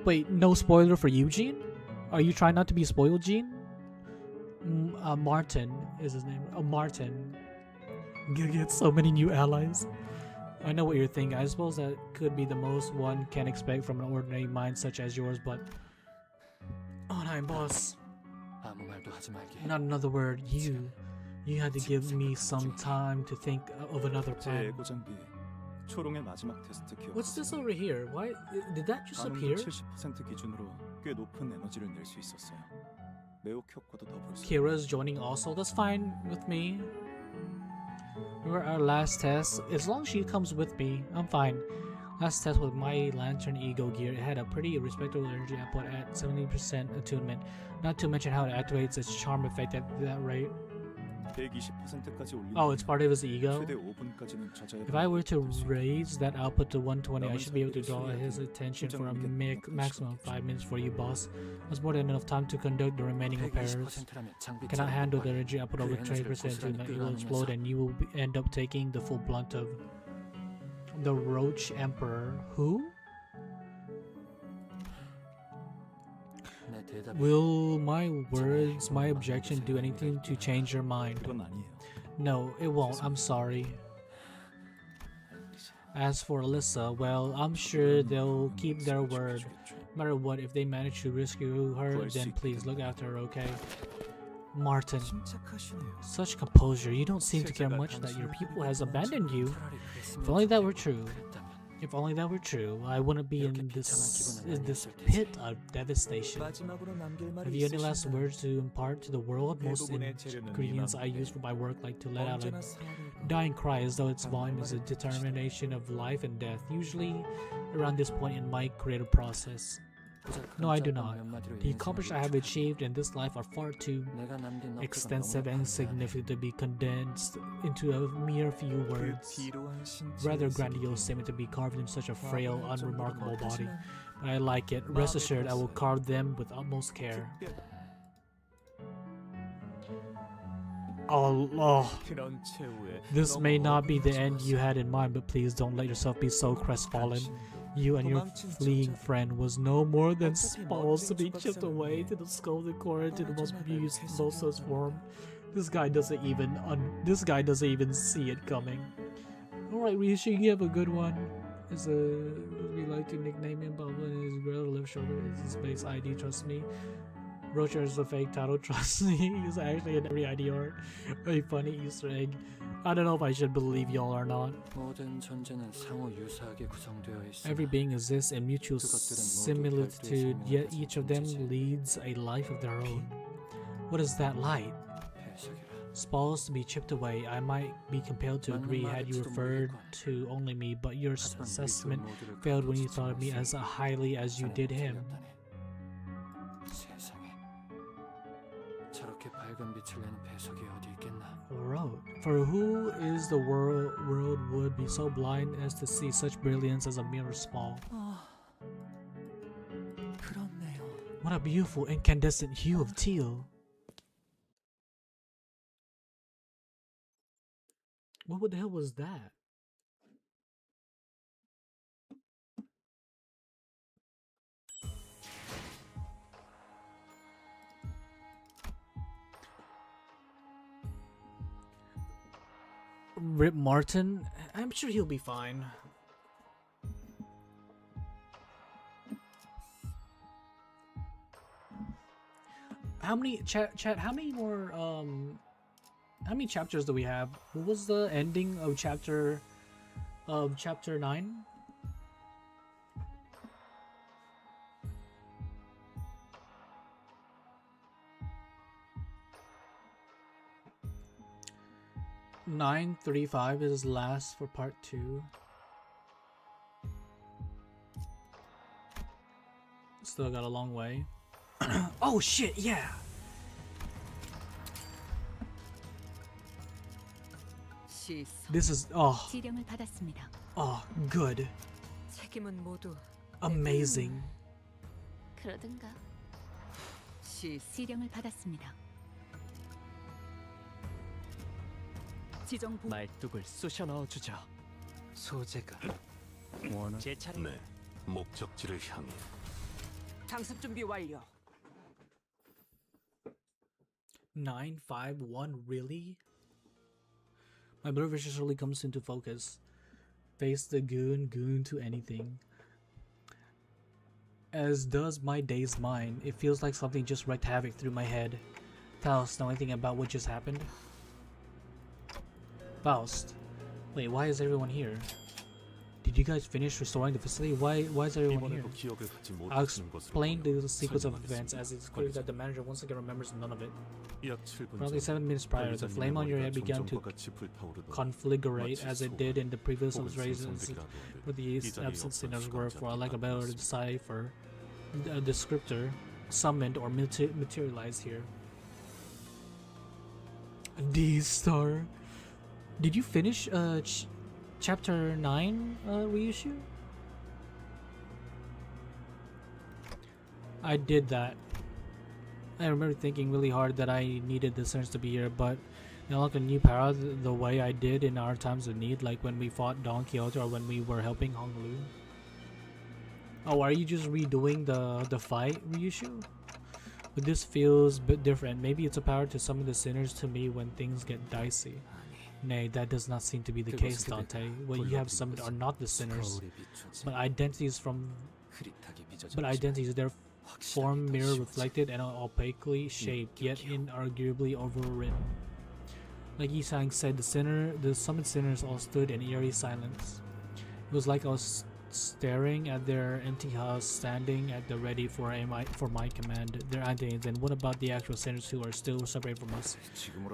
Speaker 1: Wait, no spoiler for Eugene? Are you trying not to be spoiled, Gene? Martin is his name. Martin. Gonna get so many new allies. I know what you're thinking. I suppose that could be the most one can expect from an ordinary mind such as yours, but... Oh, I'm boss. Not another word. You had to give me some time to think of another plan. What's this over here? Why did that just appear?
Speaker 9: 70% 기준으로 꽤 높은 에너지를 낼 수 있었어요. 매혹 효과도 더 볼 수.
Speaker 1: Kira's joining also. That's fine with me. Remember our last test? As long as she comes with me, I'm fine. Last test with my Lantern Ego gear, it had a pretty respectable energy output at 70% attunement. Not to mention how it activates its charm effect at that rate.
Speaker 9: 120%까지 올리면
Speaker 1: Oh, it's part of his ego?
Speaker 9: 최대 5분까지는 저자에
Speaker 1: If I were to raise that output to 120, I should be able to draw his attention for a maximum of 5 minutes for you, boss. That's more than enough time to conduct the remaining repairs. Cannot handle the energy output over 20%, it will explode and you will end up taking the full blunt of the Roach Emperor. Who? Will my words, my objection do anything to change your mind?
Speaker 9: 그건 아니에요.
Speaker 1: No, it won't. I'm sorry. As for Alyssa, well, I'm sure they'll keep their word. No matter what, if they manage to rescue her, then please look after her, okay? Martin. Such composure. You don't seem to care much that your people has abandoned you. If only that were true. If only that were true, I wouldn't be in this pit of devastation. Have you any last words to impart to the world? Most ingredients I use for my work like to let out a dying cry as though its volume is a determination of life and death, usually around this point in my creative process. No, I do not. The accomplishments I have achieved in this life are far too extensive and significant to be condensed into a mere few words. Rather grandiose statement to be carved in such a frail, unremarkable body. but I like it. Rest assured, I will carve them with utmost care. Oh,
Speaker 4: 그런 최후에
Speaker 1: this may not be the end you had in mind, but please don't let yourself be so crestfallen. You and your fleeing friend was no more than supposed to be chipped away to the scalded core to the most useless form. This guy doesn't even see it coming. Alright, Ryushi, you have a good one. We like to nickname him Pablo and his girl left shoulder is his base ID, trust me. Rocher is a fake title, trust me. He's actually in every ID art. A funny Easter egg. I don't know if I should believe y'all or not.
Speaker 5: 모든 존재는 상호 유사하게 구성되어 있으나
Speaker 1: Every being exists in mutual similitude, yet each of them leads a life of their own. What is that light?
Speaker 5: 배석이라.
Speaker 1: Supposed to be chipped away. I might be compelled to agree had you referred to only me, but your assessment failed when you thought of me as highly as you did him.
Speaker 5: 세상에 저렇게 밝은 빛을 내는 배석이 어디 있겠나?
Speaker 1: Wrote, for who is the world would be so blind as to see such brilliance as a mere spall?
Speaker 4: 그렇네요.
Speaker 1: What a beautiful incandescent hue of teal. What the hell was that? Rip Martin? I'm sure he'll be fine. How many chat how many more how many chapters do we have? What was the ending of chapter 9? $9.35 is last for part 2. Still got a long way. Oh shit, yeah. This is
Speaker 3: 지령을 받았습니다.
Speaker 1: good.
Speaker 6: 책임은 모두
Speaker 1: Amazing.
Speaker 7: 그러든가.
Speaker 3: 지령을 받았습니다.
Speaker 6: 지정부
Speaker 4: 말뚝을 쑤셔 넣어주죠. 소재가 제 차례.
Speaker 2: 네, 목적지를 향해.
Speaker 6: 장습 준비 완료.
Speaker 1: 951, really? My blur vision surely comes into focus. Face the goon to anything. As does my dazed mind. It feels like something just wreaked havoc through my head. Faust, know anything about what just happened? Faust. Wait, why is everyone here? Did you guys finish restoring the facility? Why is everyone here? I'll explain the sequence of events as it's clear that the manager once again remembers none of it. Roughly 7 minutes prior, the flame on your head began to conflagrate as it did in the previous illustrations where the absent sinners were, for lack of a better decipher, a descriptor, summoned or materialized here. D-Star. Did you finish chapter 9, reissue? I did that. I remember thinking really hard that I needed the sinners to be here, but like a new power the way I did in our times of need, like when we fought Don Quixote or when we were helping Hong Lu. Oh, are you just redoing the fight reissue? But this feels a bit different. Maybe it's a power to summon the sinners to me when things get dicey. Nay, that does not seem to be the case, Dante. What you have summoned are not the sinners, but identities their form mirror reflected and opaquely shaped, yet inarguably overwritten. Like Yisang said, the summoned sinners all stood in eerie silence. It was like I was staring at their empty house, standing at the ready for my command. Their identities, and what about the actual sinners who are still separated from us?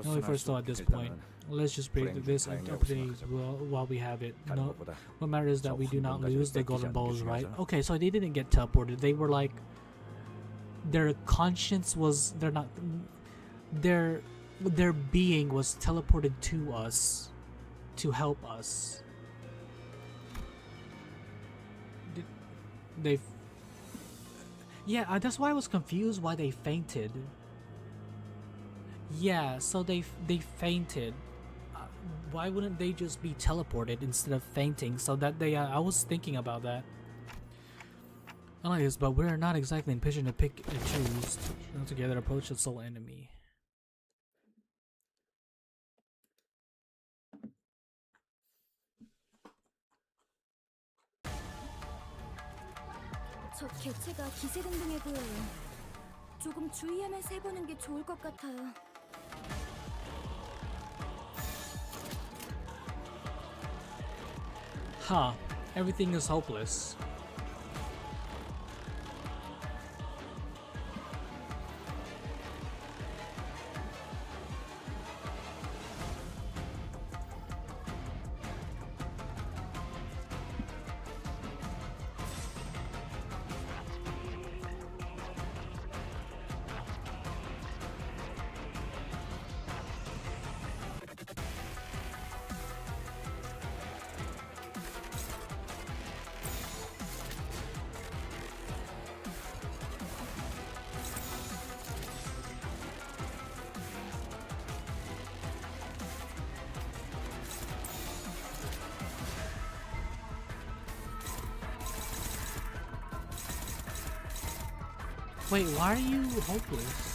Speaker 1: No, we first thought at this point. Let's just break this opportunity while we have it. No, what matters is that we do not lose the golden balls, right? Okay, so they didn't get teleported. They were like, their conscience was, their being was teleported to us to help us. Yeah, that's why I was confused why they fainted. Yeah, so they fainted. Why wouldn't they just be teleported instead of fainting? So that they, I was thinking about that. I like this, but we're not exactly in position to pick and choose. Together, approach the sole enemy.
Speaker 3: 저 개체가 기세등등해 보여요. 조금 주의하면서 해보는 게 좋을 것 같아요.
Speaker 1: Huh. Everything is hopeless. Wait, why are you hopeless?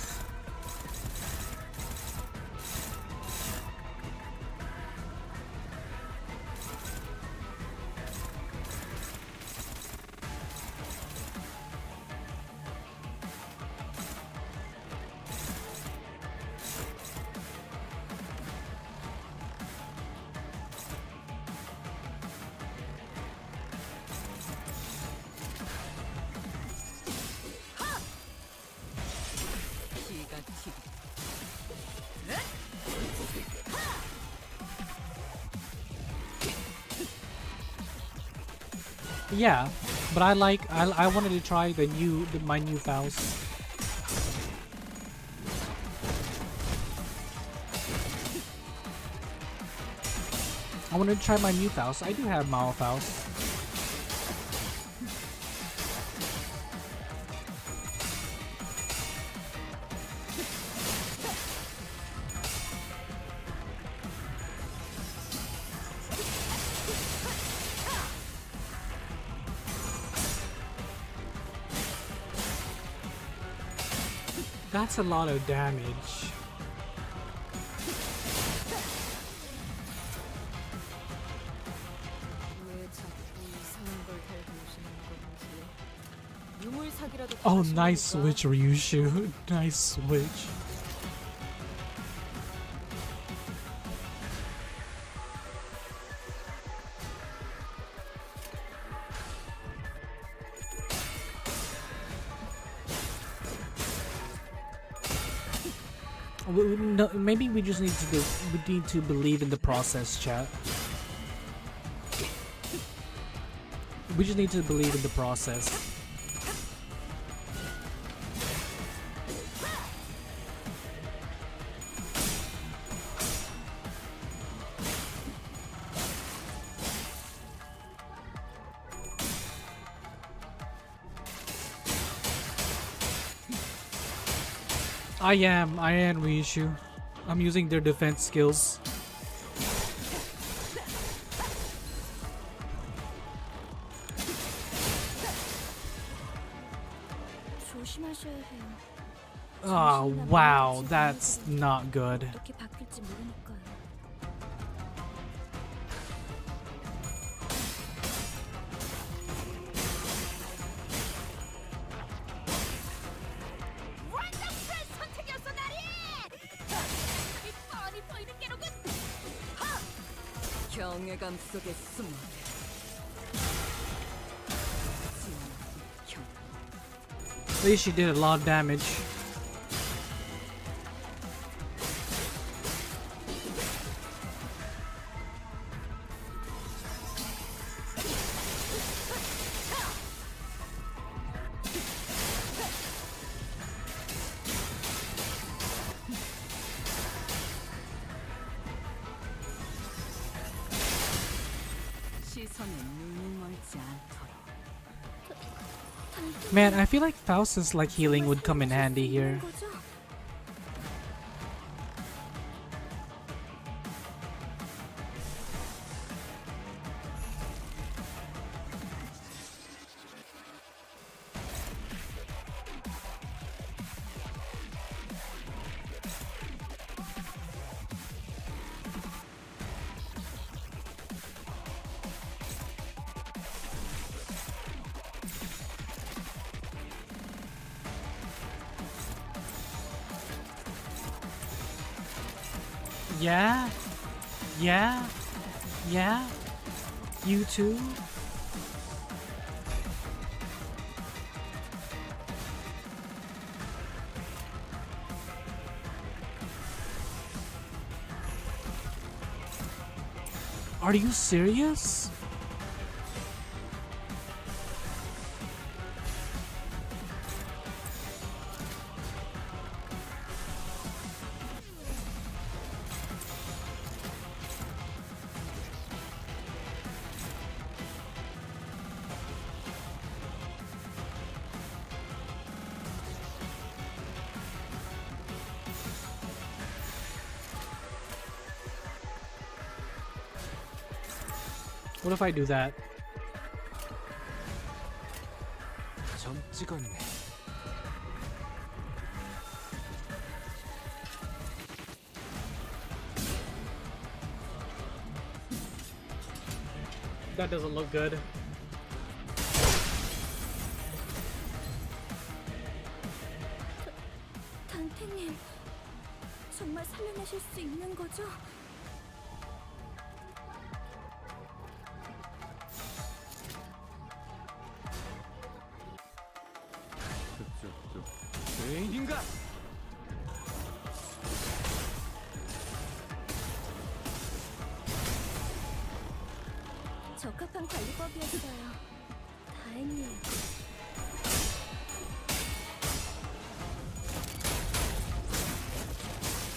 Speaker 1: Yeah, but I wanted to try my new Faust. I wanted to try my new Faust. I do have Mao Faust. That's a lot of damage.
Speaker 6: 왜 자꾸 이상한 걸 달고 오시는 건지. 유물 사기라도
Speaker 1: Oh,
Speaker 6: 하시는
Speaker 1: nice
Speaker 6: 건가?
Speaker 1: switch, Ryushu. Nice switch. No, maybe we just need to believe in the process, chat. We just need to believe in the process. I am Ryushu. I'm using their defense skills.
Speaker 3: 조심하셔야 해요.
Speaker 1: Oh, wow, that's not good.
Speaker 3: 어떻게 바뀔지 모르니까요.
Speaker 7: 선택이었어 나리! 이 뻔히 보이는 게로군!
Speaker 8: 경외감 속에 숨어.
Speaker 1: At least she did a lot of damage.
Speaker 8: 시선에 눈이 멀지 않도록.
Speaker 1: Man, I feel like Faust's like healing would come in handy here. Yeah? Yeah? Yeah? You too? Are you serious? What if I do that?
Speaker 5: 점 찍었네.
Speaker 1: That doesn't look good.
Speaker 7: 단테님, 정말 살려내실 수 있는 거죠?
Speaker 5: 죄인인가?
Speaker 7: 적합한 관리법이었어요. 다행이에요.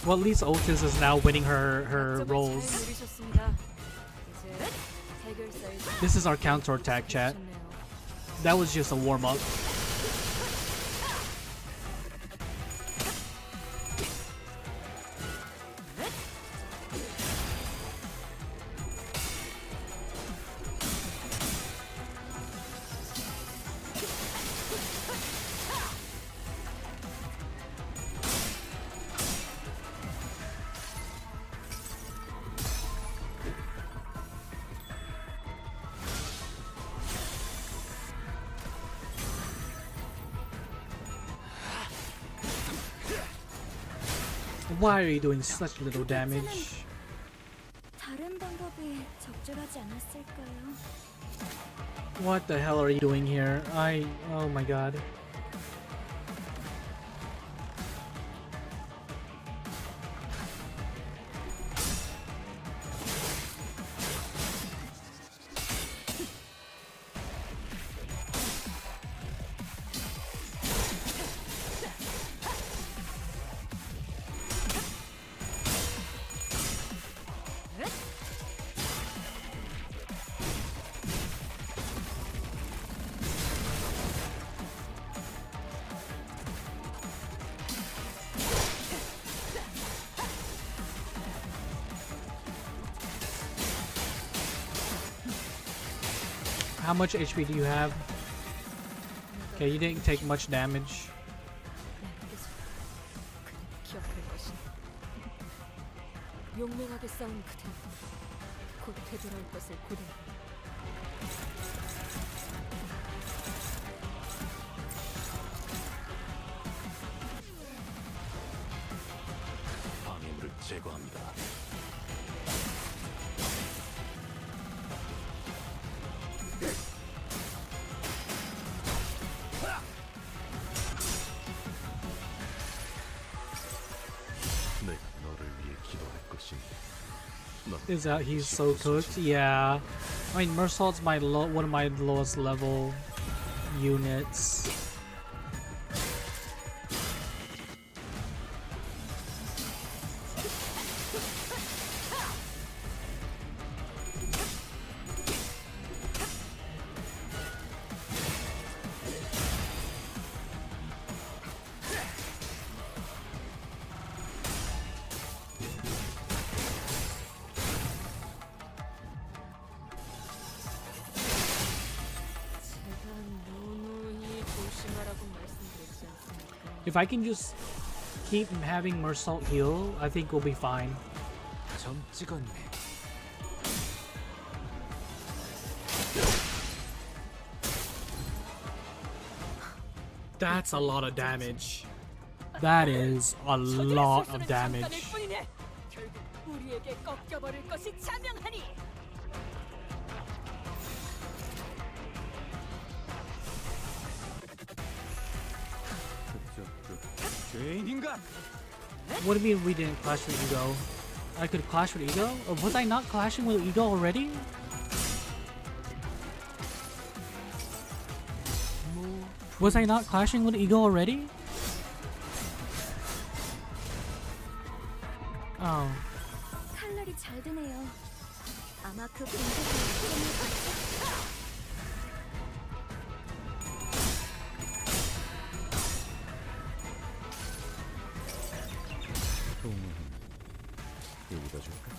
Speaker 1: Well, at least Otis is now winning her
Speaker 6: 약점을
Speaker 1: roles.
Speaker 6: 잘 노리셨습니다. 이제 해결사의
Speaker 1: This is our counter attack, chat.
Speaker 6: 좋네요.
Speaker 1: That was just a warm up. Why are you doing such little damage?
Speaker 7: 다른 방법이 적절하지 않았을까요?
Speaker 1: What the hell are you doing here? Oh my god. How much HP do you have? Okay, you didn't take much damage.
Speaker 6: 기억할 것이다. 용맹하게 싸운 그대 곧 되돌아올 것을 고대.
Speaker 2: 방해물을 제거합니다. 내가 너를 위해 기도할 것인데. 넌
Speaker 1: Is that he's so cooked? Yeah. I mean, Mersault's one of my lowest level units. If I can just keep having Mersault heal, I think we'll be fine.
Speaker 2: 점 찍었네.
Speaker 1: That's a lot of damage. That is a lot of damage.
Speaker 7: 결국 우리에게 꺾여버릴 것이 자명하니.
Speaker 10: 죄인인가?
Speaker 1: What do you mean we didn't clash with Ego? I could clash with Ego? Or was I not clashing with Ego already? Was I not clashing with Ego already? Oh.
Speaker 7: 칼날이 잘 드네요. 아마 그 공격을
Speaker 2: 여기다 줄까?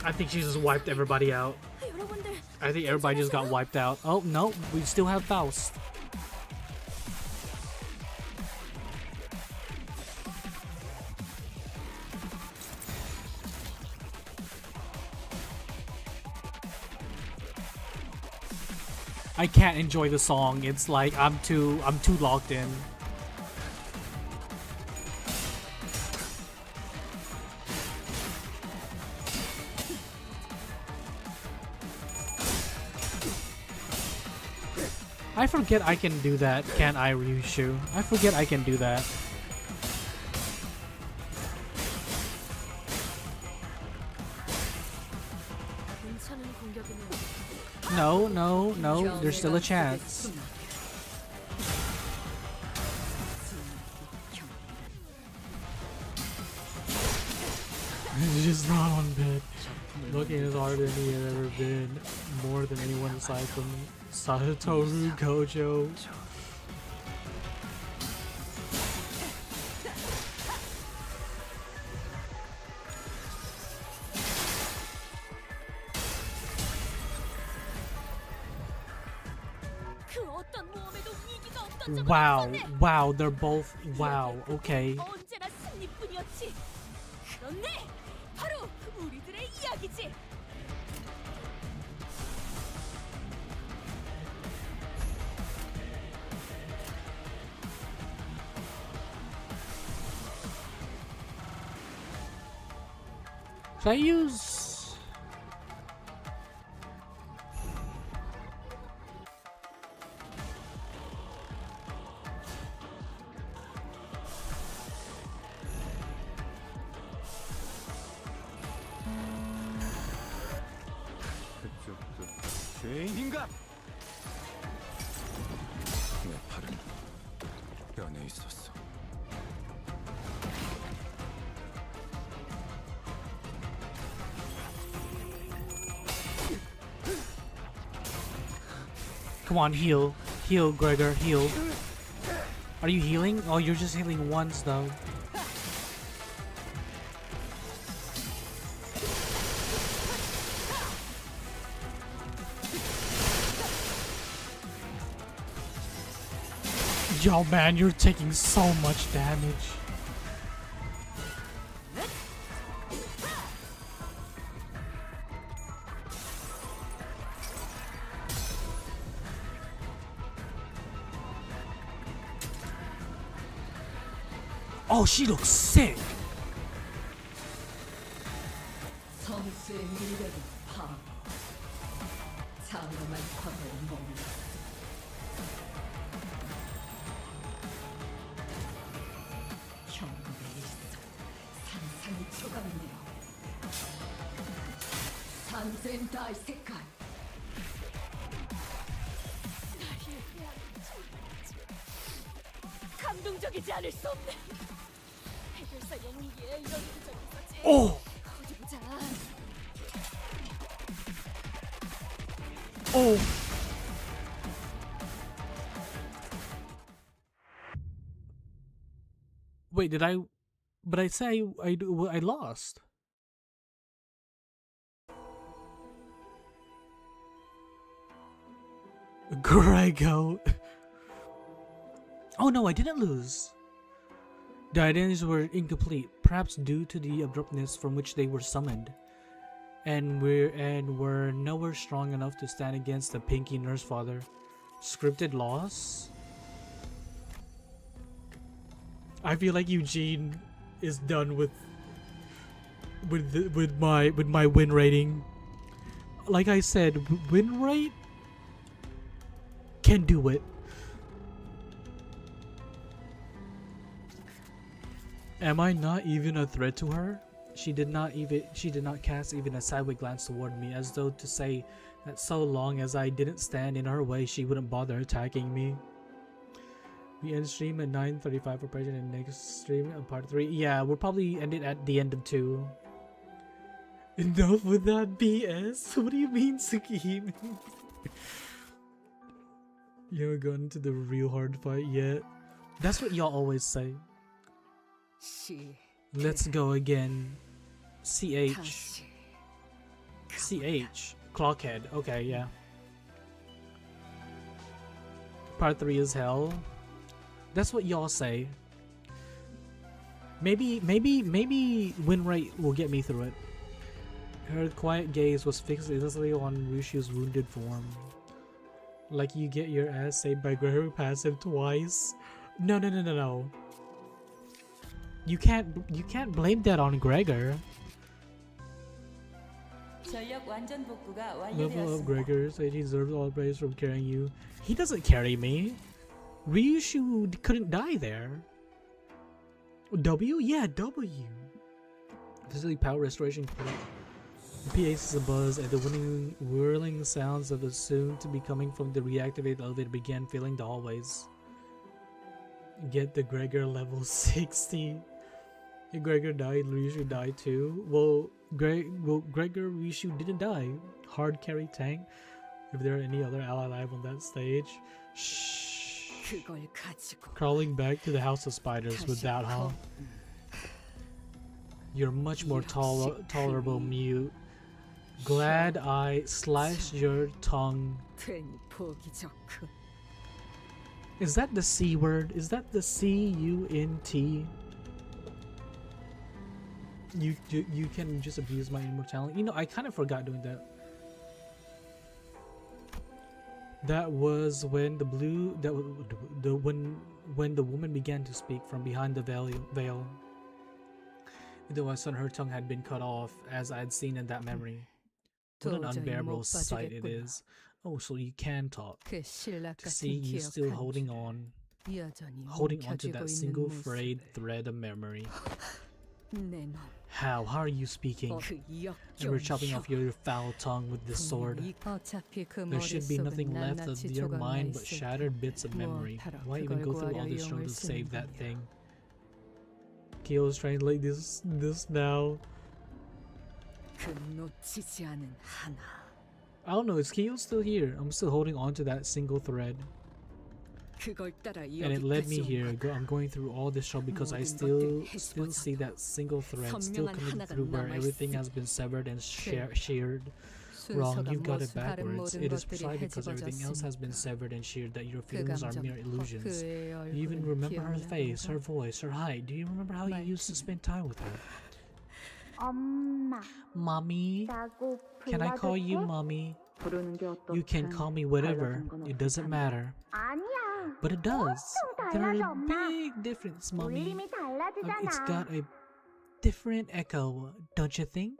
Speaker 1: I think she just wiped everybody out.
Speaker 7: 여러분들
Speaker 1: I think everybody just got wiped out. Oh, no, we still have Faust. I can't enjoy the song. It's like I'm too locked in. I forget I can do that, can't I, Ryushu? I forget I can do that.
Speaker 6: 괜찮은 공격이네요.
Speaker 1: No, no, no, there's still a chance. He's just not on bed. Looking as hard as he has ever been. More than anyone aside from Satoru Gojo.
Speaker 7: 그 어떤 모험에도 위기가 없던 적은
Speaker 1: Wow,
Speaker 7: 없었네.
Speaker 1: wow, they're both, wow, okay.
Speaker 7: 언제나 승리뿐이었지. 그렇네. 바로 우리들의 이야기지.
Speaker 1: Should I use...
Speaker 10: 그쪽도 죄인인가?
Speaker 9: 내 팔은 변해 있었어.
Speaker 1: Come on, heal. Heal, Gregor, heal. Are you healing? Oh, you're just healing once, though. Yo, man, you're taking so much damage. Oh, she looks sick.
Speaker 8: 성수의 미래는 바보. 장엄한 과거를 먹는 현금의 일성 상상이 초강해요. 산센 다이 색깔.
Speaker 7: 감동적이지 않을 수 없네. 해결사 영웅기에 이런 흔적이 있었지.
Speaker 1: Oh,
Speaker 7: 어디 보자.
Speaker 1: oh. Wait, did I But I say I lost. Grego. Oh no, I didn't lose. The identities were incomplete, perhaps due to the abruptness from which they were summoned, and were nowhere strong enough to stand against the Pinky Nurse Father. Scripted loss. I feel like Eugene is done with my win rating. Like I said, win rate can do it. Am I not even a threat to her? She did not cast even a sideway glance toward me, as though to say that so long as I didn't stand in her way, she wouldn't bother attacking me. We end stream at 9:35 for President, and next stream at part 3. Yeah, we'll probably end it at the end of 2. Enough with that BS. What do you mean, Suki? You haven't gotten to the real hard fight yet. That's what y'all always say. Let's go again. CH. Clockhead. Okay, yeah. Part 3 is hell. That's what y'all say. Maybe win rate will get me through it. Her quiet gaze was fixed exactly on Rushu's wounded form. Like you get your ass saved by Gregory passive twice. No. You can't blame that on Gregor. Level up Gregor, so he deserves all praise from carrying you. He doesn't carry me. Ryushu couldn't die there. W? Yeah, W. Facility power restoration. The PA is a buzz, and the whirling sounds of the soon to be coming from the reactivated elevator began filling the hallways. Get the Gregor level 60. If Gregor died, Ryushu died too. Well, Gregor Ryushu didn't die. Hard carry tank. If there are any other ally alive on that stage. Shh. Crawling back to the House of Spiders with that, huh? You're much more tolerable, mute. Glad I sliced your tongue. Is that the C word? Is that the C-U-N-T? You can just abuse my immortality. You know, I kind of forgot doing that. That was when when the woman began to speak from behind the veil. Though I saw her tongue had been cut off, as I had seen in that memory. What an unbearable sight it is. Oh, so you can talk. To see you still holding on to that single frayed thread of memory. How are you speaking? You were chopping off your foul tongue with this sword. There should be nothing left of your mind but shattered bits of memory. Why even go through all this trouble to save that thing? Kyo's trying to like this now. I don't know, is Kyo still here? I'm still holding on to that single thread. And it led me here. I'm going through all this trouble because I still see that single thread still coming through where everything has been severed and sheared. Wrong, you've got it backwards. It is precisely because everything else has been severed and sheared that your feelings are mere illusions. You even remember her face, her voice, her height. Do you remember how you used to spend time with her? Mommy? Can I call you mommy? You can call me whatever. It doesn't matter. But it does. There's a big difference, mommy. It's got a different echo, don't you think?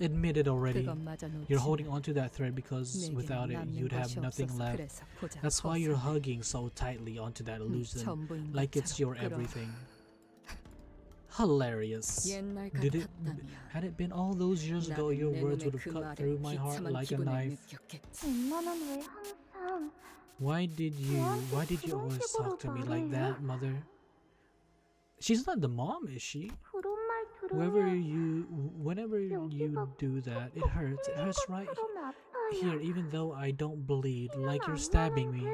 Speaker 1: Admit it already. You're holding onto that thread because without it, you'd have nothing left. That's why you're hugging so tightly onto that illusion, like it's your everything. Hilarious. Had it been all those years ago, your words would have cut through my heart like a knife. Why did you always talk to me like that, mother? She's not the mom, is she? Whenever you do that, it hurts. It hurts right here, even though I don't bleed, like you're stabbing me.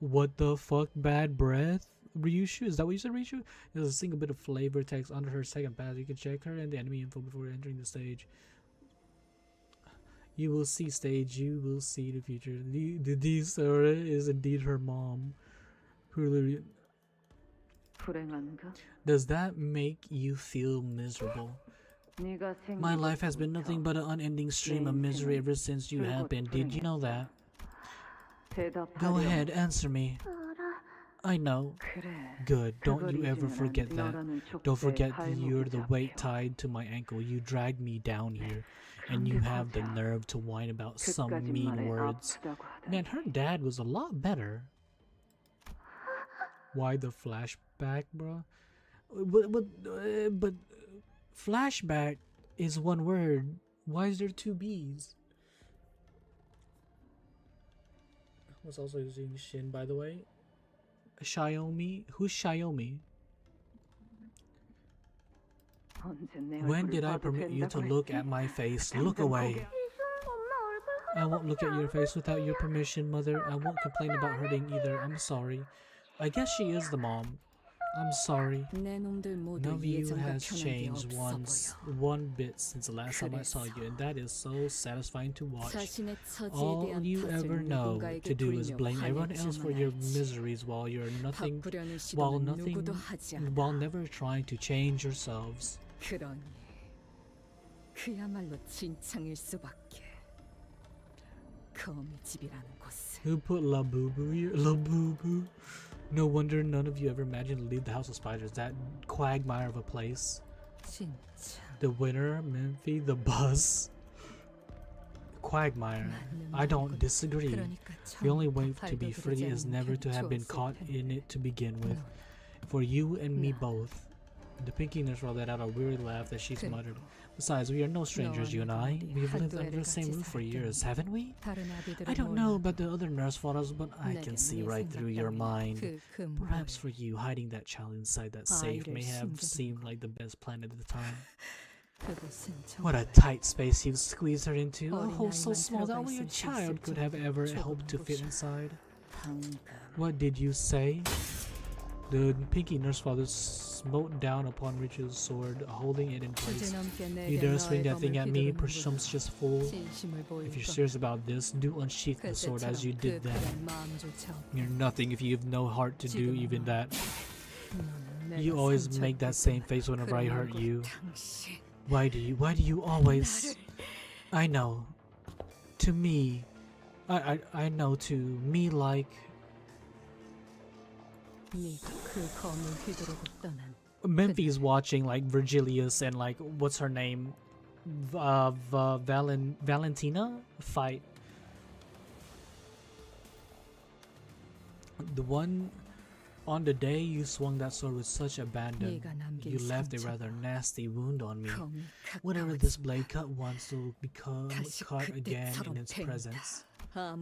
Speaker 1: What the fuck? Bad breath? Ryushu? Is that what you said, Ryushu? There's a single bit of flavor text under her second pass. You can check her and the enemy info before entering the stage. You will see stage. You will see the future. The Sora is indeed her mom. Does that make you feel miserable? My life has been nothing but an unending stream of misery ever since you happened. Did you know that? Go ahead, answer me. I know. Good. Don't you ever forget that. Don't forget you're the weight tied to my ankle. You dragged me down here, and you have the nerve to whine about some mean words. Man, her dad was a lot better. Why the flashback, bro? But flashback is one word. Why is there two B's? I was also using Shin, by the way. Xiaomi? Who's Xiaomi? When did I permit you to look at my face? Look away. I won't look at your face without your permission, Mother. I won't complain about hurting either. I'm sorry. I guess she is the mom. I'm sorry. None of you has changed one bit since the last time I saw you, and that is so satisfying to watch. All you ever know to do is blame everyone else for your miseries while never trying to change yourselves. Who put La Boo Boo here? La Boo Boo. No wonder none of you ever imagined to leave the House of Spiders, that quagmire of a place. The winner, Memphi, the bus. Quagmire. I don't disagree. The only way to be free is never to have been caught in it to begin with. For you and me both. The Pinky nurse let out a weary laugh that she's muttered. Besides, we are no strangers, you and I. We've lived under the same roof for years, haven't we? I don't know about the other nurse photos, but I can see right through your mind. Perhaps for you, hiding that child inside that safe may have seemed like the best plan at the time. What a tight space you've squeezed her into. A hole so small that only a child could have ever hoped to fit inside. What did you say? The Pinky nurse father smote down upon Richard's sword, holding it in place. You dare swing that thing at me, presumptuous fool. If you're serious about this, do unsheath the sword as you did then. You're nothing if you have no heart to do even that. You always make that same face whenever I hurt you. Why do you always... I know. To me... I know to me like... Memphi's watching like Virgilius and like what's her name, Valentina fight. The one on the day you swung that sword with such abandon, you left a rather nasty wound on me. Whatever this blade cut once will become cut again in its presence. A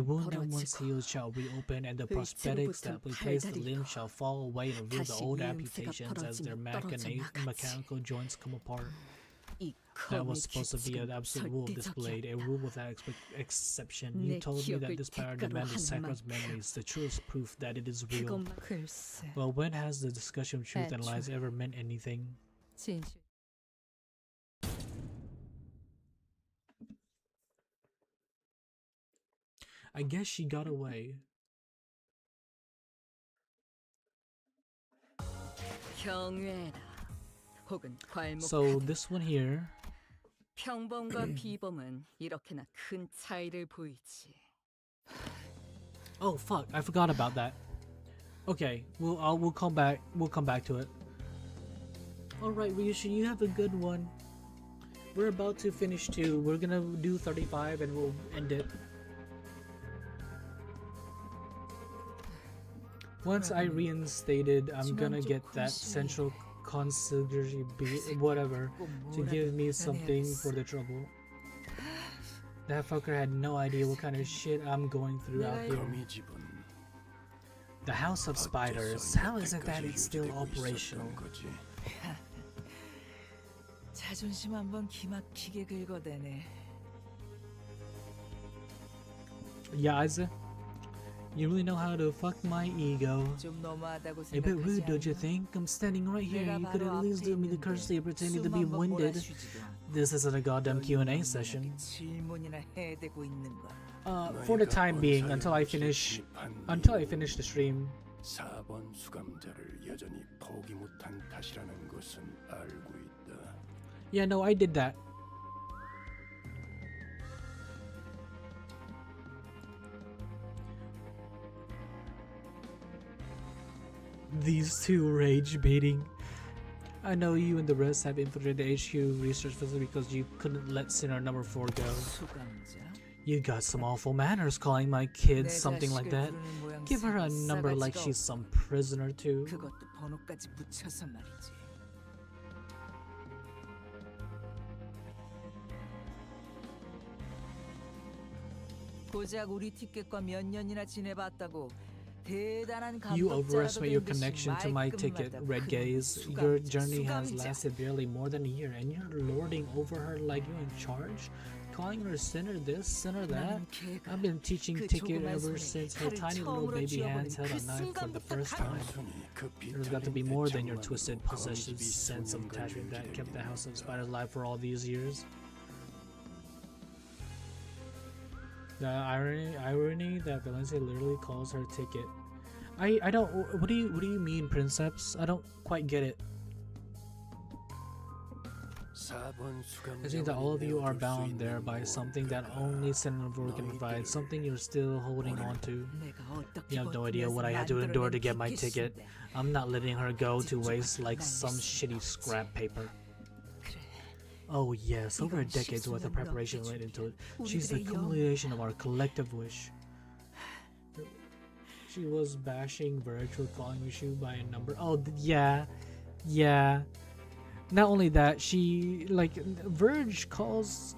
Speaker 1: wound that once healed shall reopen, and the prosthetics that replace the limb shall fall away and reveal the old amputations as their mechanical joints come apart. That was supposed to be an absolute rule of this blade, a rule without exception. You told me that this power demanded sacrifice memories, the truest proof that it is real. Well, when has the discussion of truth and lies ever meant anything? I guess she got away. So this one here. Oh fuck! I forgot about that. Okay, we'll come back. We'll come back to it. All right, Ryushu, you have a good one. We're about to finish 2. We're gonna do 35 and we'll end it. Once I reinstated, I'm gonna get that central concierge whatever to give me something for the trouble. That fucker had no idea what kind of shit I'm going through out here. The House of Spiders. How is it that it's still operational?
Speaker 4: 자존심 한번 기막히게 긁어대네.
Speaker 1: Yeah, Isaac. You really know how to fuck my ego.
Speaker 8: 좀 너무하다고
Speaker 1: A bit
Speaker 8: 생각하지
Speaker 1: rude, don't you
Speaker 8: 않아?
Speaker 1: think? I'm standing right here.
Speaker 8: 내가
Speaker 1: You could
Speaker 8: 바로
Speaker 1: at least
Speaker 8: 앞에
Speaker 1: do me the
Speaker 8: 있는데
Speaker 1: courtesy of pretending to
Speaker 8: 숨
Speaker 1: be
Speaker 8: 한번
Speaker 1: winded.
Speaker 8: 몰아쉬지도 않아.
Speaker 1: This isn't a goddamn Q&A session.
Speaker 8: 질문이나 해대고 있는 걸.
Speaker 1: For the time being, until I finish the stream.
Speaker 2: 4번 수감자를 여전히 포기 못한 탓이라는 것은 알고 있다.
Speaker 1: Yeah, no, I did that. These two rage baiting. I know you and the rest have infiltrated the HQ research facility because you couldn't let Sinner number 4 go.
Speaker 8: 수감자?
Speaker 1: You got some awful manners calling my kids
Speaker 8: 내
Speaker 1: something like
Speaker 8: 자식을
Speaker 1: that.
Speaker 8: 부르는 모양새
Speaker 1: Give her a number like
Speaker 8: 싸가지가
Speaker 1: she's
Speaker 8: 없고.
Speaker 1: some prisoner too.
Speaker 8: 그것도 번호까지 붙여서 말이지. 고작 우리 티켓과 몇 년이나 지내봤다고 대단한
Speaker 1: You
Speaker 8: 감독자라도
Speaker 1: overestimate your
Speaker 8: 된 듯이
Speaker 1: connection to my ticket,
Speaker 8: 말끝마다
Speaker 1: Red
Speaker 8: 그놈의
Speaker 1: Gaze. Your
Speaker 8: 수감자,
Speaker 1: journey has
Speaker 8: 수감자.
Speaker 1: lasted barely more than a year, and you're lording over her like you're in charge? Calling her sinner this, sinner that?
Speaker 8: 나는 걔가
Speaker 1: I've been teaching
Speaker 8: 그
Speaker 1: ticket
Speaker 8: 조그만
Speaker 1: ever
Speaker 8: 손에
Speaker 1: since her
Speaker 8: 칼을
Speaker 1: tiny little
Speaker 8: 처음으로
Speaker 1: baby hands
Speaker 8: 쥐어보는
Speaker 1: held a
Speaker 8: 그
Speaker 1: knife for the
Speaker 8: 순간부터
Speaker 1: first time. There's got to be more than your twisted, possessive sense of attachment that kept the House of Spiders alive for all these years. The irony that Valencia literally calls her ticket. I don't. What do you mean, Princeps? I don't quite get it. I think that all of you are bound there by something that only Senator can provide, something you're still holding on to.
Speaker 8: 내가 어떻게
Speaker 1: You have no idea what I had to endure to get my ticket. I'm not letting her go to waste like some shitty scrap paper. Oh yes, over a decade's worth of preparation went into it. She's the culmination of our collective wish. She was bashing Verge for calling you by a number. Oh yeah. Not only that, she Verge calls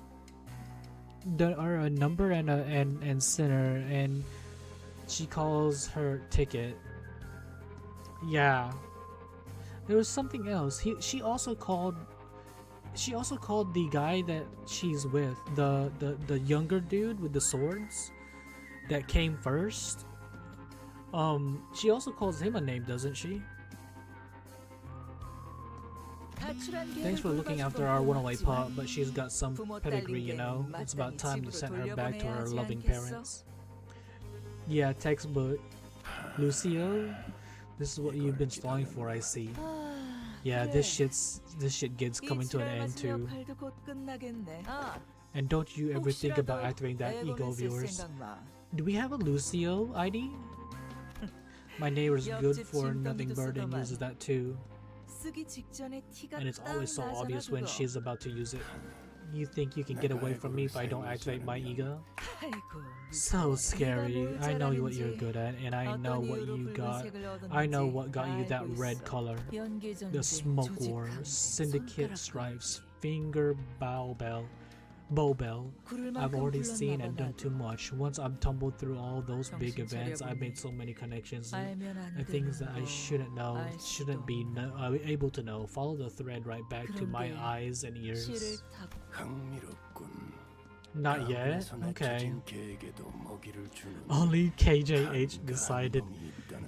Speaker 1: a number and sinner, and she calls her ticket. Yeah. There was something else. She also called the guy that she's with, the younger dude with the swords that came first. She also calls him a name, doesn't she? Thanks for looking after our runaway pup, but she's got some pedigree, you know. It's about time you sent her back to her loving parents. Yeah, textbook. Lucio, this is what you've been stalling for, I see. Yeah, this shit gets coming to an end too. And don't you ever think about activating that ego of yours. Do we have a Lucio ID? My neighbor's good for nothing bird and uses that too. And it's always so obvious when she's about to use it. You think you can get away from me if I don't activate my ego? So scary. I know what you're good at, and I know what you got. I know what got you that red color. The smoke war, syndicate stripes, finger bow bell. I've already seen and done too much. Once I've tumbled through all those big events, I've made so many connections and things that I shouldn't know, shouldn't be able to know. Follow the thread right back to my eyes and ears. Not yet? Okay. Only KJH decided.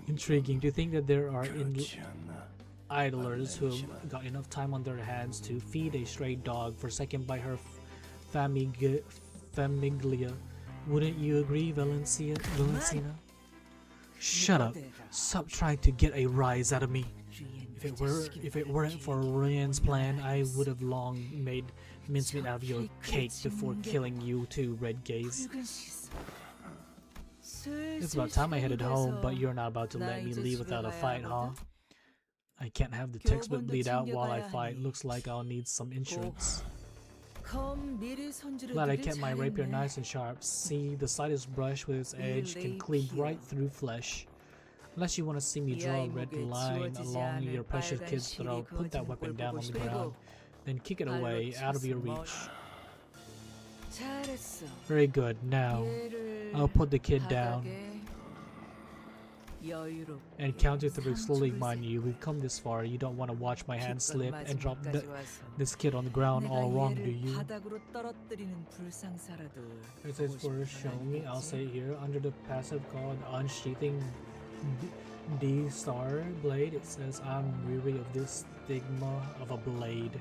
Speaker 1: Intriguing. Do you think that there are idlers who have got enough time on their hands to feed a stray dog forsaken by her famiglia? Wouldn't you agree, Valencina? Shut up. Stop trying to get a rise out of me. If it weren't for Ryan's plan, I would have long made mincemeat out of your cake before killing you too, Red Gaze. It's about time I headed home, but you're not about to let me leave without a fight, huh? I can't have the textbook bleed out while I fight. Looks like I'll need some insurance. Glad I kept my rapier nice and sharp. See, the slightest brush with its edge can cleave right through flesh. Unless you want to see me draw a red line along your precious kid's throat, put that weapon down on the ground, then kick it away, out of your reach. Very good. Now, I'll put the kid down.
Speaker 8: 여유롭.
Speaker 1: and counter through slowly. Mind you, we've come this far. You don't want to watch my hand slip and drop this kid on the ground all wrong, do you?
Speaker 8: 바닥으로 떨어뜨리는 불상사라도.
Speaker 1: It says for showing me, I'll say here, under the passive called unsheathing D-star blade, it says I'm weary of this stigma of a blade.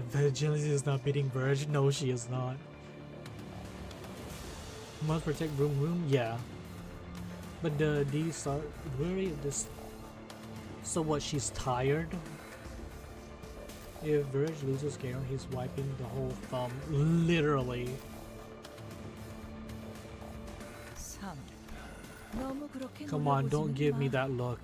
Speaker 1: Vigilance is not beating Verge. No, she is not. Must protect room, yeah. But the D-star, weary of this. So what, she's tired? If Verge loses Gale, he's wiping the whole thumb. Literally. Come on, don't give me that look.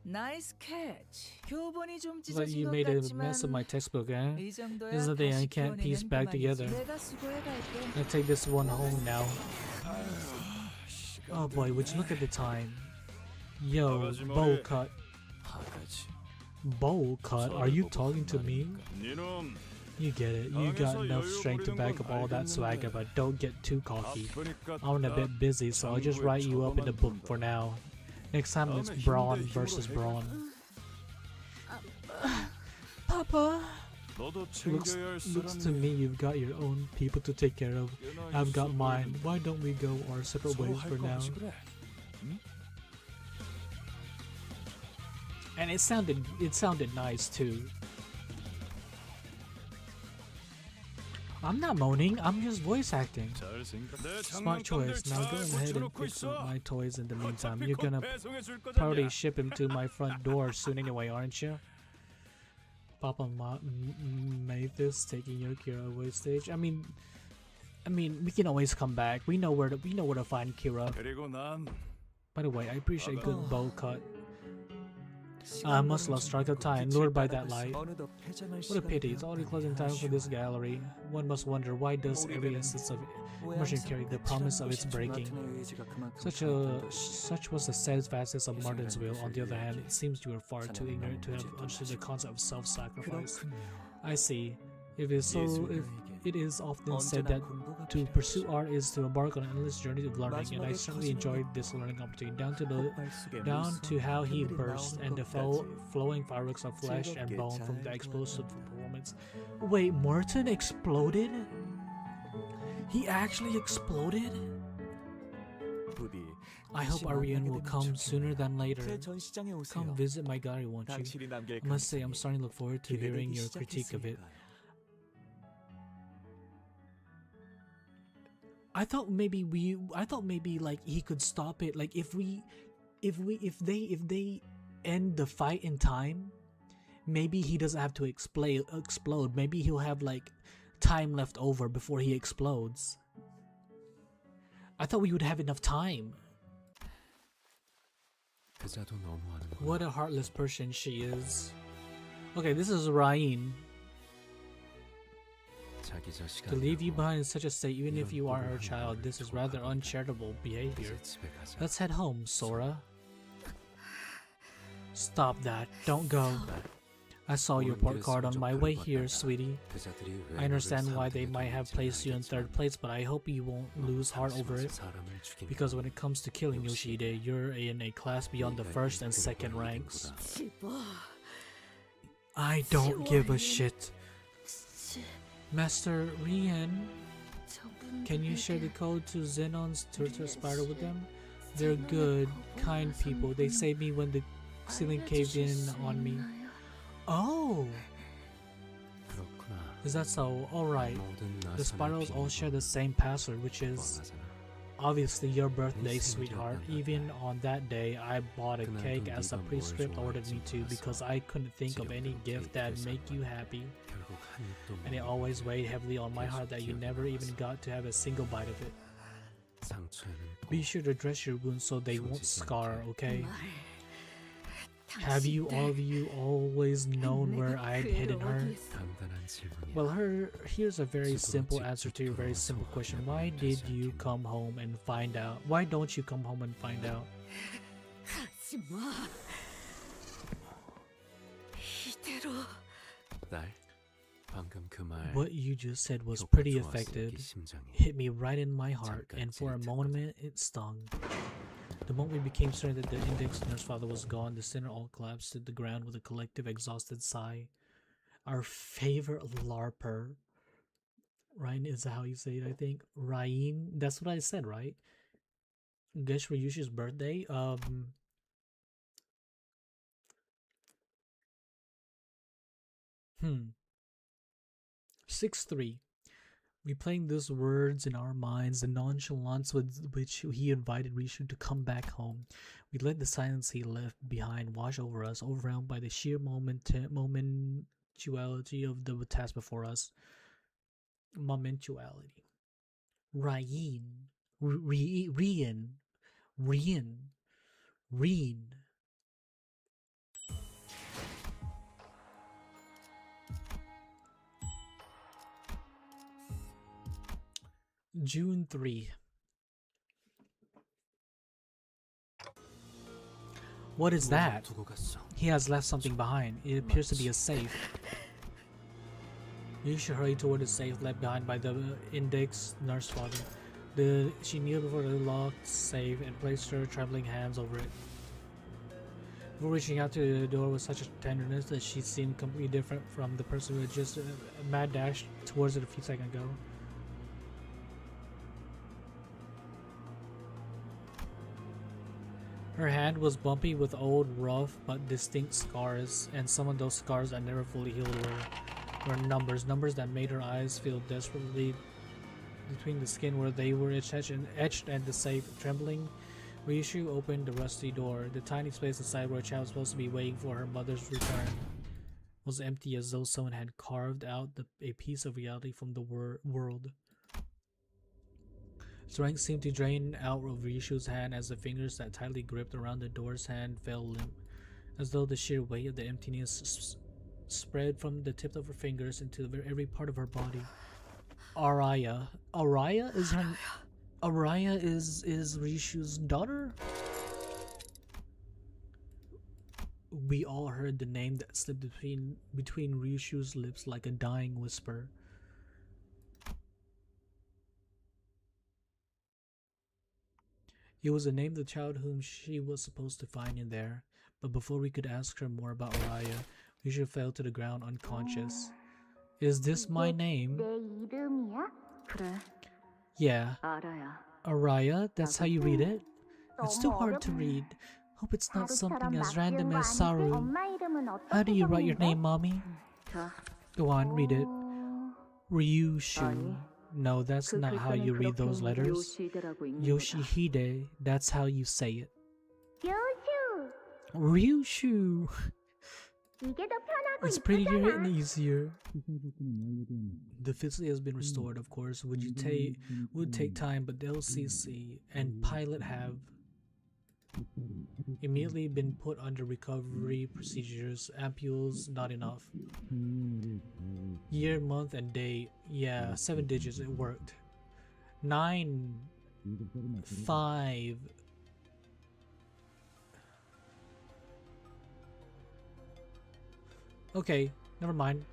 Speaker 8: Nice catch. 교본이 좀
Speaker 1: But
Speaker 8: 찢어진
Speaker 1: you
Speaker 8: 것
Speaker 1: made a
Speaker 8: 같지만
Speaker 1: mess of my textbook, eh?
Speaker 8: 이 정도야
Speaker 1: This is the thing I
Speaker 8: 다시
Speaker 1: can't piece
Speaker 8: 키워내는
Speaker 1: back
Speaker 8: 그만이지.
Speaker 1: together.
Speaker 8: 내가 수고해 갈게.
Speaker 1: I'll take this one home now. Oh boy, would you look at the time? Yo, bowl cut. Bowl cut? Are you talking to me? You get it. You got enough strength to back up all that swagger, but don't get too cocky. I'm a bit busy, so I'll just write you up in the book for now. Next time it's Brawn versus Brawn. Papa! Looks to me you've got your own people to take care of. I've got mine. Why don't we go our separate ways for now? And it sounded nice too. I'm not moaning, I'm just voice acting. Smart choice. Now go ahead and fix up my toys in the meantime. You're gonna probably ship him to my front door soon anyway, aren't you? Papa Mathis taking your Kira away stage. I mean, we can always come back. We know where to find Kira. By the way, I appreciate good bow cut. I must lost track of time, lured by that light. What a pity, it's already closing time for this gallery. One must wonder, why does every instance of immersion carry the promise of its breaking? Such was the steadfastness of Martin's will. On the other hand, it seems you are far too ignorant to have understood the concept of self-sacrifice. I see. If it is often said that to pursue art is to embark on an endless journey of learning, and I certainly enjoyed this learning opportunity, down to how he burst and the flowing fireworks of flesh and bone from the explosive performance. Wait, Martin exploded? He actually exploded? I hope Ariane will come sooner than later. Come visit my gallery, won't you? I must say I'm starting to look forward to hearing your critique of it. I thought maybe like he could stop it. Like if they end the fight in time, maybe he doesn't have to explode. Maybe he'll have like time left over before he explodes. I thought we would have enough time. What a heartless person she is. Okay, this is Ryan. To leave you behind in such a state, even if you are her child, this is rather uncharitable behavior. Let's head home, Sora. Stop that. Don't go. I saw your port card on my way here, sweetie. I understand why they might have placed you in third place, but I hope you won't lose heart over it. Because when it comes to killing Yoshide, you're in a class beyond the first and second ranks. I don't give a shit. Master Rian, can you share the code to Xenon's turtle spider with them? They're good, kind people. They saved me when the ceiling caved in on me. Oh! Is that so? Alright. The spirals all share the same password, which is obviously your birthday, sweetheart. Even on that day, I bought a cake as the prescript ordered me to because I couldn't think of any gift that'd make you happy. And it always weighed heavily on my heart that you never even got to have a single bite of it. Be sure to dress your wounds so they won't scar, okay? Have you, all of you, always known where I'd hidden her? Well, here's a very simple answer to your very simple question. Why did you come home and find out? Why don't you come home and find out?
Speaker 5: 방금 그 말
Speaker 1: What you just said was
Speaker 5: 효과
Speaker 1: pretty
Speaker 5: 좋았어.
Speaker 1: effective.
Speaker 5: 이 심장이.
Speaker 1: Hit me right in my heart,
Speaker 5: 잠깐
Speaker 1: and for a
Speaker 5: 찌릿했거든.
Speaker 1: moment it stung. The moment we became certain that the index nurse father was gone, the center all collapsed to the ground with a collective exhausted sigh. Our favorite LARPer. Ryan is how you say it, I think. Ryan, that's what I said, right? Guess Ryushi's birthday. 6-3. Replaying those words in our minds, the nonchalance with which he invited Rishu to come back home. We let the silence he left behind wash over us, overwhelmed by the sheer momentuality of the task before us. Momentuality. Ryan. Reen. June 3. What is that?
Speaker 5: 두고 갔어.
Speaker 1: He has left something behind. It appears to be a safe. You should hurry toward the safe left behind by the index nurse father. She kneeled before the locked safe and placed her trembling hands over it. Before reaching out to the door with such a tenderness that she seemed completely different from the person who had just mad dashed towards it a few seconds ago. Her hand was bumpy with old, rough, but distinct scars, and some of those scars that never fully healed were numbers that made her eyes feel desperately between the skin where they were etched and the safe. Trembling, Ryushu opened the rusty door. The tiny space inside where a child was supposed to be waiting for her mother's return was empty, as though someone had carved out a piece of reality from the world. Strength seemed to drain out of Ryushu's hand as the fingers that tightly gripped around the door's hand fell limp, as though the sheer weight of the emptiness spread from the tips of her fingers into every part of her body. Araya is Ryushu's daughter? We all heard the name that slipped between Ryushu's lips like a dying whisper. It was the name of the child whom she was supposed to find in there, but before we could ask her more about Araya, Ryushu fell to the ground unconscious. Is this my name?
Speaker 8: 그래,
Speaker 1: Yeah.
Speaker 8: 알아야.
Speaker 1: Araya, that's how you read it? It's too hard to read. Hope it's not something as random as Saru. How do you write your name, Mommy?
Speaker 8: 자,
Speaker 1: Go on, read it. Ryushu.
Speaker 8: 아니,
Speaker 1: No, that's
Speaker 8: 그
Speaker 1: not how
Speaker 8: 글자는
Speaker 1: you read those
Speaker 8: 그렇게
Speaker 1: letters.
Speaker 8: 요시대라고 읽는 거다.
Speaker 1: Yoshihide, that's how you say it. Ryushu. It's prettier and easier. The facility has been restored, of course. Would take time, but the LCC and pilot have immediately been put under recovery procedures. Ampules, not enough. Year, month, and day. Yeah, 7 digits. It worked. 9, 5. Okay, never mind.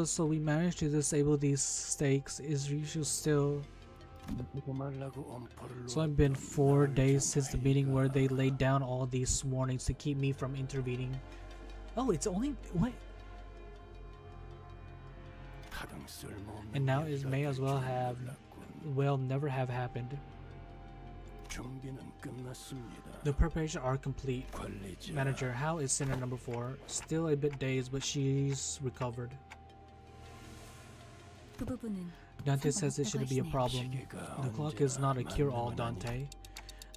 Speaker 1: So we managed to disable these stakes. Is Ryushu still? So it's been 4 days since the meeting where they laid down all these warnings to keep me from intervening. Oh, it's only what? And now it may as well have, never have happened. The preparations are complete. Manager, how is center number 4? Still a bit dazed, but she's recovered.
Speaker 3: 그 부분은
Speaker 1: Dante says it shouldn't be a
Speaker 3: 상관없다고
Speaker 1: problem. The clock is not a cure-all, Dante.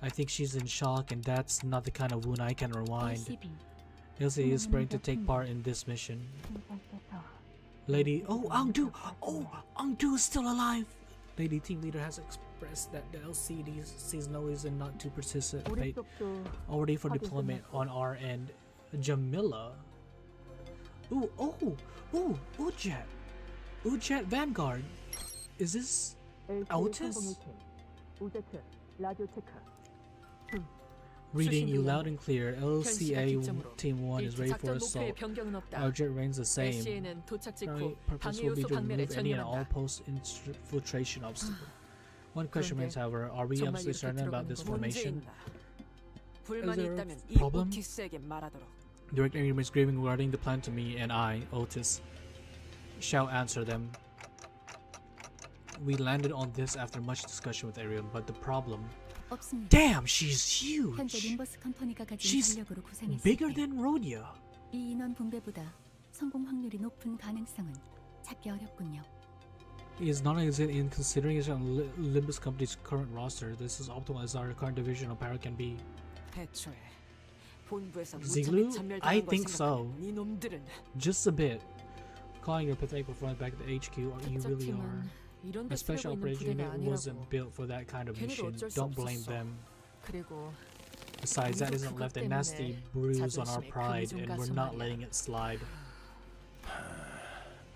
Speaker 1: I think she's in shock, and that's not the kind of wound I can rewind.
Speaker 3: LCB.
Speaker 1: Ilse is preparing to take part in this mission. Lady, Angdu is still alive. Lady team leader has expressed that the LCD sees no reason not to participate. All ready for deployment on our end. Jamila. Ujat Vanguard. Is this Otis? Reading you loud and clear. LCA Team 1 is ready for assault. Our jet reigns the same.
Speaker 6: LCA는 도착
Speaker 1: Primary
Speaker 6: 직후
Speaker 1: purpose will be
Speaker 6: 방위요소
Speaker 1: to
Speaker 6: 방면에
Speaker 1: remove any and all
Speaker 6: 전념한다.
Speaker 1: post-infiltration obstacle. One question remains, however, are we
Speaker 6: 정말
Speaker 1: absolutely
Speaker 6: 이렇게
Speaker 1: certain about
Speaker 6: 들어가는
Speaker 1: this
Speaker 6: 건
Speaker 1: formation?
Speaker 6: 불만이
Speaker 1: there a
Speaker 6: 있다면 이
Speaker 1: problem?
Speaker 6: 오티스에게 말하도록.
Speaker 1: Direct enemy is grieving regarding the plan to me, and I, Otis, shall answer them. We landed on this after much discussion with everyone, but the problem...
Speaker 3: 없습니다.
Speaker 1: Damn, she's
Speaker 3: 현재
Speaker 1: huge!
Speaker 3: 림버스 컴퍼니가 가진
Speaker 1: She's
Speaker 3: 전력으로 구성했을
Speaker 1: Bigger
Speaker 3: 때
Speaker 1: than Rhodia.
Speaker 3: 이 인원 분배보다 성공 확률이 높은 가능성은 찾기 어렵군요.
Speaker 1: Is not exist in consideration of Limbus Company's current roster. This is optimal as our current division of power can be.
Speaker 6: 애초에 본부에서
Speaker 1: Ziegler?
Speaker 6: 무참히
Speaker 1: I
Speaker 6: 전멸당한 걸
Speaker 1: think so.
Speaker 6: 생각하는 이 놈들은
Speaker 1: Just a bit. Calling your pathetic performance back at the HQ, you really are.
Speaker 6: 이런
Speaker 1: The
Speaker 6: 데
Speaker 1: special
Speaker 6: 쓰려고 있는
Speaker 1: operation
Speaker 6: 부대가
Speaker 1: unit wasn't
Speaker 6: 아니라고.
Speaker 1: built for that kind of
Speaker 6: 걔네도
Speaker 1: mission.
Speaker 6: 어쩔 수
Speaker 1: Don't blame
Speaker 6: 없었어.
Speaker 1: them.
Speaker 6: 그리고
Speaker 1: Besides, that
Speaker 6: 우리도
Speaker 1: isn't
Speaker 6: 그것
Speaker 1: left a
Speaker 6: 때문에
Speaker 1: nasty bruise on our
Speaker 6: 자존심에
Speaker 1: pride,
Speaker 6: 금이 좀
Speaker 1: and we're
Speaker 6: 가서
Speaker 1: not
Speaker 6: 말이야.
Speaker 1: letting it slide.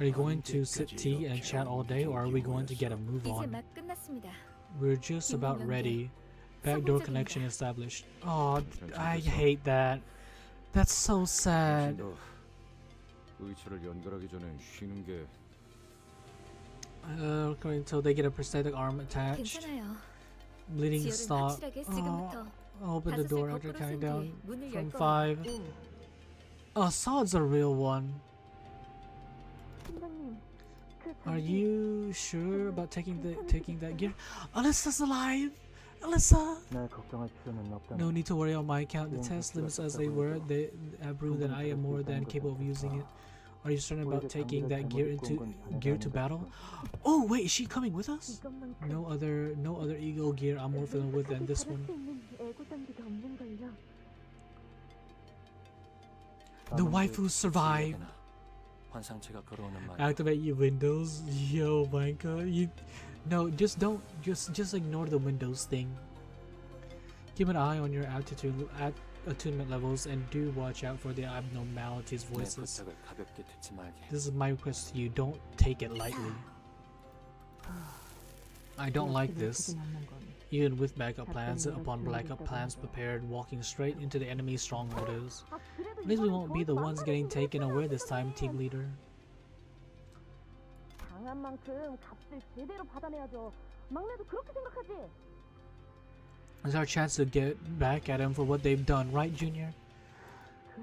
Speaker 1: Are you going to sit, tea, and chat all day, or are we going to get a move
Speaker 7: 이제
Speaker 1: on?
Speaker 7: 막 끝났습니다.
Speaker 1: We're just about ready. Backdoor connection established. Oh, I hate that. That's so sad.
Speaker 10: 당신도 의처를 연결하기 전에 쉬는 게
Speaker 1: Until they get a prosthetic arm attached.
Speaker 7: 괜찮아요.
Speaker 1: Bleeding
Speaker 7: 지열은
Speaker 1: stop.
Speaker 7: 확실하게
Speaker 1: Oh,
Speaker 7: 지금부터
Speaker 1: open the
Speaker 7: 다섯을
Speaker 1: door after
Speaker 7: 거꾸로
Speaker 1: counting
Speaker 7: 쓴
Speaker 1: down
Speaker 7: 뒤 문을 열
Speaker 1: from
Speaker 7: 겁니다.
Speaker 1: 5. Oh, Sod's a real one. Are you sure about taking that gear? Alyssa's alive! Alyssa!
Speaker 10: 날 걱정할 필요는 없다.
Speaker 1: No need to worry on my account. The test limits as they were, they have proved that I am more than capable of using it. Are you certain about taking that gear to battle? Oh wait, is she coming with us? No other Eagle gear I'm more familiar with than this one. The waifu survived.
Speaker 5: 환상체가 걸어오는 말.
Speaker 1: Activate your windows. Yo, my god. Just ignore the windows thing. Keep an eye on your attunement levels and do watch out for the abnormalities
Speaker 5: 내
Speaker 1: voices.
Speaker 5: 부탁을 가볍게 듣지 말게.
Speaker 1: This is my request to you. Don't take it lightly. I don't like this. Even with backup plans upon backup plans prepared, walking straight into the enemy's stronghold is. At least we won't be the ones getting taken away this time, team leader.
Speaker 7: 당한 만큼 값을 제대로 받아내야죠. 막내도 그렇게 생각하지?
Speaker 1: It's our chance to get back at them for what they've done, right, Junior?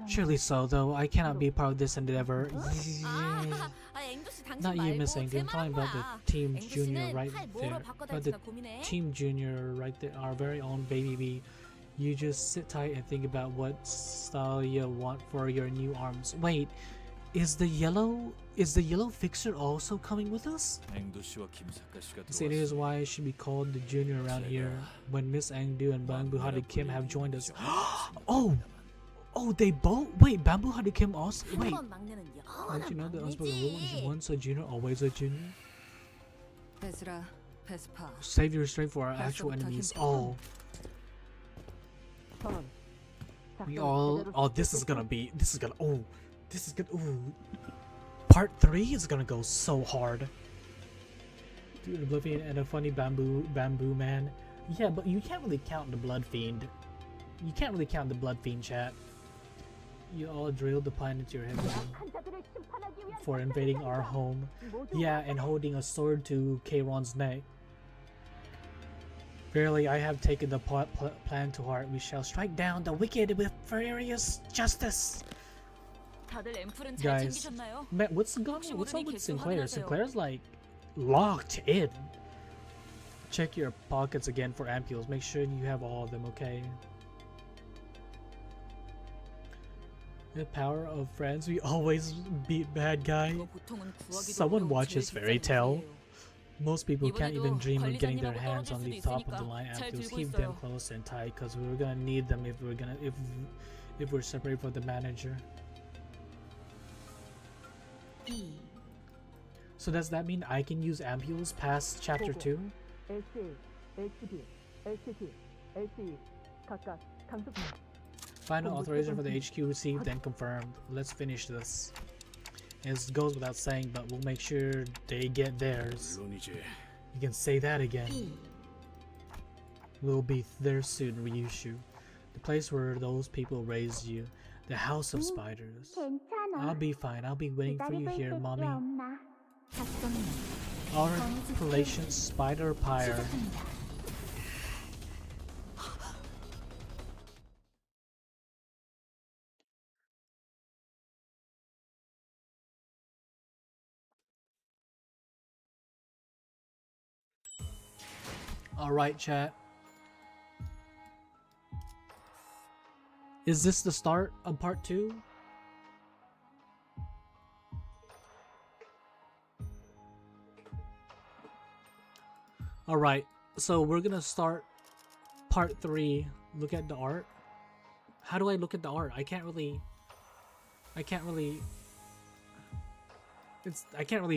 Speaker 1: Surely so, though. I cannot be part of this endeavor. Not you, Miss Angry. I'm talking about the Team Junior right there. But the Team Junior right there, our very own baby bee. You just sit tight and think about what style you want for your new arms. Wait, is the yellow fixer also coming with us?
Speaker 9: 앵도 씨와 김사카 씨가
Speaker 1: See, here's why it should be called the Junior around here. When Miss Angdu and Bamboo Hadi Kim have joined us. Oh, they both. Wait, Bamboo Hadi Kim also. Wait, don't you know the unspoken rule is once a junior, always a junior?
Speaker 8: 베스라, 베스파.
Speaker 1: Save your strength for our actual enemies. Oh, we all. Oh, this is gonna. Ooh. Part 3 is gonna go so hard. Dude, Oblivion and a funny bamboo man. Yeah, but you can't really count the Blood Fiend. You can't really count the Blood Fiend, chat. You all drilled the plan into your head for invading our home. Yeah, and holding a sword to Kayron's neck. Verily, I have taken the plan to heart. We shall strike down the wicked with furious justice. Guys, man, what's up with Sinclair? Sinclair's like locked in. Check your pockets again for ampules. Make sure you have all of them, okay? The power of friends. We always beat bad guy. Someone watches Fairy Tail. Most people can't even dream of getting their hands on the top of the line ampules. Keep them close and tight, cause we're gonna need them if we're separated from the manager. So does that mean I can use ampules past chapter 2? Final authorization for the HQ received and confirmed. Let's finish this. It goes without saying, but we'll make sure they get theirs.
Speaker 2: 물론 이제
Speaker 1: You can say that again. We'll be there soon, Ryushu. The place where those people raised you. The house of spiders. I'll be fine. I'll be waiting for you here, mommy. Our relations, spider pyre. Alright, chat. Is this the start of part 2? Alright, so we're gonna start part 3. Look at the art. How do I look at the art? I can't really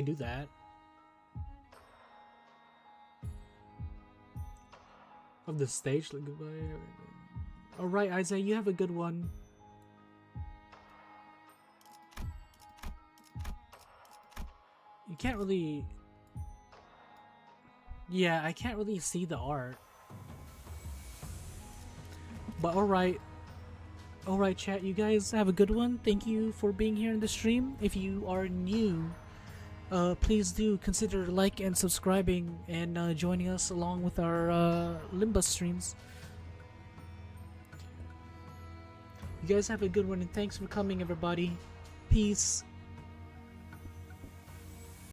Speaker 1: do that. Of the stage, like, goodbye. Alright, Isaiah, you have a good one. You can't really... Yeah, I can't really see the art. But alright. Alright, chat, you guys have a good one. Thank you for being here in the stream. If you are new, please do consider like and subscribing and joining us along with our Limbus streams. You guys have a good one and thanks for coming, everybody. Peace.